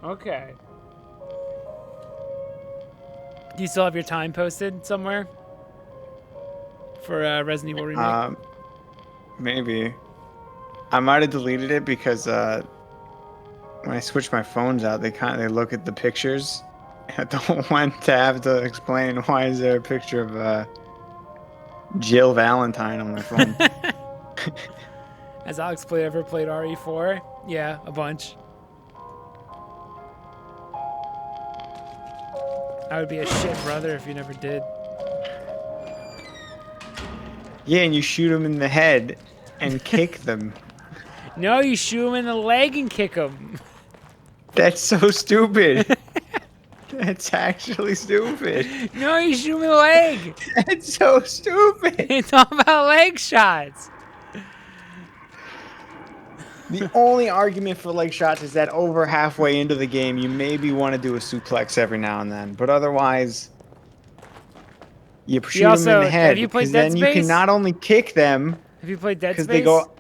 Okay. Do you still have your time posted somewhere? For Resident Evil Remake? Maybe. I might have deleted it because when I switch my phones out, they look at the pictures. I don't want to have to explain why is there a picture of Jill Valentine on my phone. Has Alex ever played RE4? Yeah, a bunch. I would be a shit brother if you never did. Yeah, and you shoot them in the head and kick them. No, you shoot him in the leg and kick him. That's so stupid. That's actually stupid. No, you shoot him in the leg. That's so stupid. It's all about leg shots. The only argument for leg shots is that over halfway into the game, you maybe want to do a suplex every now and then. But otherwise, you shoot them in the head. Have you played Dead then you can Space? not only kick them... Have you played Dead Space? Because they go...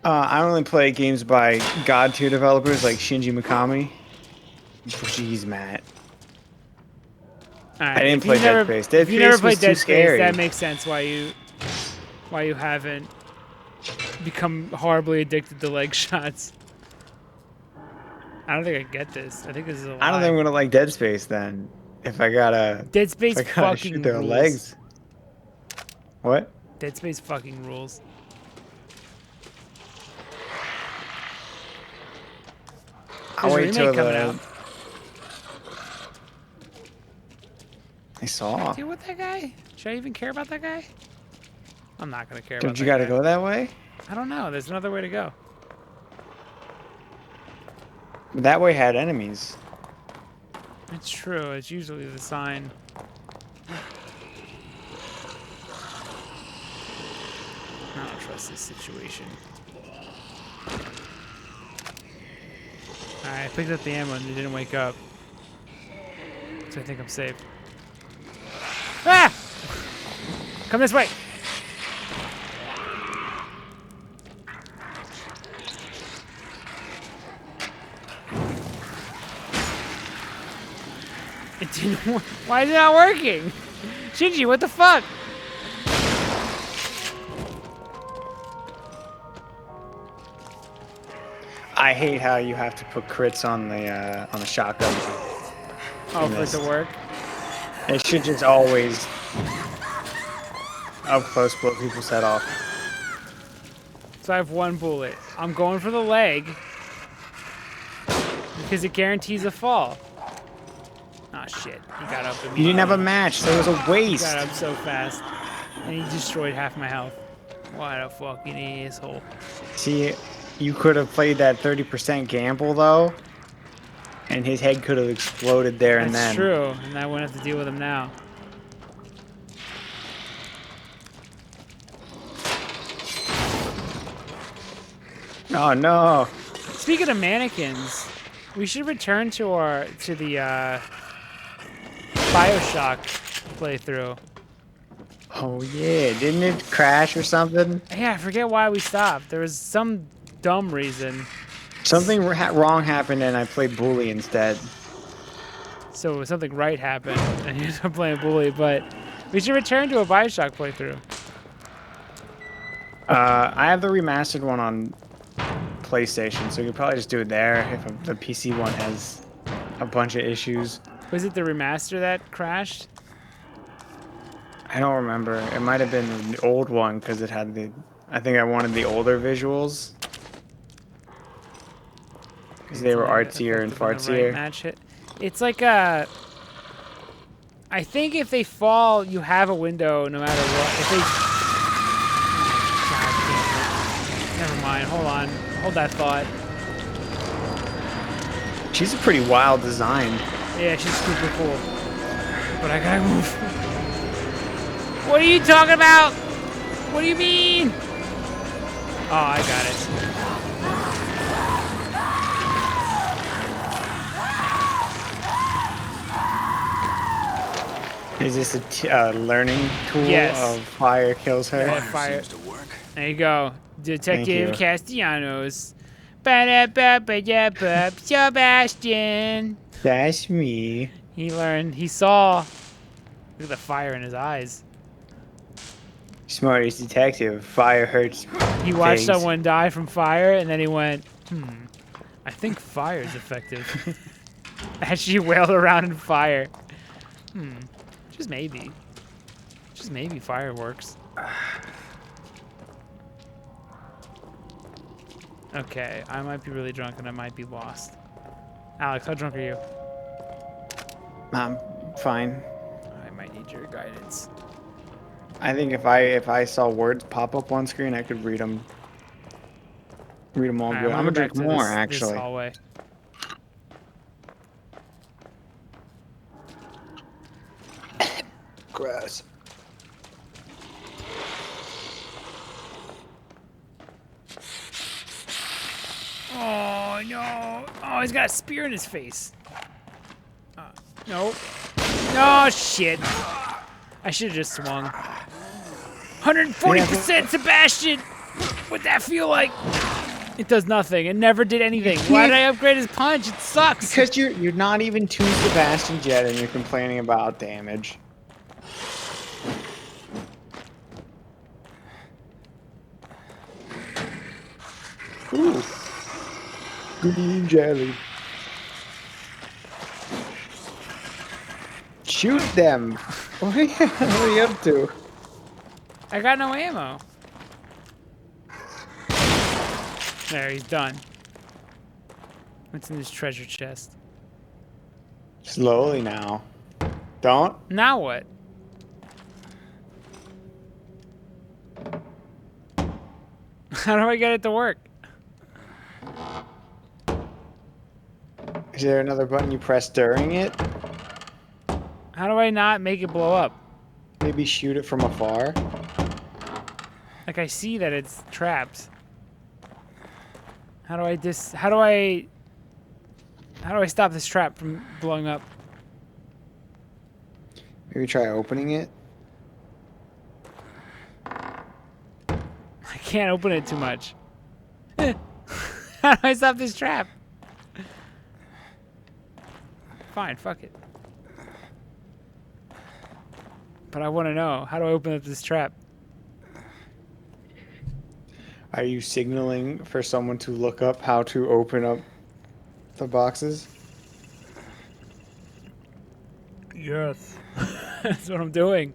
I only play games by God tier developers like Shinji Mikami. Jeez, Matt. All right, I didn't if play you've Dead never- Space. Dead If you never Space was played Dead too Space, scary. that makes sense why you haven't become horribly addicted to leg shots. I don't think I get this. I think this is a lie. I don't think I'm gonna like Dead Space then. If I gotta... Dead Space if I gotta fucking shoot their rules. legs. What? Dead Space fucking rules. I'll There's a wait till remake coming the... out. I saw. Deal with that guy? Should I even care about that guy? I'm not gonna care about Don't you that gotta guy. go that way? I don't know. There's another way to go. That way had enemies. It's true. It's usually the sign. I don't trust this situation. Alright, I picked up the ammo and it didn't wake up. So I think I'm safe. Ah! Come this way. It didn't work. Why is it not working? Shinji, what the fuck? I hate how you have to put crits on the shotgun. Oh, for it to work? It should just always up close blow people's head off. So I have one bullet. I'm going for the leg because it guarantees a fall. Oh shit! He got up. You didn't have a match, so it was a He waste. got up so fast, and he destroyed half my health. What a fucking asshole! See, you could have played that 30% gamble though, and his head could have exploded there and then. That's true, and I wouldn't have to deal with him now. Oh no! Speaking of mannequins, we should return to the BioShock playthrough. Oh yeah, didn't it crash or something? Yeah, I forget why we stopped. There was some dumb reason. Something wrong happened and I played Bully instead. So something right happened, and you ended up playing Bully, but we should return to a BioShock playthrough. I have the remastered one on PlayStation, so you could probably just do it there if the PC one has a bunch of issues. Was it the remaster that crashed? I don't remember. It might have been the old one because it had the. I think I wanted the older visuals because they were artsier and fartsier. Match hit. It's like a. I think if they fall, you have a window no matter what. If they. God damn it. Never mind. Hold on. Hold that thought. She's a pretty wild design. Yeah, she's super cool. But I gotta move. What are you talking about? What do you mean? Oh, I got it. Is this a learning tool Yes. of fire kills her? Yeah, fire. Seems to work. There you go. Detective you. Castellanos. Ba-da-ba-ba-da-ba, Sebastian. That's me. He learned. He saw. Look at the fire in his eyes. Smartest detective. Fire hurts. He watched pigs. someone die from fire, and then he went, I think fire is effective. As she wailed around in fire. Just maybe. Just maybe fire works. Okay, I might be really drunk and I might be lost. Alex, how drunk are you? I'm fine. I might need your guidance. I think if I saw words pop up on screen, I could read them. Read them all Alright, good. I'm gonna go back drink to more this actually. hallway. Gross. Oh no! Oh, he's got a spear in his face. No. No shit. I should have just swung. 140% Sebastian! What'd that feel like? It does nothing. It never did anything. Why did I upgrade his punch? It sucks. Because you're not even 2 Sebastian yet and you're complaining about damage. Ooh. Green jelly. Shoot them! What are you up to? I got no ammo. There, he's done. What's in this treasure chest? Slowly now. Don't. Now what? How do I get it to work? Is there another button you press during it? How do I not make it blow up? Maybe shoot it from afar? Like I see that it's trapped. How do I stop this trap from blowing up? Maybe try opening it? can't open it too much. How do I stop this trap? Fine, fuck it. But I want to know, how do I open up this trap? Are you signaling for someone to look up how to open up the boxes? Yes. That's what I'm doing.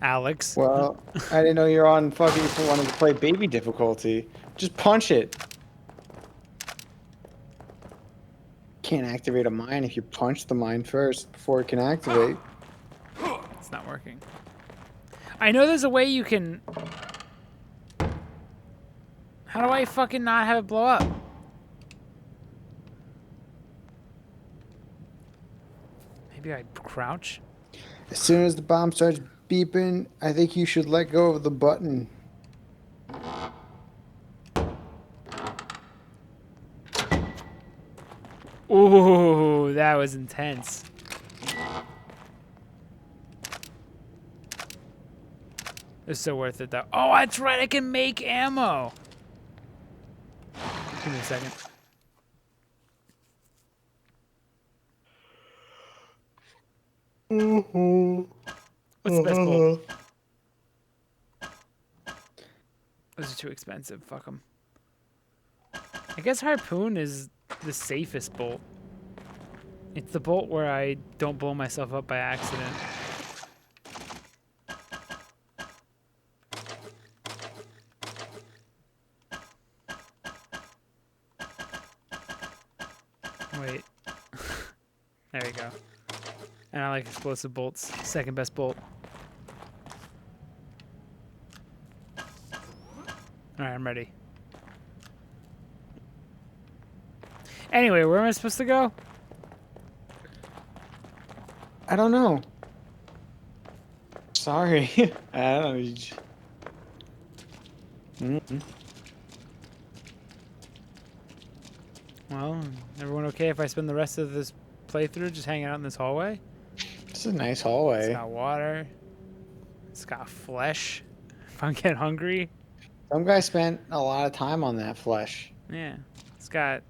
Alex. Well, I didn't know you're on fucking wanting to play baby difficulty. Just punch it. Can't activate a mine if you punch the mine first before it can activate. It's not working. I know there's a way you can... How do I fucking not have it blow up? Maybe I crouch? As soon as the bomb starts beeping, I think you should let go of the button. Ooh, that was intense. It's so worth it, though. Oh, that's right. I can make ammo. Give me a second. What's the best bolt? Those are too expensive. Fuck them. I guess harpoon is the safest bolt. It's the bolt where I don't blow myself up by accident. Wait. There you go. And I like explosive bolts. Second best bolt. Alright, I'm ready. Anyway, where am I supposed to go? I don't know. Sorry. I don't know. Well, everyone okay if I spend the rest of this playthrough just hanging out in this hallway? It's a nice hallway. It's got water. It's got flesh. If I get hungry. Some guy spent a lot of time on that flesh. Yeah. It's got...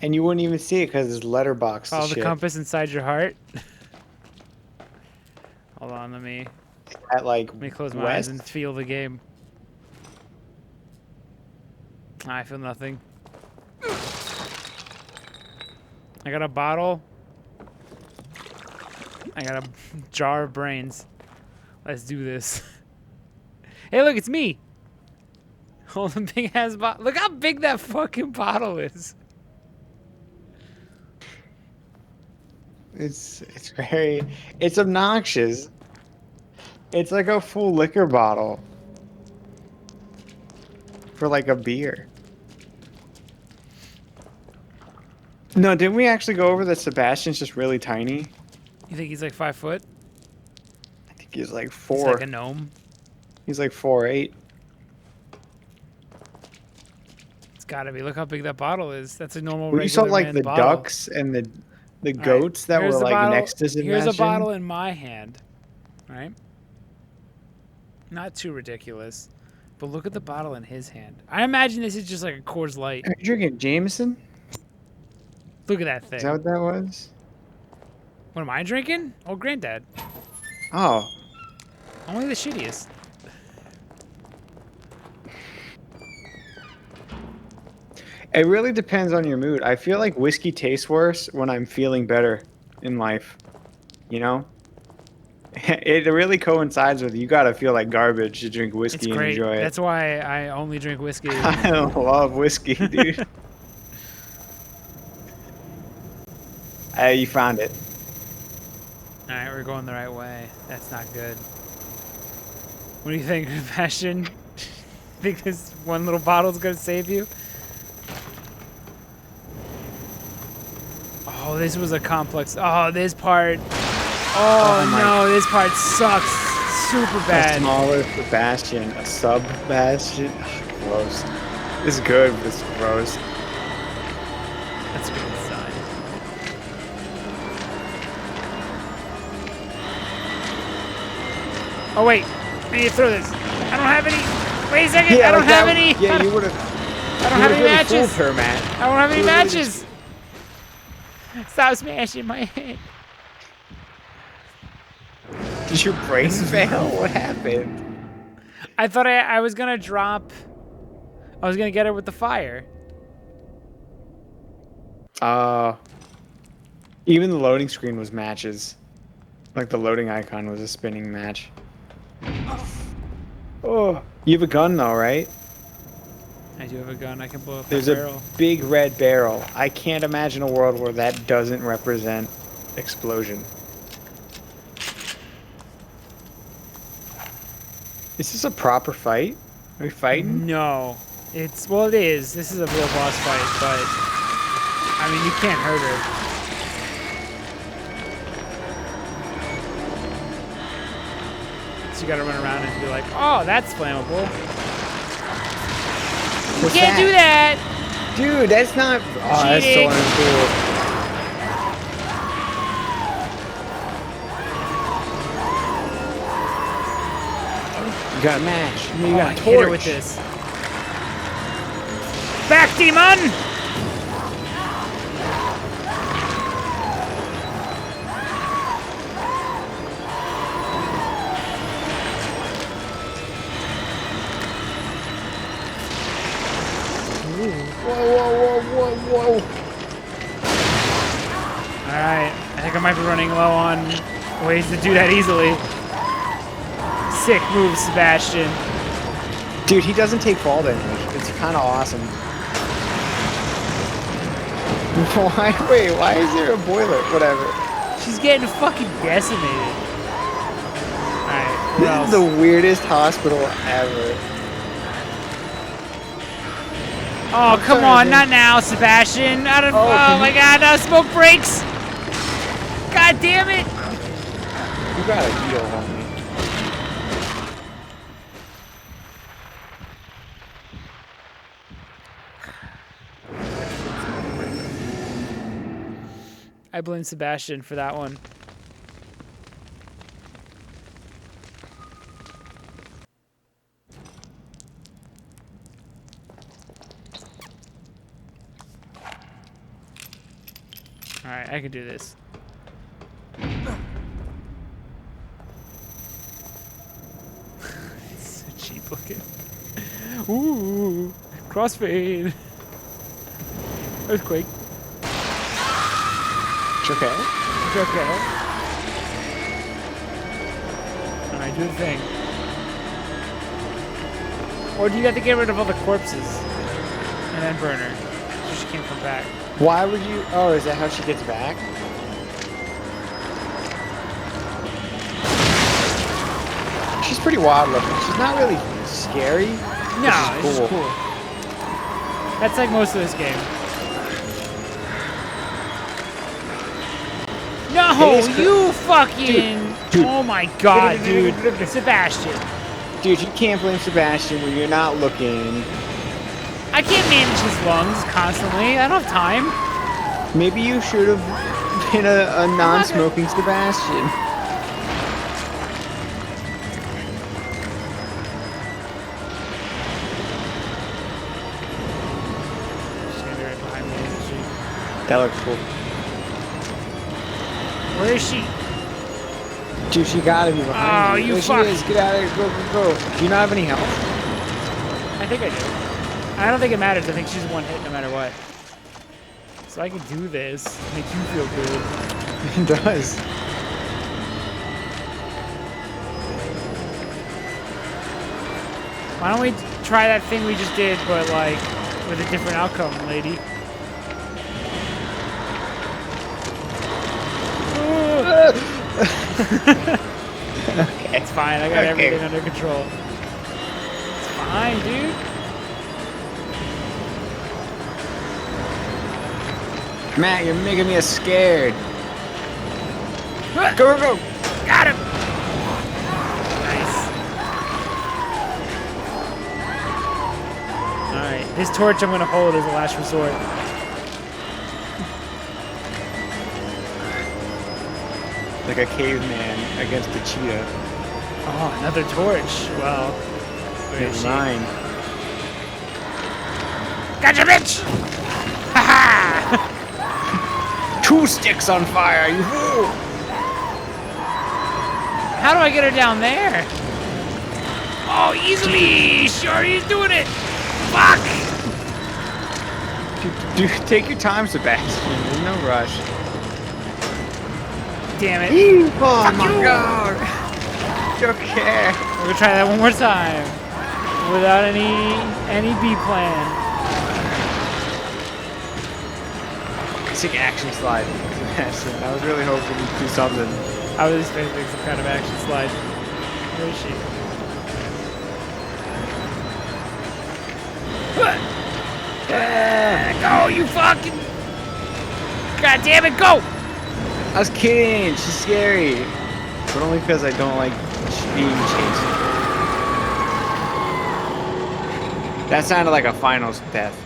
And you wouldn't even see it because it's letterboxed. Follow the compass inside your heart. Hold on, let me close my eyes and feel the game. I feel nothing. I got a bottle. I got a jar of brains. Let's do this. Hey, look, it's me. Holding big ass bottle. Look how big that fucking bottle is. It's obnoxious. It's like a full liquor bottle for like a beer. No, didn't we actually go over that Sebastian's just really tiny? You think he's like 5 foot? I think he's like 4. He's like a gnome. He's like 4'8". It's gotta be. Look how big that bottle is. That's a normal. We saw like the bottle. ducks and the goats that were like next to Sebastian. Here's a bottle in my hand. Right? Not too ridiculous. But look at the bottle in his hand. I imagine this is just like a Coors Light. Are you drinking Jameson? Look at that thing. Is that what that was? What am I drinking? Oh, Granddad. Oh. Only the shittiest. It really depends on your mood. I feel like whiskey tastes worse when I'm feeling better in life. You know? It really coincides with you gotta feel like garbage to drink whiskey and enjoy it. That's why I only drink whiskey. I love whiskey, dude. You found it. Alright, we're going the right way. That's not good. What do you think, Bastion? Think this one little bottle's gonna save you? Oh, this was a complex. Oh, this part. Oh, no, this part sucks super bad. A smaller Bastion, a sub-Bastion. Gross. This is good, but this is gross. That's a good sign. Oh wait, I need to throw this. I don't have any. Wait a second. I don't like have that- any. Yeah, you would have. I don't have any really matches. fooled her, Matt. I don't have any You really matches. Stop smashing my head. Did your brain fail? What happened? I thought I was gonna drop. I was gonna get her with the fire. Even the loading screen was matches. Like the loading icon was a spinning match. Oh, you have a gun though, right? I do have a gun. I can blow up There's that a barrel. big red barrel. I can't imagine a world where that doesn't represent explosion. Is this a proper fight? Are we fighting? No, well, it is. This is a real boss fight, but I mean, you can't hurt her. So you gotta run around and be like, oh, that's flammable. You What's can't that? do that. Dude, that's not. Oh, that's so Cheating. uncool. You got a match. You got a hit her torch. with this. Back, demon! Whoa. Alright, I think I might be running low on ways to do that easily. Sick move, Sebastian. Dude, he doesn't take fall damage. It's kind of awesome. Why is there a boiler? Whatever. She's getting fucking decimated. Alright, what This else? is the weirdest hospital ever. Oh, come on, not now, Sebastian. Oh my god, now smoke breaks. God damn it. You got a heal, homie. I blame Sebastian for that one. Alright, I can do this. It's so cheap looking. Ooh, crossfade. Earthquake. It's okay. It's okay. Alright, do the thing. Or do you have to get rid of all the corpses? And then burn her. So she can't come back. Why would you? Oh, is that how she gets back? She's pretty wild looking. She's not really scary. No, but it's she's just cool. That's like most of this game. No, It is you fucking... Dude. Oh my god, dude. Sebastian. Dude, you can't blame Sebastian when you're not looking. I can't manage his lungs constantly. I don't have time. Maybe you should have been a non-smoking Sebastian. She's gonna be right behind me, isn't she? That looks cool. Where is she? Dude, she gotta be behind Oh, you. you There fuck. she is. Get out of here. Go, go, go. Do you not have any health? I think I do. I don't think it matters. I think she's one hit no matter what. So I can do this. Make you feel good. It does. Why don't we try that thing we just did, but like with a different outcome, lady? Okay. It's fine. I got everything under control. It's fine, dude. Matt, you're making me scared. Go, go, go. Got him. Nice. All right, this torch I'm gonna hold as a last resort. Like a caveman against a cheetah. Oh, another torch. Well, where is she? Mine. Gotcha, bitch! Ha 2 sticks on fire, you fool! How do I get her down there? Oh, easily! Sure, he's doing it! Fuck! Dude, take your time, Sebastian. There's no rush. Damn it. Oh my god! It's okay. We're gonna try that one more time. Without any B plan. Sick action slide. Sebastian. I was really hoping to do something. I was expecting some kind of action slide. Where is she? Go, you fucking... God damn it, go! I was kidding. She's scary. But only because I don't like being chased. That sounded like a finals death.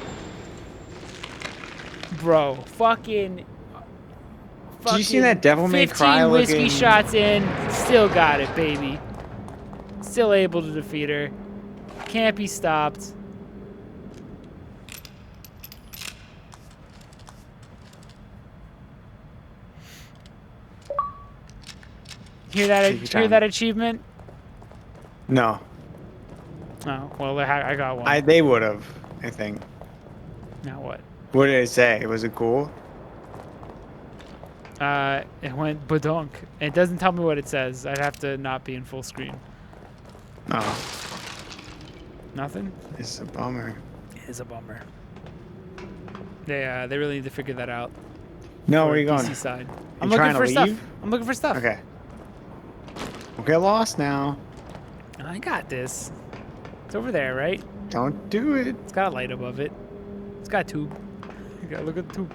Bro, fucking... Did you see that Devil May Cry 15 whiskey looking... shots in, still got it, baby. Still able to defeat her. Can't be stopped. Hear that achievement? No. Oh, well, I got one. They would have, I think. Now what? What did it say? Was it cool? It went badonk. It doesn't tell me what it says. I'd have to not be in full screen. Oh. Nothing? It's a bummer. It is a bummer. They really need to figure that out. No, where are you going? PC side. You I'm looking trying for to stuff. leave? I'm looking for stuff. Okay. Don't get lost now. I got this. It's over there, right? Don't do it. It's got a light above it. It's got a tube. You gotta look at the tube.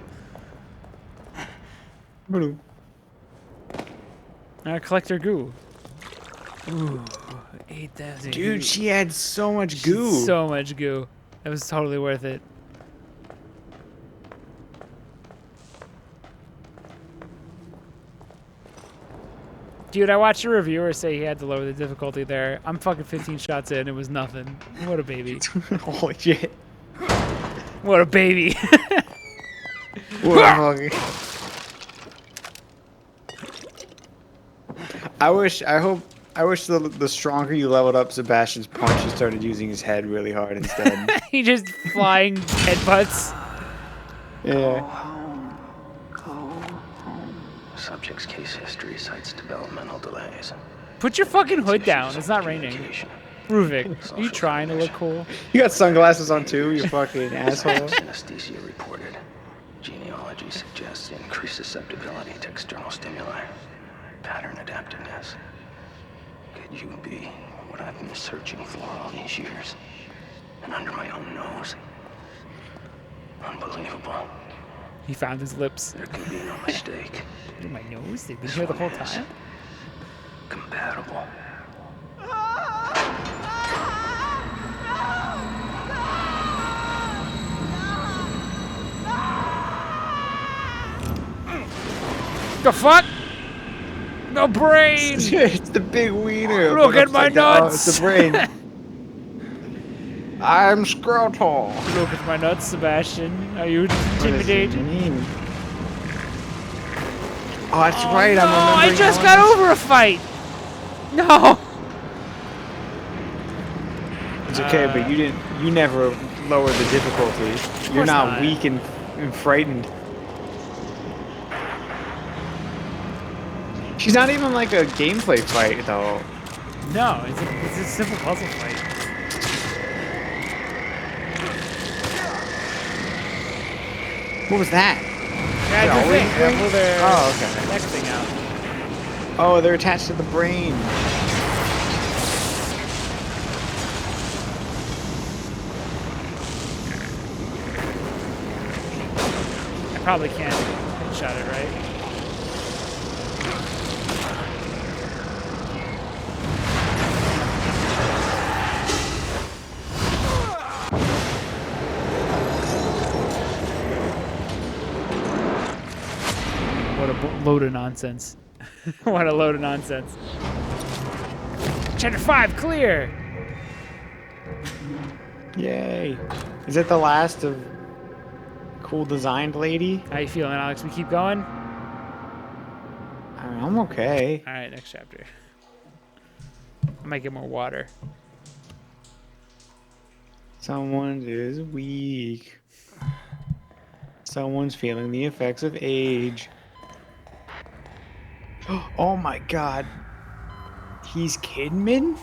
Collector goo. Ooh, 8,000. Dude, she had so much goo. So much goo. It was totally worth it. Dude, I watched a reviewer say he had to lower the difficulty there. I'm fucking 15 shots in. It was nothing. What a baby. Holy shit. What a baby. What a fucking... I wish the stronger you leveled up Sebastian's punch, he started using his head really hard instead. He just flying headbutts. Yeah. Subject's case history cites developmental delays. Put your fucking hood down. It's not raining. Ruvik, are you trying to look cool? You got sunglasses on too, you fucking asshole. Synesthesia reported. Genealogy suggests increased susceptibility to external stimuli. Pattern adaptiveness. Could you be what I've been searching for all these years? And under my own nose? Unbelievable. He found his lips. There can be no mistake. Under my nose? They've been here the whole time? Compatible. The fuck? The brain! It's the big wiener. Look at my nuts! It's the brain. I'm Skeletor. Look at my nuts, Sebastian. Are you intimidated? Oh, that's right. No, I'm remembering. I just got over a fight. No. It's okay, but you never lowered the difficulty. You're not weak and frightened. She's not even like a gameplay fight, though. No, it's a simple puzzle fight. What was that? Yeah, The thing. thing? Pull their Oh, okay. next thing out. Oh, they're attached to the brain. I probably can't headshot it, right? What a load of nonsense. What a load of nonsense. Chapter 5 clear. Yay. Is it the last of cool designed lady? How you feeling, Alex? We keep going? I'm okay. All right, next chapter. I might get more water. Someone is weak. Someone's feeling the effects of age. Oh my god. He's Kidman?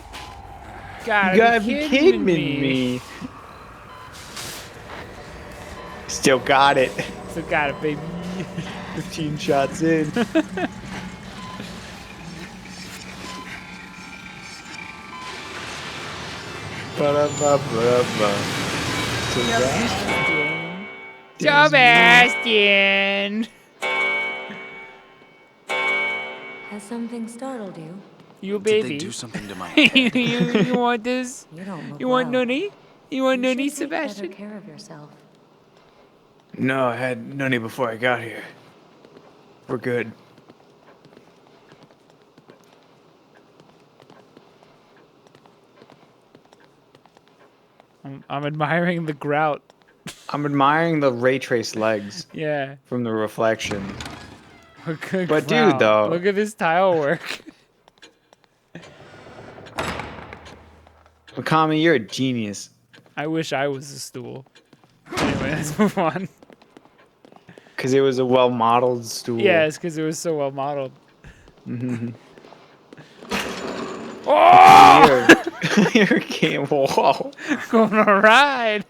Gotta be be kidding me. me. Still got it. Still got it, baby. 15 shots in. Sebastian! Has something startled you? You Did baby. they do something to my you want this? You don't look You want well. nunny? You want You nunny, should take better Sebastian? care of yourself. No, I had none before I got here. We're good. I'm admiring the grout. I'm admiring the ray trace legs Yeah. from the reflection. Good But dude, grout. though- Look at this tile work. Mikami, you're a genius. I wish I was a stool. Anyway, let's move on. Because it was a well-modeled stool. Yeah, it's because it was so well modeled. Mm-hmm. Oh! You're a game wall. Going on a ride.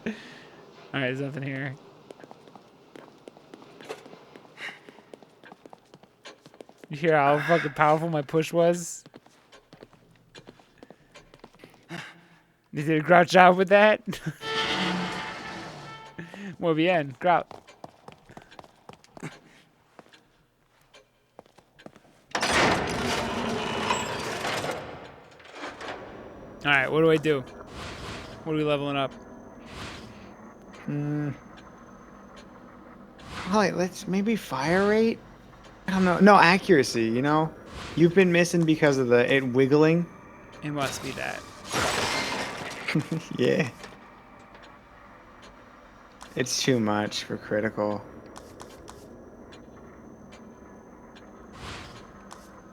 All right, there's nothing here. You hear how fucking powerful my push was? You did a grout job with that? Muy bien, grout. Alright, what do I do? What are we leveling up? Alright, let's maybe fire rate? I don't know. No, accuracy, you know? You've been missing because of it wiggling. It must be that. Yeah. It's too much for critical.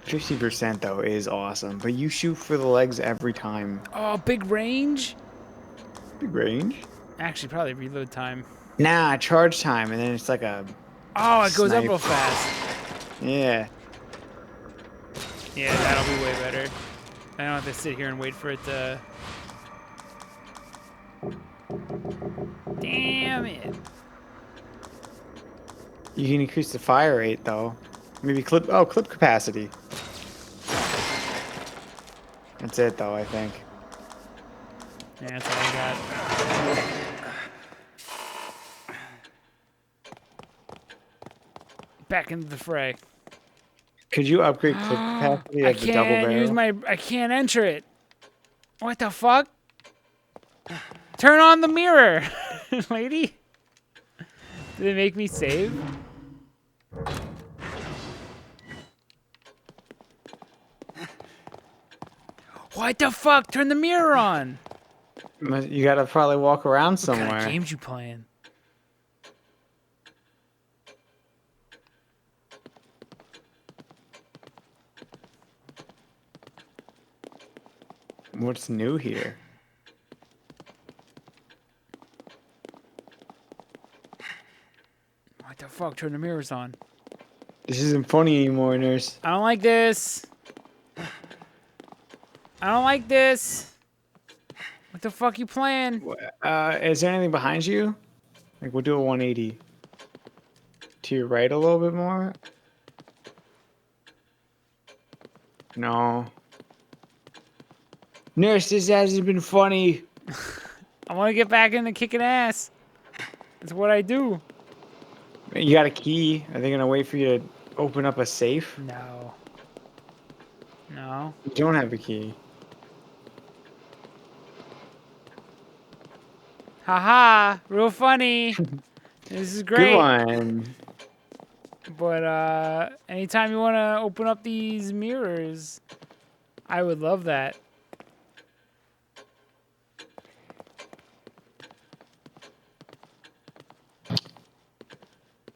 50% though is awesome, but you shoot for the legs every time. Oh, big range? Big range? Actually, probably reload time. Nah, charge time, and then it's like a... Oh, it goes up snipe. real fast. Yeah. Yeah, that'll be way better. I don't have to sit here and wait for it to... Damn it. You can increase the fire rate though. Maybe clip capacity. That's it though, I think. Yeah, that's all I got. Back into the fray. Could you upgrade clip capacity I of the double can't barrel? use my... I can't enter it. What the fuck? Turn on the mirror, lady. Did it make me save? What the fuck? Turn the mirror on. You gotta probably walk around What somewhere. kind of games you playing? What's new here? What the fuck? Turn the mirrors on. This isn't funny anymore, nurse. I don't like this. I don't like this. What the fuck you playing? Is there anything behind you? Like, we'll do a 180. To your right a little bit more? No. Nurse, this hasn't been funny. I want to get back into kicking ass. That's what I do. You got a key. Are they gonna wait for you to open up a safe? No. No. You don't have a key. Haha, real funny. This is great. Good one. But anytime you want to open up these mirrors, I would love that.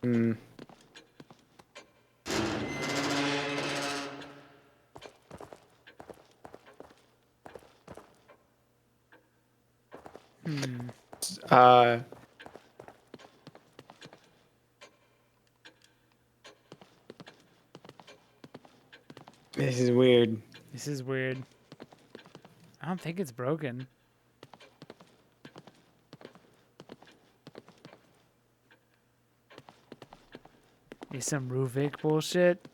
Hmm. Uh. This is weird. This is weird. I don't think it's broken. Is some Ruvik bullshit?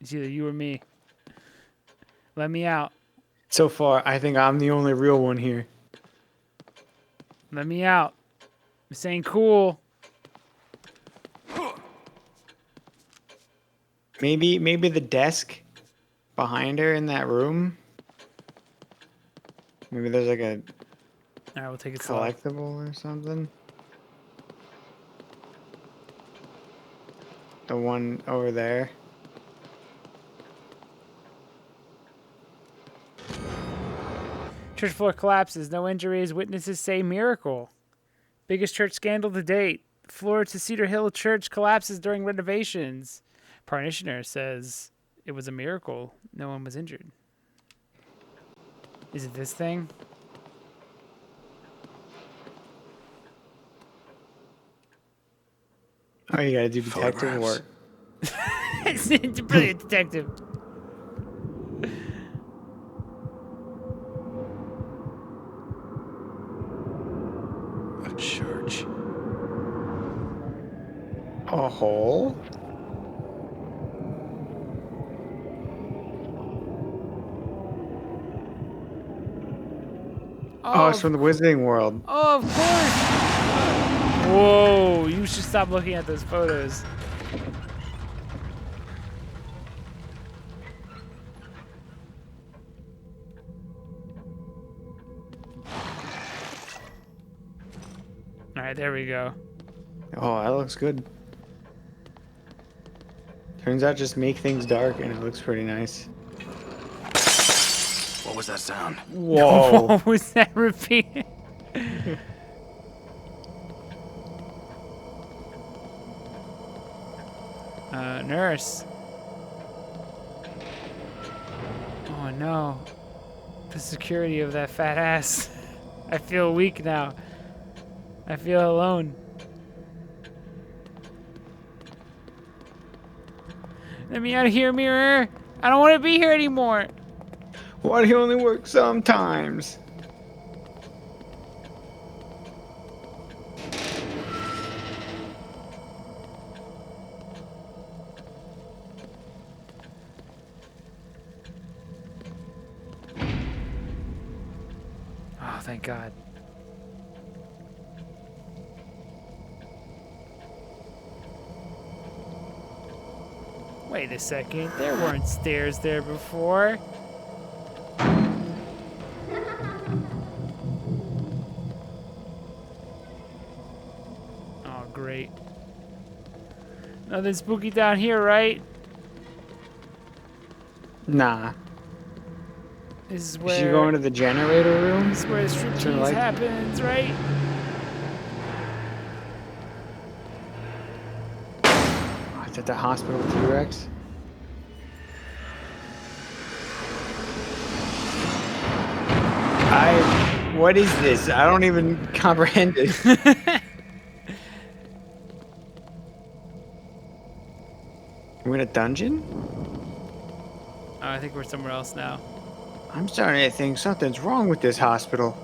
It's either you or me. Let me out. So far, I think I'm the only real one here. Let me out. This ain't cool. Maybe the desk behind her in that room. Maybe there's like a Alright, we'll take it slow. collectible or something. The one over there. Church floor collapses. No injuries. Witnesses say miracle. Biggest church scandal to date. Floor to Cedar Hill Church collapses during renovations. Parishioner says it was a miracle. No one was injured. Is it this thing? Oh, you gotta do detective work. It's a brilliant detective. A church. A hole? Oh, it's from the Wizarding World. Oh, of course. Whoa, you should stop looking at those photos. All right, there we go. Oh, that looks good. Turns out just make things dark and it looks pretty nice. What was that sound? Whoa. What was that repeat? Nurse. Oh no. The security of that fat ass. I feel weak now. I feel alone. Let me out of here, mirror. I don't want to be here anymore. Why do you only work sometimes? Oh, thank God. Wait a second. There weren't stairs there before. Oh, great. Nothing spooky down here, right? Nah. This is Should where you go into the generator room? this is where the striptease happens, right? Oh, it's at the hospital T-Rex. What is this? I don't even comprehend it. We're in a dungeon? Oh, I think we're somewhere else now. I'm starting to think something's wrong with this hospital.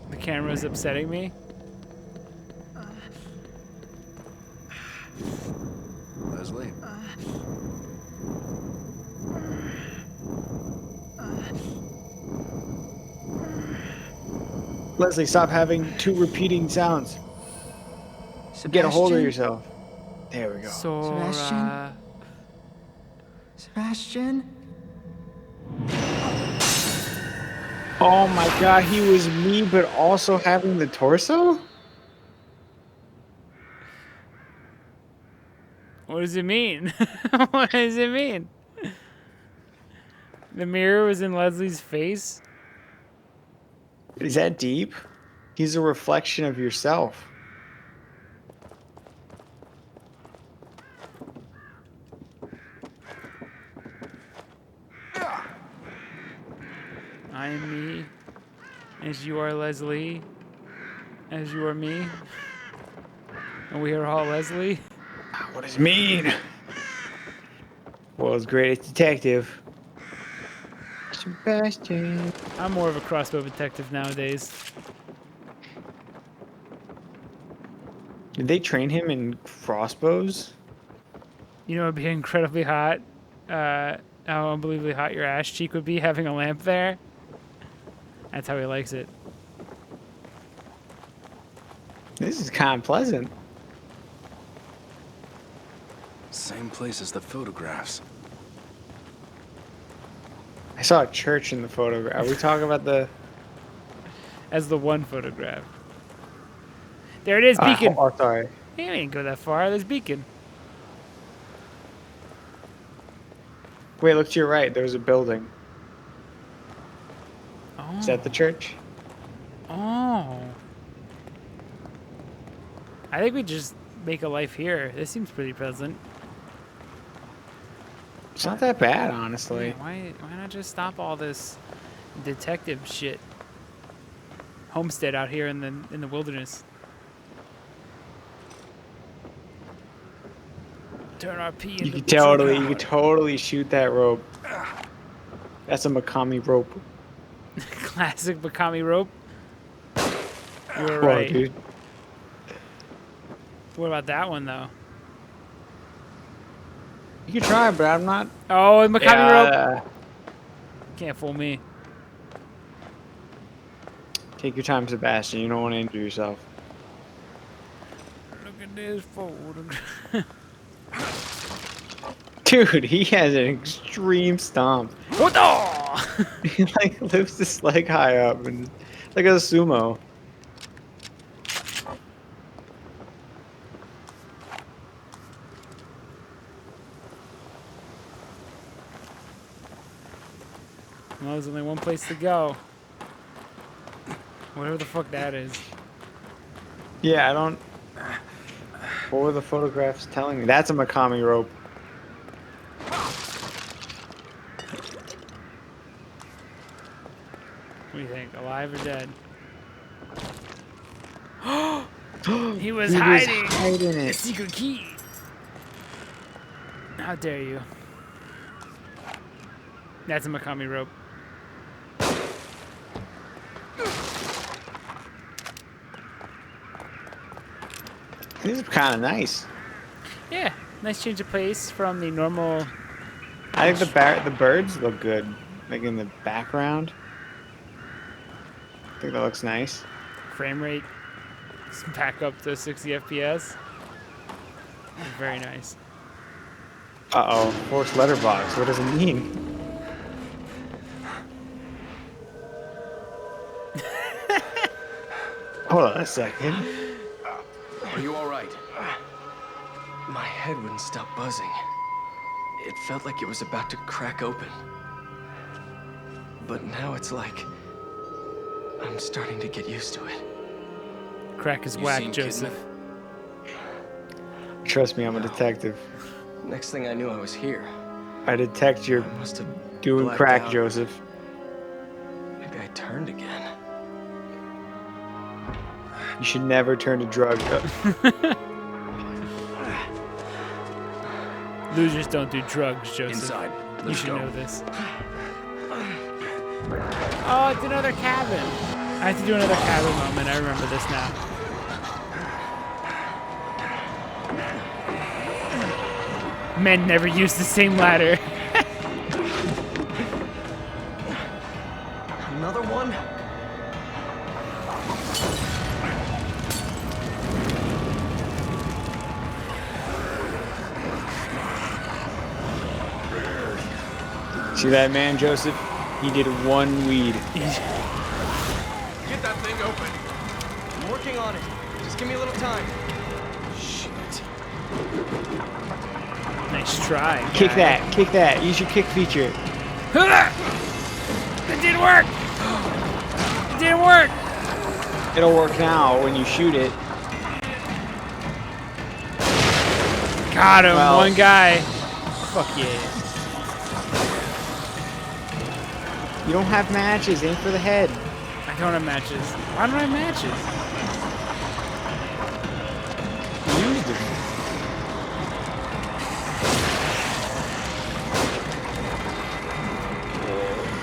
The camera's upsetting me. Leslie? Leslie, stop having two repeating sounds. Get a hold of yourself. There we go. Sora. Sebastian? Oh my god, he was me, but also having the torso? What does it mean? What does it mean? The mirror was in Leslie's face? Is that deep? He's a reflection of yourself. I am me, as you are Leslie, as you are me, and we are all Leslie. What does it mean? World's greatest detective. Sebastian. I'm more of a crossbow detective nowadays. Did they train him in crossbows? You know, it'd be incredibly hot. How unbelievably hot your ass cheek would be having a lamp there. That's how he likes it. This is kind of pleasant. Same place as the photographs. I saw a church in the photograph. Are we talking about the... As the one photograph. There it is, Beacon. Oh, sorry. He didn't go that far. There's Beacon. Wait, look to your right. There's a building. Oh. Is that the church? Oh. I think we just make a life here. This seems pretty pleasant. It's not that bad, honestly. Yeah, why not just stop all this detective shit? Homestead out here in the wilderness. Turn our pee into You could totally shoot that rope. That's a Makami rope. Classic Makami rope. You were Whoa, right. dude. What about that one though? You can try, but I'm not. Oh, and Makami rope. Can't fool me. Take your time, Sebastian. You don't want to injure yourself. Look at this photograph. Dude, he has an extreme stomp. What the? He like lifts his leg high up and like a sumo. Well, there's only one place to go. Whatever the fuck that is. Yeah, I don't. What were the photographs telling me? That's a Makami rope. What do you think? Alive or dead? He was He hiding. was hiding The it. secret key. How dare you? That's a Makami rope. This is kind of nice. Yeah, nice change of pace from the normal. I think the birds look good, like in the background. I think that looks nice. Frame rate back up to 60 FPS. Very nice. Uh-oh, forced letterbox. What does it mean? Hold on a second. Are you all right? My head wouldn't stop buzzing. It felt like it was about to crack open. But now it's like I'm starting to get used to it. Crack is You whack, seem Joseph. Trust me, I'm a detective. Next thing I knew, I was here. I detect you're I must have doing blacked crack, out. Joseph. Maybe I turned again. You should never turn to drugs. Losers don't do drugs, Joseph. Inside. You Let's should go. know this. Oh, it's another cabin. I have to do another cabin moment. I remember this now. Men never use the same ladder. Another one? See that man, Joseph? He did one weed. Get that thing open. I'm working on it. Just give me a little time. Shit. Nice try. Kick guy. that. Kick that. Use your kick feature. It didn't work. It didn't work. It'll work now when you shoot it. Got him. Well- One guy. Fuck yeah. You don't have matches. Aim for the head. I don't have matches. Why don't I have matches? Use them.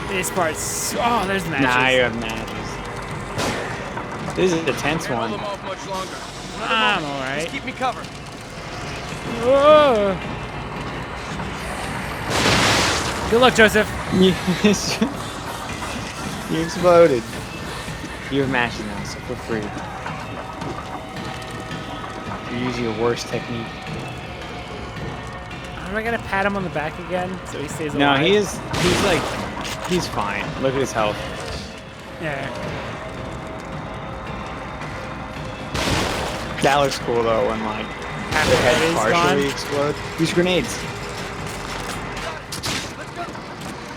This part's. Oh, there's matches. Nah, you have matches. This is a tense Can't hold one. them off much longer. I'm alright. Keep me covered. Whoa. Good luck, Joseph. Yes. You exploded. You have matches now, so feel free. You use your worst technique. Am I gonna pat him on the back again so he stays No, alive? he's like, he's fine. Look at his health. Yeah. That looks cool though when like Half the the head head is partially gone. explode. Use grenades.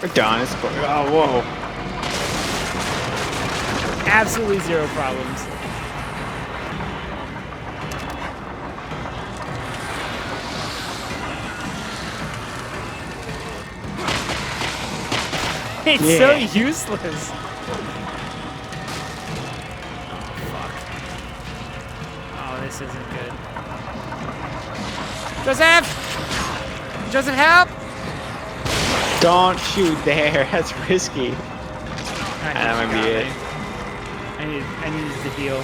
We're done. It's cool. Oh, whoa. Absolutely zero problems. It's so Yeah. useless. Oh, fuck. Oh, this isn't good. Joseph! Joseph, help! Don't shoot there. That's risky. That That might be it. I needed to heal.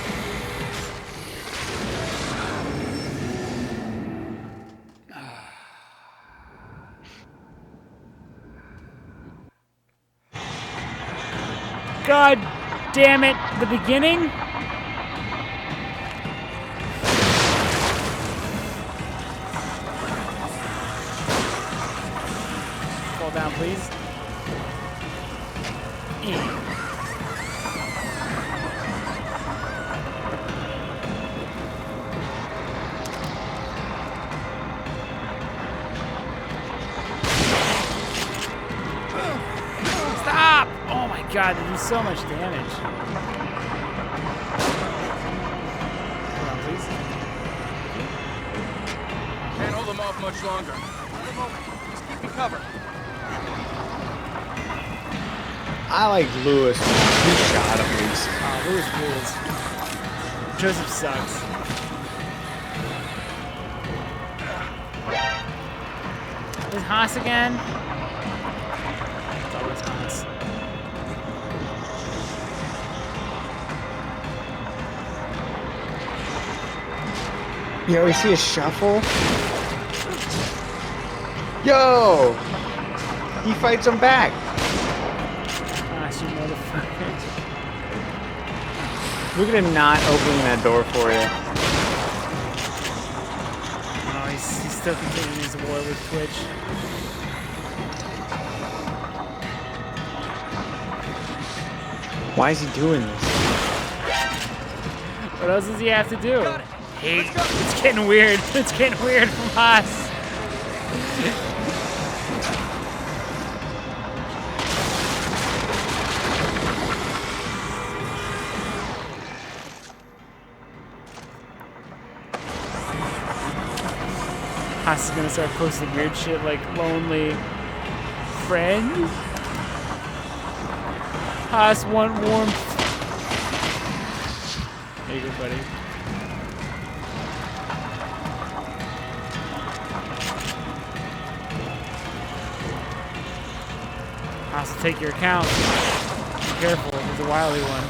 God damn it, the beginning? Fall down, please. Stop! Oh my god, they do so much damage. Hold on, please. Can't hold them off much longer. Just keep me covered. I like Lewis. He shot at least. Oh, Lewis rules. Joseph sucks. Is Haas again? It's always Haas. You always see a shuffle. Yo! He fights him back. Haas, you motherfucker. Look at him not opening that door for you. Oh, he's still continuing his war with Twitch. Why is he doing this? What else does he have to do? Hey, it's getting weird. It's getting weird from Haas. Haas is gonna start posting weird shit like lonely friend. Haas want warmth. There you go, buddy. Haas will take your account. Be careful, he's a wily one.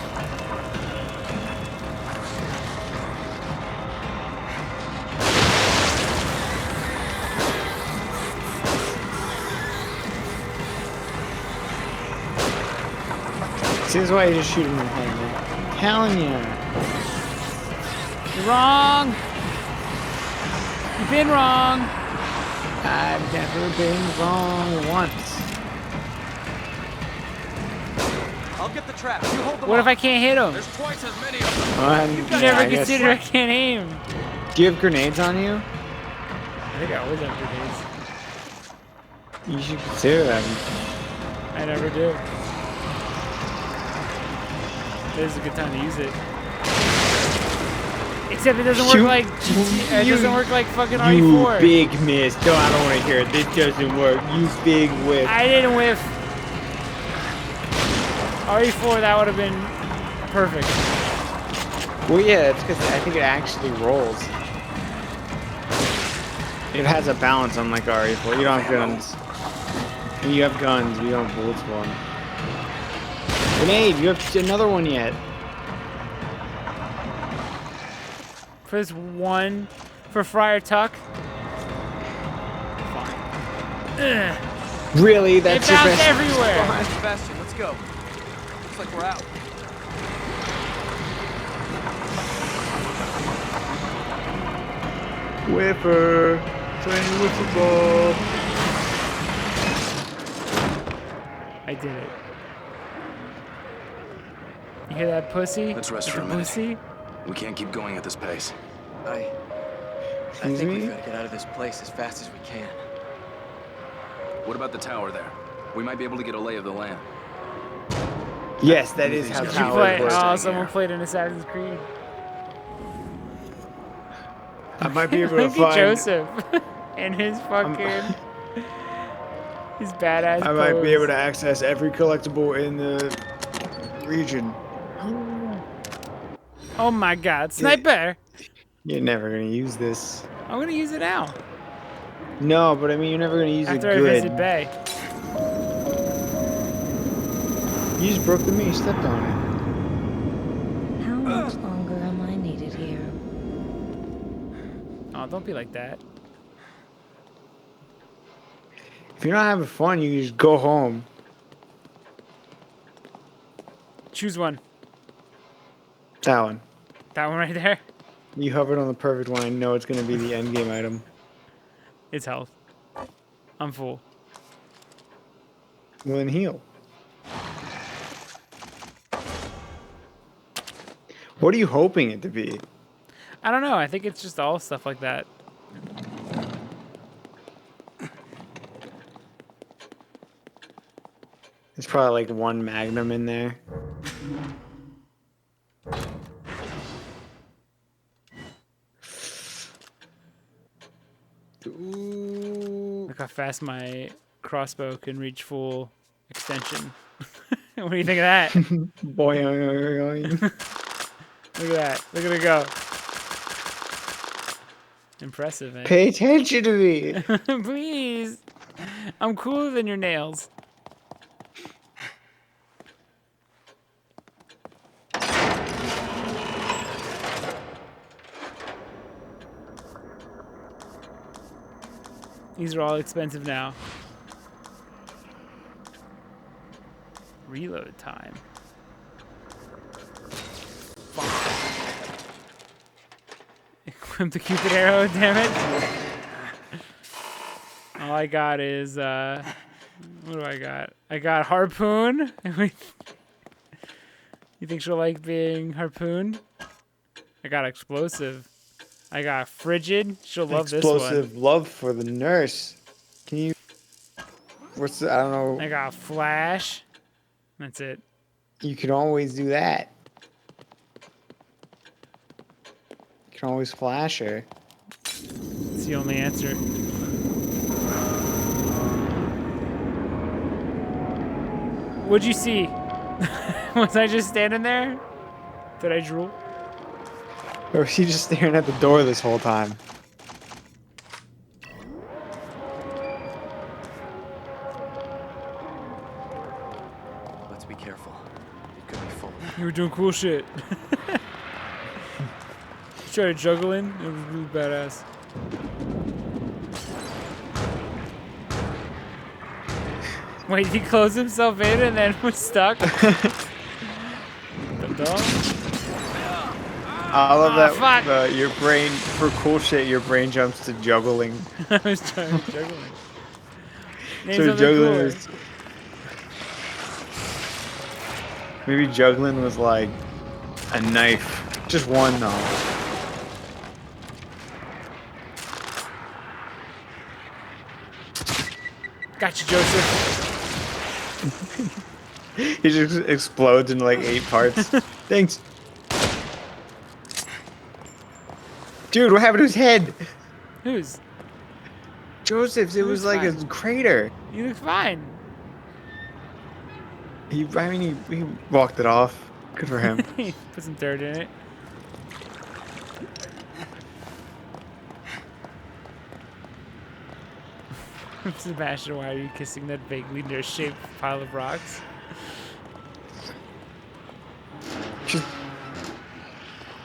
See, this is why you just shoot him in the head, man. I'm telling you. You're wrong. You've been wrong. I've never been wrong once. I'll get the traps. You hold them What if off. I can't hit him? There's twice as many of them. You Yeah, never I guess- consider I can't aim. Do you have grenades on you? I think I always have grenades. You should consider them. I never do. This is a good time to use it. Except it doesn't work You- like GT, it you- doesn't work like fucking You RE4. big miss. No, I don't want to hear it. This doesn't work. You big whip. I didn't whiff. RE4, that would have been perfect. Well, yeah, it's because I think it actually rolls. It has a balance unlike RE4. You don't have guns. You have guns, but you don't have bullets for them. Grenade, you have another one yet. For this one, for Friar Tuck. Fine. Ugh. Really? They That's your bounce best everywhere. Sebastian, let's go. Looks like we're out. Whipper. Playing wiffle ball. I did it. You hear that pussy? Let's rest That's for a minute. Pussy? We can't keep going at this pace. I Excuse think me? we've got to get out of this place as fast as we can. What about the tower there? We might be able to get a lay of the land. Yes, that is how Did Did you power play? works. Oh, someone played an Assassin's Creed. I might be able to Look at find. Joseph and his fucking his badass. I might be pose. able to access every collectible in the region. Oh my God, sniper! You're never gonna use this. I'm gonna use it now. No, but I mean, you're never gonna use After it I good. visit Bay. You just broke the meat. You stepped on it. How much longer am I needed here? Oh, don't be like that. If you're not having fun, you can just go home. Choose one. That one. That one right there. You hovered on the perfect one. I know it's gonna be the end game item. It's health. I'm full. Well, then heal. What are you hoping it to be? I don't know. I think it's just all stuff like that. There's probably like one magnum in there. Ooh. Look how fast my crossbow can reach full extension. What do you think of that? Boy, Look at that. Look at it go. Impressive, man. pay attention to me. Please. I'm cooler than your nails. These are all expensive now. Reload time. Equip the Cupid arrow, damn it. All I got is, what do I got? I got harpoon. You think she'll like being harpooned? I got explosive. I got frigid. She'll love this one. Explosive love for the nurse. Can you? What's the, I don't know. I got flash. That's it. You can always do that. You can always flash her. It's the only answer. What'd you see? Was I just standing there? Did I drool? Or was he just staring at the door this whole time? Let's be careful. It could be full. You were doing cool shit. Started juggling. It was really badass. Wait, he closed himself in and then was stuck? Dum-dum. I love Ah, that fuck. your brain, for cool shit, your brain jumps to juggling. I was trying to juggling. Name So something juggling cooler. is... Maybe juggling was like a knife. Just one though. Gotcha, Joseph. He just explodes into like 8 parts. Thanks. Dude, what happened to his head? Whose? Joseph's. It was like a crater. You look fine. He walked it off. Good for him. He put some dirt in it. Sebastian, why are you kissing that vaguely nurse-shaped pile of rocks? Just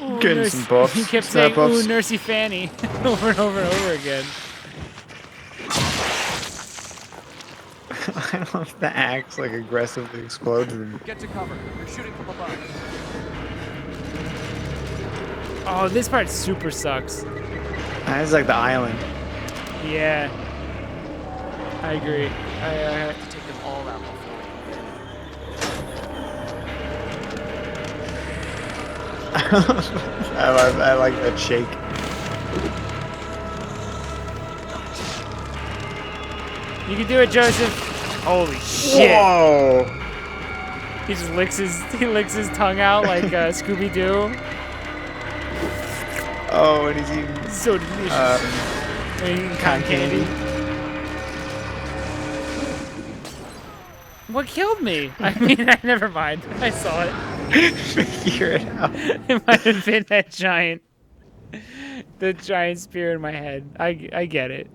Ooh, getting some buffs. He kept snap saying, ups. ooh, Nursey Fanny, over and over and over again. I love the axe like aggressively explodes. Get to cover. They're shooting from above. Oh, this part super sucks. That's like the island. Yeah. I agree. I have to take them all out before I like that shake. You can do it, Joseph. Holy shit! Whoa! He just licks his tongue out like Scooby Doo. Oh, and he's eating so delicious. Cotton candy. What killed me? I mean, never mind. I saw it. Figure it out. It might have been that the giant spear in my head. I get it.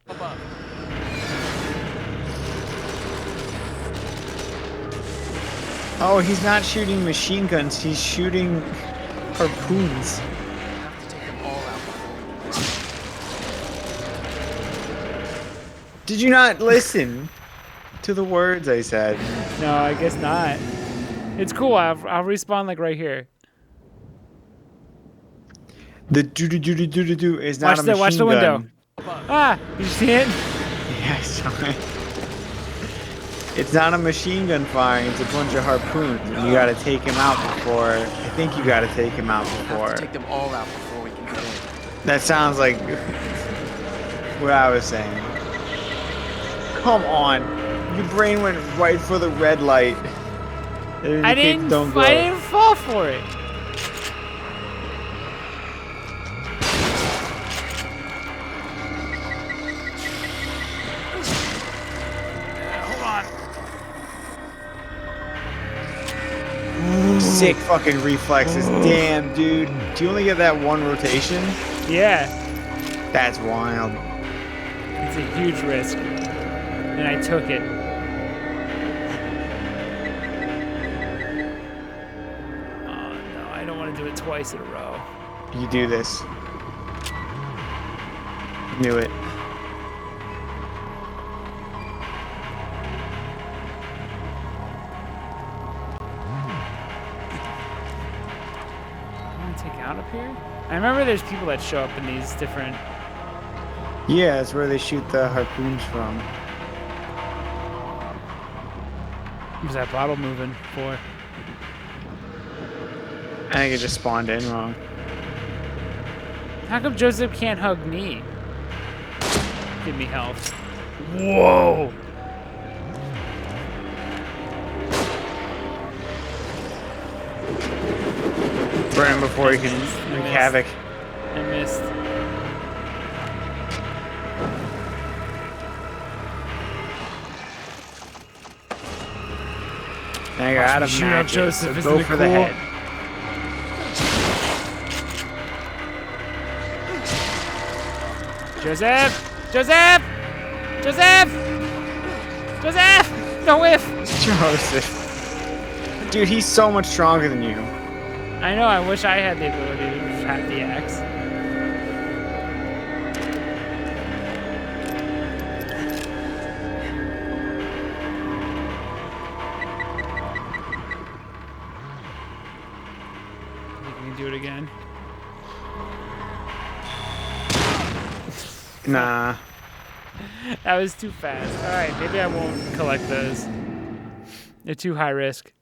Above. Oh, he's not shooting machine guns. He's shooting harpoons. Have to take them all out before Did you not listen to the words I said? No, I guess not. It's cool. I'll respawn like right here. The do is not a machine gun. Watch the window. Ah, you see it? Yeah, I saw it. It's not a machine gun firing. It's a bunch of harpoons, and you got to take him out before. I think you got to take him out before. Have to take them all out before we can get in. That sounds like what I was saying. Come on, your brain went right for the red light. I didn't fall for it. Sick fucking reflexes. Damn, dude. Do you only get that one rotation? Yeah. That's wild. It's a huge risk. And I took it. Oh, no. I don't want to do it twice in a row. You do this. Knew it. Out up here? I remember there's people that show up in these different... Yeah, that's where they shoot the harpoons from. What was that bottle moving for? I think it just spawned in wrong. How come Joseph can't hug me? Give me health. Whoa! Burn him before he can wreak havoc. I missed. Now you're out of Shoot out magic, Joseph, so isn't go it for the cool? head. Joseph! Joseph! Joseph! Joseph! No whiff! Joseph. Dude, he's so much stronger than you. I know, I wish I had the ability to have the axe. Think we can do it again? Nah. That was too fast. Alright, maybe I won't collect those. They're too high risk.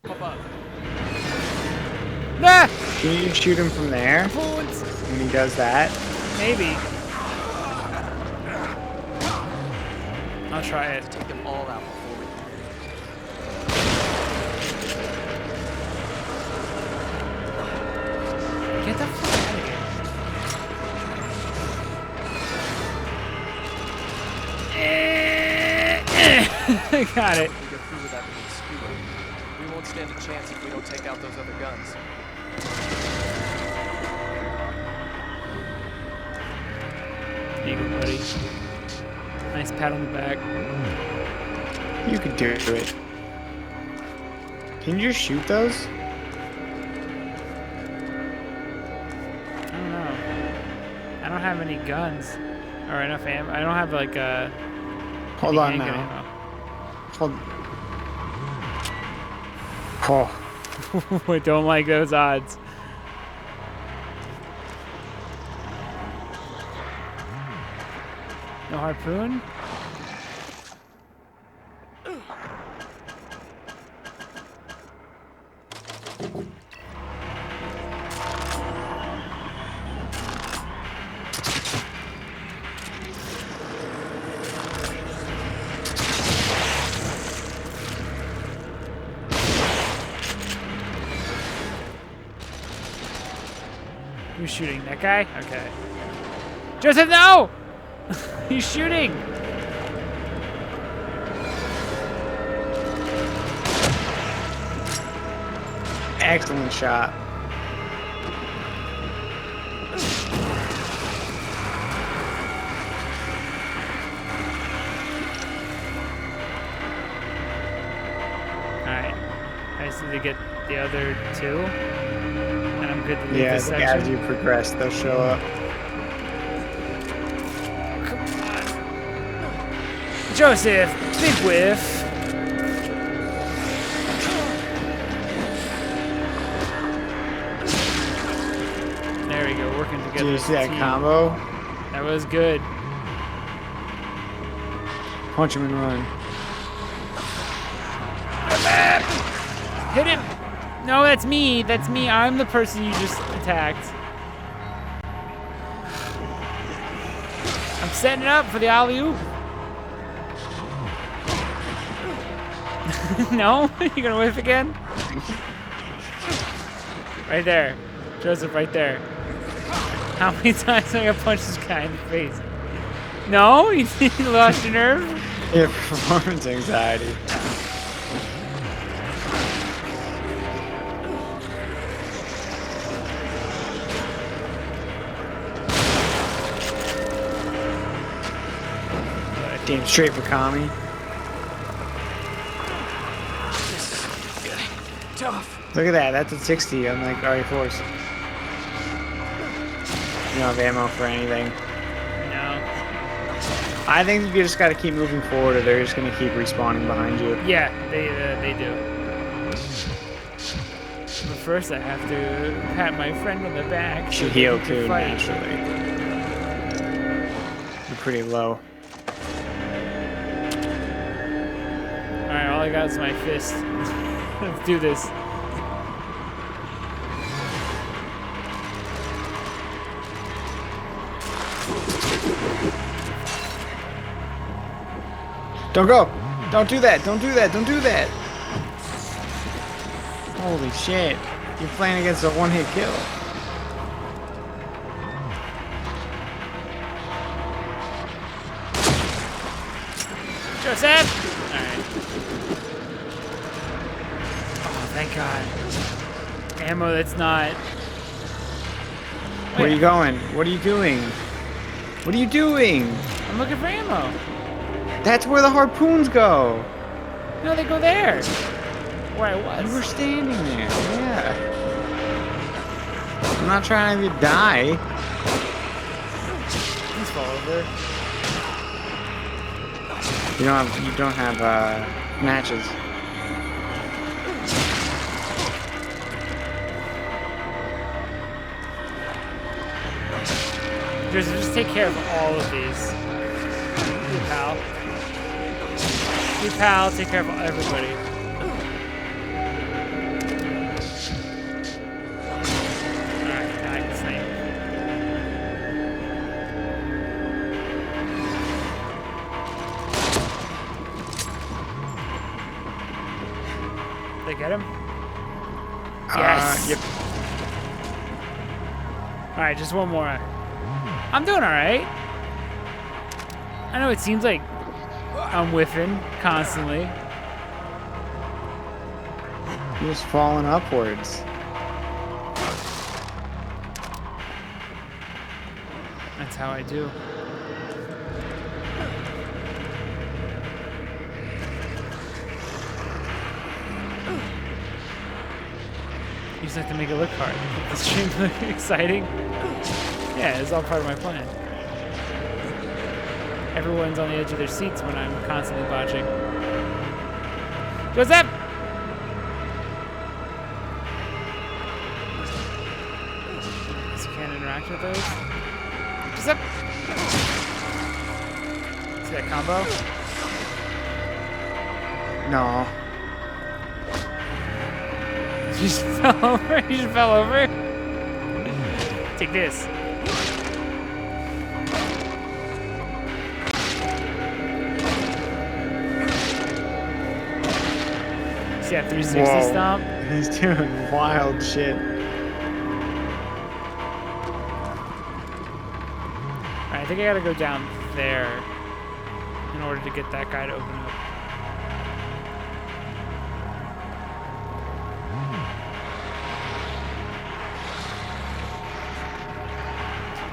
Pop up. Ah! Can you shoot him from there when he does that? Maybe. I'll try it. Take them all out before we... Get the fuck out of here. Got it. We go through with that little skewer. We won't stand a chance if we don't take out those other guns. There you go, buddy. Nice pat on the back. You could do it. Can you just shoot those? I don't know. I don't have any guns or enough ammo. I don't have like Hold on handgun now. Hold. Oh. I don't like those odds. No harpoon? Who's shooting? That guy? Okay. Joseph, no! He's shooting! Excellent shot. Alright. I just need to get the other two. And I'm good to leave Yeah, this as section. you progress, they'll show up. Joseph, big whiff. There we go, working together. Did you as see a that team. combo? That was good. Punch him and run. Hit him! No, that's me. That's me. I'm the person you just attacked. I'm setting it up for the alley-oop. No? You gonna whiff again? Right there. Joseph, right there. How many times am I gonna punch this guy in the face? No? You lost your nerve? Yeah, performance anxiety. Damn straight for Kami. Tough. Look at that, that's a 60 on like RE4s. You don't have ammo for anything. No. I think you just gotta keep moving forward or they're just gonna keep respawning behind you. Yeah, they do. But first I have to pat my friend on the back. You should so heal he can too, fight. naturally. You're pretty low. Alright, all I got is my fist. Let's do this. Don't go! Don't do that! Don't do that! Don't do that! Holy shit. You're playing against a one-hit kill. Joseph! Alright. Oh, thank God. Ammo that's not... Where are you going? What are you doing? What are you doing? I'm looking for ammo. That's where the harpoons go. No, they go there. Where I was. You were standing there. Yeah. I'm not trying to die. Please fall over. You don't have matches. Just take care of all of these. You pal. You pal, take care of everybody. Alright, now I can snipe. Did I get him? Yes! Yep. Alright, just one more. I'm doing alright. I know it seems like I'm whiffing constantly. You're just falling upwards. That's how I do. You just have to make it look hard. Make the stream look exciting. Yeah, it's all part of my plan. Everyone's on the edge of their seats when I'm constantly botching. Joseph! So you can't interact with those. Joseph! See that combo? No. You just fell over? You just fell over? Take this. See that 360 Whoa. stomp? He's doing wild shit. Alright, I think I gotta go down there in order to get that guy to open up.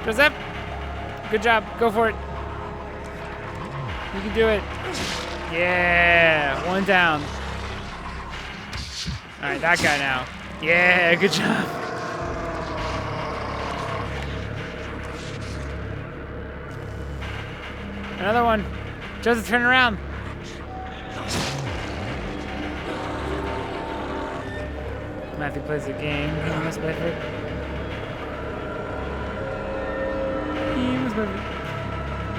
Joseph! Good job. Go for it. You can do it. Yeah. One down. Alright, that guy now. Yeah, good job. Another one. Joseph, turn around. Matthew plays a game. He was perfect. He was perfect.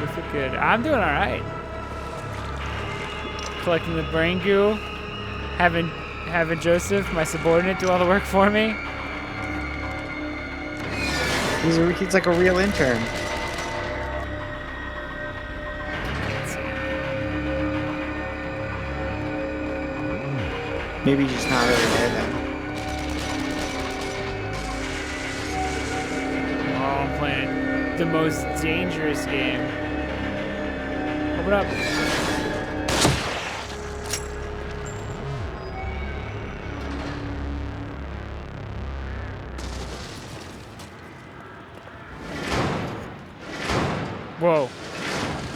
Was it good? I'm doing alright. Collecting the brain goo. Having Joseph, my subordinate, do all the work for me. He's like a real intern. Maybe he's just not really there then. Oh, I'm playing the most dangerous game. Open up. Whoa.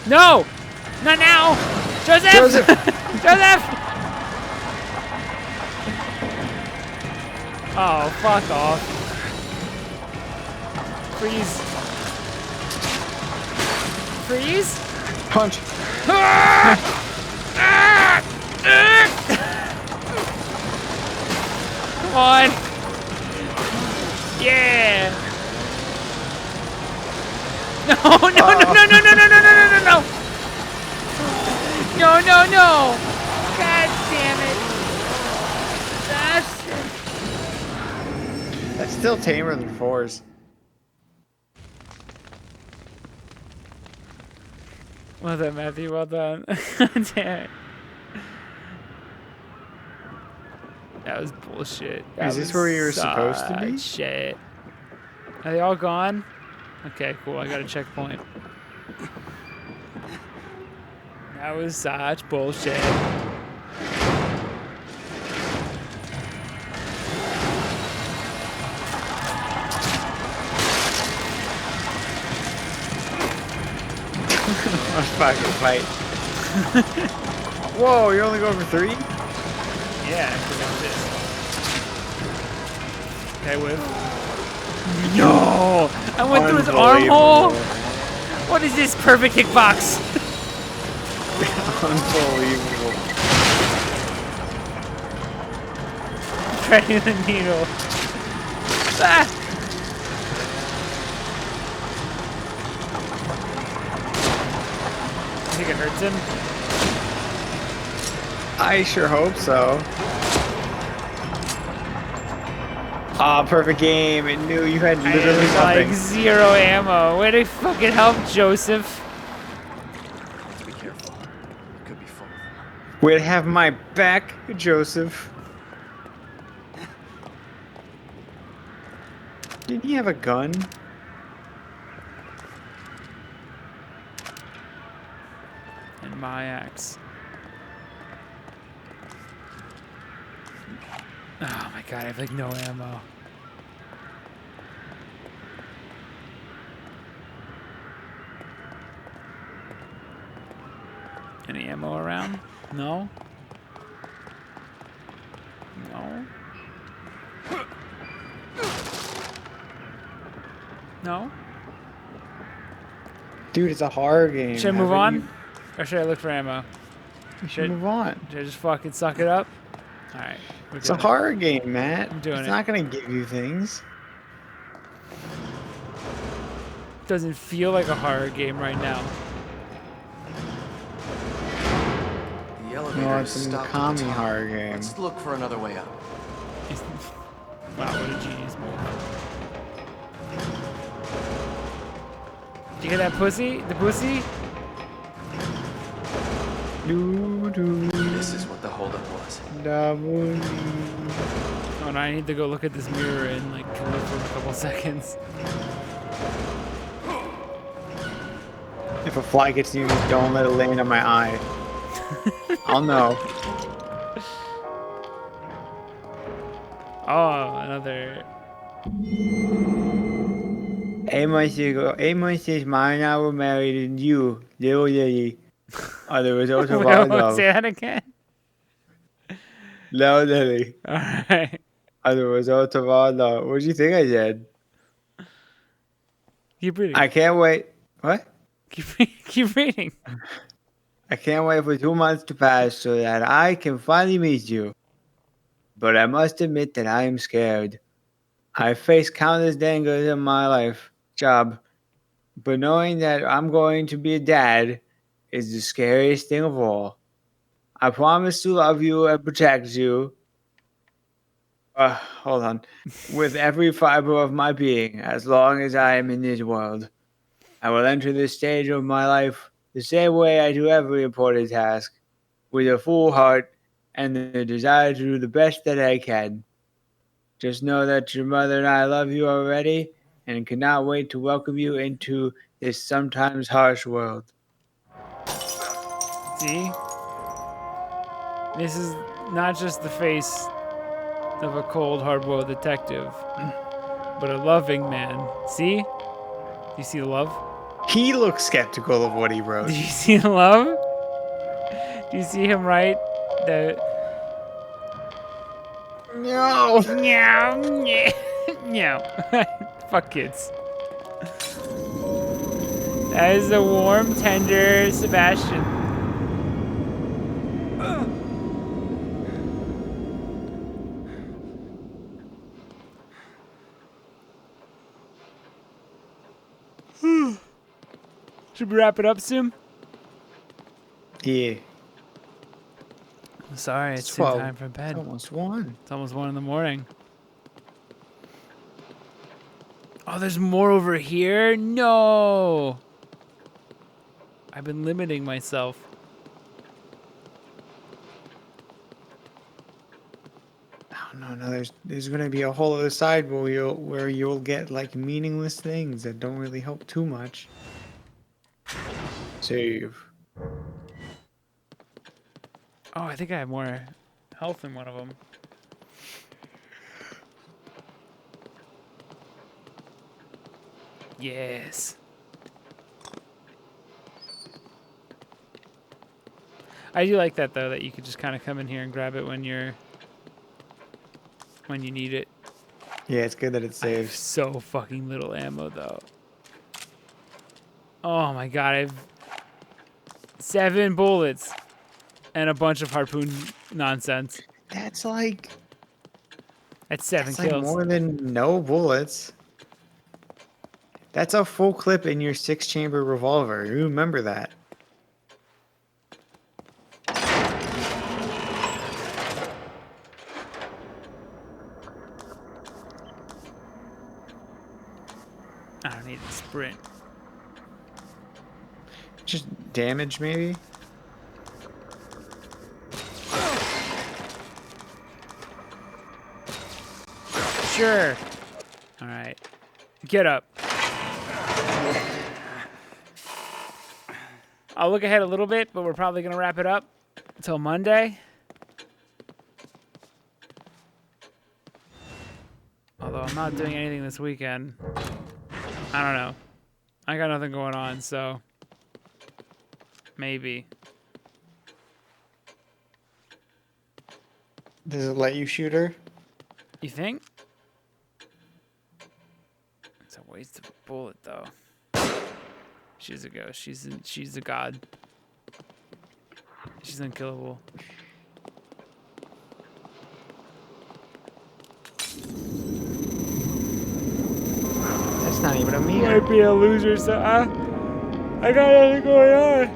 No! Not now! Joseph! Joseph! Joseph! Oh, fuck off. Freeze. Freeze? Punch. Come on. Yeah. No, no, no, no, no, no, no, no, no, no, no, no. No, no, no. God damn it. That's still tamer than 4s. Well done, Matthew. Well done. Damn it. That was bullshit. Is this where you were supposed to be? Shit. Are they all gone? Okay, cool. I got a checkpoint. That was such bullshit. Let's fucking fight. Whoa, you're only going for 3? Yeah, because of this. Okay, whip. No! I went through his armhole! What is this? Perfect kickbox! Unbelievable. Threading the needle. Ah! think it hurts him? I sure hope so. Ah, perfect game. It knew you had I literally had nothing. like 0 ammo. Way to fucking help, Joseph. Be careful. It could be full of them. Way to have my back, Joseph. Didn't he have a gun? And my axe. Oh my god, I have like no ammo. Any ammo around? No? No? No? Dude, it's a horror game. Should I move Haven't on? Or should I look for ammo? You should move on. Should I just fucking suck it up? Alright. It's a horror game, Matt. I'm doing it's it. not gonna give you things. Doesn't feel like a horror game right now. The elevator No, is it's a stopped at the Mikami top. horror game. Let's look for another way up. Wow, what a genius move. Did you hear that pussy? The pussy? This is what the holdup was. Oh no, I need to go look at this mirror and like kill it for a couple seconds. If a fly gets near me, don't let it land on my eye. I'll know. Oh, another. Amos is mine. I were married, and you, little lady, are the result of our love. Say that again. Little lily, Alright. are the result of our love. What do you think I said? Keep reading. I can't wait. What? Keep reading. I can't wait for 2 months to pass so that I can finally meet you. But I must admit that I am scared. I've faced countless dangers in my life, job, but knowing that I'm going to be a dad is the scariest thing of all. I promise to love you and protect you. Hold on. With every fiber of my being, as long as I am in this world. I will enter this stage of my life the same way I do every important task, with a full heart and the desire to do the best that I can. Just know that your mother and I love you already and cannot wait to welcome you into this sometimes harsh world. See? This is not just the face of a cold, hard-boiled detective, but a loving man. See? Do you see the love? He looks skeptical of what he wrote. Do you see the love? Do you see him write the... No! Meow, meow, meow. Fuck kids. That is a warm, tender Sebastian. Should we wrap it up soon? Yeah. I'm sorry, it's 12. time for bed. It's almost 1. It's almost 1 in the morning. Oh, there's more over here? No! I've been limiting myself. Oh no, there's gonna be a whole other side where you'll get like meaningless things that don't really help too much. Save. Oh, I think I have more health in one of them. Yes. I do like that though, that you could just kind of come in here and grab it when you need it. Yeah, it's good that it I have saves. so fucking little ammo though. Oh my god, I have 7 bullets and a bunch of harpoon nonsense. That's like That's 7 that's kills. like more than no bullets. That's a full clip in your 6-chamber revolver. You remember that? I don't need to sprint. Just damage, maybe? Sure. All right. Get up. I'll look ahead a little bit, but we're probably going to wrap it up until Monday. Although I'm not doing anything this weekend. I don't know. I got nothing going on, so maybe. Does it let you shoot her? You think? It's a waste of a bullet, though. She's a ghost. She's a god. She's unkillable. That's not even a meter. Might be a loser, so I got nothing going on.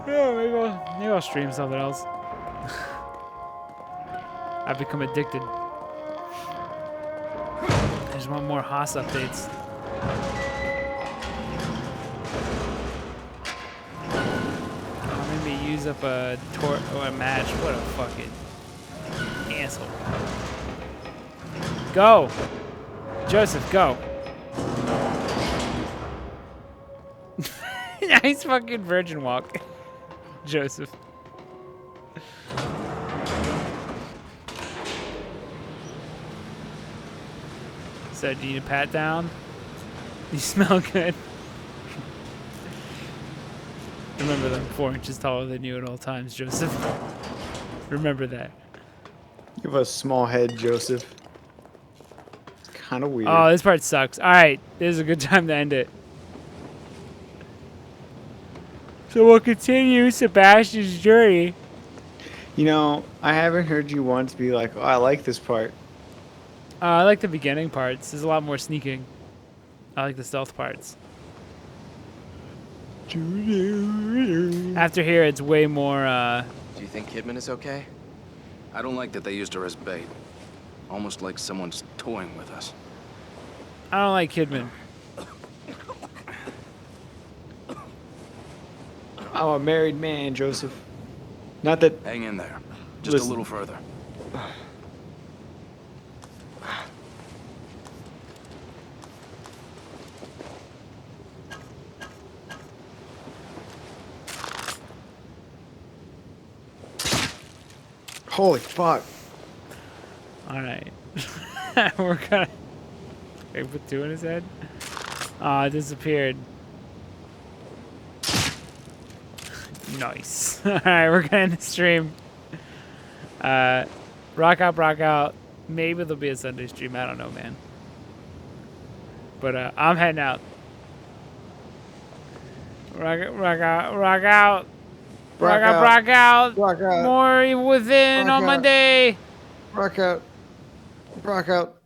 Yeah, maybe I'll stream something else. I've become addicted. I just want more Haas updates. Maybe use up a or a match. What a fucking asshole. Go! Joseph, go! Nice fucking virgin walk. Joseph. So, do you need a pat down? You smell good. Remember that I'm 4 inches taller than you at all times, Joseph. Remember that. You have a small head, Joseph. It's kind of weird. Oh, this part sucks. Alright, this is a good time to end it. So we'll continue Sebastian's journey. You know, I haven't heard you once be like, oh, I like this part. I like the beginning parts. There's a lot more sneaking. I like the stealth parts. After here, it's way more, Do you think Kidman is okay? I don't like that they used her as bait. Almost like someone's toying with us. I don't like Kidman. I'm a married man, Joseph. Not that... Hang in there. Just Listen. a little further. Holy fuck. Alright. We're gonna... Wait, put 2 in his head? Aw, it disappeared. Nice. Alright, we're gonna end the stream. Rock out. Maybe there'll be a Sunday stream. I don't know, man. But I'm heading out. Rock out. More Evil Within on Monday. Rock out. Rock out.